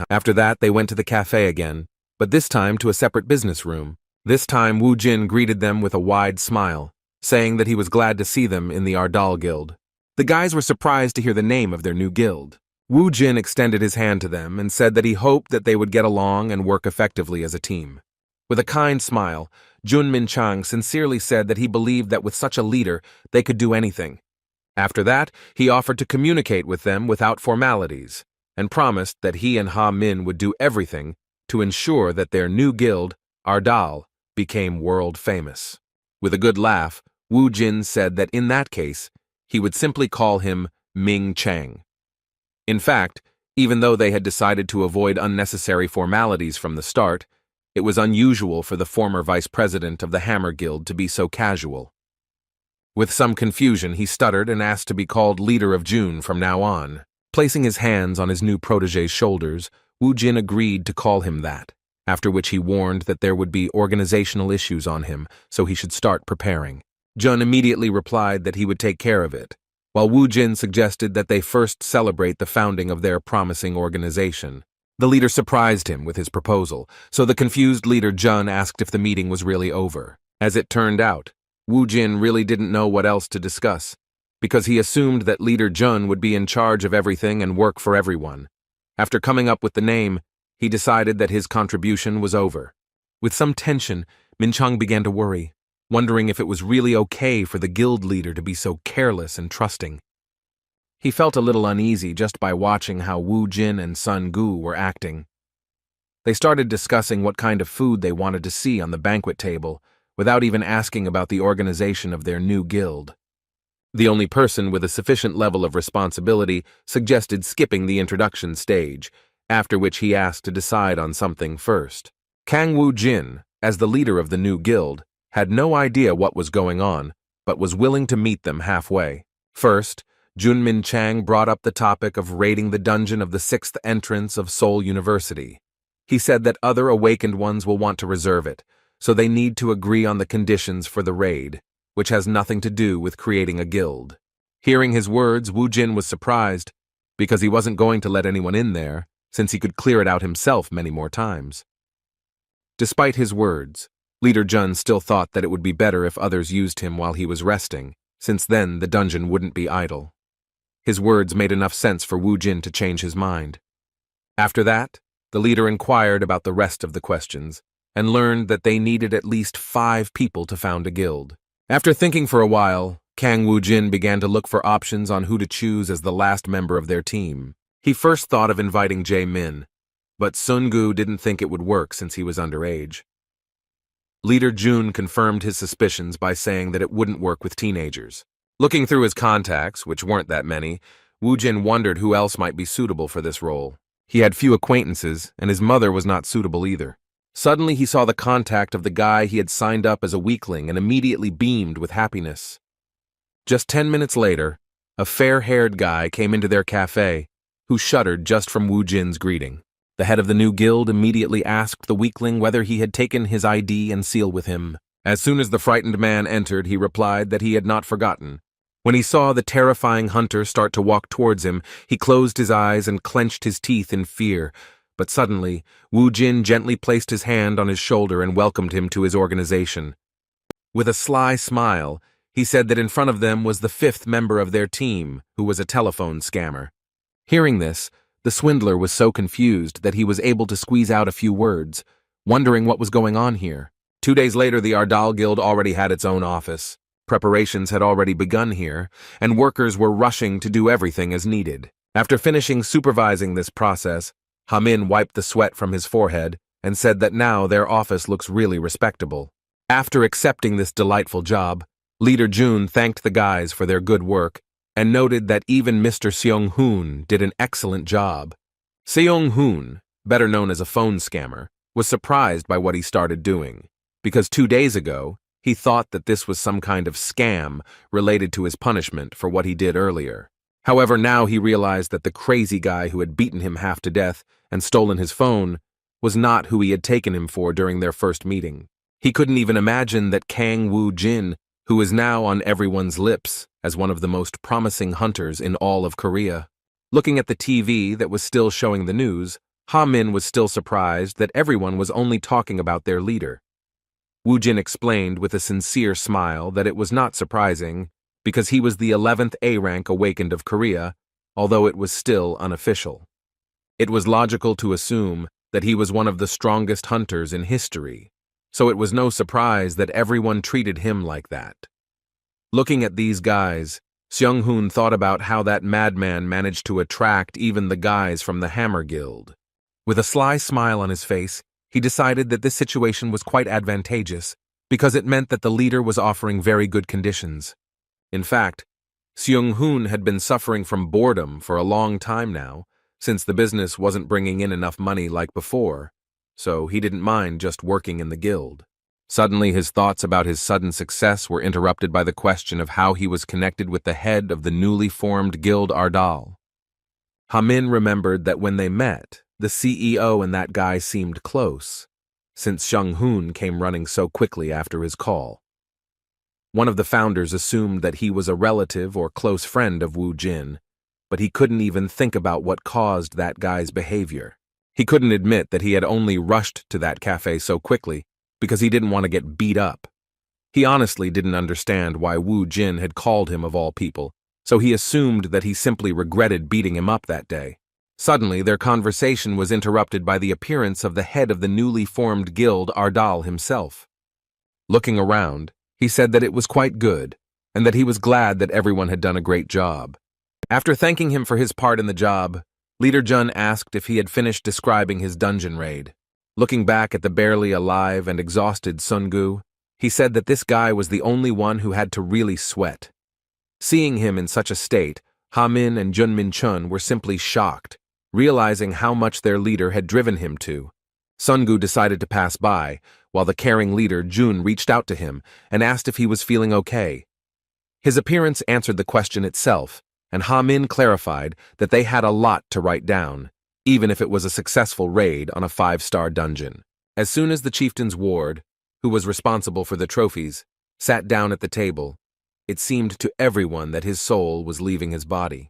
[SPEAKER 1] After that, they went to the cafe again, but this time to a separate business room. This time, Wu Jin greeted them with a wide smile, saying that he was glad to see them in the Ardal Guild. The guys were surprised to hear the name of their new guild. Wu Jin extended his hand to them and said that he hoped that they would get along and work effectively as a team. With a kind smile, Jun Min Chang sincerely said that he believed that with such a leader, they could do anything. After that, he offered to communicate with them without formalities, and promised that he and Ha Min would do everything to ensure that their new guild, Ardal, became world famous. With a good laugh, Wu Jin said that in that case, he would simply call him Ming Chang. In fact, even though they had decided to avoid unnecessary formalities from the start, it was unusual for the former vice president of the Hammer Guild to be so casual. With some confusion, he stuttered and asked to be called leader of June from now on. Placing his hands on his new protege's shoulders, Wu Jin agreed to call him that, after which he warned that there would be organizational issues on him, so he should start preparing. Jun immediately replied that he would take care of it, while Wu Jin suggested that they first celebrate the founding of their promising organization. The leader surprised him with his proposal, so the confused leader Jun asked if the meeting was really over. As it turned out, Wu Jin really didn't know what else to discuss, because he assumed that leader Jun would be in charge of everything and work for everyone. After coming up with the name, he decided that his contribution was over. With some tension, Min Chang began to worry, wondering if it was really okay for the guild leader to be so careless and trusting. He felt a little uneasy just by watching how Wu Jin and Sun Gu were acting. They started discussing what kind of food they wanted to see on the banquet table, without even asking about the organization of their new guild. The only person with a sufficient level of responsibility suggested skipping the introduction stage, after which he asked to decide on something first. Kang Wu Jin, as the leader of the new guild, had no idea what was going on, but was willing to meet them halfway. First, Jun Min Chang brought up the topic of raiding the dungeon of the 6th entrance of Seoul University. He said that other awakened ones will want to reserve it, so they need to agree on the conditions for the raid, which has nothing to do with creating a guild. Hearing his words, Wu Jin was surprised, because he wasn't going to let anyone in there, since he could clear it out himself many more times. Despite his words, Leader Jun still thought that it would be better if others used him while he was resting, since then the dungeon wouldn't be idle. His words made enough sense for Wu Jin to change his mind. After that, the leader inquired about the rest of the questions, and learned that they needed at least 5 people to found a guild. After thinking for a while, Kang Wu Jin began to look for options on who to choose as the last member of their team. He first thought of inviting Jae Min, but Sun Gu didn't think it would work since he was underage. Leader Jun confirmed his suspicions by saying that it wouldn't work with teenagers. Looking through his contacts, which weren't that many, Wu Jin wondered who else might be suitable for this role. He had few acquaintances, and his mother was not suitable either. Suddenly he saw the contact of the guy he had signed up as a weakling and immediately beamed with happiness. Just 10 minutes later, a fair-haired guy came into their cafe, who shuddered just from Wu Jin's greeting. The head of the new guild immediately asked the weakling whether he had taken his ID and seal with him. As soon as the frightened man entered, he replied that he had not forgotten. When he saw the terrifying hunter start to walk towards him, he closed his eyes and clenched his teeth in fear. But suddenly, Wu Jin gently placed his hand on his shoulder and welcomed him to his organization. With a sly smile, he said that in front of them was the 5th member of their team, who was a telephone scammer. Hearing this, the swindler was so confused that he was able to squeeze out a few words, wondering what was going on here. 2 days later, the Ardal Guild already had its own office. Preparations had already begun here, and workers were rushing to do everything as needed. After finishing supervising this process, Hamin wiped the sweat from his forehead and said that now their office looks really respectable. After accepting this delightful job, Leader Jun thanked the guys for their good work and noted that even Mr. Seong-hoon did an excellent job. Seong-hoon, better known as a phone scammer, was surprised by what he started doing, because 2 days ago, he thought that this was some kind of scam related to his punishment for what he did earlier. However, now he realized that the crazy guy who had beaten him half to death and stolen his phone was not who he had taken him for during their first meeting. He couldn't even imagine that Kang Woo Jin, who is now on everyone's lips as one of the most promising hunters in all of Korea. Looking at the TV that was still showing the news, Ha Min was still surprised that everyone was only talking about their leader. Woo Jin explained with a sincere smile that it was not surprising because he was the 11th A rank awakened of Korea, although it was still unofficial. It was logical to assume that he was one of the strongest hunters in history, so it was no surprise that everyone treated him like that. Looking at these guys, Seong-hoon thought about how that madman managed to attract even the guys from the Hammer Guild. With a sly smile on his face, he decided that this situation was quite advantageous because it meant that the leader was offering very good conditions. In fact, Seong-hoon had been suffering from boredom for a long time now, since the business wasn't bringing in enough money like before, so he didn't mind just working in the guild. Suddenly, his thoughts about his sudden success were interrupted by the question of how he was connected with the head of the newly formed Guild Ardal. Hamin remembered that when they met, the CEO and that guy seemed close, since Seong-hoon came running so quickly after his call. One of the founders assumed that he was a relative or close friend of Woo Jin, but he couldn't even think about what caused that guy's behavior. He couldn't admit that he had only rushed to that cafe so quickly because he didn't want to get beat up. He honestly didn't understand why Woo Jin had called him of all people, so he assumed that he simply regretted beating him up that day. Suddenly, their conversation was interrupted by the appearance of the head of the newly formed guild Ardal himself. Looking around, he said that it was quite good, and that he was glad that everyone had done a great job. After thanking him for his part in the job, Leader Jun asked if he had finished describing his dungeon raid. Looking back at the barely alive and exhausted Sungu, he said that this guy was the only one who had to really sweat. Seeing him in such a state, Ha Min and Jun Min Chun were simply shocked, realizing how much their leader had driven him to. Sungu decided to pass by, while the caring leader Jun reached out to him and asked if he was feeling okay. His appearance answered the question itself, and Ha Min clarified that they had a lot to write down, even if it was a successful raid on a 5-star dungeon. As soon as the chieftain's ward, who was responsible for the trophies, sat down at the table, it seemed to everyone that his soul was leaving his body.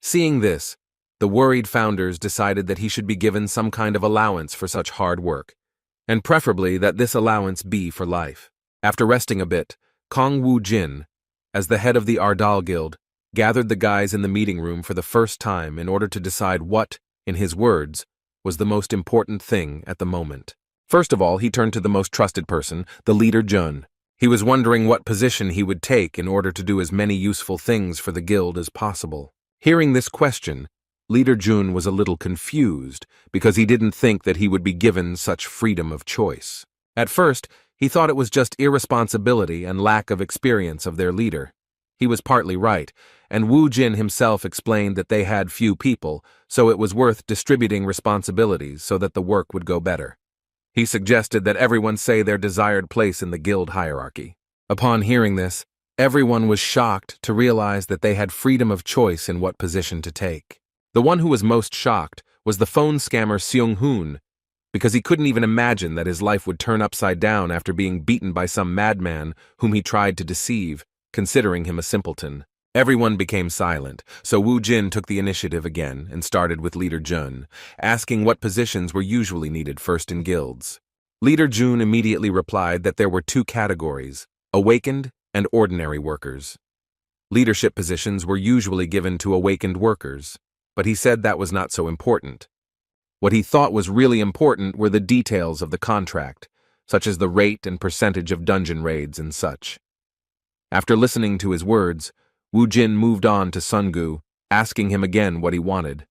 [SPEAKER 1] Seeing this, the worried founders decided that he should be given some kind of allowance for such hard work, and preferably that this allowance be for life. After resting a bit, Kong Woo Jin, as the head of the Ardal Guild, gathered the guys in the meeting room for the first time in order to decide what, in his words, was the most important thing at the moment. First of all, he turned to the most trusted person, the leader Jun. He was wondering what position he would take in order to do as many useful things for the guild as possible. Hearing this question, Leader Jun was a little confused because he didn't think that he would be given such freedom of choice. At first, he thought it was just irresponsibility and lack of experience of their leader. He was partly right, and Wu Jin himself explained that they had few people, so it was worth distributing responsibilities so that the work would go better. He suggested that everyone say their desired place in the guild hierarchy. Upon hearing this, everyone was shocked to realize that they had freedom of choice in what position to take. The one who was most shocked was the phone scammer Seung-hoon, because he couldn't even imagine that his life would turn upside down after being beaten by some madman whom he tried to deceive, considering him a simpleton. Everyone became silent, so Wu Jin took the initiative again and started with Leader Jun, asking what positions were usually needed first in guilds. Leader Jun immediately replied that there were two categories, awakened and ordinary workers. Leadership positions were usually given to awakened workers, but he said that was not so important. What he thought was really important were the details of the contract, such as the rate and percentage of dungeon raids and such. After listening to his words, Wu Jin moved on to Sungu, asking him again what he wanted.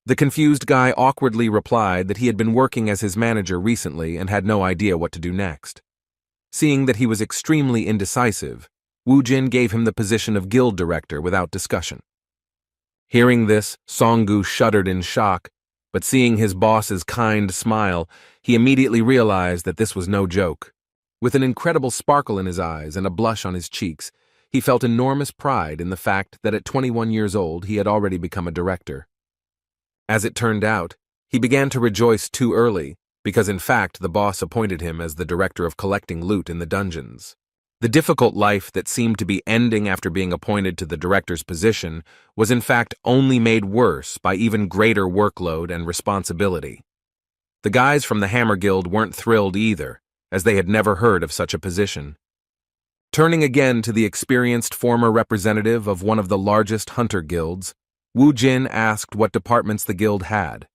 [SPEAKER 1] The confused guy awkwardly replied that he had been working as his manager recently and had no idea what to do next. Seeing that he was extremely indecisive, Wu Jin gave him the position of guild director without discussion. Hearing this, Songgu shuddered in shock, but seeing his boss's kind smile, he immediately realized that this was no joke. With an incredible sparkle in his eyes and a blush on his cheeks, he felt enormous pride in the fact that at 21 years old he had already become a director. As it turned out, he began to rejoice too early, because in fact the boss appointed him as the director of collecting loot in the dungeons. The difficult life that seemed to be ending after being appointed to the director's position was in fact only made worse by even greater workload and responsibility. The guys from the Hammer Guild weren't thrilled either, as they had never heard of such a position. Turning again to the experienced former representative of one of the largest hunter guilds, Wu Jin asked what departments the guild had.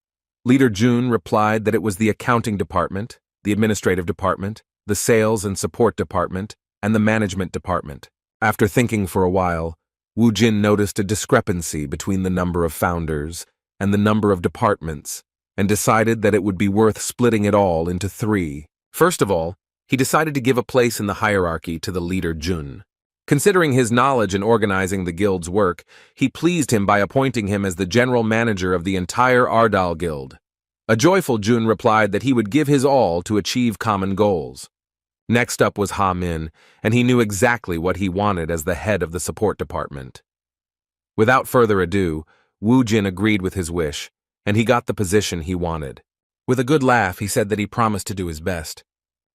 [SPEAKER 1] Leader Jun replied that it was the accounting department, the administrative department, the sales and support department, and the management department. After thinking for a while, Wu Jin noticed a discrepancy between the number of founders and the number of departments, and decided that it would be worth splitting it all into three. First of all, he decided to give a place in the hierarchy to the leader Jun. Considering his knowledge in organizing the guild's work, he pleased him by appointing him as the general manager of the entire Ardal Guild. A joyful Jun replied that he would give his all to achieve common goals. Next up was Ha Min, and he knew exactly what he wanted as the head of the support department. Without further ado, Wu Jin agreed with his wish, and he got the position he wanted. With a good laugh, he said that he promised to do his best.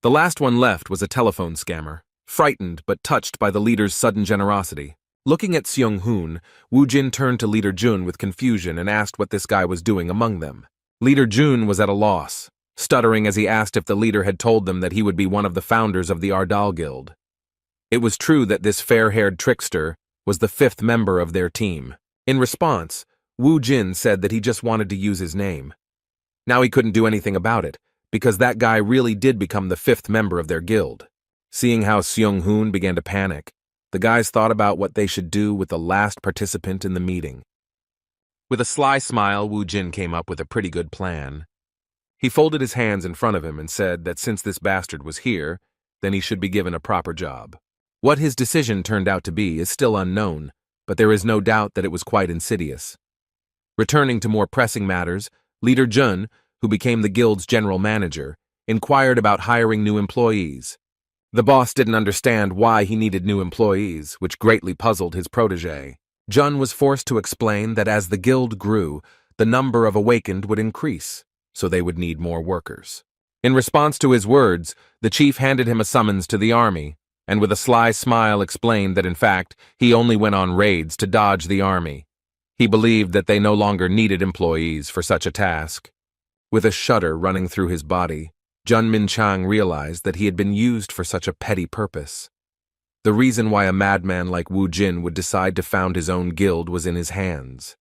[SPEAKER 1] The last one left was a telephone scammer, frightened but touched by the leader's sudden generosity. Looking at Seung-hoon, Wu Jin turned to Leader Jun with confusion and asked what this guy was doing among them. Leader Jun was at a loss, stuttering as he asked if the leader had told them that he would be one of the founders of the Ardal Guild. It was true that this fair-haired trickster was the fifth member of their team. In response, Wu Jin said that he just wanted to use his name. Now he couldn't do anything about it, because that guy really did become the fifth member of their guild. Seeing how Seung-hoon began to panic, the guys thought about what they should do with the last participant in the meeting. With a sly smile, Wu Jin came up with a pretty good plan. He folded his hands in front of him and said that since this bastard was here, then he should be given a proper job. What his decision turned out to be is still unknown, but there is no doubt that it was quite insidious. Returning to more pressing matters, Leader Jun, who became the guild's general manager, inquired about hiring new employees. The boss didn't understand why he needed new employees, which greatly puzzled his protege. Jun was forced to explain that as the guild grew, the number of awakened would increase, so they would need more workers. In response to his words, the chief handed him a summons to the army, and with a sly smile explained that in fact, he only went on raids to dodge the army. He believed that they no longer needed employees for such a task. With a shudder running through his body, Jun Minchang realized that he had been used for such a petty purpose. The reason why a madman like Wu Jin would decide to found his own guild was in his hands.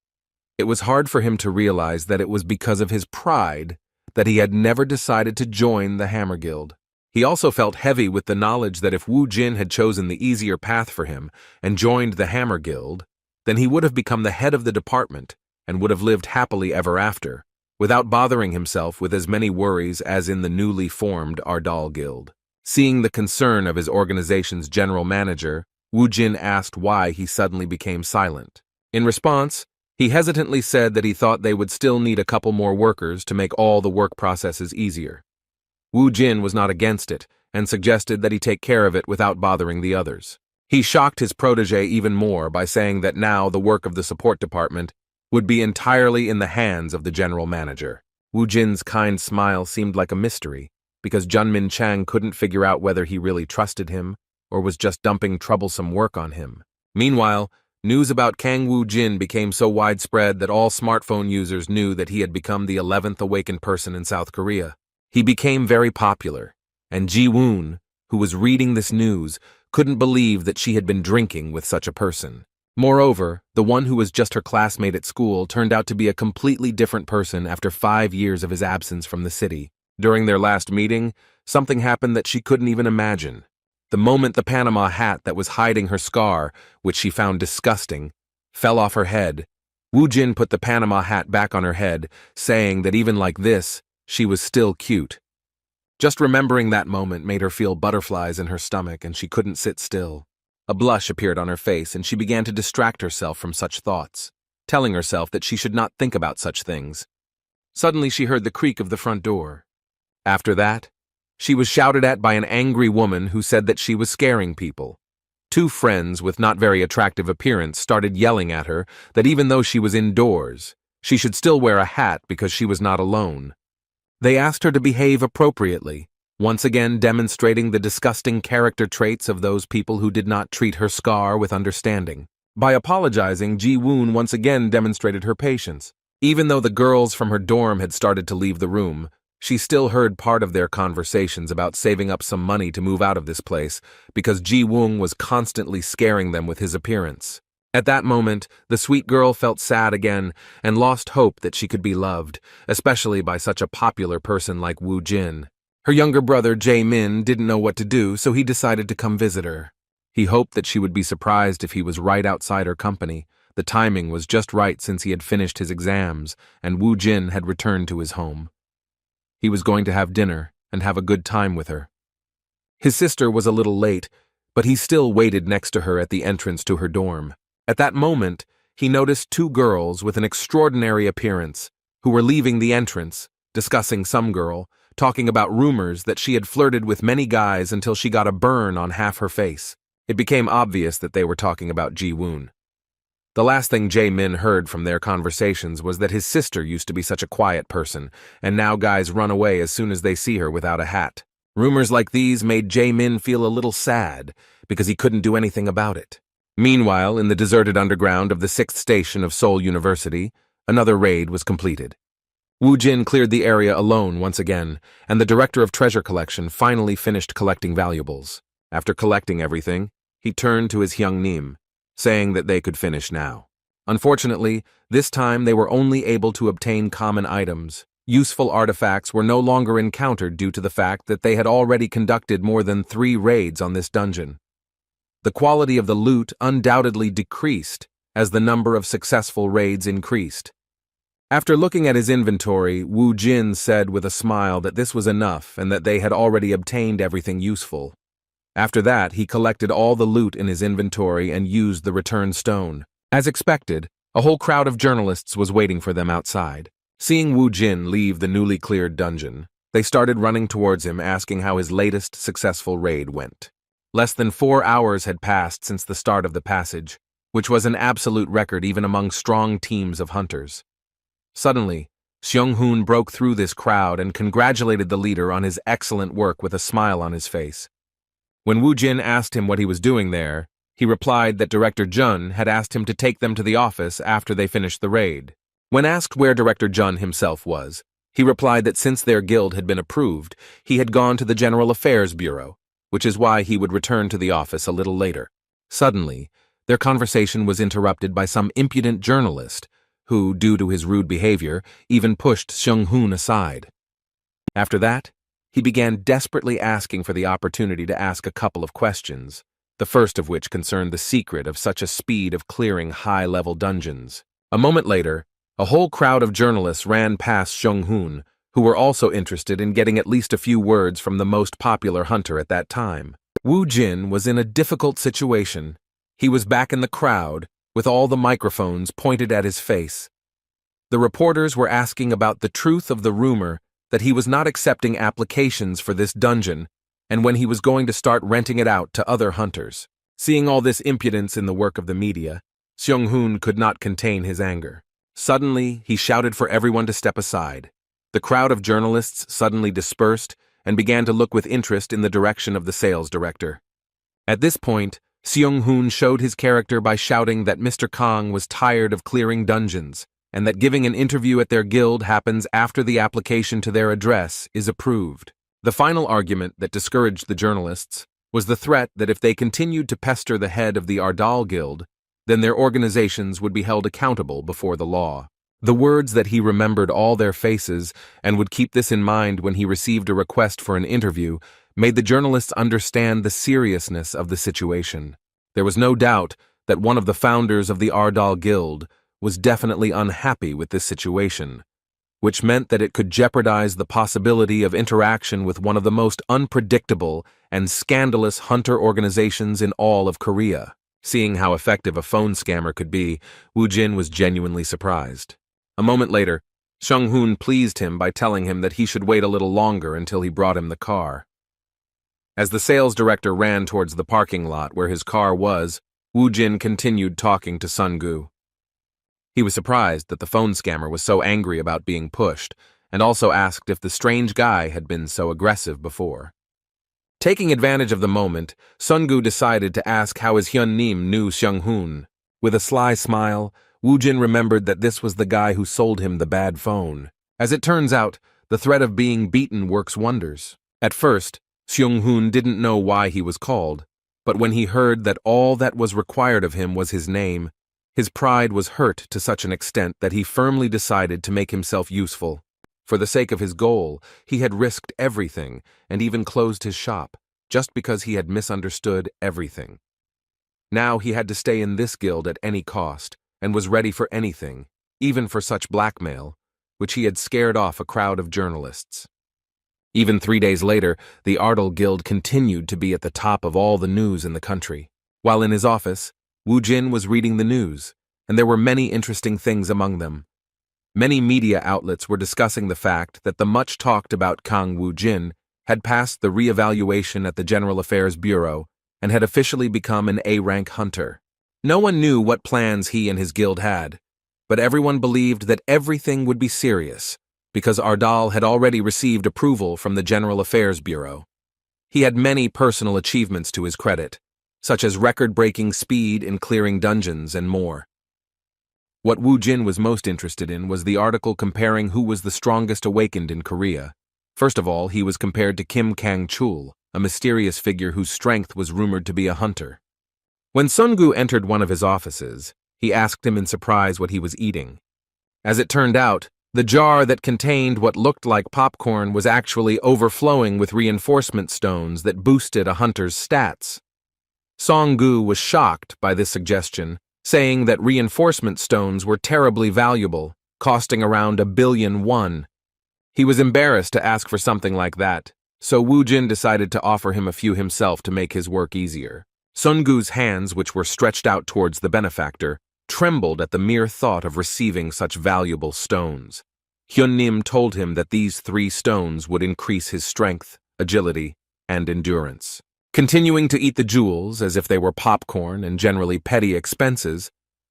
[SPEAKER 1] It was hard for him to realize that it was because of his pride that he had never decided to join the Hammer Guild. He also felt heavy with the knowledge that if Wu Jin had chosen the easier path for him and joined the Hammer Guild, then he would have become the head of the department and would have lived happily ever after, without bothering himself with as many worries as in the newly formed Ardal Guild. Seeing the concern of his organization's general manager, Wu Jin asked why he suddenly became silent. In response, he hesitantly said that he thought they would still need a couple more workers to make all the work processes easier. Wu Jin was not against it and suggested that he take care of it without bothering the others. He shocked his protege even more by saying that now the work of the support department would be entirely in the hands of the general manager. Wu Jin's kind smile seemed like a mystery, because Junmin Chang couldn't figure out whether he really trusted him or was just dumping troublesome work on him. Meanwhile, news about Kang Wu Jin became so widespread that all smartphone users knew that he had become the 11th awakened person in South Korea. He became very popular, and Ji-woon, who was reading this news, couldn't believe that she had been drinking with such a person. Moreover, the one who was just her classmate at school turned out to be a completely different person after 5 years of his absence from the city. During their last meeting, something happened that she couldn't even imagine. The moment the Panama hat that was hiding her scar, which she found disgusting, fell off her head, Wu Jin put the Panama hat back on her head, saying that even like this, she was still cute. Just remembering that moment made her feel butterflies in her stomach, and she couldn't sit still. A blush appeared on her face, and she began to distract herself from such thoughts, telling herself that she should not think about such things. Suddenly she heard the creak of the front door. After that, she was shouted at by an angry woman who said that she was scaring people. Two friends with not very attractive appearance started yelling at her that even though she was indoors, she should still wear a hat because she was not alone. They asked her to behave appropriately, once again demonstrating the disgusting character traits of those people who did not treat her scar with understanding. By apologizing, Ji-woon once again demonstrated her patience. Even though the girls from her dorm had started to leave the room, she still heard part of their conversations about saving up some money to move out of this place because Ji-woon was constantly scaring them with his appearance. At that moment, the sweet girl felt sad again and lost hope that she could be loved, especially by such a popular person like Wu Jin. Her younger brother, Jae-min, didn't know what to do, so he decided to come visit her. He hoped that she would be surprised if he was right outside her company. The timing was just right since he had finished his exams and Wu Jin had returned to his home. He was going to have dinner and have a good time with her. His sister was a little late, but he still waited next to her at the entrance to her dorm. At that moment, he noticed two girls with an extraordinary appearance who were leaving the entrance, discussing some girl, talking about rumors that she had flirted with many guys until she got a burn on half her face. It became obvious that they were talking about Ji-woon. The last thing Jae-min heard from their conversations was that his sister used to be such a quiet person, and now guys run away as soon as they see her without a hat. Rumors like these made Jae-min feel a little sad because he couldn't do anything about it. Meanwhile, in the deserted underground of the 6th station of Seoul University, another raid was completed. Wu Jin cleared the area alone once again, and the director of treasure collection finally finished collecting valuables. After collecting everything, he turned to his Hyungnim, saying that they could finish now. Unfortunately, this time they were only able to obtain common items. Useful artifacts were no longer encountered due to the fact that they had already conducted more than 3 raids on this dungeon. The quality of the loot undoubtedly decreased as the number of successful raids increased. After looking at his inventory, Wu Jin said with a smile that this was enough and that they had already obtained everything useful. After that, he collected all the loot in his inventory and used the return stone. As expected, a whole crowd of journalists was waiting for them outside. Seeing Wu Jin leave the newly cleared dungeon, they started running towards him asking how his latest successful raid went. Less than 4 hours had passed since the start of the passage, which was an absolute record even among strong teams of hunters. Suddenly, Seung-hoon broke through this crowd and congratulated the leader on his excellent work with a smile on his face. When Wu Jin asked him what he was doing there, he replied that Director Jun had asked him to take them to the office after they finished the raid. When asked where Director Jun himself was, he replied that since their guild had been approved, he had gone to the General Affairs Bureau, which is why he would return to the office a little later. Suddenly, their conversation was interrupted by some impudent journalist who, due to his rude behavior, even pushed Seung-hoon aside. After that, he began desperately asking for the opportunity to ask a couple of questions, the first of which concerned the secret of such a speed of clearing high-level dungeons. A moment later, a whole crowd of journalists ran past Seung-hoon, who were also interested in getting at least a few words from the most popular hunter at that time. Wu Jin was in a difficult situation He was back in the crowd, with all the microphones pointed at his face. The reporters were asking about the truth of the rumor that he was not accepting applications for this dungeon and when he was going to start renting it out to other hunters. Seeing all this impudence in the work of the media, Seung-hoon could not contain his anger. Suddenly, he shouted for everyone to step aside. The crowd of journalists suddenly dispersed and began to look with interest in the direction of the sales director. At this point, Seung-hoon showed his character by shouting that Mr. Kang was tired of clearing dungeons, and that giving an interview at their guild happens after the application to their address is approved. The final argument that discouraged the journalists was the threat that if they continued to pester the head of the Ardal Guild, then their organizations would be held accountable before the law. The words that he remembered all their faces and would keep this in mind when he received a request for an interview made the journalists understand the seriousness of the situation. There was no doubt that one of the founders of the Ardal Guild was definitely unhappy with this situation, which meant that it could jeopardize the possibility of interaction with one of the most unpredictable and scandalous hunter organizations in all of Korea. Seeing how effective a phone scammer could be, Woo-jin was genuinely surprised. A moment later, Seung-hoon pleased him by telling him that he should wait a little longer until he brought him the car. As the sales director ran towards the parking lot where his car was, Woo-jin continued talking to Sun-gu. He was surprised that the phone scammer was so angry about being pushed, and also asked if the strange guy had been so aggressive before. Taking advantage of the moment, Sun-gu decided to ask how his Hyun-nim knew Seung-hoon. With a sly smile, Woo-jin remembered that this was the guy who sold him the bad phone. As it turns out, the threat of being beaten works wonders. At first, Seung-hoon didn't know why he was called, but when he heard that all that was required of him was his name, his pride was hurt to such an extent that he firmly decided to make himself useful. For the sake of his goal, he had risked everything and even closed his shop, just because he had misunderstood everything. Now he had to stay in this guild at any cost, and was ready for anything, even for such blackmail, which he had scared off a crowd of journalists. Even 3 days later, the Ardal Guild continued to be at the top of all the news in the country. While in his office, Woo-jin was reading the news, and there were many interesting things among them. Many media outlets were discussing the fact that the much-talked-about Kang Woo-jin had passed the re-evaluation at the General Affairs Bureau and had officially become an A-rank hunter. No one knew what plans he and his guild had, but everyone believed that everything would be serious, because Ardal had already received approval from the General Affairs Bureau. He had many personal achievements to his credit, such as record-breaking speed in clearing dungeons and more. What Woo-jin was most interested in was the article comparing who was the strongest awakened in Korea. First of all, he was compared to Kim Kang-chul, a mysterious figure whose strength was rumored to be a hunter. When Sun-gu entered one of his offices, he asked him in surprise what he was eating. As it turned out, the jar that contained what looked like popcorn was actually overflowing with reinforcement stones that boosted a hunter's stats. Song-gu was shocked by this suggestion, saying that reinforcement stones were terribly valuable, costing around 1 billion won. He was embarrassed to ask for something like that, so Woo-jin decided to offer him a few himself to make his work easier. Sun-gu's hands, which were stretched out towards the benefactor, trembled at the mere thought of receiving such valuable stones. Hyun-nim told him that these 3 stones would increase his strength, agility, and endurance. Continuing to eat the jewels as if they were popcorn and generally petty expenses,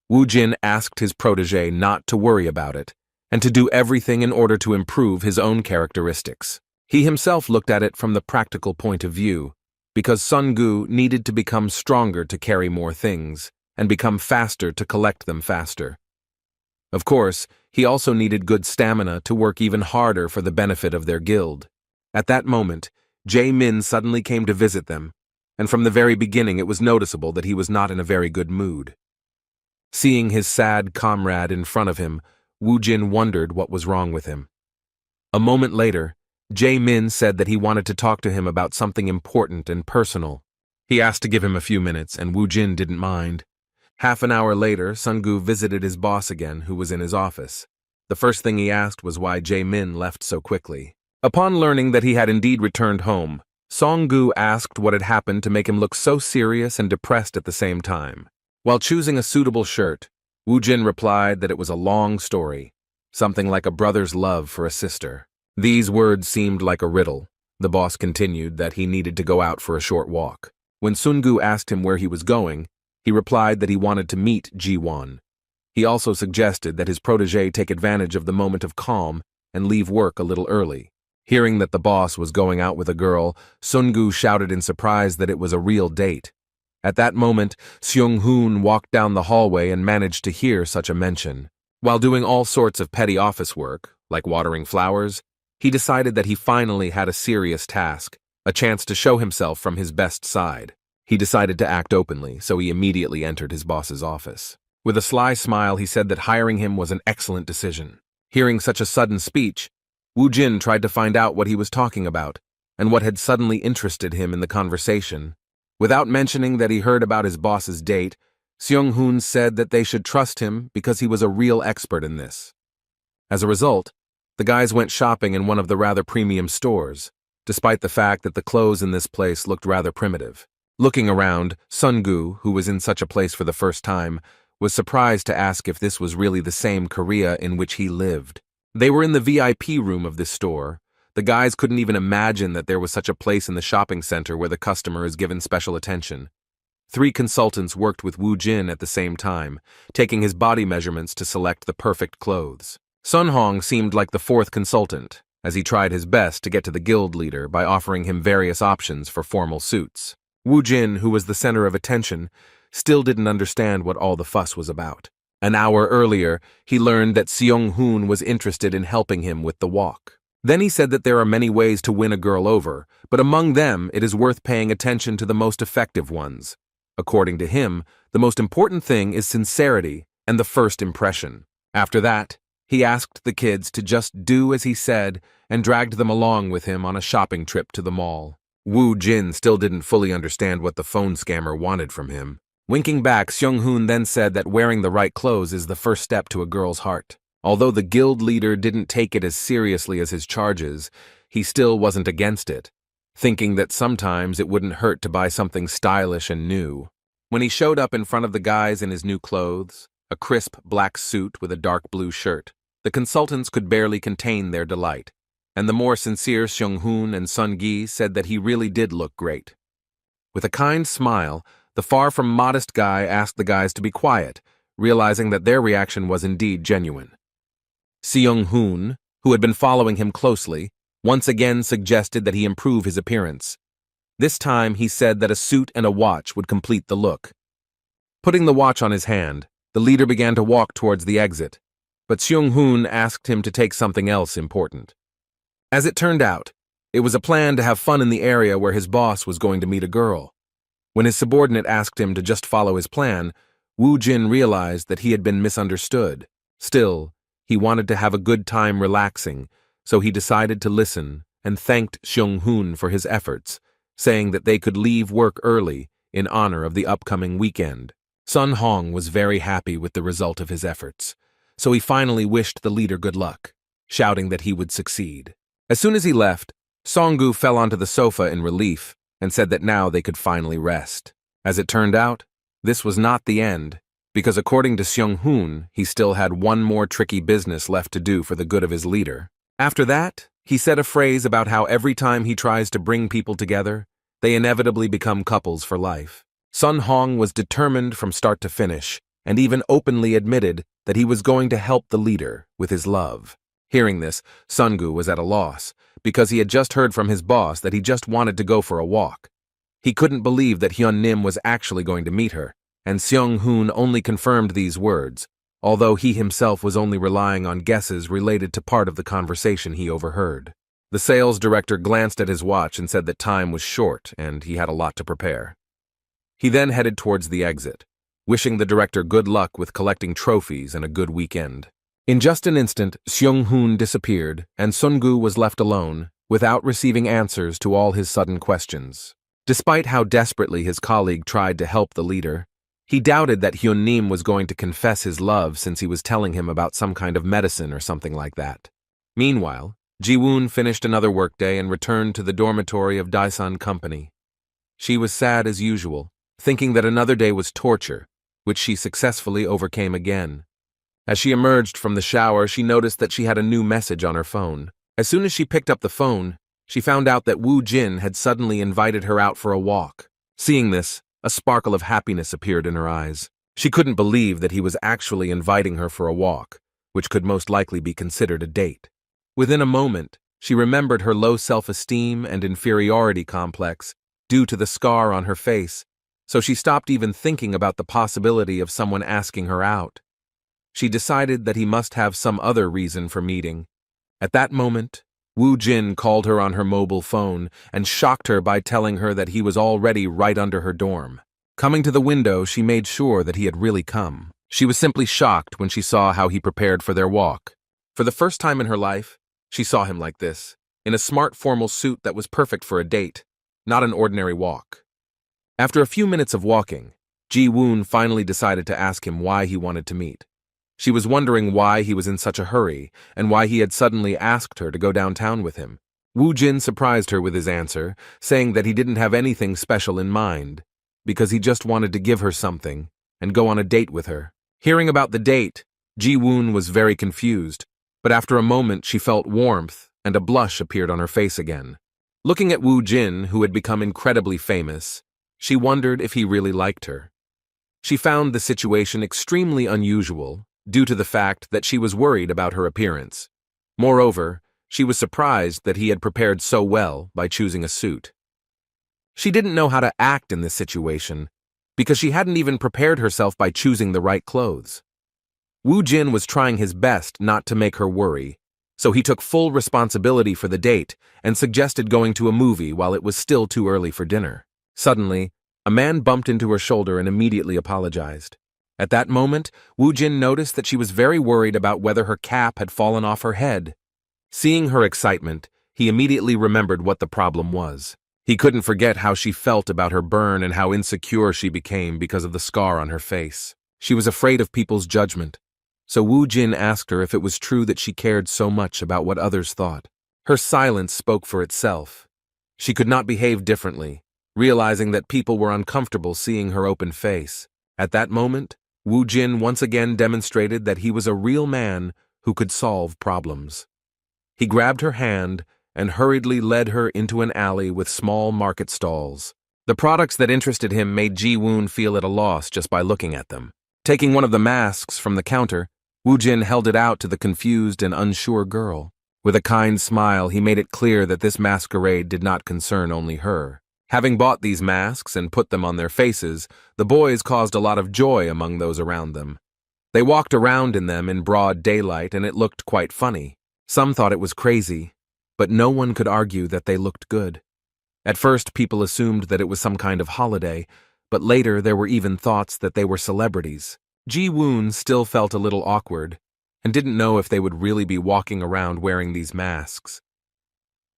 [SPEAKER 1] Woo-jin asked his protege not to worry about it, and to do everything in order to improve his own characteristics. He himself looked at it from the practical point of view, because Sun-gu needed to become stronger to carry more things, and become faster to collect them faster. Of course, he also needed good stamina to work even harder for the benefit of their guild. At that moment, Jae-min suddenly came to visit them, and from the very beginning it was noticeable that he was not in a very good mood. Seeing his sad comrade in front of him, Woo-jin wondered what was wrong with him. A moment later, Jae-min said that he wanted to talk to him about something important and personal. He asked to give him a few minutes, and Woo-jin didn't mind. Half an hour later, Sun-gu visited his boss again, who was in his office. The first thing he asked was why Jae-min left so quickly. Upon learning that he had indeed returned home, Song-gu asked what had happened to make him look so serious and depressed at the same time. While choosing a suitable shirt, Woo Jin replied that it was a long story, something like a brother's love for a sister. These words seemed like a riddle. The boss continued that he needed to go out for a short walk. When Sungu asked him where he was going, he replied that he wanted to meet Ji-won. He also suggested that his protege take advantage of the moment of calm and leave work a little early. Hearing that the boss was going out with a girl, Sungu shouted in surprise that it was a real date. At that moment, Seung-hoon walked down the hallway and managed to hear such a mention. While doing all sorts of petty office work, like watering flowers, he decided that he finally had a serious task, a chance to show himself from his best side. He decided to act openly, so he immediately entered his boss's office. With a sly smile, he said that hiring him was an excellent decision. Hearing such a sudden speech, Woo Jin tried to find out what he was talking about and what had suddenly interested him in the conversation. Without mentioning that he heard about his boss's date, Seung-hoon said that they should trust him because he was a real expert in this. As a result, the guys went shopping in one of the rather premium stores, despite the fact that the clothes in this place looked rather primitive. Looking around, Sungu, who was in such a place for the first time, was surprised to ask if this was really the same Korea in which he lived. They were in the VIP room of this store. The guys couldn't even imagine that there was such a place in the shopping center where the customer is given special attention. 3 consultants worked with Woo Jin at the same time, taking his body measurements to select the perfect clothes. Sun Hong seemed like the 4th consultant, as he tried his best to get to the guild leader by offering him various options for formal suits. Woo Jin, who was the center of attention, still didn't understand what all the fuss was about. An hour earlier, he learned that Seung-hoon was interested in helping him with the walk. Then he said that there are many ways to win a girl over, but among them it is worth paying attention to the most effective ones. According to him, the most important thing is sincerity and the first impression. After that, he asked the kids to just do as he said and dragged them along with him on a shopping trip to the mall. Woo Jin still didn't fully understand what the phone scammer wanted from him. Winking back, Seung-hoon then said that wearing the right clothes is the first step to a girl's heart. Although the guild leader didn't take it as seriously as his charges, he still wasn't against it, thinking that sometimes it wouldn't hurt to buy something stylish and new. When he showed up in front of the guys in his new clothes, a crisp black suit with a dark blue shirt, the consultants could barely contain their delight, and the more sincere Seung-hoon and Sun-gi said that he really did look great. With a kind smile, the far from modest guy asked the guys to be quiet, realizing that their reaction was indeed genuine. Seung-hoon, who had been following him closely, once again suggested that he improve his appearance. This time he said that a suit and a watch would complete the look. Putting the watch on his hand, the leader began to walk towards the exit, but Seung-hoon asked him to take something else important. As it turned out, it was a plan to have fun in the area where his boss was going to meet a girl. When his subordinate asked him to just follow his plan, Woo Jin realized that he had been misunderstood. Still, he wanted to have a good time relaxing, so he decided to listen and thanked Seung-hoon for his efforts, saying that they could leave work early in honor of the upcoming weekend. Sun Hong was very happy with the result of his efforts, so he finally wished the leader good luck, shouting that he would succeed. As soon as he left, Song-gu fell onto the sofa in relief and said that now they could finally rest. As it turned out, this was not the end, because according to Seung-hoon, he still had one more tricky business left to do for the good of his leader. After that, he said a phrase about how every time he tries to bring people together, they inevitably become couples for life. Sun Hong was determined from start to finish, and even openly admitted that he was going to help the leader with his love. Hearing this, Sungu was at a loss, because he had just heard from his boss that he just wanted to go for a walk. He couldn't believe that Hyun Nim was actually going to meet her, and Seung-hoon only confirmed these words, although he himself was only relying on guesses related to part of the conversation he overheard. The sales director glanced at his watch and said that time was short and he had a lot to prepare. He then headed towards the exit, wishing the director good luck with collecting trophies and a good weekend. In just an instant, Seung-hoon disappeared and Sungu was left alone, without receiving answers to all his sudden questions. Despite how desperately his colleague tried to help the leader, he doubted that Hyun Nim was going to confess his love since he was telling him about some kind of medicine or something like that. Meanwhile, Ji-woon finished another workday and returned to the dormitory of Daesan Company. She was sad as usual, thinking that another day was torture, which she successfully overcame again. As she emerged from the shower, she noticed that she had a new message on her phone. As soon as she picked up the phone, she found out that Woo Jin had suddenly invited her out for a walk. Seeing this, a sparkle of happiness appeared in her eyes. She couldn't believe that he was actually inviting her for a walk, which could most likely be considered a date. Within a moment, she remembered her low self-esteem and inferiority complex due to the scar on her face, so she stopped even thinking about the possibility of someone asking her out. She decided that he must have some other reason for meeting. At that moment, Woo Jin called her on her mobile phone and shocked her by telling her that he was already right under her dorm. Coming to the window, she made sure that he had really come. She was simply shocked when she saw how he prepared for their walk. For the first time in her life, she saw him like this, in a smart formal suit that was perfect for a date, not an ordinary walk. After a few minutes of walking, Ji-woon finally decided to ask him why he wanted to meet. She was wondering why he was in such a hurry and why he had suddenly asked her to go downtown with him. Woo Jin surprised her with his answer, saying that he didn't have anything special in mind, because he just wanted to give her something and go on a date with her. Hearing about the date, Ji-woon was very confused, but after a moment she felt warmth and a blush appeared on her face again. Looking at Woo Jin, who had become incredibly famous, she wondered if he really liked her. She found the situation extremely unusual, due to the fact that she was worried about her appearance. Moreover, she was surprised that he had prepared so well by choosing a suit. She didn't know how to act in this situation, because she hadn't even prepared herself by choosing the right clothes. Woo Jin was trying his best not to make her worry, so he took full responsibility for the date and suggested going to a movie while it was still too early for dinner. Suddenly, a man bumped into her shoulder and immediately apologized. At that moment, Woo Jin noticed that she was very worried about whether her cap had fallen off her head. Seeing her excitement, he immediately remembered what the problem was. He couldn't forget how she felt about her burn and how insecure she became because of the scar on her face. She was afraid of people's judgment, so Woo Jin asked her if it was true that she cared so much about what others thought. Her silence spoke for itself. She could not behave differently, realizing that people were uncomfortable seeing her open face. At that moment, Woo Jin once again demonstrated that he was a real man who could solve problems. He grabbed her hand and hurriedly led her into an alley with small market stalls. The products that interested him made Ji-woon feel at a loss just by looking at them. Taking one of the masks from the counter, Woo Jin held it out to the confused and unsure girl. With a kind smile, he made it clear that this masquerade did not concern only her. Having bought these masks and put them on their faces, the boys caused a lot of joy among those around them. They walked around in them in broad daylight, and it looked quite funny. Some thought it was crazy, but no one could argue that they looked good. At first, people assumed that it was some kind of holiday, but later there were even thoughts that they were celebrities. Ji-woon still felt a little awkward, and didn't know if they would really be walking around wearing these masks.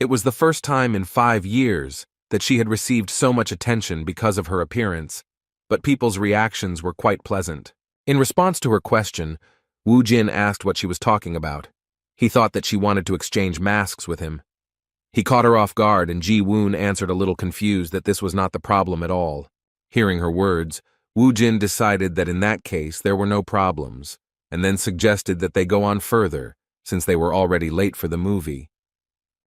[SPEAKER 1] It was the first time in 5 years that she had received so much attention because of her appearance, but people's reactions were quite pleasant. In response to her question, Woo Jin asked what she was talking about. He thought that she wanted to exchange masks with him. He caught her off guard, and Ji-woon answered a little confused that this was not the problem at all. Hearing her words, Woo Jin decided that in that case there were no problems, and then suggested that they go on further, since they were already late for the movie.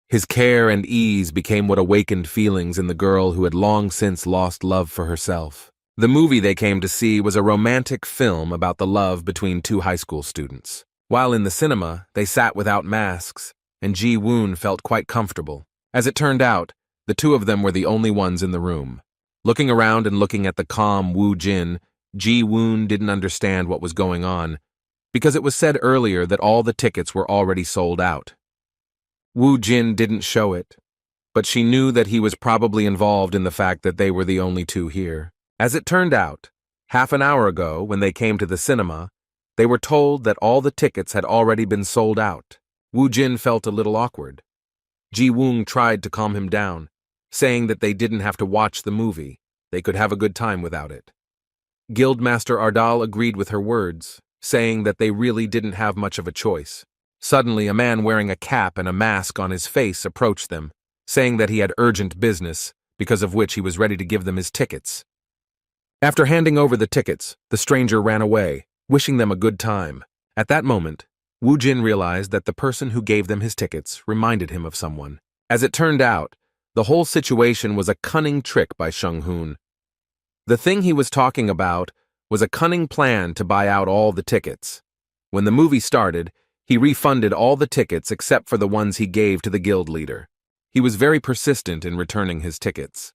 [SPEAKER 1] His care and ease became what awakened feelings in the girl who had long since lost love for herself. The movie they came to see was a romantic film about the love between 2 high school students. While in the cinema, they sat without masks, and Ji-woon felt quite comfortable. As it turned out, the 2 of them were the only ones in the room. Looking around and looking at the calm Woo Jin, Ji-woon didn't understand what was going on, because it was said earlier that all the tickets were already sold out. Woo Jin didn't show it, but she knew that he was probably involved in the fact that they were the only 2 here. As it turned out, half an hour ago, when they came to the cinema, they were told that all the tickets had already been sold out. Woo Jin felt a little awkward. Ji-woon tried to calm him down, saying that they didn't have to watch the movie, they could have a good time without it. Guildmaster Ardal agreed with her words, saying that they really didn't have much of a choice. Suddenly, a man wearing a cap and a mask on his face approached them, saying that he had urgent business, because of which he was ready to give them his tickets. After handing over the tickets, the stranger ran away, wishing them a good time. At that moment, Wu Jin realized that the person who gave them his tickets reminded him of someone. As it turned out, the whole situation was a cunning trick by Sheng Hun. The thing he was talking about was a cunning plan to buy out all the tickets. When the movie started, he refunded all the tickets except for the ones he gave to the guild leader. He was very persistent in returning his tickets.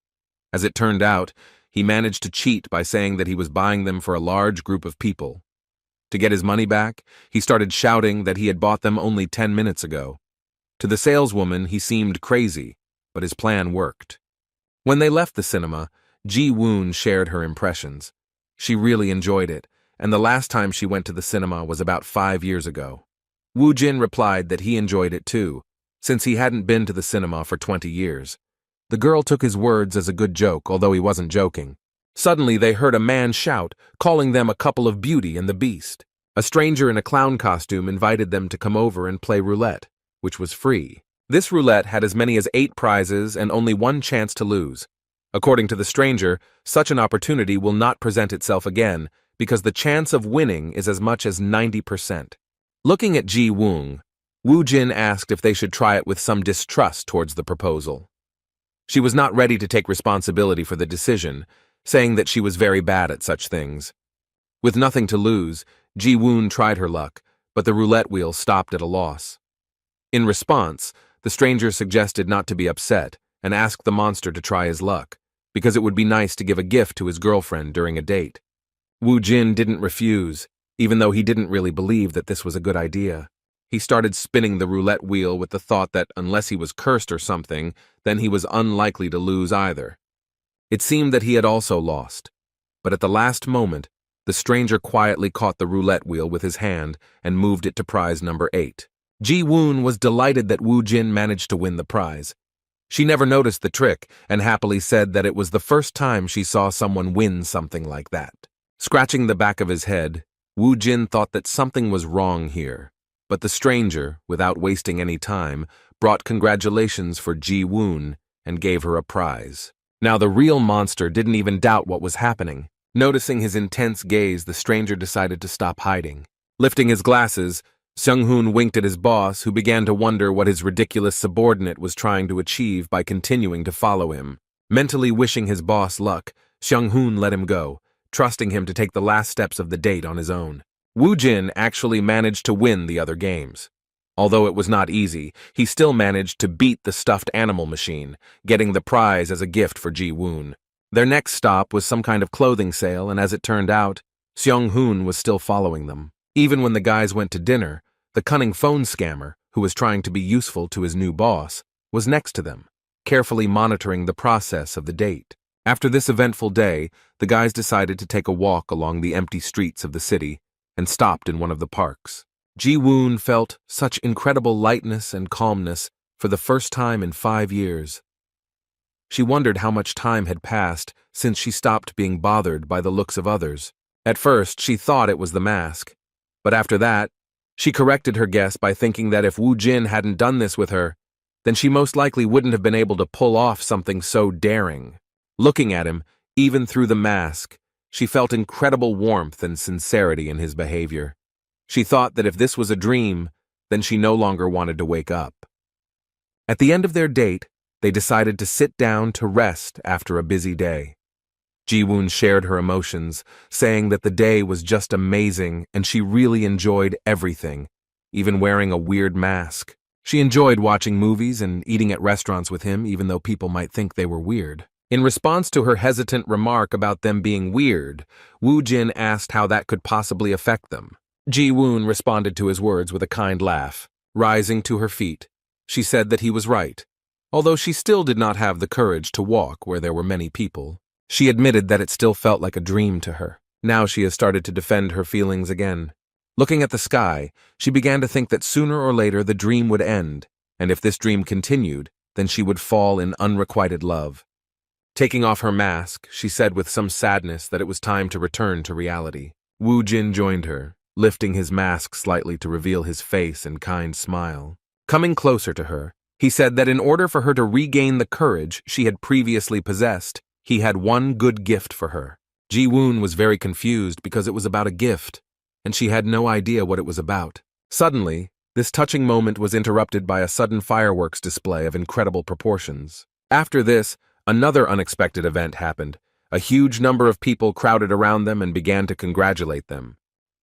[SPEAKER 1] As it turned out, he managed to cheat by saying that he was buying them for a large group of people. To get his money back, he started shouting that he had bought them only 10 minutes ago. To the saleswoman, he seemed crazy, but his plan worked. When they left the cinema, Ji-woon shared her impressions. She really enjoyed it, and the last time she went to the cinema was about 5 years ago. Wu Jin replied that he enjoyed it too, since he hadn't been to the cinema for 20 years. The girl took his words as a good joke, although he wasn't joking. Suddenly they heard a man shout, calling them a couple of Beauty and the Beast. A stranger in a clown costume invited them to come over and play roulette, which was free. This roulette had as many as 8 prizes and only one chance to lose. According to the stranger, such an opportunity will not present itself again because the chance of winning is as much as 90%. Looking at Ji-woon, Wu Jin asked if they should try it with some distrust towards the proposal. She was not ready to take responsibility for the decision, saying that she was very bad at such things. With nothing to lose, Ji-woon tried her luck, but the roulette wheel stopped at a loss. In response, the stranger suggested not to be upset and asked the monster to try his luck, because it would be nice to give a gift to his girlfriend during a date. Wu Jin didn't refuse, even though he didn't really believe that this was a good idea. He started spinning the roulette wheel with the thought that unless he was cursed or something, then he was unlikely to lose either. It seemed that he had also lost, but at the last moment, the stranger quietly caught the roulette wheel with his hand and moved it to prize number 8. Ji-woon was delighted that Wu Jin managed to win the prize. She never noticed the trick and happily said that it was the first time she saw someone win something like that. Scratching the back of his head, Wu Jin thought that something was wrong here, but the stranger, without wasting any time, brought congratulations for Ji-woon and gave her a prize. Now the real monster didn't even doubt what was happening. Noticing his intense gaze, the stranger decided to stop hiding. Lifting his glasses, Seung-hoon winked at his boss, who began to wonder what his ridiculous subordinate was trying to achieve by continuing to follow him. Mentally wishing his boss luck, Seung-hoon let him go, trusting him to take the last steps of the date on his own. Wu Jin actually managed to win the other games. Although it was not easy, he still managed to beat the stuffed animal machine, getting the prize as a gift for Ji-woon. Their next stop was some kind of clothing sale, and as it turned out, Seung-hoon was still following them. Even when the guys went to dinner, the cunning phone scammer, who was trying to be useful to his new boss, was next to them, carefully monitoring the process of the date. After this eventful day, the guys decided to take a walk along the empty streets of the city and stopped in one of the parks. Ji-woon felt such incredible lightness and calmness for the first time in 5 years. She wondered how much time had passed since she stopped being bothered by the looks of others. At first, she thought it was the mask, but after that, she corrected her guess by thinking that if Wu Jin hadn't done this with her, then she most likely wouldn't have been able to pull off something so daring. Looking at him, even through the mask, she felt incredible warmth and sincerity in his behavior. She thought that if this was a dream, then she no longer wanted to wake up. At the end of their date, they decided to sit down to rest after a busy day. Ji-woon shared her emotions, saying that the day was just amazing and she really enjoyed everything, even wearing a weird mask. She enjoyed watching movies and eating at restaurants with him, even though people might think they were weird. In response to her hesitant remark about them being weird, Wu Jin asked how that could possibly affect them. Ji-woon responded to his words with a kind laugh. Rising to her feet, she said that he was right. Although she still did not have the courage to walk where there were many people, she admitted that it still felt like a dream to her. Now she has started to defend her feelings again. Looking at the sky, she began to think that sooner or later the dream would end, and if this dream continued, then she would fall in unrequited love. Taking off her mask, she said with some sadness that it was time to return to reality. Wu Jin joined her, lifting his mask slightly to reveal his face and kind smile. Coming closer to her, he said that in order for her to regain the courage she had previously possessed, he had one good gift for her. Ji-woon was very confused because it was about a gift, and she had no idea what it was about. Suddenly, this touching moment was interrupted by a sudden fireworks display of incredible proportions. After this, another unexpected event happened. A huge number of people crowded around them and began to congratulate them.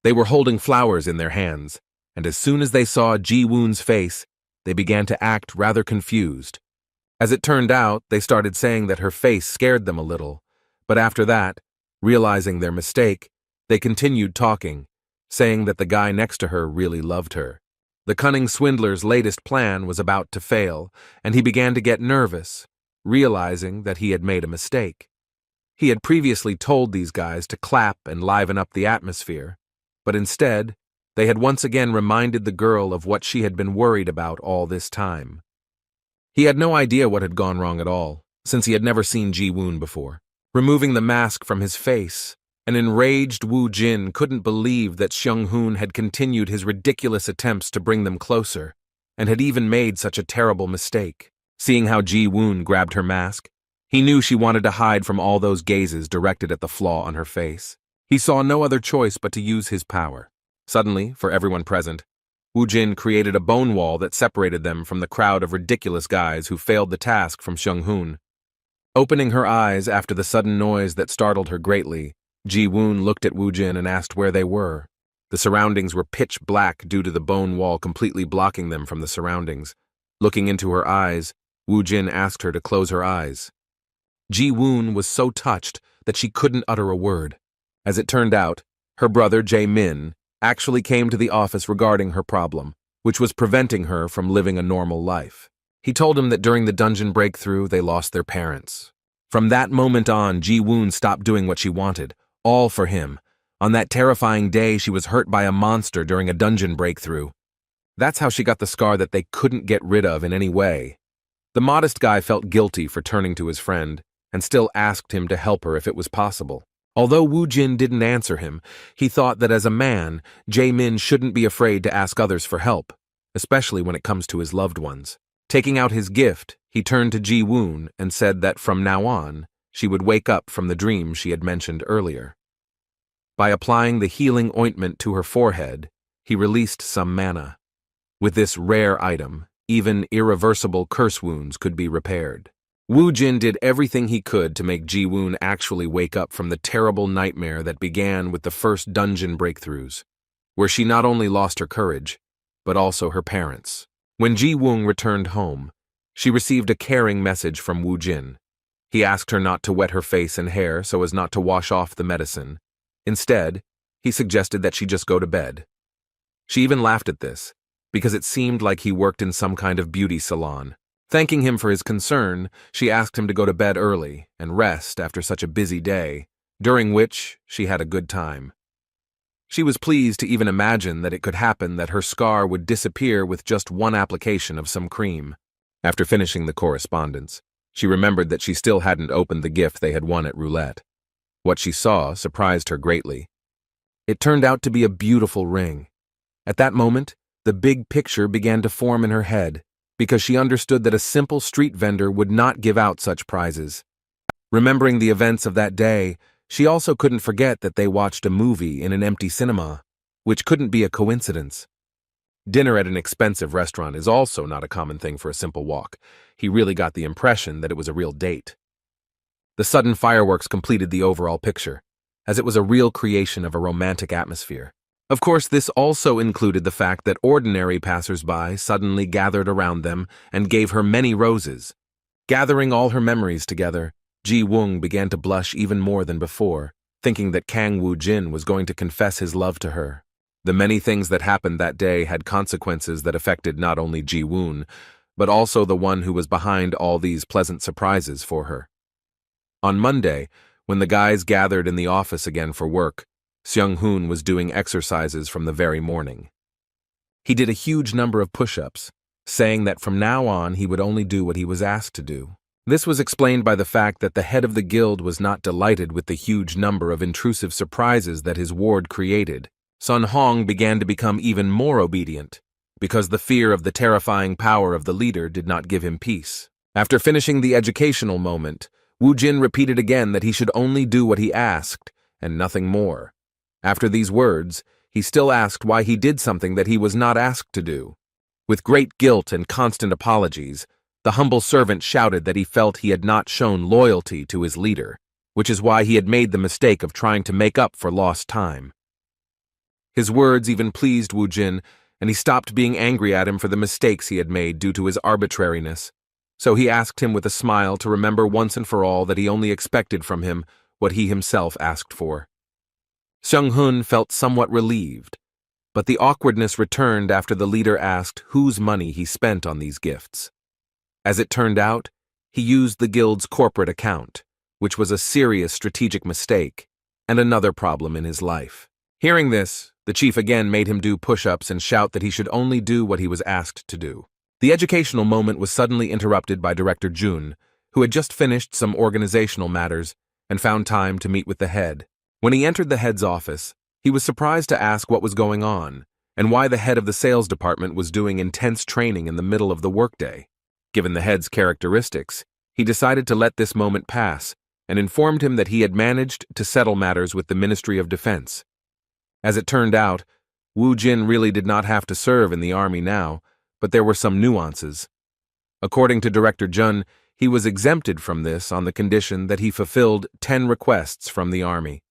[SPEAKER 1] They were holding flowers in their hands, and as soon as they saw Ji-woon's face, they began to act rather confused. As it turned out, they started saying that her face scared them a little, but after that, realizing their mistake, they continued talking, saying that the guy next to her really loved her. The cunning swindler's latest plan was about to fail, and he began to get nervous, realizing that he had made a mistake. He had previously told these guys to clap and liven up the atmosphere, but instead, they had once again reminded the girl of what she had been worried about all this time. He had no idea what had gone wrong at all, since he had never seen Ji-woon before. Removing the mask from his face, an enraged Woo Jin couldn't believe that Seung-hoon had continued his ridiculous attempts to bring them closer, and had even made such a terrible mistake. Seeing how Ji-woon grabbed her mask, he knew she wanted to hide from all those gazes directed at the flaw on her face. He saw no other choice but to use his power. Suddenly, for everyone present, Woo Jin created a bone wall that separated them from the crowd of ridiculous guys who failed the task from Seung-hoon. Opening her eyes after the sudden noise that startled her greatly, Ji-woon looked at Woo Jin and asked where they were. The surroundings were pitch black due to the bone wall completely blocking them from the surroundings. Looking into her eyes, Woo Jin asked her to close her eyes. Ji-woon was so touched that she couldn't utter a word. As it turned out, her brother Jae-min actually came to the office regarding her problem, which was preventing her from living a normal life. He told him that during the dungeon breakthrough, they lost their parents. From that moment on, Ji-woon stopped doing what she wanted, all for him. On that terrifying day, she was hurt by a monster during a dungeon breakthrough. That's how she got the scar that they couldn't get rid of in any way. The modest guy felt guilty for turning to his friend, and still asked him to help her if it was possible. Although Woo Jin didn't answer him, he thought that as a man, Jae-min shouldn't be afraid to ask others for help, especially when it comes to his loved ones. Taking out his gift, he turned to Ji-woon and said that from now on, she would wake up from the dream she had mentioned earlier. By applying the healing ointment to her forehead, he released some mana. With this rare item, even irreversible curse wounds could be repaired. Woo Jin did everything he could to make Ji-woon actually wake up from the terrible nightmare that began with the first dungeon breakthroughs, where she not only lost her courage, but also her parents. When Ji-woon returned home, she received a caring message from Woo Jin. He asked her not to wet her face and hair so as not to wash off the medicine. Instead, he suggested that she just go to bed. She even laughed at this, because it seemed like he worked in some kind of beauty salon. Thanking him for his concern, she asked him to go to bed early and rest after such a busy day, during which she had a good time. She was pleased to even imagine that it could happen that her scar would disappear with just one application of some cream. After finishing the correspondence, she remembered that she still hadn't opened the gift they had won at roulette. What she saw surprised her greatly. It turned out to be a beautiful ring. At that moment, the big picture began to form in her head, because she understood that a simple street vendor would not give out such prizes. Remembering the events of that day, she also couldn't forget that they watched a movie in an empty cinema, which couldn't be a coincidence. Dinner at an expensive restaurant is also not a common thing for a simple walk. He really got the impression that it was a real date. The sudden fireworks completed the overall picture, as it was a real creation of a romantic atmosphere. Of course, this also included the fact that ordinary passers-by suddenly gathered around them and gave her many roses. Gathering all her memories together, Ji-woon began to blush even more than before, thinking that Kang Woo-jin was going to confess his love to her. The many things that happened that day had consequences that affected not only Ji-woon, but also the one who was behind all these pleasant surprises for her. On Monday, when the guys gathered in the office again for work, Seung-hoon was doing exercises from the very morning. He did a huge number of push-ups, saying that from now on he would only do what he was asked to do. This was explained by the fact that the head of the guild was not delighted with the huge number of intrusive surprises that his ward created. Sun Hong began to become even more obedient, because the fear of the terrifying power of the leader did not give him peace. After finishing the educational moment, Woo Jin repeated again that he should only do what he asked, and nothing more. After these words, he still asked why he did something that he was not asked to do. With great guilt and constant apologies, the humble servant shouted that he felt he had not shown loyalty to his leader, which is why he had made the mistake of trying to make up for lost time. His words even pleased Wu Jin, and he stopped being angry at him for the mistakes he had made due to his arbitrariness. So he asked him with a smile to remember once and for all that he only expected from him what he himself asked for. Seung-hun felt somewhat relieved, but the awkwardness returned after the leader asked whose money he spent on these gifts. As it turned out, he used the guild's corporate account, which was a serious strategic mistake and another problem in his life. Hearing this, the chief again made him do push-ups and shout that he should only do what he was asked to do. The educational moment was suddenly interrupted by Director Jun, who had just finished some organizational matters and found time to meet with the head. When he entered the head's office, he was surprised to ask what was going on and why the head of the sales department was doing intense training in the middle of the workday. Given the head's characteristics, he decided to let this moment pass and informed him that he had managed to settle matters with the Ministry of Defense. As it turned out, Wu Jin really did not have to serve in the army now, but there were some nuances. According to Director Jun, he was exempted from this on the condition that he fulfilled 10 requests from the army.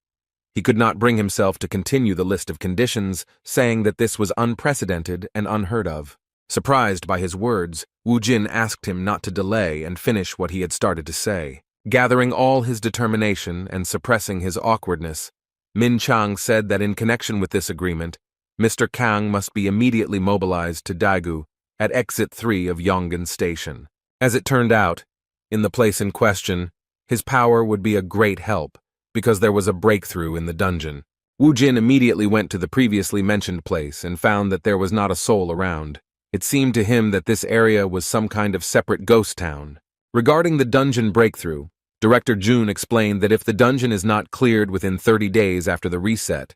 [SPEAKER 1] He could not bring himself to continue the list of conditions, saying that this was unprecedented and unheard of. Surprised by his words, Wu Jin asked him not to delay and finish what he had started to say. Gathering all his determination and suppressing his awkwardness, Min Chang said that in connection with this agreement, Mr. Kang must be immediately mobilized to Daegu at Exit 3 of Yongan Station. As it turned out, in the place in question, his power would be a great help, because there was a breakthrough in the dungeon. Wu Jin immediately went to the previously mentioned place and found that there was not a soul around. It seemed to him that this area was some kind of separate ghost town. Regarding the dungeon breakthrough, Director Jun explained that if the dungeon is not cleared within 30 days after the reset,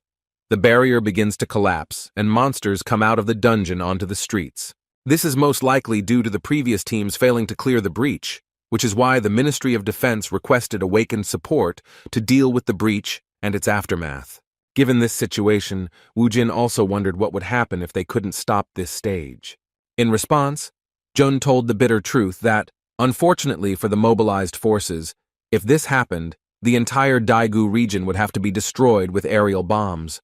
[SPEAKER 1] the barrier begins to collapse and monsters come out of the dungeon onto the streets. This is most likely due to the previous teams failing to clear the breach, which is why the Ministry of Defense requested awakened support to deal with the breach and its aftermath. Given this situation, Wu Jin also wondered what would happen if they couldn't stop this stage. In response, Jun told the bitter truth that, unfortunately for the mobilized forces, if this happened, the entire Daegu region would have to be destroyed with aerial bombs.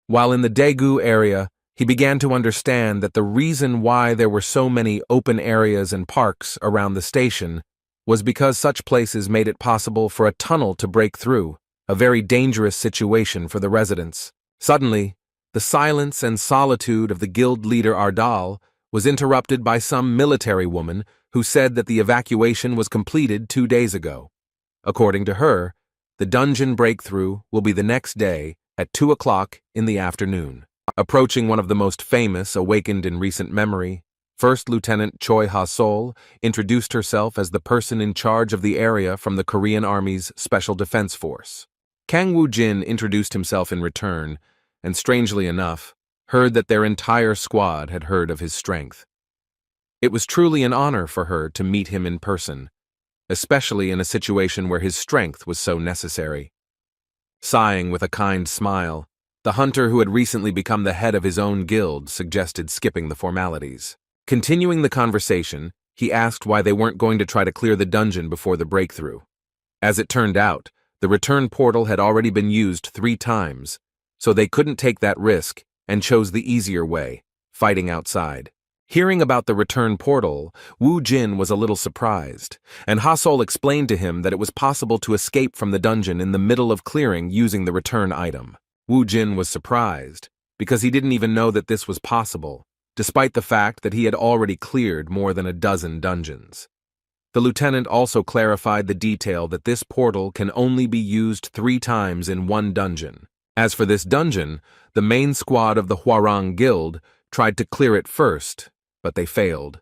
[SPEAKER 1] While in the Daegu area, he began to understand that the reason why there were so many open areas and parks around the station was because such places made it possible for a tunnel to break through, a very dangerous situation for the residents. Suddenly, the silence and solitude of the guild leader Ardal was interrupted by some military woman who said that the evacuation was completed 2 days ago. According to her, the dungeon breakthrough will be the next day at 2 o'clock in the afternoon. Approaching one of the most famous awakened in recent memory, First Lieutenant Choi Ha-sol introduced herself as the person in charge of the area from the Korean Army's Special Defense Force. Kang Woo-jin introduced himself in return, and strangely enough, heard that their entire squad had heard of his strength. It was truly an honor for her to meet him in person, especially in a situation where his strength was so necessary. Sighing with a kind smile, the hunter who had recently become the head of his own guild suggested skipping the formalities. Continuing the conversation, he asked why they weren't going to try to clear the dungeon before the breakthrough. As it turned out, the return portal had already been used 3 times, so they couldn't take that risk and chose the easier way, fighting outside. Hearing about the return portal, Wu Jin was a little surprised, and Ha-sol explained to him that it was possible to escape from the dungeon in the middle of clearing using the return item. Wu Jin was surprised, because he didn't even know that this was possible, despite the fact that he had already cleared more than a dozen dungeons. The lieutenant also clarified the detail that this portal can only be used 3 times in one dungeon. As for this dungeon, the main squad of the Hwarang Guild tried to clear it first, but they failed.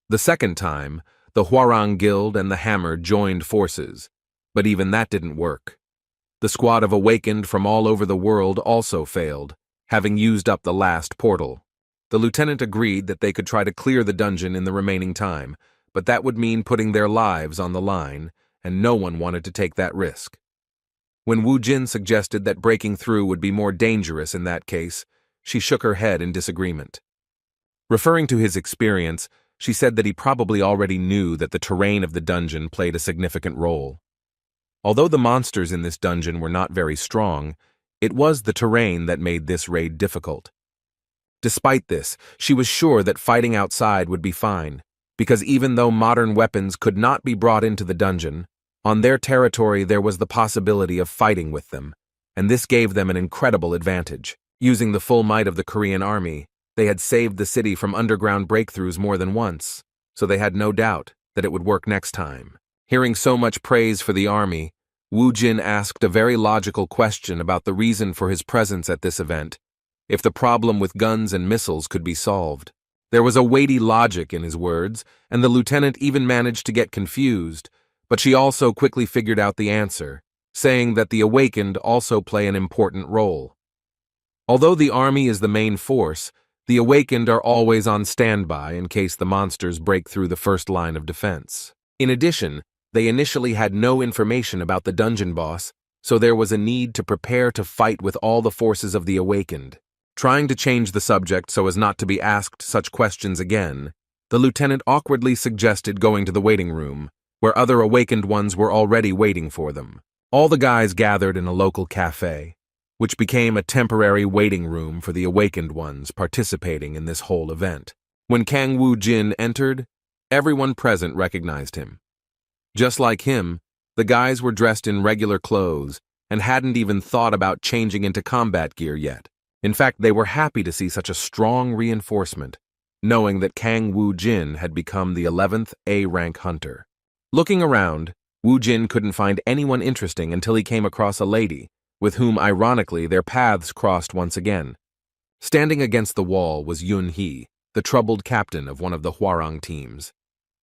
[SPEAKER 1] The second time, the Hwarang Guild and the Hammer joined forces, but even that didn't work. The squad of Awakened from all over the world also failed, having used up the last portal. The lieutenant agreed that they could try to clear the dungeon in the remaining time, but that would mean putting their lives on the line, and no one wanted to take that risk. When Wu Jin suggested that breaking through would be more dangerous in that case, she shook her head in disagreement. Referring to his experience, she said that he probably already knew that the terrain of the dungeon played a significant role. Although the monsters in this dungeon were not very strong, it was the terrain that made this raid difficult. Despite this, she was sure that fighting outside would be fine, because even though modern weapons could not be brought into the dungeon, on their territory there was the possibility of fighting with them, and this gave them an incredible advantage. Using the full might of the Korean army, they had saved the city from underground breakthroughs more than once, so they had no doubt that it would work next time. Hearing so much praise for the army, Wu Jin asked a very logical question about the reason for his presence at this event, if the problem with guns and missiles could be solved. There was a weighty logic in his words, and the lieutenant even managed to get confused, but she also quickly figured out the answer, saying that the awakened also play an important role. Although the army is the main force, the awakened are always on standby in case the monsters break through the first line of defense. In addition, they initially had no information about the dungeon boss, so there was a need to prepare to fight with all the forces of the awakened. Trying to change the subject so as not to be asked such questions again, the lieutenant awkwardly suggested going to the waiting room, where other awakened ones were already waiting for them. All the guys gathered in a local cafe, which became a temporary waiting room for the awakened ones participating in this whole event. When Kang Wu Jin entered, everyone present recognized him. Just like him, the guys were dressed in regular clothes and hadn't even thought about changing into combat gear yet. In fact, they were happy to see such a strong reinforcement, knowing that Kang Wu Jin had become the 11th A-rank hunter. Looking around, Wu Jin couldn't find anyone interesting until he came across a lady, with whom ironically their paths crossed once again. Standing against the wall was Yun Hee, the troubled captain of one of the Hwarang teams.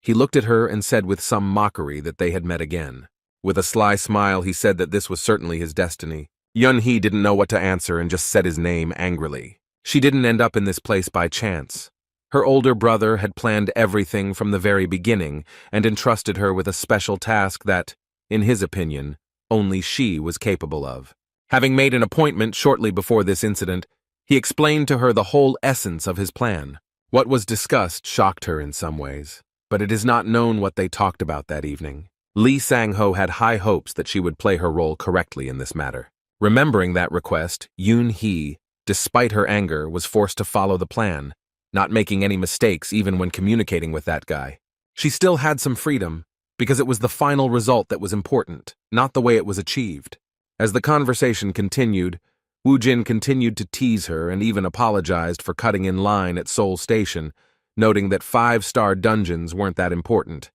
[SPEAKER 1] He looked at her and said with some mockery that they had met again. With a sly smile, he said that this was certainly his destiny. Yun Hee didn't know what to answer and just said his name angrily. She didn't end up in this place by chance. Her older brother had planned everything from the very beginning and entrusted her with a special task that, in his opinion, only she was capable of. Having made an appointment shortly before this incident, he explained to her the whole essence of his plan. What was discussed shocked her in some ways, but it is not known what they talked about that evening. Lee Sang-ho had high hopes that she would play her role correctly in this matter. Remembering that request, Yun Hee, despite her anger, was forced to follow the plan, not making any mistakes even when communicating with that guy. She still had some freedom, because it was the final result that was important, not the way it was achieved. As the conversation continued, Wu Jin continued to tease her and even apologized for cutting in line at Seoul Station, noting that 5-star dungeons weren't that important.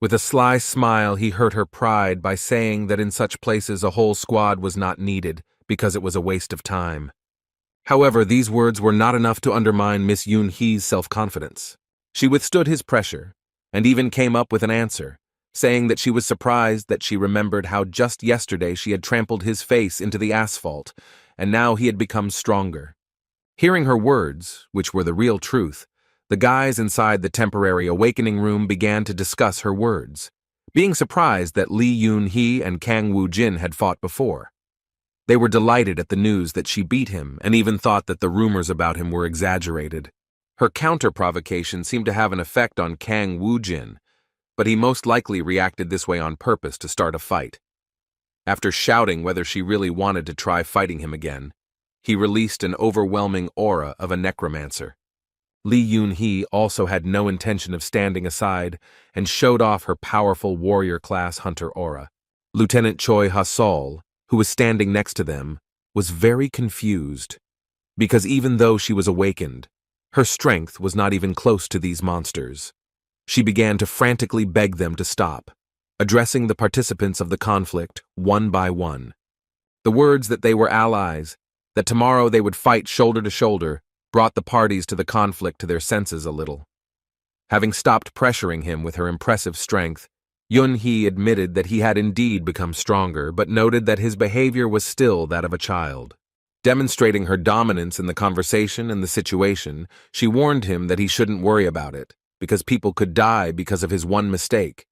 [SPEAKER 1] With a sly smile, he hurt her pride by saying that in such places a whole squad was not needed because it was a waste of time. However, these words were not enough to undermine Miss Yun Hee's self-confidence. She withstood his pressure and even came up with an answer, saying that she was surprised that she remembered how just yesterday she had trampled his face into the asphalt, and now he had become stronger. Hearing her words, which were the real truth, the guys inside the temporary awakening room began to discuss her words, being surprised that Lee Yun Hee and Kang Wu Jin had fought before. They were delighted at the news that she beat him and even thought that the rumors about him were exaggerated. Her counter-provocation seemed to have an effect on Kang Wu Jin, but he most likely reacted this way on purpose to start a fight. After shouting whether she really wanted to try fighting him again, he released an overwhelming aura of a necromancer. Lee Yun Hee also had no intention of standing aside and showed off her powerful warrior-class hunter aura. Lieutenant Choi Ha-sol, who was standing next to them, was very confused, because even though she was awakened, her strength was not even close to these monsters. She began to frantically beg them to stop, addressing the participants of the conflict one by one. The words that they were allies, that tomorrow they would fight shoulder to shoulder, brought the parties to the conflict to their senses a little. Having stopped pressuring him with her impressive strength, Yun Hee admitted that he had indeed become stronger, but noted that his behavior was still that of a child. Demonstrating her dominance in the conversation and the situation, she warned him that he shouldn't worry about it, because people could die because of his one mistake.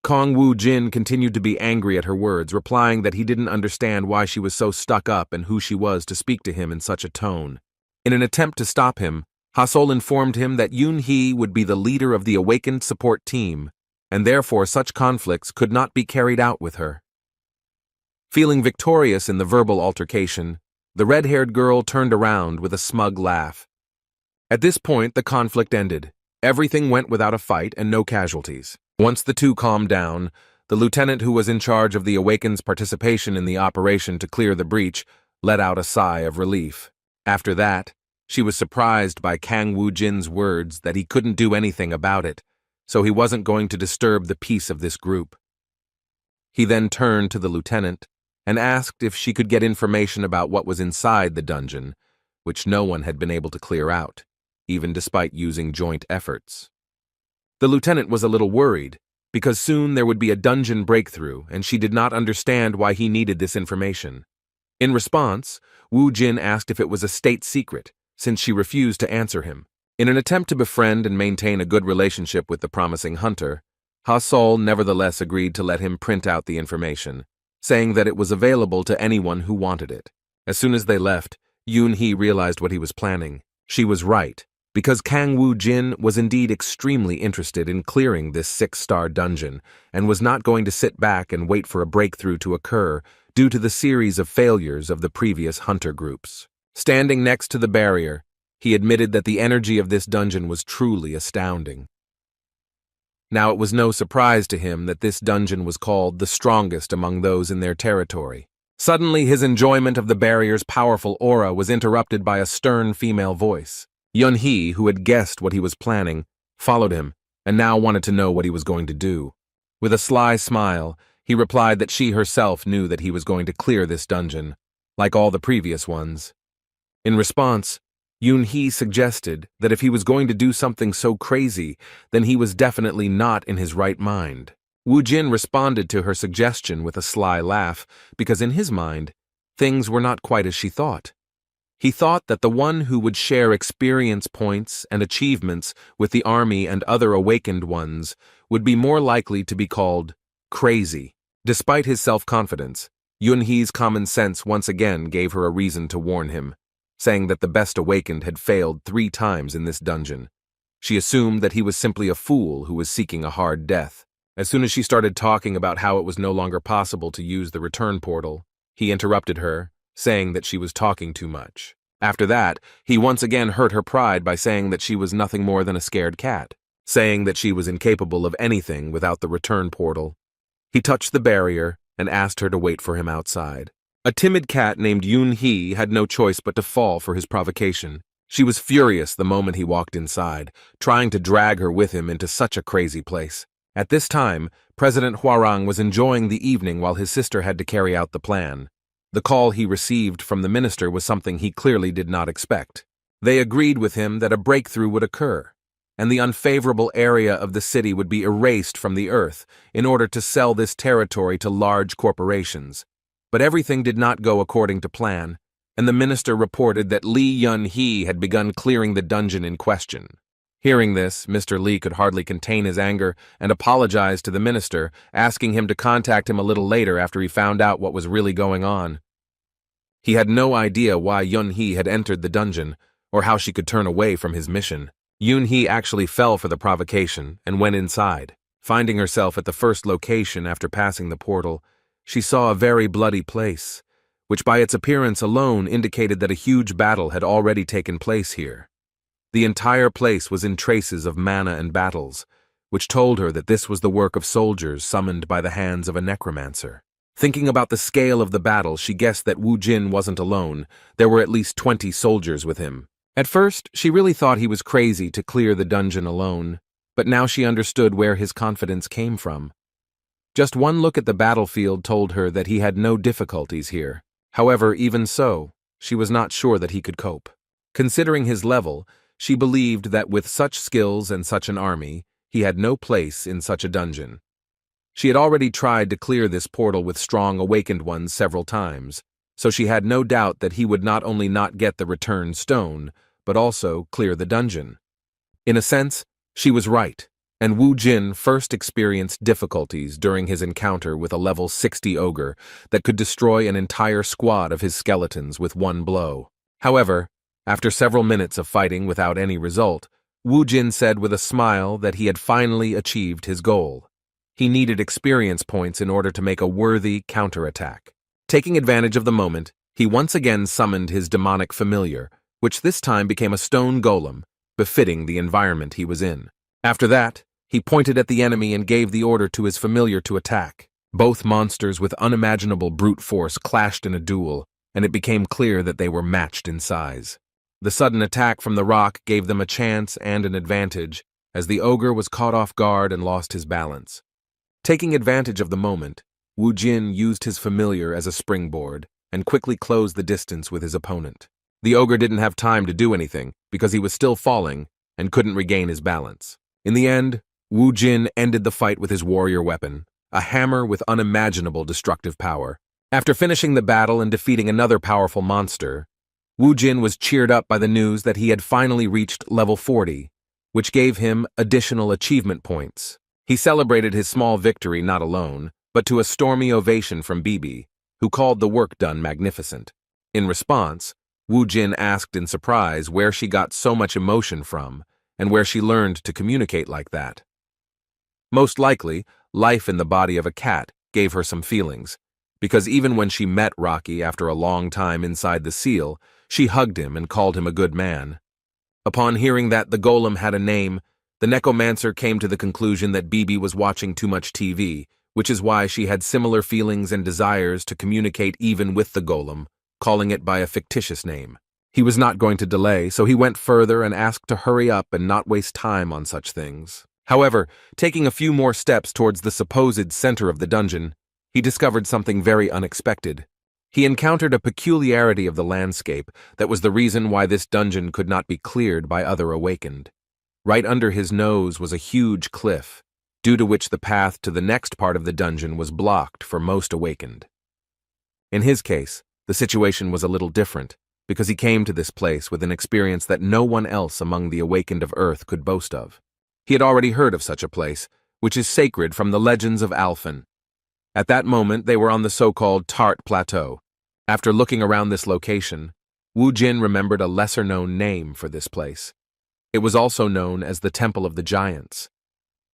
[SPEAKER 1] Kong Woo Jin continued to be angry at her words, replying that he didn't understand why she was so stuck up and who she was to speak to him in such a tone. In an attempt to stop him, Ha-Sol informed him that Yoon-hee would be the leader of the awakened support team, and therefore such conflicts could not be carried out with her. Feeling victorious in the verbal altercation, the red-haired girl turned around with a smug laugh. At this point, the conflict ended. Everything went without a fight and no casualties. Once the two calmed down, the lieutenant who was in charge of the Awakened's participation in the operation to clear the breach let out a sigh of relief. After that, she was surprised by Kang Woo-jin's words that he couldn't do anything about it, so he wasn't going to disturb the peace of this group. He then turned to the lieutenant and asked if she could get information about what was inside the dungeon, which no one had been able to clear out, even despite using joint efforts. The lieutenant was a little worried, because soon there would be a dungeon breakthrough and she did not understand why he needed this information. In response, Woo Jin asked if it was a state secret, since she refused to answer him. In an attempt to befriend and maintain a good relationship with the promising hunter, Ha-Sol nevertheless agreed to let him print out the information, saying that it was available to anyone who wanted it. As soon as they left, Yoon-hee realized what he was planning. She was right, because Kang Woo Jin was indeed extremely interested in clearing this 6-star dungeon and was not going to sit back and wait for a breakthrough to occur due to the series of failures of the previous hunter groups. Standing next to the barrier, he admitted that the energy of this dungeon was truly astounding. Now it was no surprise to him that this dungeon was called the strongest among those in their territory. Suddenly, his enjoyment of the barrier's powerful aura was interrupted by a stern female voice. Yoon-hee, who had guessed what he was planning, followed him and now wanted to know what he was going to do. With a sly smile, he replied that she herself knew that he was going to clear this dungeon, like all the previous ones. In response, Yoon-hee suggested that if he was going to do something so crazy, then he was definitely not in his right mind. Woo Jin responded to her suggestion with a sly laugh, because in his mind, things were not quite as she thought. He thought that the one who would share experience points and achievements with the army and other awakened ones would be more likely to be called crazy. Despite his self-confidence, Yoon-hee's common sense once again gave her a reason to warn him, saying that the best awakened had failed 3 times in this dungeon. She assumed that he was simply a fool who was seeking a hard death. As soon as she started talking about how it was no longer possible to use the return portal, he interrupted her, saying that she was talking too much. After that, he once again hurt her pride by saying that she was nothing more than a scared cat, saying that she was incapable of anything without the return portal. He touched the barrier and asked her to wait for him outside. A timid cat named Yoon-hee had no choice but to fall for his provocation. She was furious the moment he walked inside, trying to drag her with him into such a crazy place. At this time, President Hwarang was enjoying the evening while his sister had to carry out the plan. The call he received from the minister was something he clearly did not expect. They agreed with him that a breakthrough would occur, and the unfavorable area of the city would be erased from the earth in order to sell this territory to large corporations. But everything did not go according to plan, and the minister reported that Lee Yun-hee had begun clearing the dungeon in question. Hearing this, Mr. Lee could hardly contain his anger and apologized to the minister, asking him to contact him a little later after he found out what was really going on. He had no idea why Yun-hee had entered the dungeon, or how she could turn away from his mission. Yoon-hee actually fell for the provocation and went inside. Finding herself at the first location after passing the portal, she saw a very bloody place, which by its appearance alone indicated that a huge battle had already taken place here. The entire place was in traces of mana and battles, which told her that this was the work of soldiers summoned by the hands of a necromancer. Thinking about the scale of the battle, she guessed that Woo Jin wasn't alone. There were at least 20 soldiers with him. At first, she really thought he was crazy to clear the dungeon alone, but now she understood where his confidence came from. Just one look at the battlefield told her that he had no difficulties here. However, even so, she was not sure that he could cope. Considering his level, she believed that with such skills and such an army, he had no place in such a dungeon. She had already tried to clear this portal with strong awakened ones several times, so she had no doubt that he would not only not get the return stone, but also clear the dungeon. In a sense, she was right, and Wu Jin first experienced difficulties during his encounter with a level 60 ogre that could destroy an entire squad of his skeletons with one blow. However, after several minutes of fighting without any result, Wu Jin said with a smile that he had finally achieved his goal. He needed experience points in order to make a worthy counterattack. Taking advantage of the moment, he once again summoned his demonic familiar, which this time became a stone golem, befitting the environment he was in. After that, he pointed at the enemy and gave the order to his familiar to attack. Both monsters with unimaginable brute force clashed in a duel, and it became clear that they were matched in size. The sudden attack from the rock gave them a chance and an advantage, as the ogre was caught off guard and lost his balance. Taking advantage of the moment, Wu Jin used his familiar as a springboard and quickly closed the distance with his opponent. The ogre didn't have time to do anything because he was still falling and couldn't regain his balance. In the end, Wu Jin ended the fight with his warrior weapon, a hammer with unimaginable destructive power. After finishing the battle and defeating another powerful monster, Wu Jin was cheered up by the news that he had finally reached level 40, which gave him additional achievement points. He celebrated his small victory not alone, but to a stormy ovation from Bibi, who called the work done magnificent. In response, Wu Jin asked in surprise where she got so much emotion from and where she learned to communicate like that. Most likely, life in the body of a cat gave her some feelings, because even when she met Rocky after a long time inside the seal, she hugged him and called him a good man. Upon hearing that the golem had a name, the necromancer came to the conclusion that Bibi was watching too much TV, which is why she had similar feelings and desires to communicate even with the golem, calling it by a fictitious name. He was not going to delay, so he went further and asked to hurry up and not waste time on such things. However, taking a few more steps towards the supposed center of the dungeon, he discovered something very unexpected. He encountered a peculiarity of the landscape that was the reason why this dungeon could not be cleared by other awakened. Right under his nose was a huge cliff, due to which the path to the next part of the dungeon was blocked for most awakened. In his case, the situation was a little different, because he came to this place with an experience that no one else among the awakened of Earth could boast of. He had already heard of such a place, which is sacred from the legends of Alphen. At that moment, they were on the so-called Tart Plateau. After looking around this location, Wu Jin remembered a lesser-known name for this place. It was also known as the Temple of the Giants.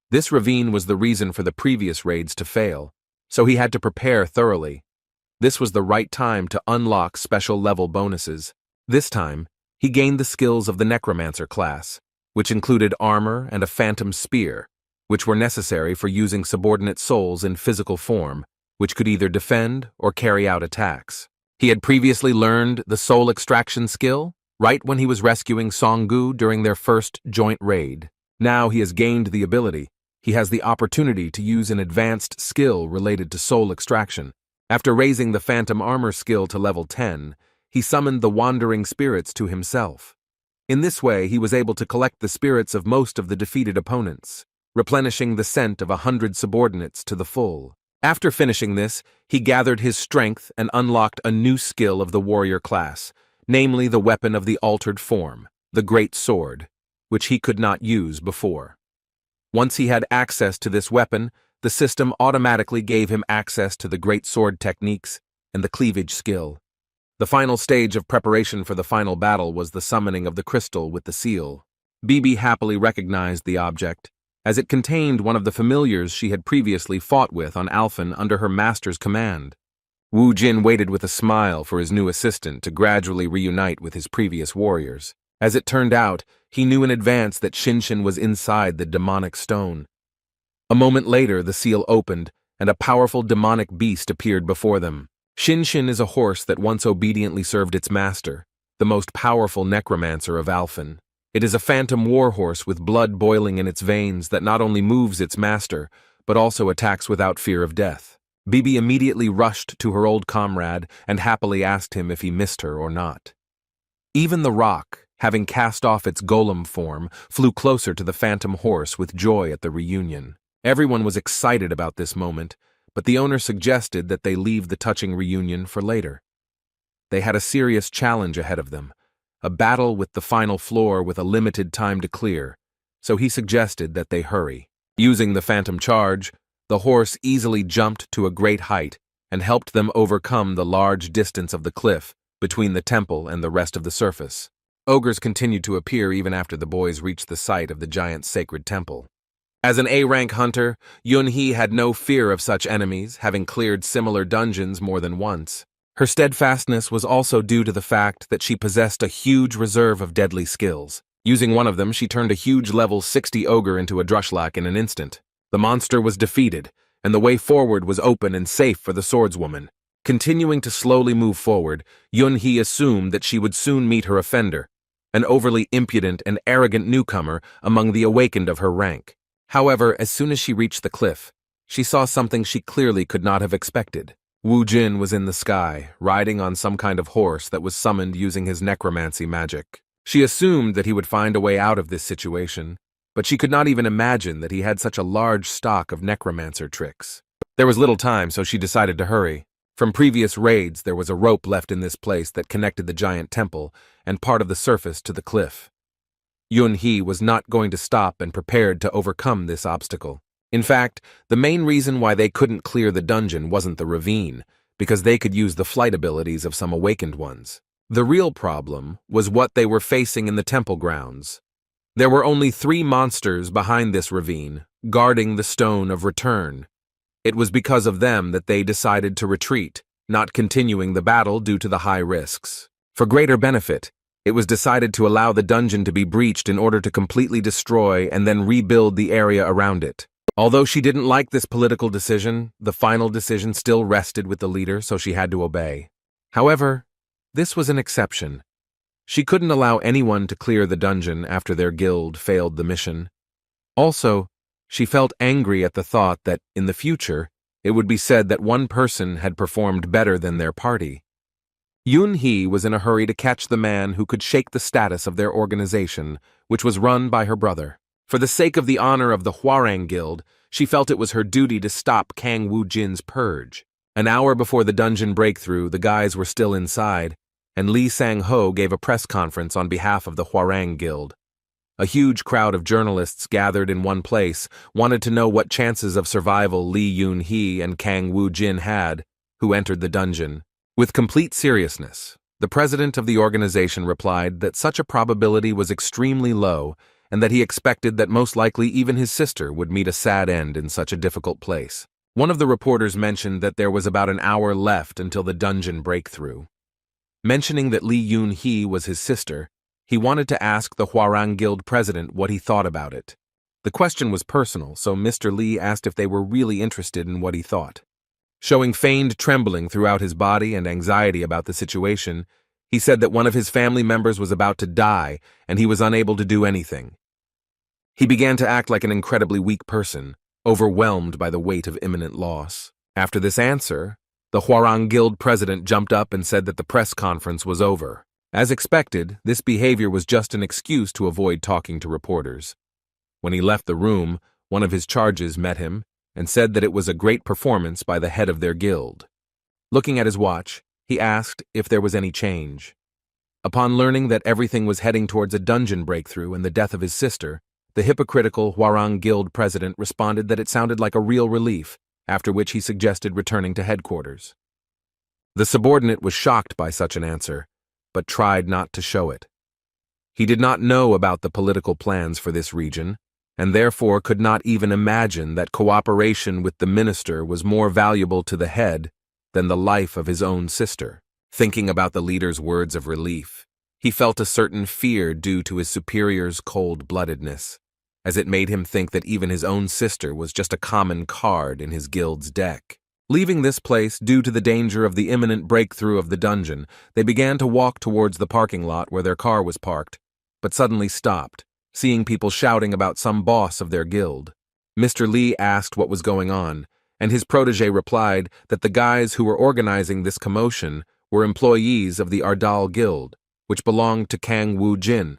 [SPEAKER 1] This ravine was the reason for the previous raids to fail, so he had to prepare thoroughly. This was the right time to unlock special level bonuses. This time, he gained the skills of the Necromancer class, which included armor and a phantom spear, which were necessary for using subordinate souls in physical form, which could either defend or carry out attacks. He had previously learned the soul extraction skill, right when he was rescuing Songgu during their first joint raid. Now he has gained the ability. He has the opportunity to use an advanced skill related to soul extraction. After raising the phantom armor skill to level 10, he summoned the wandering spirits to himself. In this way, he was able to collect the spirits of most of the defeated opponents, replenishing the scent of 100 subordinates to the full. After finishing this, he gathered his strength and unlocked a new skill of the warrior class, namely the weapon of the altered form, the Great Sword, which he could not use before. Once he had access to this weapon, the system automatically gave him access to the Great Sword techniques and the cleavage skill. The final stage of preparation for the final battle was the summoning of the crystal with the seal. Bibi happily recognized the object, as it contained one of the familiars she had previously fought with on Alphen under her master's command. Wu Jin waited with a smile for his new assistant to gradually reunite with his previous warriors. As it turned out, he knew in advance that Shinshin was inside the demonic stone. A moment later, the seal opened, and a powerful demonic beast appeared before them. Shinshin is a horse that once obediently served its master, the most powerful necromancer of Alphen. It is a phantom warhorse with blood boiling in its veins that not only moves its master, but also attacks without fear of death. Bibi immediately rushed to her old comrade and happily asked him if he missed her or not. Even the rock, having cast off its golem form, flew closer to the phantom horse with joy at the reunion. Everyone was excited about this moment, but the owner suggested that they leave the touching reunion for later. They had a serious challenge ahead of them, a battle with the final floor with a limited time to clear, so he suggested that they hurry. Using the phantom charge, the horse easily jumped to a great height and helped them overcome the large distance of the cliff between the temple and the rest of the surface. Ogres continued to appear even after the boys reached the site of the giant sacred temple. As an A-rank hunter, Yun-hee had no fear of such enemies, having cleared similar dungeons more than once. Her steadfastness was also due to the fact that she possessed a huge reserve of deadly skills. Using one of them, she turned a huge level 60 ogre into a drushlak in an instant. The monster was defeated, and the way forward was open and safe for the swordswoman. Continuing to slowly move forward, Yun-hee assumed that she would soon meet her offender, an overly impudent and arrogant newcomer among the awakened of her rank. However, as soon as she reached the cliff, she saw something she clearly could not have expected. Wu Jin was in the sky, riding on some kind of horse that was summoned using his necromancy magic. She assumed that he would find a way out of this situation, but she could not even imagine that he had such a large stock of necromancer tricks. There was little time, so she decided to hurry. From previous raids, there was a rope left in this place that connected the giant temple and part of the surface to the cliff. Yun-hee was not going to stop and prepared to overcome this obstacle. In fact, the main reason why they couldn't clear the dungeon wasn't the ravine, because they could use the flight abilities of some awakened ones. The real problem was what they were facing in the temple grounds. There were only 3 monsters behind this ravine, guarding the stone of return. It was because of them that they decided to retreat, not continuing the battle due to the high risks. For greater benefit, it was decided to allow the dungeon to be breached in order to completely destroy and then rebuild the area around it. Although she didn't like this political decision, the final decision still rested with the leader, so she had to obey. However, this was an exception. She couldn't allow anyone to clear the dungeon after their guild failed the mission. Also, she felt angry at the thought that, in the future, it would be said that one person had performed better than their party. Yun-hee was in a hurry to catch the man who could shake the status of their organization, which was run by her brother. For the sake of the honor of the Hwarang Guild, she felt it was her duty to stop Kang Woo-jin's purge. An hour before the dungeon breakthrough, the guys were still inside, and Lee Sang-ho gave a press conference on behalf of the Hwarang Guild. A huge crowd of journalists gathered in one place wanted to know what chances of survival Lee Yun-hee and Kang Woo-jin had, who entered the dungeon. With complete seriousness, the president of the organization replied that such a probability was extremely low and that he expected that most likely even his sister would meet a sad end in such a difficult place. One of the reporters mentioned that there was about an hour left until the dungeon breakthrough. Mentioning that Lee Yun-hee was his sister, he wanted to ask the Hwarang Guild president what he thought about it. The question was personal, so Mr. Lee asked if they were really interested in what he thought. Showing feigned trembling throughout his body and anxiety about the situation, he said that one of his family members was about to die and he was unable to do anything. He began to act like an incredibly weak person, overwhelmed by the weight of imminent loss. After this answer, the Hwarang Guild president jumped up and said that the press conference was over. As expected, this behavior was just an excuse to avoid talking to reporters. When he left the room, one of his charges met him and said that it was a great performance by the head of their guild. Looking at his watch, he asked if there was any change. Upon learning that everything was heading towards a dungeon breakthrough and the death of his sister, the hypocritical Hwarang Guild president responded that it sounded like a real relief, after which he suggested returning to headquarters. The subordinate was shocked by such an answer, but tried not to show it. He did not know about the political plans for this region, and therefore could not even imagine that cooperation with the minister was more valuable to the head than the life of his own sister. Thinking about the leader's words of relief, he felt a certain fear due to his superior's cold-bloodedness, as it made him think that even his own sister was just a common card in his guild's deck. Leaving this place due to the danger of the imminent breakthrough of the dungeon, they began to walk towards the parking lot where their car was parked, but suddenly stopped, seeing people shouting about some boss of their guild. Mr. Lee asked what was going on, and his protege replied that the guys who were organizing this commotion were employees of the Ardal Guild, which belonged to Kang Woo-jin.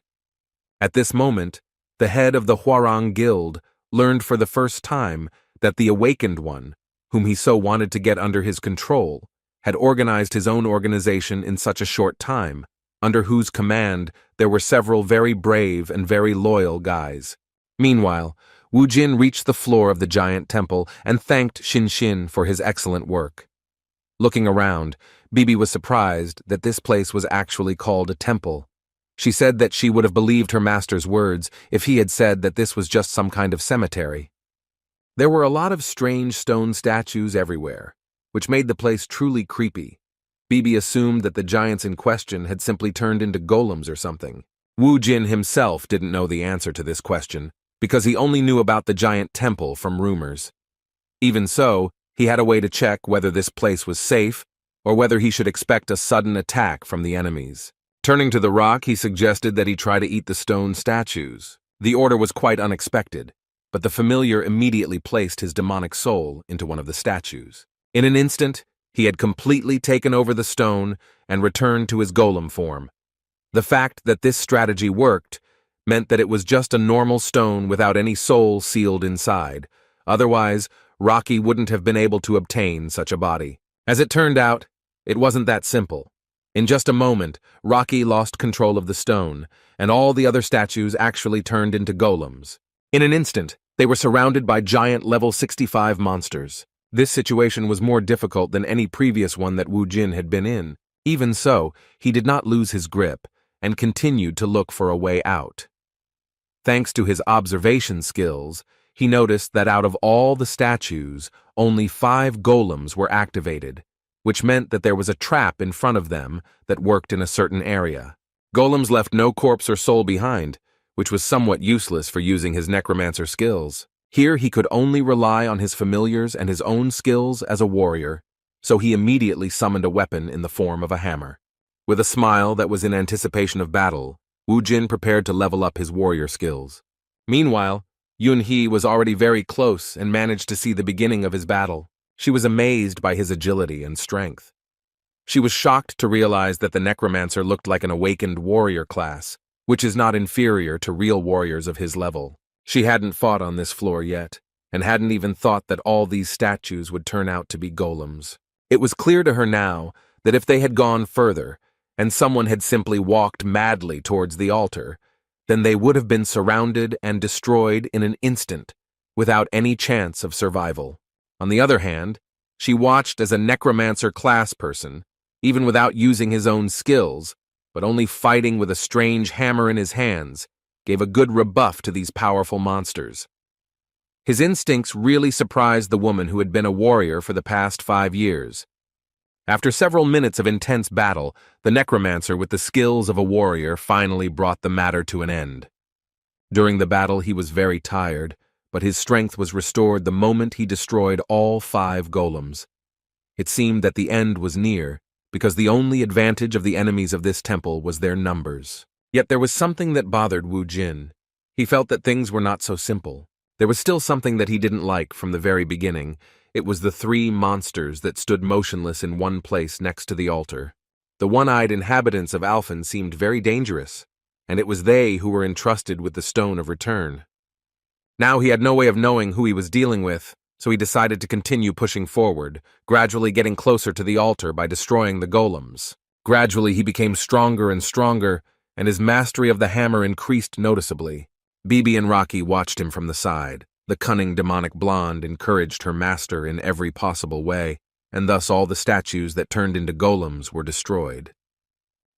[SPEAKER 1] At this moment, the head of the Hwarang Guild learned for the first time that the Awakened One, whom he so wanted to get under his control, had organized his own organization in such a short time, under whose command there were several very brave and very loyal guys. Meanwhile, Wu Jin reached the floor of the giant temple and thanked Xin Xin for his excellent work. Looking around, Bibi was surprised that this place was actually called a temple. She said that she would have believed her master's words if he had said that this was just some kind of cemetery. There were a lot of strange stone statues everywhere, which made the place truly creepy. Bibi assumed that the giants in question had simply turned into golems or something. Wu Jin himself didn't know the answer to this question, because he only knew about the giant temple from rumors. Even so, he had a way to check whether this place was safe, or whether he should expect a sudden attack from the enemies. Turning to the rock, he suggested that he try to eat the stone statues. The order was quite unexpected, but the familiar immediately placed his demonic soul into one of the statues. In an instant, he had completely taken over the stone and returned to his golem form. The fact that this strategy worked meant that it was just a normal stone without any soul sealed inside. Otherwise, Rocky wouldn't have been able to obtain such a body. As it turned out, it wasn't that simple. In just a moment, Rocky lost control of the stone, and all the other statues actually turned into golems. In an instant, they were surrounded by giant level 65 monsters. This situation was more difficult than any previous one that Wu Jin had been in. Even so, he did not lose his grip, and continued to look for a way out. Thanks to his observation skills, he noticed that out of all the statues, only 5 golems were activated, which meant that there was a trap in front of them that worked in a certain area. Golems left no corpse or soul behind, which was somewhat useless for using his necromancer skills. Here he could only rely on his familiars and his own skills as a warrior, so he immediately summoned a weapon in the form of a hammer. With a smile that was in anticipation of battle, Wu Jin prepared to level up his warrior skills. Meanwhile, Yun-hee was already very close and managed to see the beginning of his battle. She was amazed by his agility and strength. She was shocked to realize that the necromancer looked like an awakened warrior class, which is not inferior to real warriors of his level. She hadn't fought on this floor yet, and hadn't even thought that all these statues would turn out to be golems. It was clear to her now that if they had gone further, and someone had simply walked madly towards the altar, then they would have been surrounded and destroyed in an instant, without any chance of survival. On the other hand, she watched as a necromancer class person, even without using his own skills, but only fighting with a strange hammer in his hands, gave a good rebuff to these powerful monsters. His instincts really surprised the woman who had been a warrior for the past 5 years. After several minutes of intense battle, the necromancer with the skills of a warrior finally brought the matter to an end. During the battle he was very tired, but his strength was restored the moment he destroyed all 5 golems. It seemed that the end was near, because the only advantage of the enemies of this temple was their numbers. Yet there was something that bothered Wu Jin. He felt that things were not so simple. There was still something that he didn't like from the very beginning. It was the 3 monsters that stood motionless in one place next to the altar. The one-eyed inhabitants of Alphen seemed very dangerous, and it was they who were entrusted with the Stone of Return. Now he had no way of knowing who he was dealing with, so he decided to continue pushing forward, gradually getting closer to the altar by destroying the golems. Gradually he became stronger and stronger, and his mastery of the hammer increased noticeably. Bibi and Rocky watched him from the side. The cunning demonic blonde encouraged her master in every possible way, and thus all the statues that turned into golems were destroyed.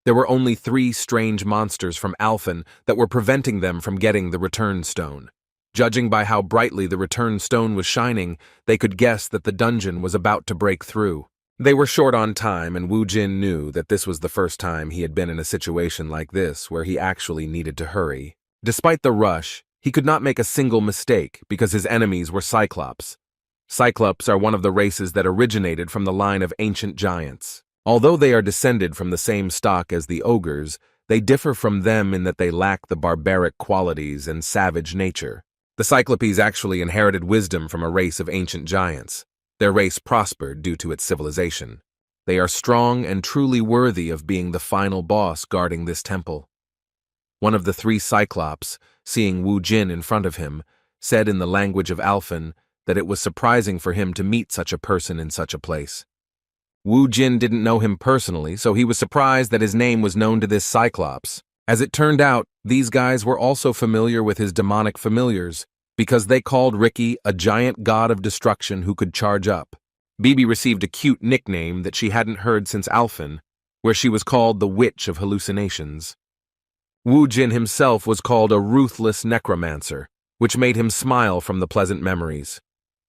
[SPEAKER 1] There were only 3 strange monsters from Alphen that were preventing them from getting the return stone. Judging by how brightly the return stone was shining, they could guess that the dungeon was about to break through. They were short on time, and Wu Jin knew that this was the first time he had been in a situation like this where he actually needed to hurry. Despite the rush, he could not make a single mistake because his enemies were Cyclops. Cyclops are one of the races that originated from the line of ancient giants. Although they are descended from the same stock as the ogres, they differ from them in that they lack the barbaric qualities and savage nature. The Cyclopes actually inherited wisdom from a race of ancient giants. Their race prospered due to its civilization. They are strong and truly worthy of being the final boss guarding this temple. One of the 3 Cyclops, seeing Wu Jin in front of him, said in the language of Alphen that it was surprising for him to meet such a person in such a place. Wu Jin didn't know him personally, so he was surprised that his name was known to this Cyclops. As it turned out, these guys were also familiar with his demonic familiars, because they called Ricky a giant god of destruction who could charge up. Bibi received a cute nickname that she hadn't heard since Alphen, where she was called the Witch of Hallucinations. Wu Jin himself was called a ruthless necromancer, which made him smile from the pleasant memories.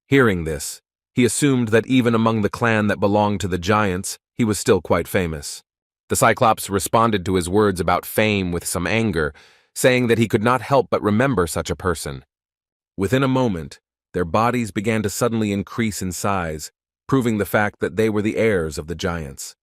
[SPEAKER 1] Hearing this, he assumed that even among the clan that belonged to the giants, he was still quite famous. The Cyclops responded to his words about fame with some anger, saying that he could not help but remember such a person. Within a moment, their bodies began to suddenly increase in size, proving the fact that they were the heirs of the giants.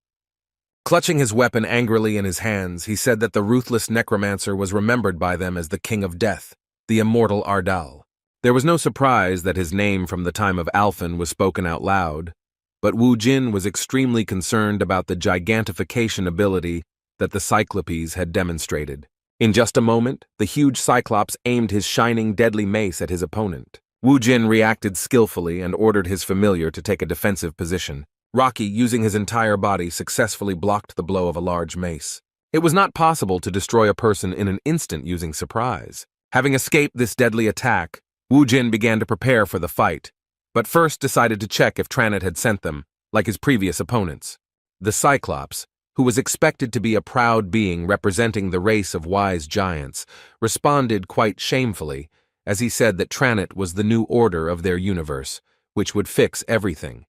[SPEAKER 1] Clutching his weapon angrily in his hands, he said that the ruthless necromancer was remembered by them as the King of Death, the immortal Ardal. There was no surprise that his name from the time of Alphen was spoken out loud, but Wu Jin was extremely concerned about the gigantification ability that the Cyclopes had demonstrated. In just a moment, the huge Cyclops aimed his shining, deadly mace at his opponent. Wu Jin reacted skillfully and ordered his familiar to take a defensive position. Rocky, using his entire body, successfully blocked the blow of a large mace. It was not possible to destroy a person in an instant using surprise. Having escaped this deadly attack, Wu Jin began to prepare for the fight, but first decided to check if Tranit had sent them, like his previous opponents. The Cyclops, who was expected to be a proud being representing the race of wise giants, responded quite shamefully, as he said that Tranit was the new order of their universe, which would fix everything.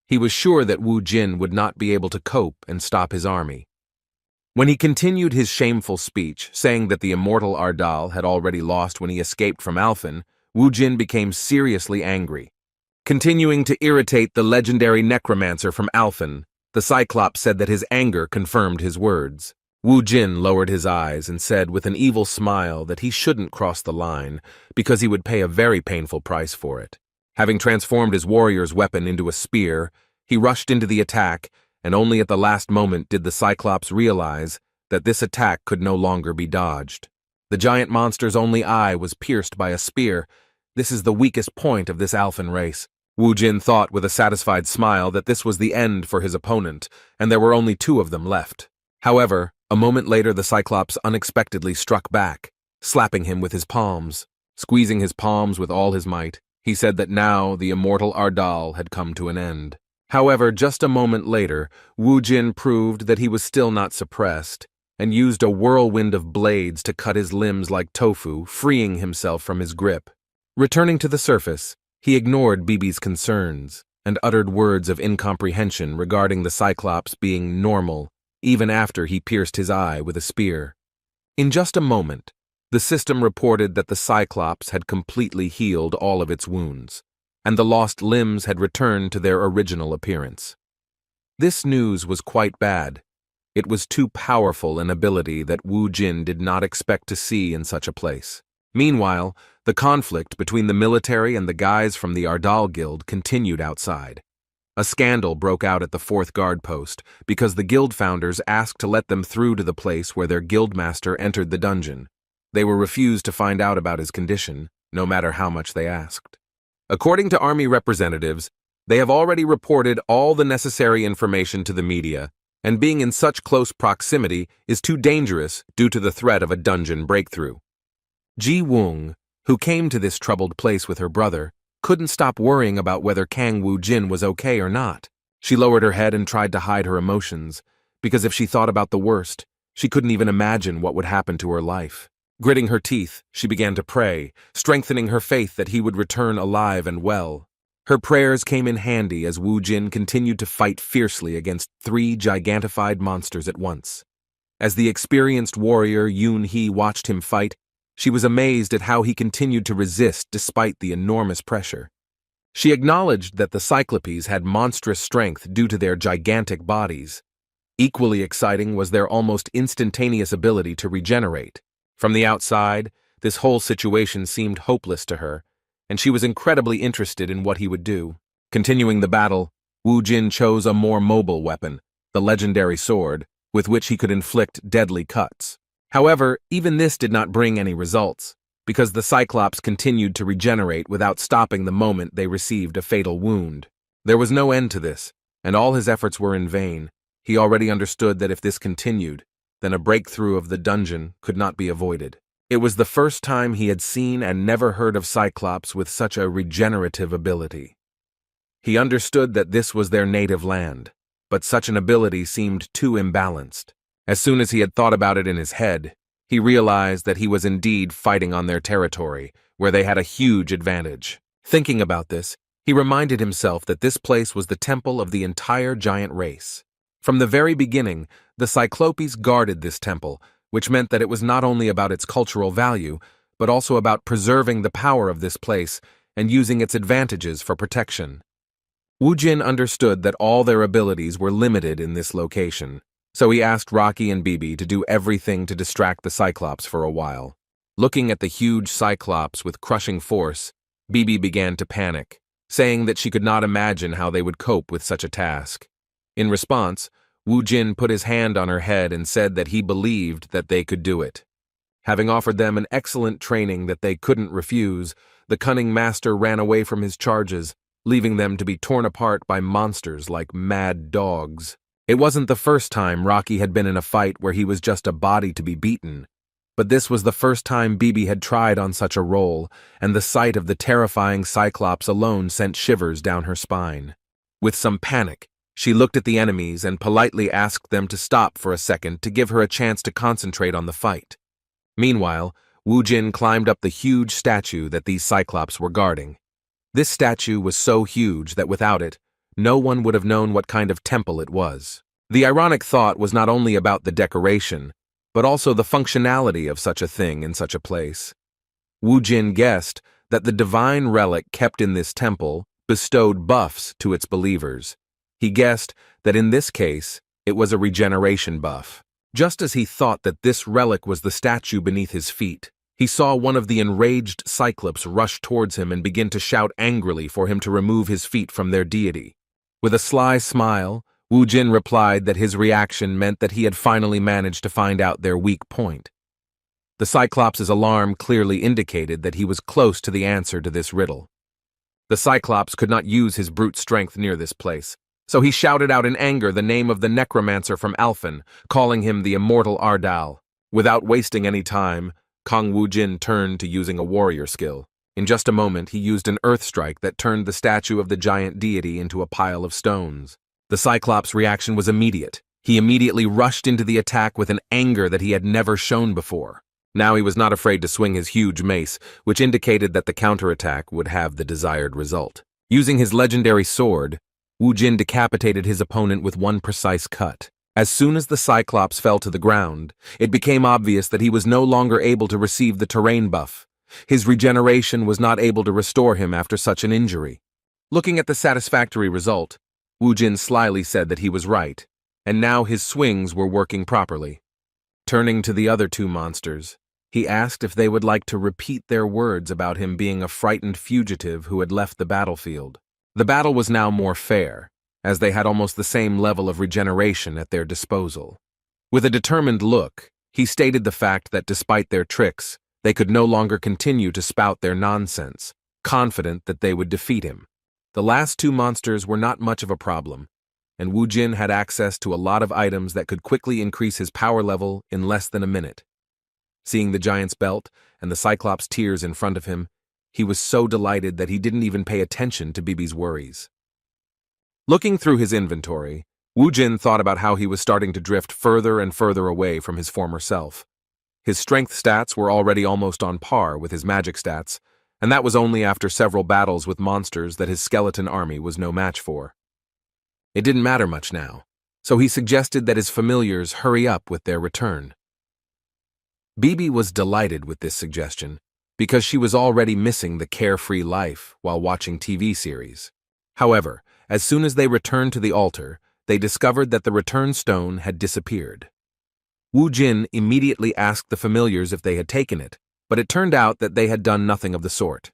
[SPEAKER 1] He was sure that Wu Jin would not be able to cope and stop his army. When he continued his shameful speech, saying that the immortal Ardal had already lost when he escaped from Alphen, Wu Jin became seriously angry. Continuing to irritate the legendary necromancer from Alphen, the Cyclops said that his anger confirmed his words. Wu Jin lowered his eyes and said with an evil smile that he shouldn't cross the line because he would pay a very painful price for it. Having transformed his warrior's weapon into a spear, he rushed into the attack, and only at the last moment did the Cyclops realize that this attack could no longer be dodged. The giant monster's only eye was pierced by a spear. This is the weakest point of this Alphen race. Wu Jin thought with a satisfied smile that this was the end for his opponent, and there were only 2 of them left. However, a moment later the Cyclops unexpectedly struck back, slapping him with his palms. Squeezing his palms with all his might, he said that now the immortal Ardal had come to an end. However, just a moment later, Wu Jin proved that he was still not suppressed, and used a whirlwind of blades to cut his limbs like tofu, freeing himself from his grip. Returning to the surface, he ignored Bibi's concerns, and uttered words of incomprehension regarding the Cyclops being normal, even after he pierced his eye with a spear. In just a moment, the system reported that the Cyclops had completely healed all of its wounds, and the lost limbs had returned to their original appearance. This news was quite bad. It was too powerful an ability that Wu Jin did not expect to see in such a place. Meanwhile, the conflict between the military and the guys from the Ardal Guild continued outside. A scandal broke out at the 4th guard post because the guild founders asked to let them through to the place where their guildmaster entered the dungeon. They were refused to find out about his condition, no matter how much they asked. According to army representatives, they have already reported all the necessary information to the media, and being in such close proximity is too dangerous due to the threat of a dungeon breakthrough. Ji Wung, who came to this troubled place with her brother, couldn't stop worrying about whether Kang Wu Jin was okay or not. She lowered her head and tried to hide her emotions, because if she thought about the worst, she couldn't even imagine what would happen to her life. Gritting her teeth, she began to pray, strengthening her faith that he would return alive and well. Her prayers came in handy as Wu Jin continued to fight fiercely against 3 gigantified monsters at once. As the experienced warrior Yoon Hee watched him fight, she was amazed at how he continued to resist despite the enormous pressure. She acknowledged that the Cyclopes had monstrous strength due to their gigantic bodies. Equally exciting was their almost instantaneous ability to regenerate. From the outside, this whole situation seemed hopeless to her, and she was incredibly interested in what he would do. Continuing the battle, Wu Jin chose a more mobile weapon, the legendary sword, with which he could inflict deadly cuts. However, even this did not bring any results, because the Cyclops continued to regenerate without stopping the moment they received a fatal wound. There was no end to this, and all his efforts were in vain. He already understood that if this continued, then a breakthrough of the dungeon could not be avoided. It was the first time he had seen and never heard of Cyclops with such a regenerative ability. He understood that this was their native land, but such an ability seemed too imbalanced. As soon as he had thought about it in his head, he realized that he was indeed fighting on their territory, where they had a huge advantage. Thinking about this, he reminded himself that this place was the temple of the entire giant race. From the very beginning, the Cyclopes guarded this temple, which meant that it was not only about its cultural value, but also about preserving the power of this place and using its advantages for protection. Wu Jin understood that all their abilities were limited in this location, so he asked Rocky and Bibi to do everything to distract the Cyclops for a while. Looking at the huge Cyclops with crushing force, Bibi began to panic, saying that she could not imagine how they would cope with such a task. In response, Wu Jin put his hand on her head and said that he believed that they could do it. Having offered them an excellent training that they couldn't refuse, the cunning master ran away from his charges, leaving them to be torn apart by monsters like mad dogs. It wasn't the first time Rocky had been in a fight where he was just a body to be beaten, but this was the first time Bibi had tried on such a role, and the sight of the terrifying Cyclops alone sent shivers down her spine. With some panic, she looked at the enemies and politely asked them to stop for a second to give her a chance to concentrate on the fight. Meanwhile, Wu Jin climbed up the huge statue that these Cyclops were guarding. This statue was so huge that without it, no one would have known what kind of temple it was. The ironic thought was not only about the decoration, but also the functionality of such a thing in such a place. Wu Jin guessed that the divine relic kept in this temple bestowed buffs to its believers. He guessed that in this case, it was a regeneration buff. Just as he thought that this relic was the statue beneath his feet, he saw one of the enraged Cyclops rush towards him and begin to shout angrily for him to remove his feet from their deity. With a sly smile, Wu Jin replied that his reaction meant that he had finally managed to find out their weak point. The Cyclops' alarm clearly indicated that he was close to the answer to this riddle. The Cyclops could not use his brute strength near this place, so he shouted out in anger the name of the necromancer from Alphen, calling him the immortal Ardal. Without wasting any time, Kong Wu Jin turned to using a warrior skill. In just a moment, he used an earth strike that turned the statue of the giant deity into a pile of stones. The Cyclops' reaction was immediate. He immediately rushed into the attack with an anger that he had never shown before. Now he was not afraid to swing his huge mace, which indicated that the counterattack would have the desired result. Using his legendary sword, Wu Jin decapitated his opponent with one precise cut. As soon as the Cyclops fell to the ground, it became obvious that he was no longer able to receive the terrain buff. His regeneration was not able to restore him after such an injury. Looking at the satisfactory result, Wu Jin slyly said that he was right, and now his swings were working properly. Turning to the other two monsters, he asked if they would like to repeat their words about him being a frightened fugitive who had left the battlefield. The battle was now more fair, as they had almost the same level of regeneration at their disposal. With a determined look, he stated the fact that despite their tricks, they could no longer continue to spout their nonsense, confident that they would defeat him. The last two monsters were not much of a problem, and Wu Jin had access to a lot of items that could quickly increase his power level in less than a minute. Seeing the giant's belt and the Cyclops' tears in front of him, he was so delighted that he didn't even pay attention to Bibi's worries. Looking through his inventory, Wu Jin thought about how he was starting to drift further and further away from his former self. His strength stats were already almost on par with his magic stats, and that was only after several battles with monsters that his skeleton army was no match for. It didn't matter much now, so he suggested that his familiars hurry up with their return. Bibi was delighted with this suggestion, because she was already missing the carefree life while watching TV series. However, as soon as they returned to the altar, they discovered that the return stone had disappeared. Wu Jin immediately asked the familiars if they had taken it, but it turned out that they had done nothing of the sort.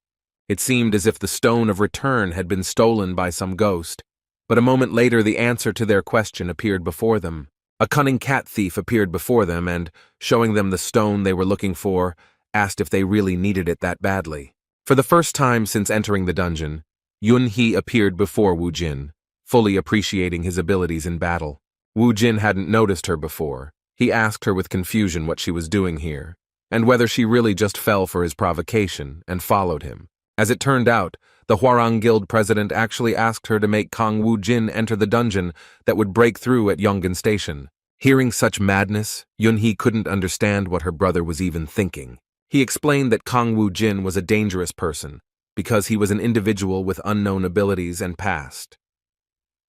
[SPEAKER 1] It seemed as if the stone of return had been stolen by some ghost, but a moment later the answer to their question appeared before them. A cunning cat thief appeared before them and, showing them the stone they were looking for, asked if they really needed it that badly. For the first time since entering the dungeon, Yun He appeared before Wu Jin, fully appreciating his abilities in battle. Wu Jin hadn't noticed her before. He asked her with confusion what she was doing here. and whether she really just fell for his provocation and followed him. As it turned out, the Hwarang Guild president actually asked her to make Kang Woo-jin enter the dungeon that would break through at Yongan Station. Hearing such madness, Yun-hee couldn't understand what her brother was even thinking. He explained that Kang Woo-jin was a dangerous person because he was an individual with unknown abilities and past.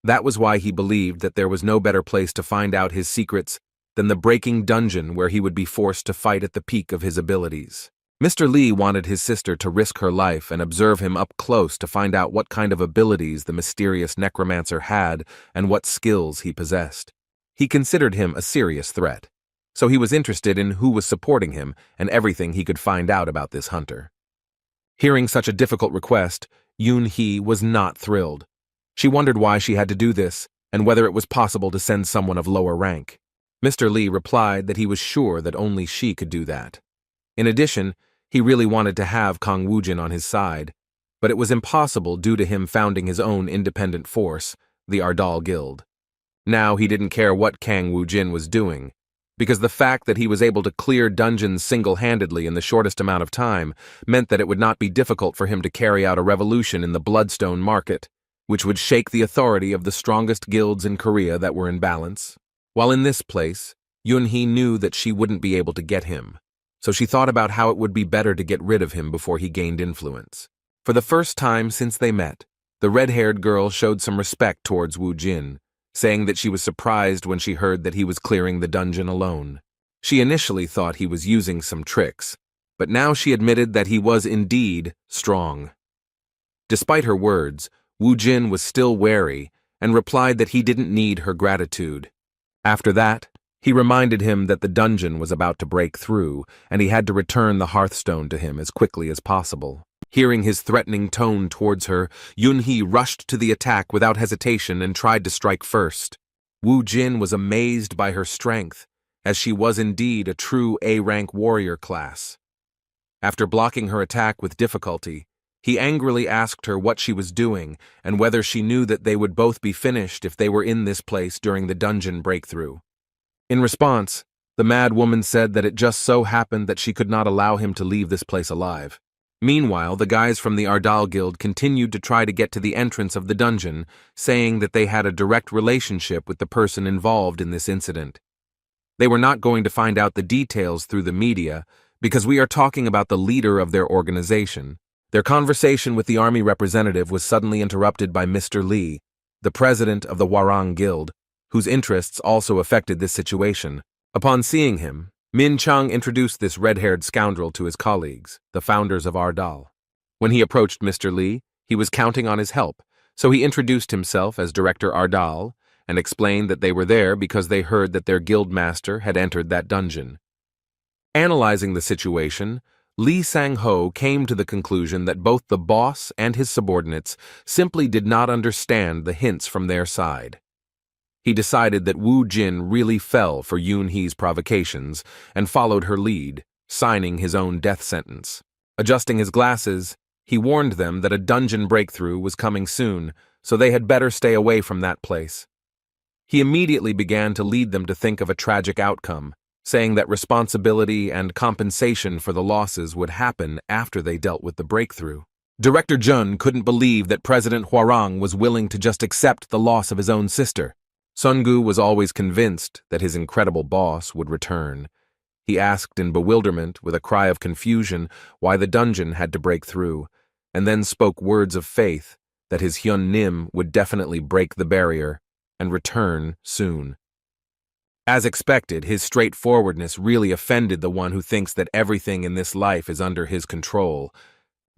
[SPEAKER 1] That was why he believed that there was no better place to find out his secrets than the breaking dungeon where he would be forced to fight at the peak of his abilities. Mr. Lee wanted his sister to risk her life and observe him up close to find out what kind of abilities the mysterious necromancer had and what skills he possessed. He considered him a serious threat, so he was interested in who was supporting him and everything he could find out about this hunter. Hearing such a difficult request, Yoon-hee was not thrilled. She wondered why she had to do this and whether it was possible to send someone of lower rank. Mr. Lee replied that he was sure that only she could do that. In addition, he really wanted to have Kang Woo-jin on his side, but it was impossible due to him founding his own independent force, the Ardal Guild. Now he didn't care what Kang Woo-jin was doing, because the fact that he was able to clear dungeons single-handedly in the shortest amount of time meant that it would not be difficult for him to carry out a revolution in the Bloodstone market, which would shake the authority of the strongest guilds in Korea that were in balance. While in this place, Yoon-hee knew that she wouldn't be able to get him, so she thought about how it would be better to get rid of him before he gained influence. For the first time since they met, the red-haired girl showed some respect towards Woo-jin, saying that she was surprised when she heard that he was clearing the dungeon alone. She initially thought he was using some tricks, but now she admitted that he was indeed strong. Despite her words, Woo-jin was still wary and replied that he didn't need her gratitude. After that, he reminded him that the dungeon was about to break through and he had to return the hearthstone to him as quickly as possible. Hearing his threatening tone towards her, Yoon-hee rushed to the attack without hesitation and tried to strike first. Woo-jin was amazed by her strength, as she was indeed a true A-rank warrior class. After blocking her attack with difficulty, he angrily asked her what she was doing and whether she knew that they would both be finished if they were in this place during the dungeon breakthrough. In response, the mad woman said that it just so happened that she could not allow him to leave this place alive. Meanwhile, the guys from the Ardal Guild continued to try to get to the entrance of the dungeon, saying that they had a direct relationship with the person involved in this incident. They were not going to find out the details through the media because we are talking about the leader of their organization. Their conversation with the army representative was suddenly interrupted by Mr. Lee, the president of the Hwarang Guild, whose interests also affected this situation. Upon seeing him, Min Chung introduced this red-haired scoundrel to his colleagues, the founders of Ardal. When he approached Mr. Lee, he was counting on his help, so he introduced himself as Director Ardal and explained that they were there because they heard that their guild master had entered that dungeon. Analyzing the situation, Lee Sang-ho came to the conclusion that both the boss and his subordinates simply did not understand the hints from their side. He decided that Woo-jin really fell for Yoon-hee's provocations and followed her lead, signing his own death sentence. Adjusting his glasses, he warned them that a dungeon breakthrough was coming soon, so they had better stay away from that place. He immediately began to lead them to think of a tragic outcome, saying that responsibility and compensation for the losses would happen after they dealt with the breakthrough. Director Jun couldn't believe that President Hwarang was willing to just accept the loss of his own sister. Sungu was always convinced that his incredible boss would return. He asked in bewilderment, with a cry of confusion, why the dungeon had to break through, and then spoke words of faith that his Hyun Nim would definitely break the barrier and return soon. As expected, his straightforwardness really offended the one who thinks that everything in this life is under his control.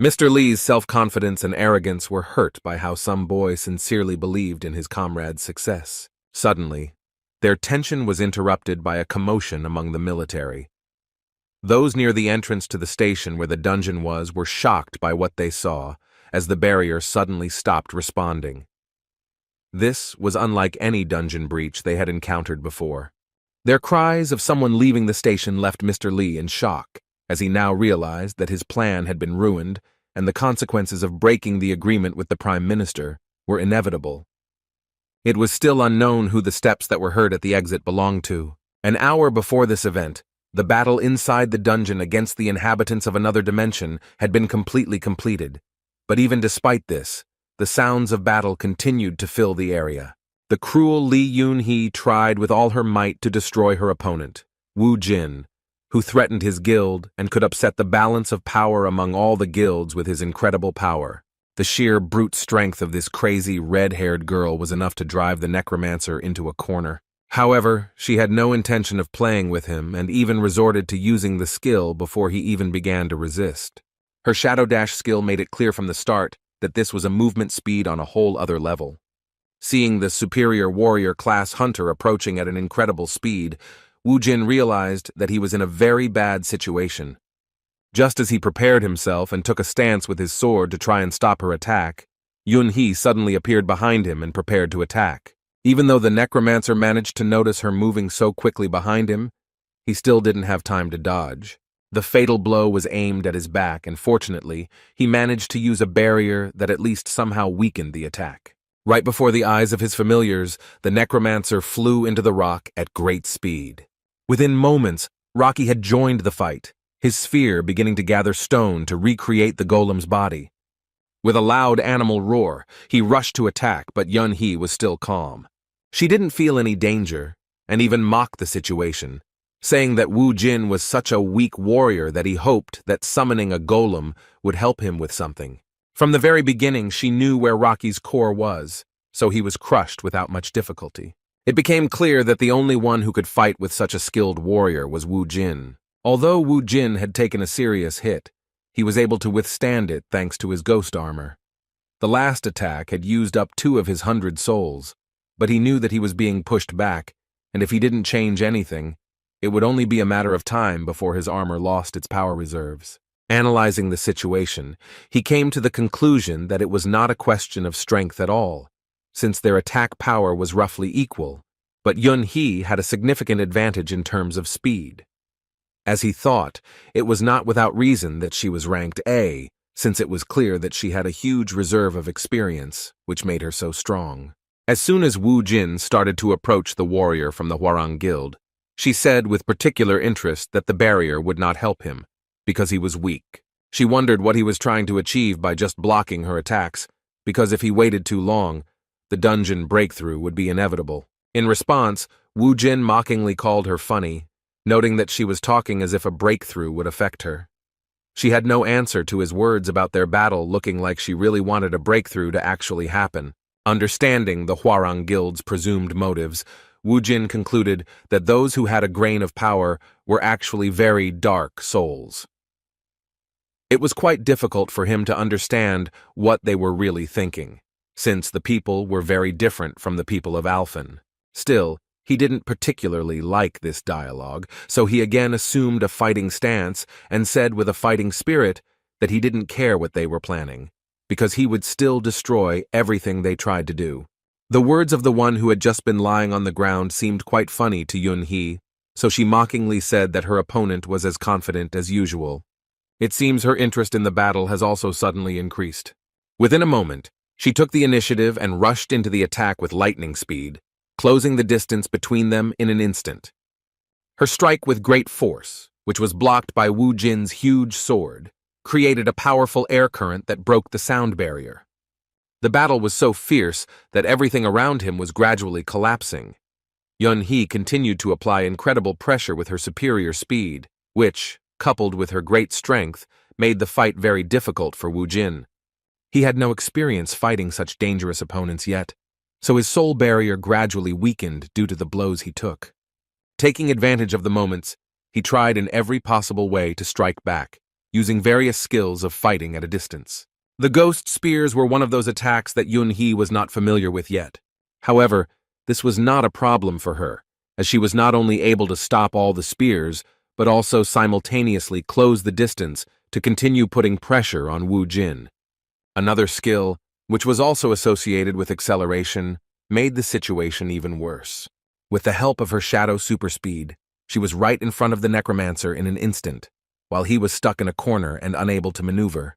[SPEAKER 1] Mr. Lee's self-confidence and arrogance were hurt by how some boy sincerely believed in his comrade's success. Suddenly, their tension was interrupted by a commotion among the military. Those near the entrance to the station where the dungeon was were shocked by what they saw, as the barrier suddenly stopped responding. This was unlike any dungeon breach they had encountered before. Their cries of someone leaving the station left Mr. Lee in shock, as he now realized that his plan had been ruined and the consequences of breaking the agreement with the Prime Minister were inevitable. It was still unknown who the steps that were heard at the exit belonged to. An hour before this event, The battle inside the dungeon against the inhabitants of another dimension had been completely completed. But even despite this, the sounds of battle continued to fill the area. The cruel Li Yunhee tried with all her might to destroy her opponent, Wu Jin, who threatened his guild and could upset the balance of power among all the guilds with his incredible power. The sheer brute strength of this crazy red-haired girl was enough to drive the necromancer into a corner. However, she had no intention of playing with him and even resorted to using the skill before he even began to resist. Her Shadow Dash skill made it clear from the start that this was a movement speed on a whole other level. Seeing the superior warrior class hunter approaching at an incredible speed, Wu Jin realized that he was in a very bad situation. Just as he prepared himself and took a stance with his sword to try and stop her attack, Yunhee suddenly appeared behind him and prepared to attack. Even though the necromancer managed to notice her moving so quickly behind him, he still didn't have time to dodge. The fatal blow was aimed at his back, and fortunately, he managed to use a barrier that at least somehow weakened the attack. Right before the eyes of his familiars, the necromancer flew into the rock at great speed. Within moments, Rocky had joined the fight, his sphere beginning to gather stone to recreate the golem's body. With a loud animal roar, he rushed to attack, but Yunhee was still calm. She didn't feel any danger, and even mocked the situation, saying that Wu Jin was such a weak warrior that he hoped that summoning a golem would help him with something. From the very beginning, she knew where Rocky's core was, so he was crushed without much difficulty. It became clear that the only one who could fight with such a skilled warrior was Wu Jin. Although Wu Jin had taken a serious hit, he was able to withstand it thanks to his ghost armor. The last attack had used up 2 of his 100 souls, but he knew that he was being pushed back, and if he didn't change anything, it would only be a matter of time before his armor lost its power reserves. Analyzing the situation, he came to the conclusion that it was not a question of strength at all, since their attack power was roughly equal, but Yunhee had a significant advantage in terms of speed. As he thought, it was not without reason that she was ranked A, since it was clear that she had a huge reserve of experience, which made her so strong. As soon as Wu Jin started to approach the warrior from the Hwarang Guild, she said with particular interest that the barrier would not help him, because he was weak. She wondered what he was trying to achieve by just blocking her attacks, because if he waited too long, the dungeon breakthrough would be inevitable. In response, Wu Jin mockingly called her funny, noting that she was talking as if a breakthrough would affect her. She had no answer to his words about their battle, looking like she really wanted a breakthrough to actually happen. Understanding the Hwarang Guild's presumed motives, Wu Jin concluded that those who had a grain of power were actually very dark souls. It was quite difficult for him to understand what they were really thinking, since the people were very different from the people of Alphen. Still, he didn't particularly like this dialogue, so he again assumed a fighting stance and said with a fighting spirit that he didn't care what they were planning, because he would still destroy everything they tried to do. The words of the one who had just been lying on the ground seemed quite funny to Yunhee, so she mockingly said that her opponent was as confident as usual. It seems her interest in the battle has also suddenly increased. Within a moment, she took the initiative and rushed into the attack with lightning speed, closing the distance between them in an instant. Her strike with great force, which was blocked by Wu Jin's huge sword, created a powerful air current that broke the sound barrier. The battle was so fierce that everything around him was gradually collapsing. Yunhee continued to apply incredible pressure with her superior speed, which, coupled with her great strength, made the fight very difficult for Wu Jin. He had no experience fighting such dangerous opponents yet, so his soul barrier gradually weakened due to the blows he took. Taking advantage of the moments, he tried in every possible way to strike back, using various skills of fighting at a distance. The ghost spears were one of those attacks that Yunhee was not familiar with yet. However, this was not a problem for her, as she was not only able to stop all the spears, but also simultaneously close the distance to continue putting pressure on Wu Jin. Another skill, which was also associated with acceleration, made the situation even worse. With the help of her shadow superspeed, she was right in front of the necromancer in an instant, while he was stuck in a corner and unable to maneuver.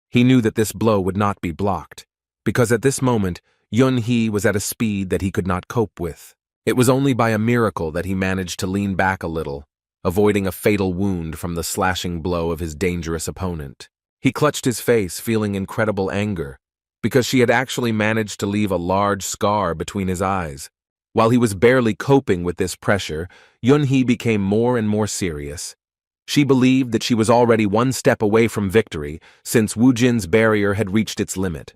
[SPEAKER 1] He knew that this blow would not be blocked, because at this moment, Yunhee was at a speed that he could not cope with. It was only by a miracle that he managed to lean back a little, avoiding a fatal wound from the slashing blow of his dangerous opponent. He clutched his face, feeling incredible anger, because she had actually managed to leave a large scar between his eyes. While he was barely coping with this pressure, Yun-hee became more and more serious. She believed that she was already one step away from victory, since Wu Jin's barrier had reached its limit.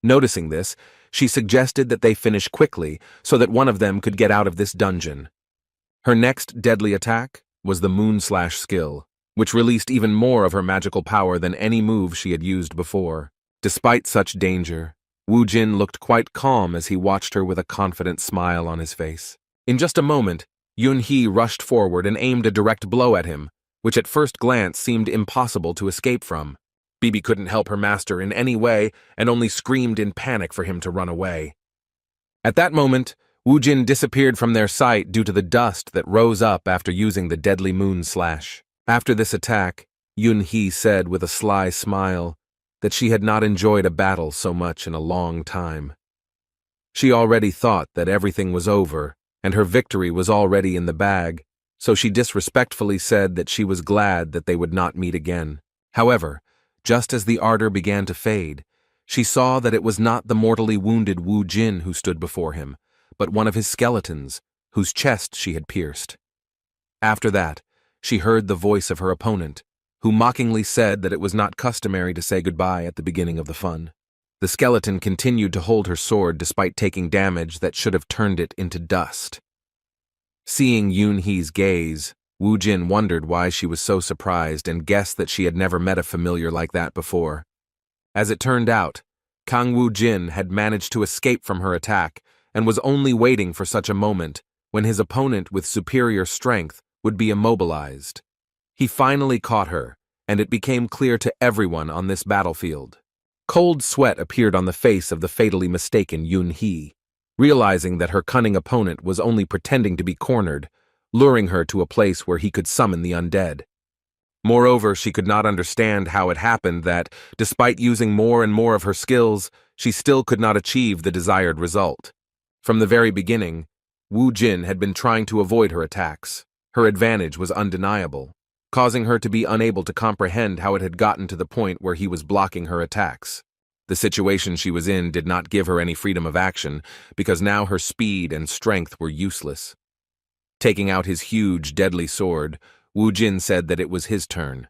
[SPEAKER 1] Noticing this, she suggested that they finish quickly so that one of them could get out of this dungeon. Her next deadly attack was the Moon Slash skill, which released even more of her magical power than any move she had used before. Despite such danger, Wu Jin looked quite calm as he watched her with a confident smile on his face. In just a moment, Yun-hee rushed forward and aimed a direct blow at him, which at first glance seemed impossible to escape from. Bibi couldn't help her master in any way and only screamed in panic for him to run away. At that moment, Wu Jin disappeared from their sight due to the dust that rose up after using the deadly Moon Slash. After this attack, Yun-hee said with a sly smile that she had not enjoyed a battle so much in a long time. She already thought that everything was over and her victory was already in the bag, so she disrespectfully said that she was glad that they would not meet again. However, just as the ardor began to fade, she saw that it was not the mortally wounded Wu Jin who stood before him, but one of his skeletons, whose chest she had pierced. After that, she heard the voice of her opponent, who mockingly said that it was not customary to say goodbye at the beginning of the fun. The skeleton continued to hold her sword despite taking damage that should have turned it into dust. Seeing Yun-hee's gaze, Wu Jin wondered why she was so surprised and guessed that she had never met a familiar like that before. As it turned out, Kang Wu Jin had managed to escape from her attack and was only waiting for such a moment when his opponent with superior strength would be immobilized. He finally caught her, and it became clear to everyone on this battlefield. Cold sweat appeared on the face of the fatally mistaken Yun-hee, realizing that her cunning opponent was only pretending to be cornered, luring her to a place where he could summon the undead. Moreover, she could not understand how it happened that, despite using more and more of her skills, she still could not achieve the desired result. From the very beginning, Wu Jin had been trying to avoid her attacks. Her advantage was undeniable, causing her to be unable to comprehend how it had gotten to the point where he was blocking her attacks. The situation she was in did not give her any freedom of action, because now her speed and strength were useless. Taking out his huge, deadly sword, Wu Jin said that it was his turn.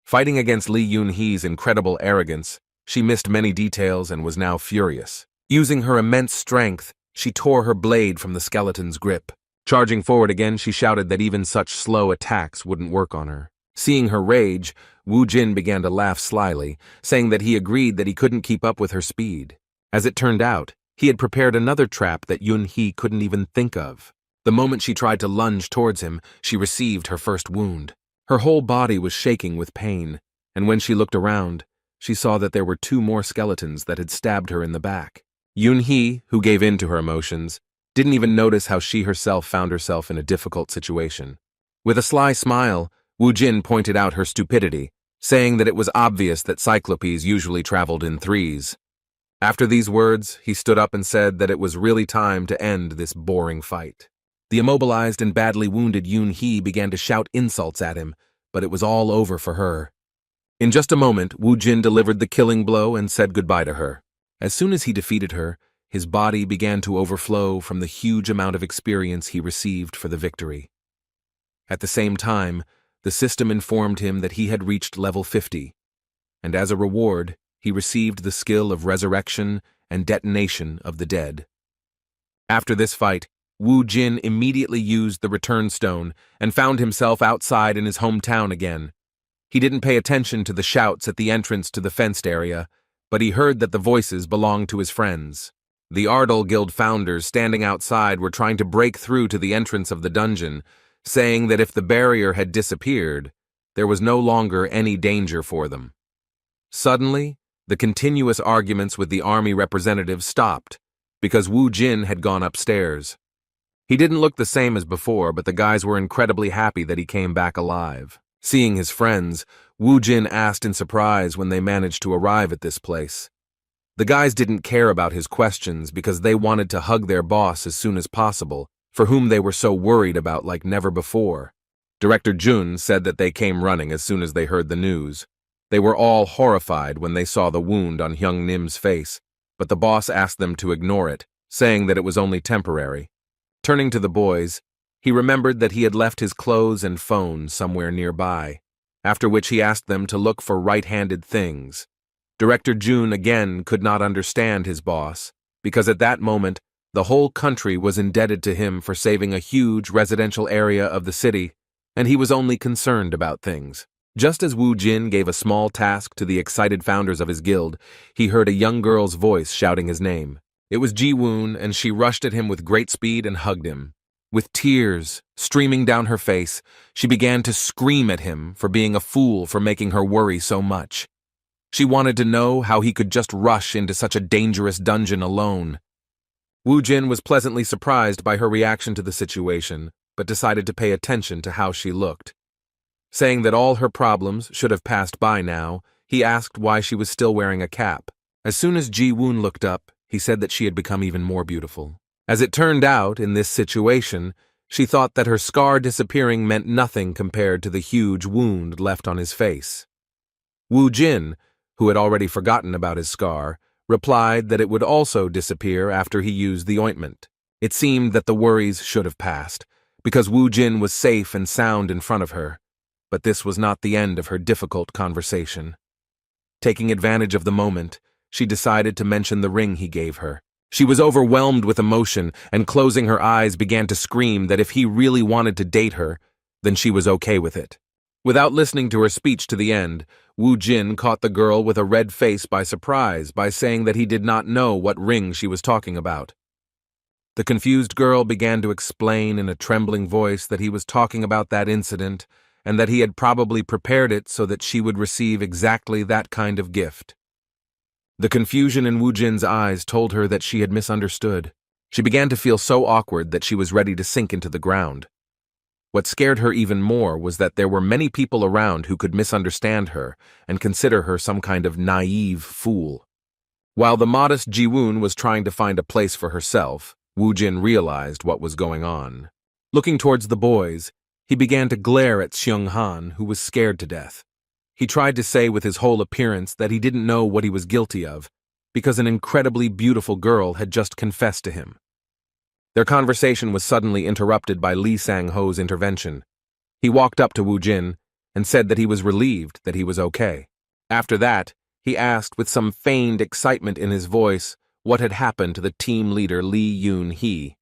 [SPEAKER 1] Fighting against Li Yun-hee's incredible arrogance, she missed many details and was now furious. Using her immense strength, she tore her blade from the skeleton's grip. Charging forward again, she shouted that even such slow attacks wouldn't work on her. Seeing her rage, Wu Jin began to laugh slyly, saying that he agreed that he couldn't keep up with her speed. As it turned out, he had prepared another trap that Yun-hee couldn't even think of. The moment she tried to lunge towards him, she received her first wound. Her whole body was shaking with pain, and when she looked around, she saw that there were 2 more skeletons that had stabbed her in the back. Yun-hee, who gave in to her emotions, didn't even notice how she herself found herself in a difficult situation. With a sly smile, Wu Jin pointed out her stupidity, saying that it was obvious that cyclopes usually traveled in 3s. After these words, he stood up and said that it was really time to end this boring fight. The immobilized and badly wounded Yun-hee began to shout insults at him, but it was all over for her. In just a moment, Wu Jin delivered the killing blow and said goodbye to her. As soon as he defeated her, his body began to overflow from the huge amount of experience he received for the victory. At the same time, the system informed him that he had reached level 50, and as a reward, he received the skill of resurrection and detonation of the dead. After this fight, Wu Jin immediately used the return stone and found himself outside in his hometown again. He didn't pay attention to the shouts at the entrance to the fenced area, but he heard that the voices belonged to his friends. The Ardal Guild founders standing outside were trying to break through to the entrance of the dungeon, saying that if the barrier had disappeared, there was no longer any danger for them. Suddenly, the continuous arguments with the army representatives stopped, because Wu Jin had gone upstairs. He didn't look the same as before, but the guys were incredibly happy that he came back alive. Seeing his friends, Wu Jin asked in surprise when they managed to arrive at this place. The guys didn't care about his questions because they wanted to hug their boss as soon as possible, for whom they were so worried about like never before. Director Jun said that they came running as soon as they heard the news. They were all horrified when they saw the wound on Hyung Nim's face, but the boss asked them to ignore it, saying that it was only temporary. Turning to the boys, he remembered that he had left his clothes and phone somewhere nearby, after which he asked them to look for right-handed things. Director Jun again could not understand his boss, because at that moment, the whole country was indebted to him for saving a huge residential area of the city, and he was only concerned about things. Just as Woo Jin gave a small task to the excited founders of his guild, he heard a young girl's voice shouting his name. It was Ji-woon, and she rushed at him with great speed and hugged him. With tears streaming down her face, she began to scream at him for being a fool for making her worry so much. She wanted to know how he could just rush into such a dangerous dungeon alone. Woo Jin was pleasantly surprised by her reaction to the situation, but decided to pay attention to how she looked. Saying that all her problems should have passed by now, he asked why she was still wearing a cap. As soon as Ji-woon looked up, he said that she had become even more beautiful. As it turned out, in this situation, she thought that her scar disappearing meant nothing compared to the huge wound left on his face. Woo Jin, who had already forgotten about his scar, replied that it would also disappear after he used the ointment. It seemed that the worries should have passed, because Woo Jin was safe and sound in front of her. But this was not the end of her difficult conversation. Taking advantage of the moment, she decided to mention the ring he gave her. She was overwhelmed with emotion, and closing her eyes began to scream that if he really wanted to date her, then she was okay with it. Without listening to her speech to the end, Woo Jin caught the girl with a red face by surprise by saying that he did not know what ring she was talking about. The confused girl began to explain in a trembling voice that he was talking about that incident and that he had probably prepared it so that she would receive exactly that kind of gift. The confusion in Woo Jin's eyes told her that she had misunderstood. She began to feel so awkward that she was ready to sink into the ground. What scared her even more was that there were many people around who could misunderstand her and consider her some kind of naive fool. While the modest Ji-woon was trying to find a place for herself, Woo Jin realized what was going on. Looking towards the boys, he began to glare at Seung-han, who was scared to death. He tried to say with his whole appearance that he didn't know what he was guilty of, because an incredibly beautiful girl had just confessed to him. Their conversation was suddenly interrupted by Lee Sang-ho's intervention. He walked up to Woo Jin and said that he was relieved that he was okay. After that, he asked with some feigned excitement in his voice what had happened to the team leader Lee Yoon-hee.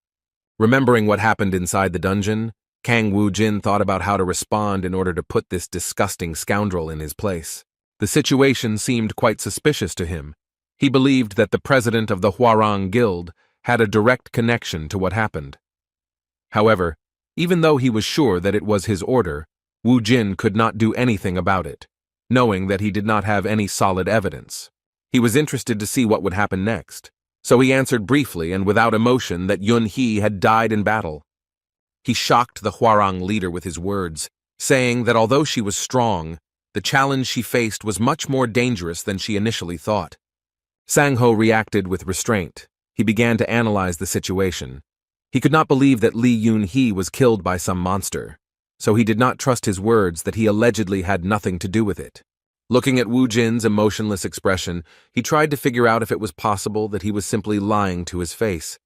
[SPEAKER 1] Remembering what happened inside the dungeon, Kang Woo Jin thought about how to respond in order to put this disgusting scoundrel in his place. The situation seemed quite suspicious to him. He believed that the president of the Hwarang Guild had a direct connection to what happened. However, even though he was sure that it was his order, Woo Jin could not do anything about it, knowing that he did not have any solid evidence. He was interested to see what would happen next, so he answered briefly and without emotion that Yun-hee had died in battle. He shocked the Hwarang leader with his words, saying that although she was strong, the challenge she faced was much more dangerous than she initially thought. Sang-ho reacted with restraint. He began to analyze the situation. He could not believe that Lee Yoon-hee was killed by some monster, so he did not trust his words that he allegedly had nothing to do with it. Looking at Woo Jin's emotionless expression, he tried to figure out if it was possible that he was simply lying to his face.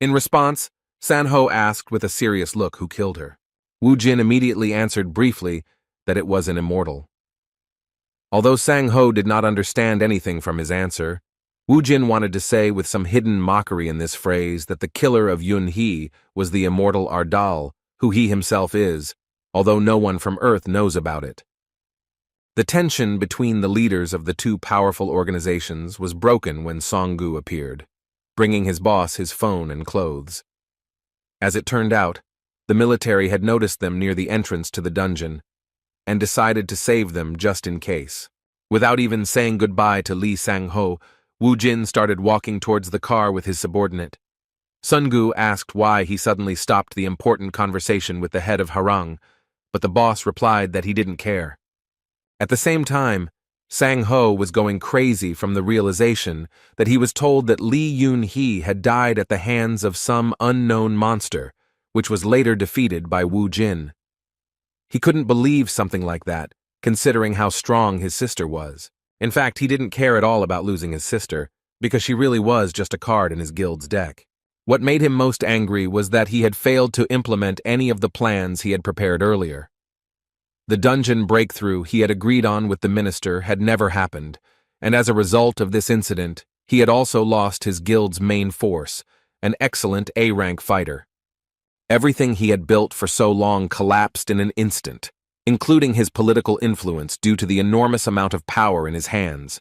[SPEAKER 1] In response, Sang-ho asked with a serious look who killed her. Woo Jin immediately answered briefly that it was an immortal. Although Sang-ho did not understand anything from his answer, Woo Jin wanted to say with some hidden mockery in this phrase that the killer of Yun-hee was the immortal Ardal, who he himself is, although no one from Earth knows about it. The tension between the leaders of the two powerful organizations was broken when Song-gu appeared, bringing his boss his phone and clothes. As it turned out, the military had noticed them near the entrance to the dungeon and decided to save them just in case. Without even saying goodbye to Lee Sang-ho, Woo Jin started walking towards the car with his subordinate. Sun-gu asked why he suddenly stopped the important conversation with the head of Hwarang, but the boss replied that he didn't care. At the same time, Sang-ho was going crazy from the realization that he was told that Lee Yoon-hee had died at the hands of some unknown monster, which was later defeated by Woo Jin. He couldn't believe something like that, considering how strong his sister was. In fact, he didn't care at all about losing his sister, because she really was just a card in his guild's deck. What made him most angry was that he had failed to implement any of the plans he had prepared earlier. The dungeon breakthrough he had agreed on with the minister had never happened, and as a result of this incident, he had also lost his guild's main force, an excellent A-rank fighter. Everything he had built for so long collapsed in an instant, including his political influence due to the enormous amount of power in his hands.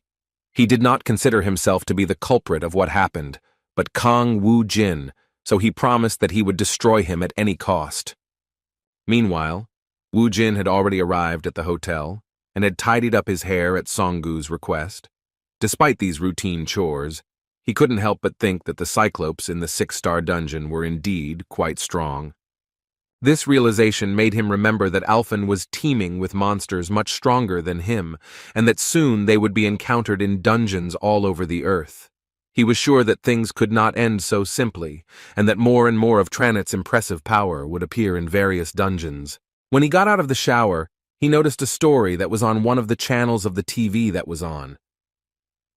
[SPEAKER 1] He did not consider himself to be the culprit of what happened, but Kang Woo-jin, so he promised that he would destroy him at any cost. Meanwhile, Woo-jin had already arrived at the hotel and had tidied up his hair at Songgu's request. Despite these routine chores, he couldn't help but think that the Cyclopes in the 6-star dungeon were indeed quite strong. This realization made him remember that Alphen was teeming with monsters much stronger than him, and that soon they would be encountered in dungeons all over the earth. He was sure that things could not end so simply, and that more and more of Tranit's impressive power would appear in various dungeons. When he got out of the shower, he noticed a story that was on one of the channels of the TV that was on.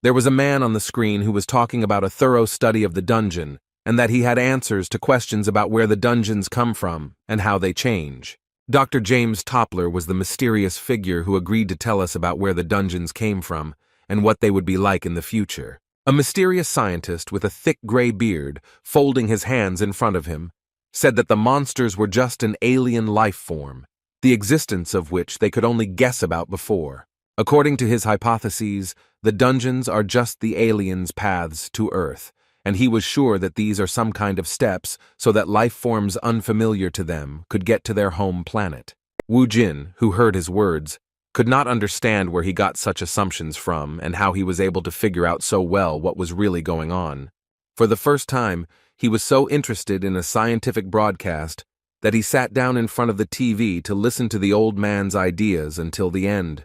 [SPEAKER 1] There was a man on the screen who was talking about a thorough study of the dungeon, and that he had answers to questions about where the dungeons come from and how they change. Dr. James Toppler was the mysterious figure who agreed to tell us about where the dungeons came from and what they would be like in the future. A mysterious scientist with a thick gray beard, folding his hands in front of him, said that the monsters were just an alien life form, the existence of which they could only guess about before. According to his hypotheses, the dungeons are just the aliens' paths to Earth, and he was sure that these are some kind of steps so that life forms unfamiliar to them could get to their home planet. Wu Jin, who heard his words, could not understand where he got such assumptions from and how he was able to figure out so well what was really going on. For the first time, he was so interested in a scientific broadcast that he sat down in front of the TV to listen to the old man's ideas until the end.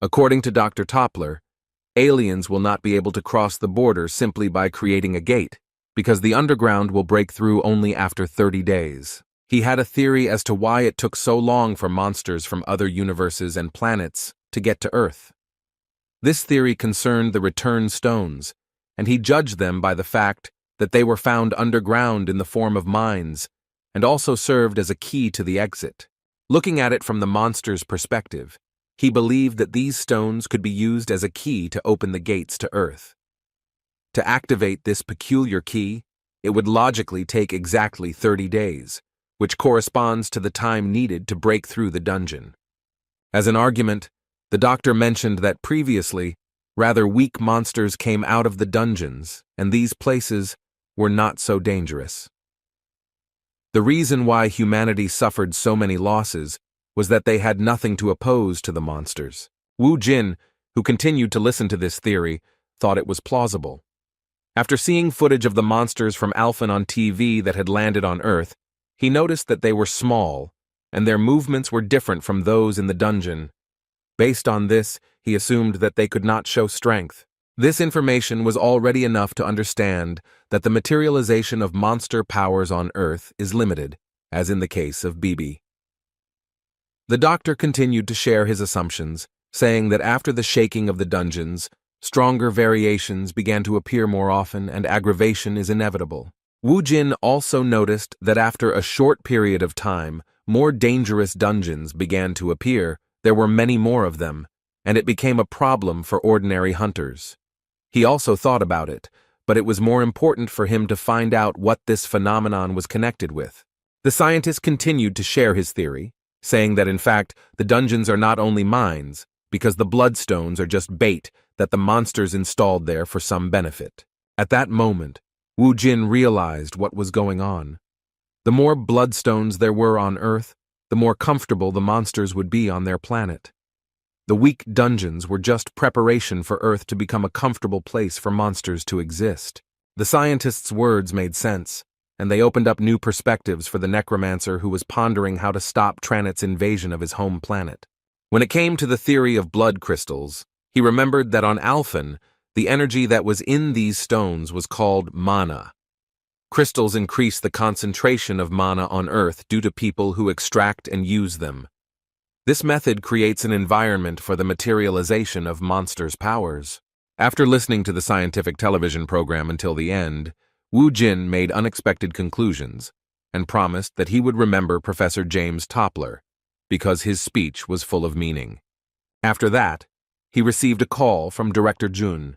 [SPEAKER 1] According to Dr. Toppler, aliens will not be able to cross the border simply by creating a gate, because the underground will break through only after 30 days. He had a theory as to why it took so long for monsters from other universes and planets to get to Earth. This theory concerned the return stones, and he judged them by the fact that they were found underground in the form of mines, and also served as a key to the exit. Looking at it from the monster's perspective, he believed that these stones could be used as a key to open the gates to Earth. To activate this peculiar key, it would logically take exactly 30 days, which corresponds to the time needed to break through the dungeon. As an argument, the doctor mentioned that previously, rather weak monsters came out of the dungeons, and these places were not so dangerous. The reason why humanity suffered so many losses was that they had nothing to oppose to the monsters. Wu Jin, who continued to listen to this theory, thought it was plausible. After seeing footage of the monsters from Alphen on TV that had landed on Earth, he noticed that they were small, and their movements were different from those in the dungeon. Based on this, he assumed that they could not show strength. This information was already enough to understand that the materialization of monster powers on Earth is limited, as in the case of Bibi. The doctor continued to share his assumptions, saying that after the shaking of the dungeons, stronger variations began to appear more often and aggravation is inevitable. Wu Jin also noticed that after a short period of time, more dangerous dungeons began to appear. There were many more of them, and it became a problem for ordinary hunters. He also thought about it, but it was more important for him to find out what this phenomenon was connected with. The scientist continued to share his theory, saying that in fact, the dungeons are not only mines, because the bloodstones are just bait that the monsters installed there for some benefit. At that moment, Wu Jin realized what was going on. The more bloodstones there were on Earth, the more comfortable the monsters would be on their planet. The weak dungeons were just preparation for Earth to become a comfortable place for monsters to exist. The scientist's words made sense, and they opened up new perspectives for the necromancer who was pondering how to stop Tranit's invasion of his home planet. When it came to the theory of blood crystals, he remembered that on Alphen, the energy that was in these stones was called mana. Crystals increase the concentration of mana on Earth due to people who extract and use them. This method creates an environment for the materialization of monsters' powers. After listening to the scientific television program until the end, Wu Jin made unexpected conclusions and promised that he would remember Professor James Toppler because his speech was full of meaning. After that, he received a call from Director Jun.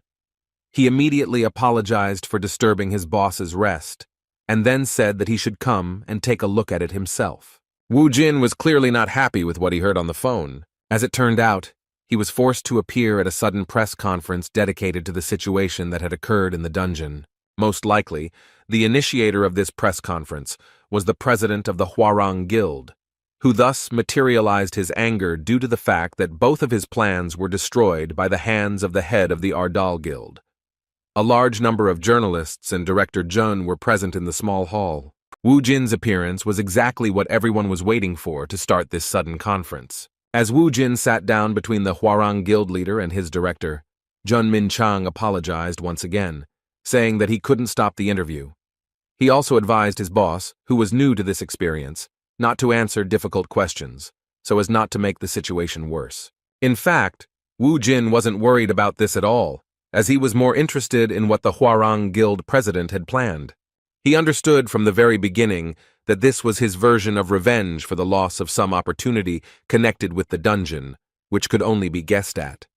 [SPEAKER 1] He immediately apologized for disturbing his boss's rest and then said that he should come and take a look at it himself. Wu Jin was clearly not happy with what he heard on the phone. As it turned out, he was forced to appear at a sudden press conference dedicated to the situation that had occurred in the dungeon. Most likely, the initiator of this press conference was the president of the Hwarang Guild, who thus materialized his anger due to the fact that both of his plans were destroyed by the hands of the head of the Ardal Guild. A large number of journalists and Director Jun were present in the small hall. Wu Jin's appearance was exactly what everyone was waiting for to start this sudden conference. As Wu Jin sat down between the Hwarang Guild leader and his director, Jun Min-chang apologized once again, saying that he couldn't stop the interview. He also advised his boss, who was new to this experience, not to answer difficult questions, so as not to make the situation worse. In fact, Wu Jin wasn't worried about this at all, as he was more interested in what the Hwarang Guild president had planned. He understood from the very beginning that this was his version of revenge for the loss of some opportunity connected with the dungeon, which could only be guessed at.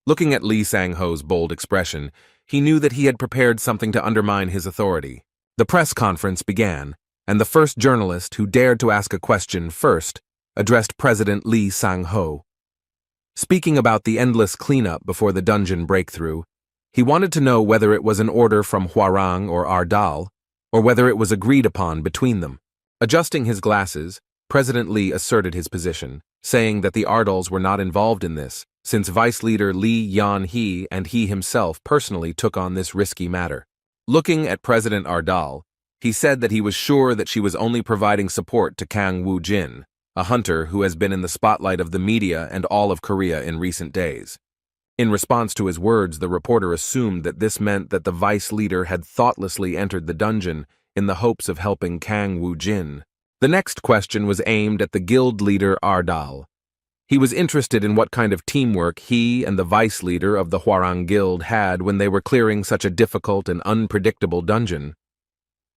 [SPEAKER 1] Looking at Lee Sang-ho's bold expression, he knew that he had prepared something to undermine his authority. The press conference began, and the first journalist who dared to ask a question first addressed President Lee Sang-ho. Speaking about the endless cleanup before the dungeon breakthrough, he wanted to know whether it was an order from Hwarang or Ardal, or whether it was agreed upon between them. Adjusting his glasses, President Lee asserted his position, saying that the Ardals were not involved in this, since Vice Leader Lee Yan-hee and he himself personally took on this risky matter. Looking at President Ardal, he said that he was sure that she was only providing support to Kang Woo-jin, a hunter who has been in the spotlight of the media and all of Korea in recent days. In response to his words, the reporter assumed that this meant that the vice leader had thoughtlessly entered the dungeon in the hopes of helping Kang Woo-jin. The next question was aimed at the guild leader Ardal. He was interested in what kind of teamwork he and the vice leader of the Hwarang Guild had when they were clearing such a difficult and unpredictable dungeon.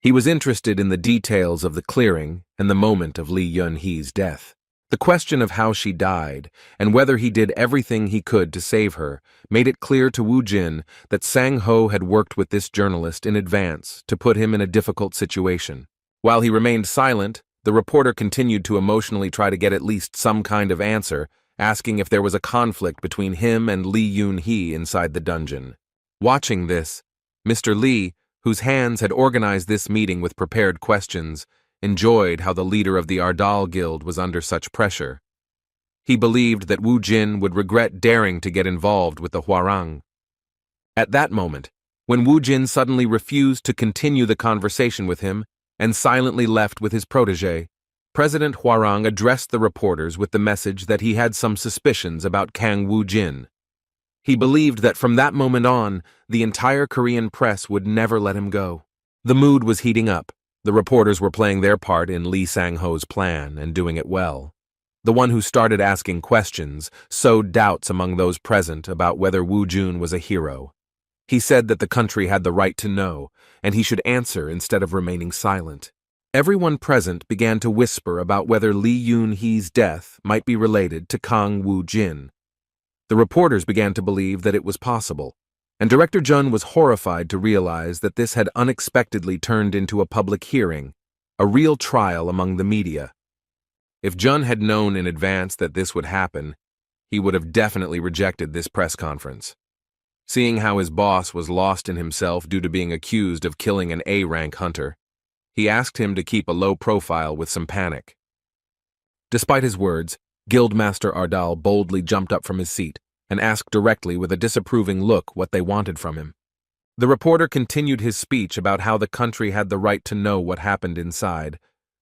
[SPEAKER 1] He was interested in the details of the clearing and the moment of Lee Yun-hee's death. The question of how she died and whether he did everything he could to save her made it clear to Wu Jin that Sang-ho had worked with this journalist in advance to put him in a difficult situation. While he remained silent, the reporter continued to emotionally try to get at least some kind of answer, asking if there was a conflict between him and Lee Yun-hee inside the dungeon. Watching this, Mr. Lee, whose hands had organized this meeting with prepared questions, enjoyed how the leader of the Ardal Guild was under such pressure. He believed that Wu Jin would regret daring to get involved with the Hwarang. At that moment, when Wu Jin suddenly refused to continue the conversation with him and silently left with his protege, President Hwarang addressed the reporters with the message that he had some suspicions about Kang Woo-jin. He believed that from that moment on, the entire Korean press would never let him go. The mood was heating up. The reporters were playing their part in Lee Sang-ho's plan and doing it well. The one who started asking questions sowed doubts among those present about whether Wu Jun was a hero. He said that the country had the right to know, and he should answer instead of remaining silent. Everyone present began to whisper about whether Lee Yun-hee's death might be related to Kang Woo-jin. The reporters began to believe that it was possible, and Director Jun was horrified to realize that this had unexpectedly turned into a public hearing, a real trial among the media. If Jun had known in advance that this would happen, he would have definitely rejected this press conference. Seeing how his boss was lost in himself due to being accused of killing an A-rank hunter, he asked him to keep a low profile with some panic. Despite his words, Guildmaster Ardal boldly jumped up from his seat and asked directly with a disapproving look what they wanted from him. The reporter continued his speech about how the country had the right to know what happened inside,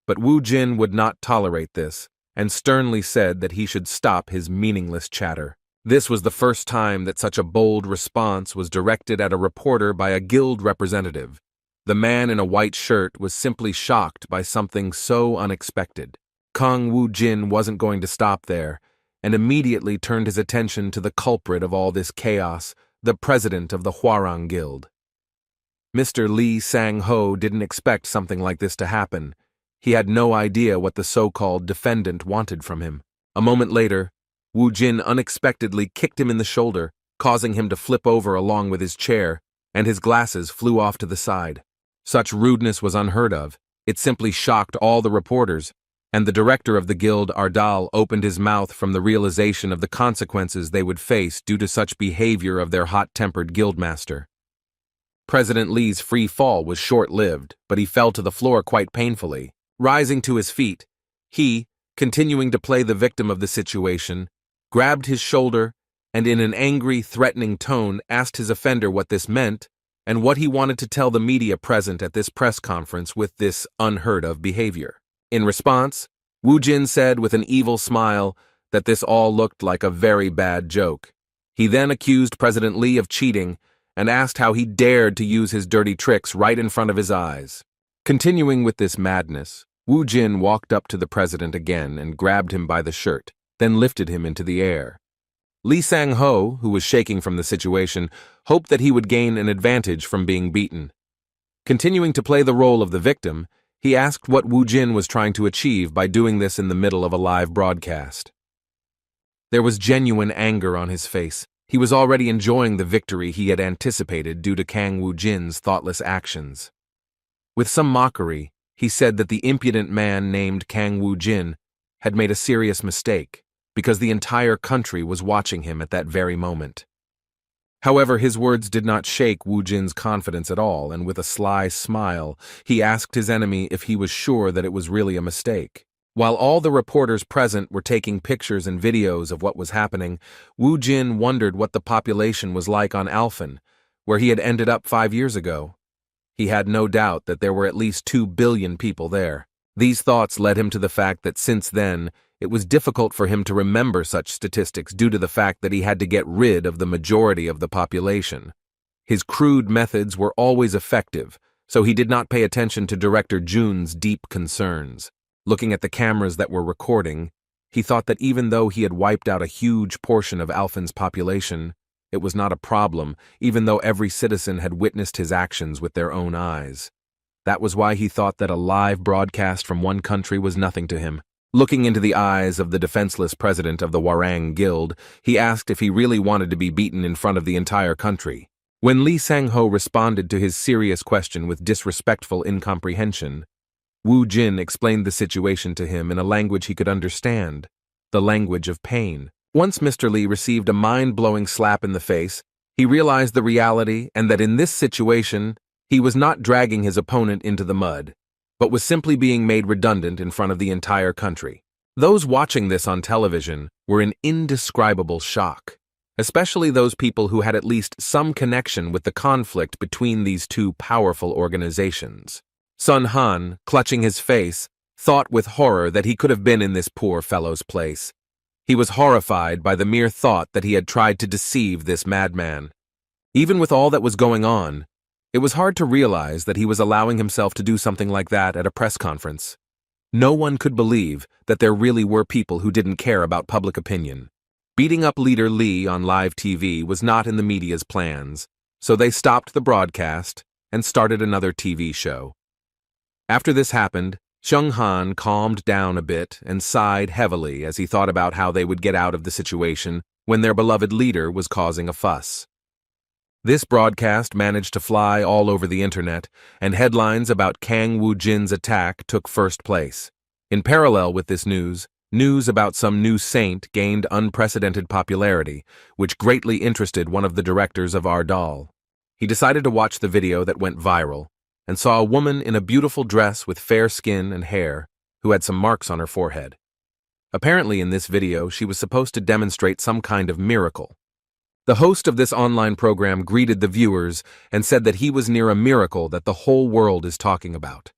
[SPEAKER 1] but Wu Jin would not tolerate this and sternly said that he should stop his meaningless chatter. This was the first time that such a bold response was directed at a reporter by a guild representative. The man in a white shirt was simply shocked by something so unexpected. Kang Woo-jin wasn't going to stop there, and immediately turned his attention to the culprit of all this chaos, the president of the Hwarang Guild. Mr. Lee Sang-ho didn't expect something like this to happen. He had no idea what the so-called defendant wanted from him. A moment later, Woo-jin unexpectedly kicked him in the shoulder, causing him to flip over along with his chair, and his glasses flew off to the side. Such rudeness was unheard of. It simply shocked all the reporters, and the director of the guild, Ardal, opened his mouth from the realization of the consequences they would face due to such behavior of their hot-tempered guildmaster. President Lee's free fall was short-lived, but he fell to the floor quite painfully. Rising to his feet, he, continuing to play the victim of the situation, grabbed his shoulder and in an angry, threatening tone asked his offender what this meant and what he wanted to tell the media present at this press conference with this unheard-of behavior. In response, Woo-jin said with an evil smile that this all looked like a very bad joke. He then accused President Lee of cheating and asked how he dared to use his dirty tricks right in front of his eyes. Continuing with this madness, Woo-jin walked up to the president again and grabbed him by the shirt, then lifted him into the air. Lee Sang-ho, who was shaking from the situation, hoped that he would gain an advantage from being beaten. Continuing to play the role of the victim, he asked what Woo-jin was trying to achieve by doing this in the middle of a live broadcast. There was genuine anger on his face. He was already enjoying the victory he had anticipated due to Kang Woo-jin's thoughtless actions. With some mockery, he said that the impudent man named Kang Woo-jin had made a serious mistake because the entire country was watching him at that very moment. However, his words did not shake Woo-jin's confidence at all, and with a sly smile, he asked his enemy if he was sure that it was really a mistake. While all the reporters present were taking pictures and videos of what was happening, Woo-jin wondered what the population was like on Alphen, where he had ended up 5 years ago. He had no doubt that there were at least 2 billion people there. These thoughts led him to the fact that since then, it was difficult for him to remember such statistics due to the fact that he had to get rid of the majority of the population. His crude methods were always effective, so he did not pay attention to Director Jun's deep concerns. Looking at the cameras that were recording, he thought that even though he had wiped out a huge portion of Alphen's population, it was not a problem, even though every citizen had witnessed his actions with their own eyes. That was why he thought that a live broadcast from one country was nothing to him. Looking into the eyes of the defenseless president of the Hwarang Guild, he asked if he really wanted to be beaten in front of the entire country. When Lee Sang-ho responded to his serious question with disrespectful incomprehension, Woo-jin explained the situation to him in a language he could understand, the language of pain. Once Mr. Lee received a mind-blowing slap in the face, he realized the reality and that in this situation, he was not dragging his opponent into the mud, but was simply being made redundant in front of the entire country. Those watching this on television were in indescribable shock, especially those people who had at least some connection with the conflict between these two powerful organizations. Sun Han, clutching his face, thought with horror that he could have been in this poor fellow's place. He was horrified by the mere thought that he had tried to deceive this madman. Even with all that was going on, it was hard to realize that he was allowing himself to do something like that at a press conference. No one could believe that there really were people who didn't care about public opinion. Beating up leader Lee on live TV was not in the media's plans, so they stopped the broadcast and started another TV show. After this happened, Chung Han calmed down a bit and sighed heavily as he thought about how they would get out of the situation when their beloved leader was causing a fuss. This broadcast managed to fly all over the internet, and headlines about Kang Woo-jin's attack took first place. In parallel with this news about some new saint gained unprecedented popularity, which greatly interested one of the directors of Ardal. He decided to watch the video that went viral, and saw a woman in a beautiful dress with fair skin and hair, who had some marks on her forehead. Apparently in this video, she was supposed to demonstrate some kind of miracle. The host of this online program greeted the viewers and said that he was near a miracle that the whole world is talking about.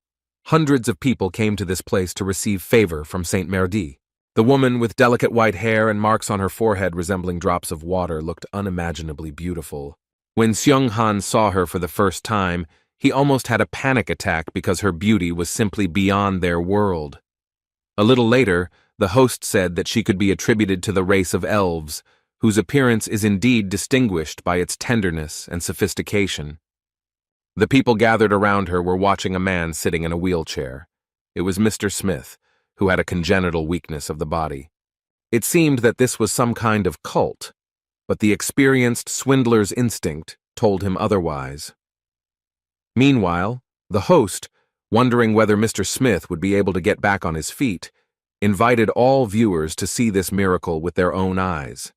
[SPEAKER 1] Hundreds of people came to this place to receive favor from Saint Merdi. The woman with delicate white hair and marks on her forehead resembling drops of water looked unimaginably beautiful. When Seung Han saw her for the first time, he almost had a panic attack because her beauty was simply beyond their world. A little later, the host said that she could be attributed to the race of elves, whose appearance is indeed distinguished by its tenderness and sophistication. The people gathered around her were watching a man sitting in a wheelchair. It was Mr. Smith, who had a congenital weakness of the body. It seemed that this was some kind of cult, but the experienced swindler's instinct told him otherwise. Meanwhile, the host, wondering whether Mr. Smith would be able to get back on his feet, invited all viewers to see this miracle with their own eyes.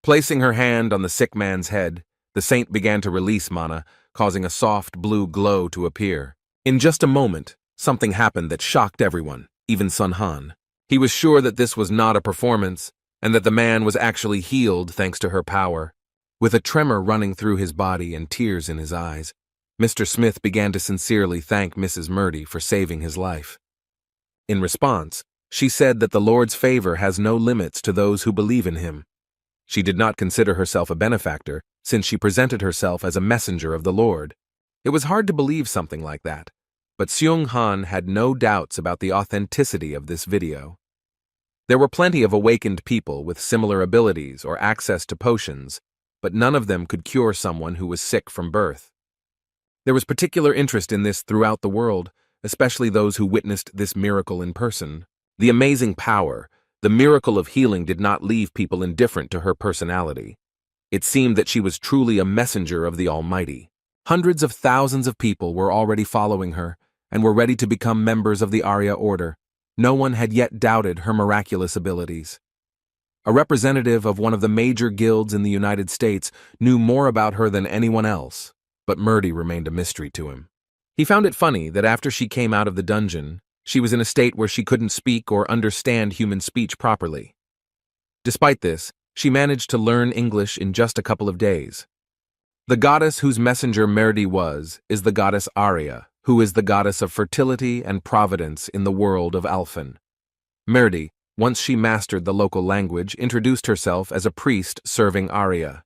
[SPEAKER 1] Placing her hand on the sick man's head, the saint began to release mana, causing a soft blue glow to appear. In just a moment, something happened that shocked everyone, even Sun Han. He was sure that this was not a performance, and that the man was actually healed thanks to her power. With a tremor running through his body and tears in his eyes, Mr. Smith began to sincerely thank Mrs. Murdy for saving his life. In response, she said that the Lord's favor has no limits to those who believe in him. She did not consider herself a benefactor, since she presented herself as a messenger of the Lord. It was hard to believe something like that, but Seung Han had no doubts about the authenticity of this video. There were plenty of awakened people with similar abilities or access to potions, but none of them could cure someone who was sick from birth. There was particular interest in this throughout the world, especially those who witnessed this miracle in person. The amazing power, the miracle of healing did not leave people indifferent to her personality. It seemed that she was truly a messenger of the Almighty. Hundreds of thousands of people were already following her and were ready to become members of the Arya Order. No one had yet doubted her miraculous abilities. A representative of one of the major guilds in the United States knew more about her than anyone else, but Murdy remained a mystery to him. He found it funny that after she came out of the dungeon, she was in a state where she couldn't speak or understand human speech properly. Despite this, she managed to learn English in just a couple of days. The goddess whose messenger Murdy was is the goddess Arya, who is the goddess of fertility and providence in the world of Alphen. Murdy, once she mastered the local language, introduced herself as a priest serving Arya.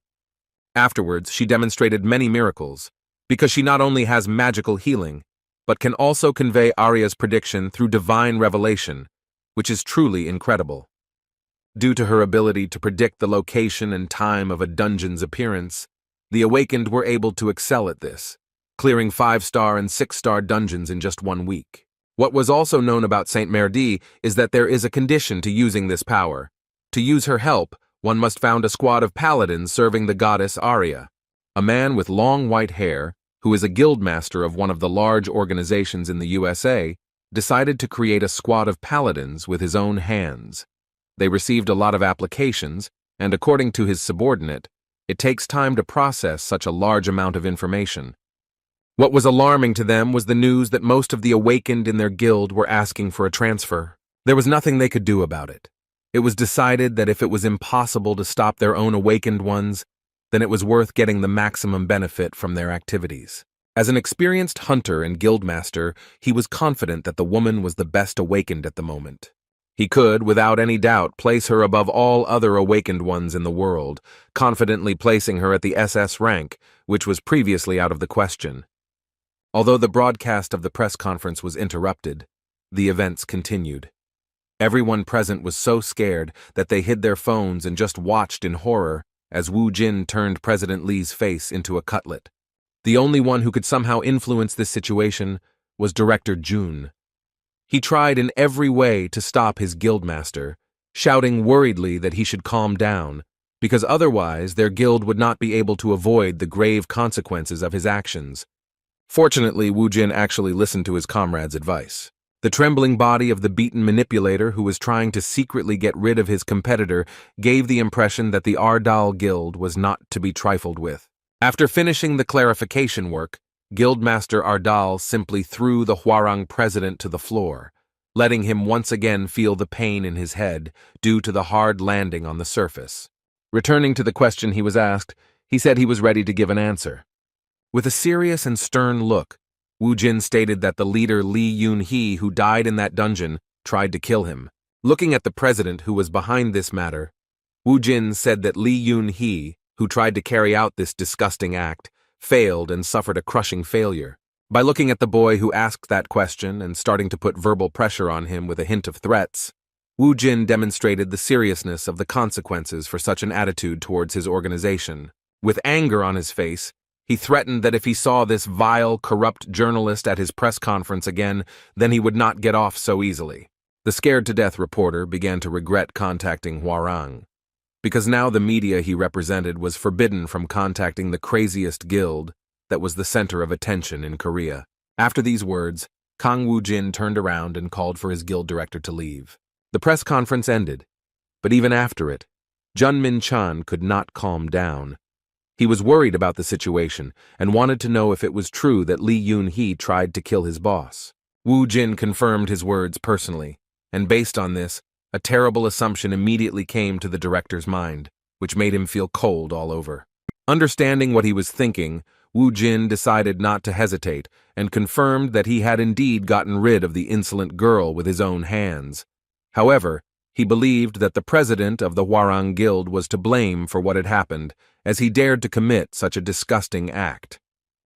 [SPEAKER 1] Afterwards, she demonstrated many miracles, because she not only has magical healing, but can also convey Arya's prediction through divine revelation, which is truly incredible. Due to her ability to predict the location and time of a dungeon's appearance, the awakened were able to excel at this, clearing 5-star and 6-star dungeons in just 1 week. What was also known about Saint Murdy is that there is a condition to using this power. To use her help, one must found a squad of paladins serving the goddess Arya. A man with long white hair, who is a guildmaster of one of the large organizations in the USA, decided to create a squad of paladins with his own hands. They received a lot of applications, and according to his subordinate, it takes time to process such a large amount of information. What was alarming to them was the news that most of the awakened in their guild were asking for a transfer. There was nothing they could do about it. It was decided that if it was impossible to stop their own awakened ones, then it was worth getting the maximum benefit from their activities. As an experienced hunter and guildmaster, he was confident that the woman was the best awakened at the moment. He could, without any doubt, place her above all other awakened ones in the world, confidently placing her at the SS rank, which was previously out of the question. Although the broadcast of the press conference was interrupted, the events continued. Everyone present was so scared that they hid their phones and just watched in horror as Wu Jin turned President Li's face into a cutlet. The only one who could somehow influence this situation was Director Jun. He tried in every way to stop his guildmaster, shouting worriedly that he should calm down, because otherwise their guild would not be able to avoid the grave consequences of his actions. Fortunately, Wu Jin actually listened to his comrade's advice. The trembling body of the beaten manipulator who was trying to secretly get rid of his competitor gave the impression that the Ardal Guild was not to be trifled with. After finishing the clarification work, Guildmaster Ardal simply threw the Hwarang president to the floor, letting him once again feel the pain in his head due to the hard landing on the surface. Returning to the question he was asked, he said he was ready to give an answer. With a serious and stern look, Wu Jin stated that the leader Li Yun-hee, who died in that dungeon, tried to kill him. Looking at the president who was behind this matter, Wu Jin said that Li Yun-hee, who tried to carry out this disgusting act, failed and suffered a crushing failure. By looking at the boy who asked that question and starting to put verbal pressure on him with a hint of threats, Wu Jin demonstrated the seriousness of the consequences for such an attitude towards his organization. With anger on his face, he threatened that if he saw this vile, corrupt journalist at his press conference again, then he would not get off so easily. The scared-to-death reporter began to regret contacting Hwarang, because now the media he represented was forbidden from contacting the craziest guild that was the center of attention in Korea. After these words, Kang Woo-jin turned around and called for his guild director to leave. The press conference ended, but even after it, Jun Min-chan could not calm down. He was worried about the situation and wanted to know if it was true that Lee Yoon-hee tried to kill his boss. Woo-jin confirmed his words personally, and based on this, a terrible assumption immediately came to the director's mind, which made him feel cold all over. Understanding what he was thinking, Woo-jin decided not to hesitate and confirmed that he had indeed gotten rid of the insolent girl with his own hands. However, he believed that the president of the Hwarang Guild was to blame for what had happened, as he dared to commit such a disgusting act.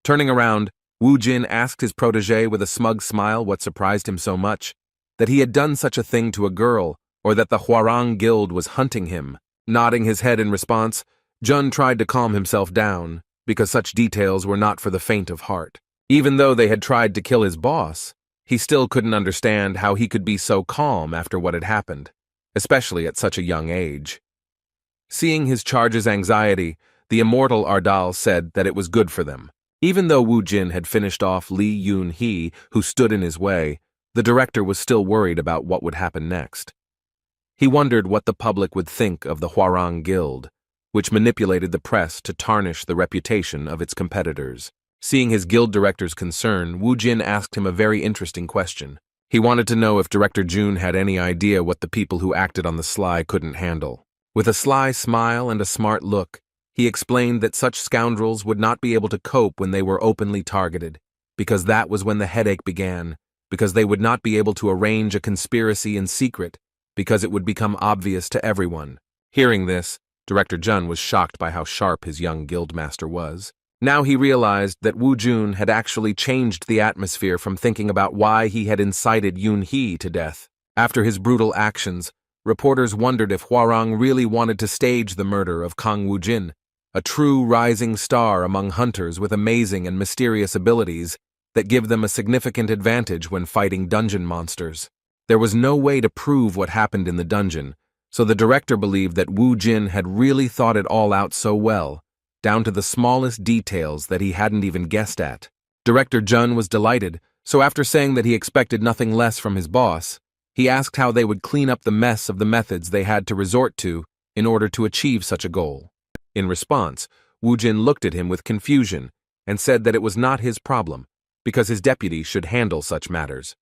[SPEAKER 1] Turning around, Woo-jin asked his protege with a smug smile what surprised him so much, that he had done such a thing to a girl, or that the Hwarang Guild was hunting him. Nodding his head in response, Jun tried to calm himself down, because such details were not for the faint of heart. Even though they had tried to kill his boss, he still couldn't understand how he could be so calm after what had happened, especially at such a young age. Seeing his charge's anxiety, the immortal Ardal said that it was good for them. Even though Woo-jin had finished off Lee Yoon-hee, who stood in his way, the director was still worried about what would happen next. He wondered what the public would think of the Hwarang Guild, which manipulated the press to tarnish the reputation of its competitors. Seeing his guild director's concern, Woo-jin asked him a very interesting question. He wanted to know if Director Jun had any idea what the people who acted on the sly couldn't handle. With a sly smile and a smart look, he explained that such scoundrels would not be able to cope when they were openly targeted, because that was when the headache began, because they would not be able to arrange a conspiracy in secret, because it would become obvious to everyone. Hearing this, Director Jun was shocked by how sharp his young guildmaster was. Now he realized that Woo-jin had actually changed the atmosphere from thinking about why he had incited Yoon-hee to death. After his brutal actions, reporters wondered if Hwarang really wanted to stage the murder of Kang Woo-jin, a true rising star among hunters with amazing and mysterious abilities that give them a significant advantage when fighting dungeon monsters. There was no way to prove what happened in the dungeon, so the director believed that Woo-jin had really thought it all out so well, down to the smallest details that he hadn't even guessed at. Director Jun was delighted, so after saying that he expected nothing less from his boss, he asked how they would clean up the mess of the methods they had to resort to in order to achieve such a goal. In response, Woo-jin looked at him with confusion and said that it was not his problem, because his deputy should handle such matters.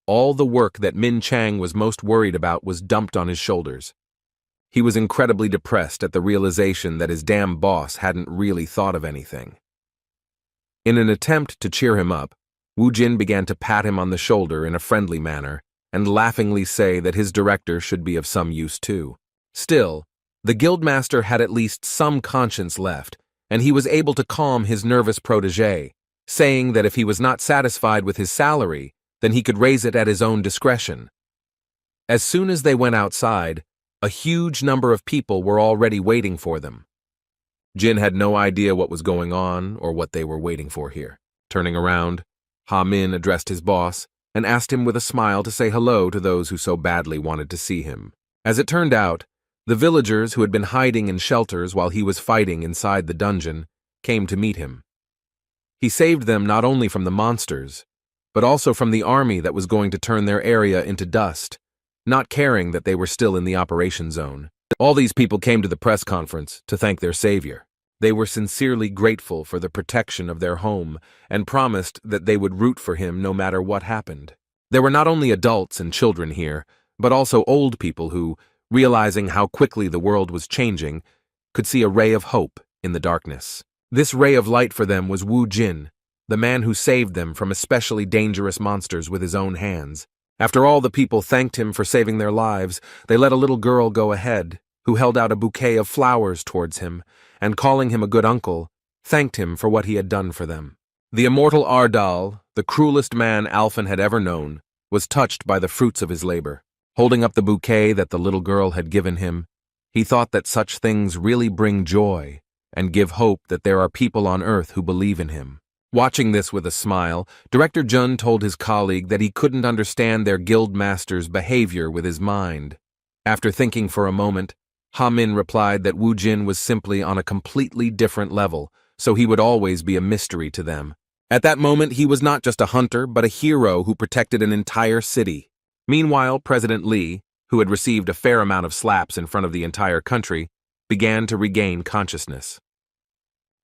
[SPEAKER 1] All the work that Min Chang was most worried about was dumped on his shoulders. He was incredibly depressed at the realization that his damn boss hadn't really thought of anything. In an attempt to cheer him up, Woo-jin began to pat him on the shoulder in a friendly manner and laughingly say that his director should be of some use too. Still, the guildmaster had at least some conscience left, and he was able to calm his nervous protege, saying that if he was not satisfied with his salary, then he could raise it at his own discretion. As soon as they went outside, a huge number of people were already waiting for them. Jin had no idea what was going on or what they were waiting for here. Turning around, Ha-min addressed his boss and asked him with a smile to say hello to those who so badly wanted to see him. As it turned out, the villagers who had been hiding in shelters while he was fighting inside the dungeon came to meet him. He saved them not only from the monsters, but also from the army that was going to turn their area into dust, not caring that they were still in the operation zone. All these people came to the press conference to thank their savior. They were sincerely grateful for the protection of their home and promised that they would root for him no matter what happened. There were not only adults and children here, but also old people who, realizing how quickly the world was changing, could see a ray of hope in the darkness. This ray of light for them was Woo-jin, the man who saved them from especially dangerous monsters with his own hands. After all the people thanked him for saving their lives, they let a little girl go ahead, who held out a bouquet of flowers towards him, and calling him a good uncle, thanked him for what he had done for them. The immortal Ardal, the cruelest man Alphen had ever known, was touched by the fruits of his labor. Holding up the bouquet that the little girl had given him, he thought that such things really bring joy and give hope that there are people on earth who believe in him. Watching this with a smile, Director Jun told his colleague that he couldn't understand their guild master's behavior with his mind. After thinking for a moment, Ha Min replied that Wu Jin was simply on a completely different level, so he would always be a mystery to them. At that moment, he was not just a hunter, but a hero who protected an entire city. Meanwhile, President Li, who had received a fair amount of slaps in front of the entire country, began to regain consciousness.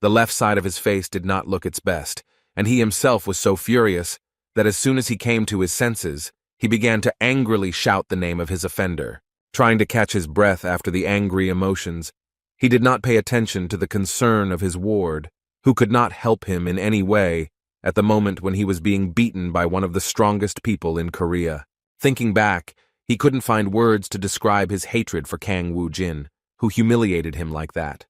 [SPEAKER 1] The left side of his face did not look its best, and he himself was so furious that as soon as he came to his senses, he began to angrily shout the name of his offender. Trying to catch his breath after the angry emotions, he did not pay attention to the concern of his ward, who could not help him in any way at the moment when he was being beaten by one of the strongest people in Korea. Thinking back, he couldn't find words to describe his hatred for Kang Woo Jin, who humiliated him like that.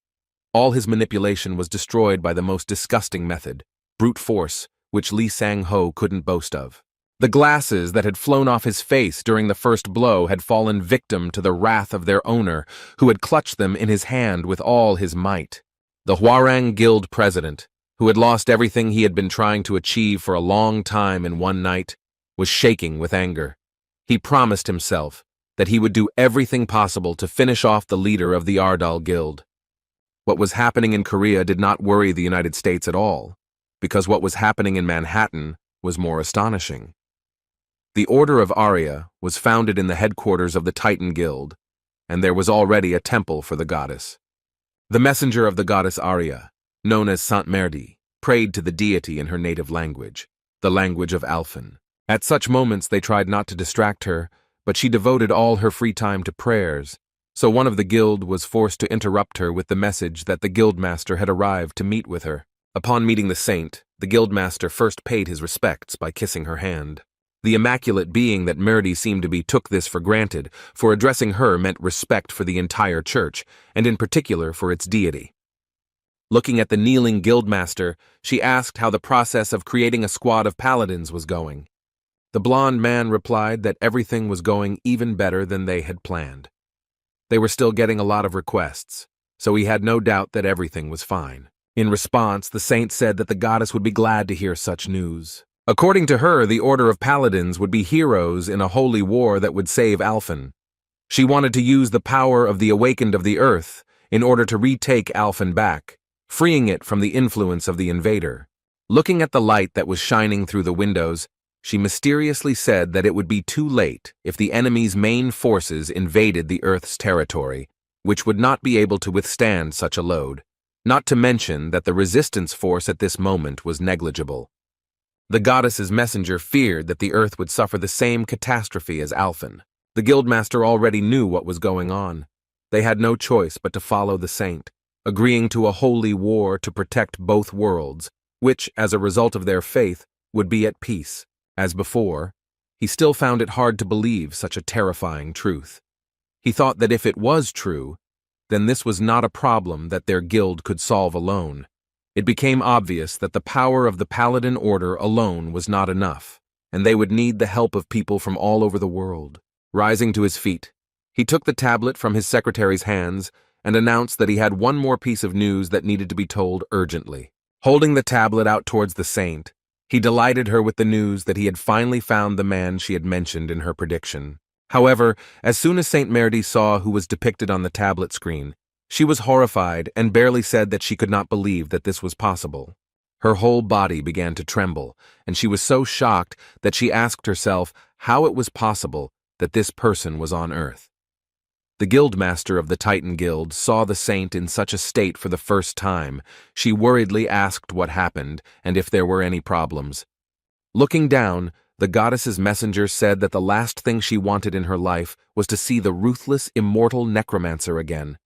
[SPEAKER 1] All his manipulation was destroyed by the most disgusting method, brute force, which Lee Sang-ho couldn't boast of. The glasses that had flown off his face during the first blow had fallen victim to the wrath of their owner, who had clutched them in his hand with all his might. The Hwarang Guild president, who had lost everything he had been trying to achieve for a long time in one night, was shaking with anger. He promised himself that he would do everything possible to finish off the leader of the Ardal Guild. What was happening in Korea did not worry the United States at all, because what was happening in Manhattan was more astonishing. The Order of Arya was founded in the headquarters of the Titan Guild, and there was already a temple for the goddess. The messenger of the goddess Arya, known as Saint Merdi, prayed to the deity in her native language, the language of Alphen. At such moments they tried not to distract her, but she devoted all her free time to prayers, so one of the guild was forced to interrupt her with the message that the guildmaster had arrived to meet with her. Upon meeting the saint, the guildmaster first paid his respects by kissing her hand. The immaculate being that Merdi seemed to be took this for granted, for addressing her meant respect for the entire church, and in particular for its deity. Looking at the kneeling guildmaster, she asked how the process of creating a squad of paladins was going. The blond man replied that everything was going even better than they had planned. They were still getting a lot of requests, so he had no doubt that everything was fine. In response, the saint said that the goddess would be glad to hear such news. According to her, the Order of Paladins would be heroes in a holy war that would save Alphen. She wanted to use the power of the Awakened of the Earth in order to retake Alphen back, freeing it from the influence of the invader. Looking at the light that was shining through the windows, she mysteriously said that it would be too late if the enemy's main forces invaded the Earth's territory, which would not be able to withstand such a load, not to mention that the resistance force at this moment was negligible. The goddess's messenger feared that the Earth would suffer the same catastrophe as Alphen. The guildmaster already knew what was going on. They had no choice but to follow the saint, agreeing to a holy war to protect both worlds, which, as a result of their faith, would be at peace. As before, he still found it hard to believe such a terrifying truth. He thought that if it was true, then this was not a problem that their guild could solve alone. It became obvious that the power of the Paladin Order alone was not enough, and they would need the help of people from all over the world. Rising to his feet, he took the tablet from his secretary's hands and announced that he had one more piece of news that needed to be told urgently. Holding the tablet out towards the saint, he delighted her with the news that he had finally found the man she had mentioned in her prediction. However, as soon as Saint Merdi saw who was depicted on the tablet screen, she was horrified and barely said that she could not believe that this was possible. Her whole body began to tremble, and she was so shocked that she asked herself how it was possible that this person was on Earth. The guildmaster of the Titan Guild saw the saint in such a state for the first time. She worriedly asked what happened and if there were any problems. Looking down, the goddess's messenger said that the last thing she wanted in her life was to see the ruthless, immortal necromancer again.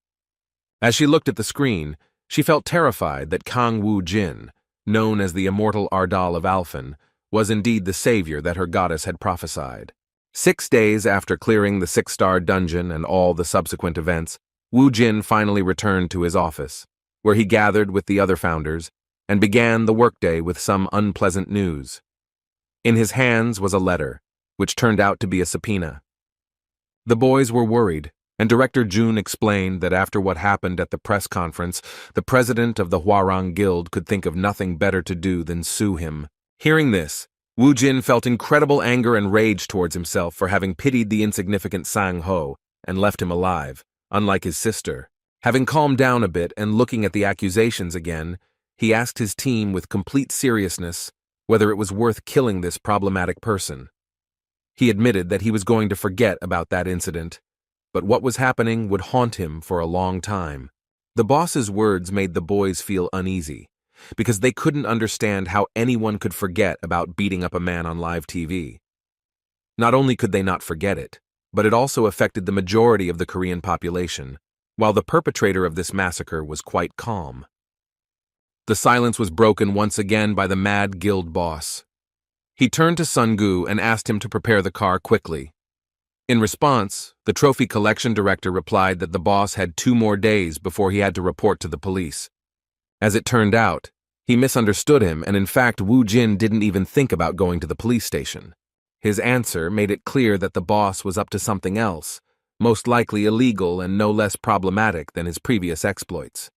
[SPEAKER 1] As she looked at the screen, she felt terrified that Kang Woo Jin, known as the immortal Ardal of Alphen, was indeed the savior that her goddess had prophesied. 6 days after clearing the 6-star dungeon and all the subsequent events, Woo Jin finally returned to his office, where he gathered with the other founders and began the workday with some unpleasant news. In his hands was a letter, which turned out to be a subpoena. The boys were worried, and Director Jun explained that after what happened at the press conference, the president of the Hwarang Guild could think of nothing better to do than sue him. Hearing this, Wu Jin felt incredible anger and rage towards himself for having pitied the insignificant Sang Ho and left him alive, unlike his sister. Having calmed down a bit and looking at the accusations again, he asked his team with complete seriousness whether it was worth killing this problematic person. He admitted that he was going to forget about that incident, but what was happening would haunt him for a long time. The boss's words made the boys feel uneasy, because they couldn't understand how anyone could forget about beating up a man on live TV. Not only could they not forget it, but it also affected the majority of the Korean population, while the perpetrator of this massacre was quite calm. The silence was broken once again by the mad guild boss. He turned to Sun-gu and asked him to prepare the car quickly. In response, the trophy collection director replied that the boss had 2 more days before he had to report to the police. As it turned out, he misunderstood him, and in fact Wu Jin didn't even think about going to the police station. His answer made it clear that the boss was up to something else, most likely illegal and no less problematic than his previous exploits.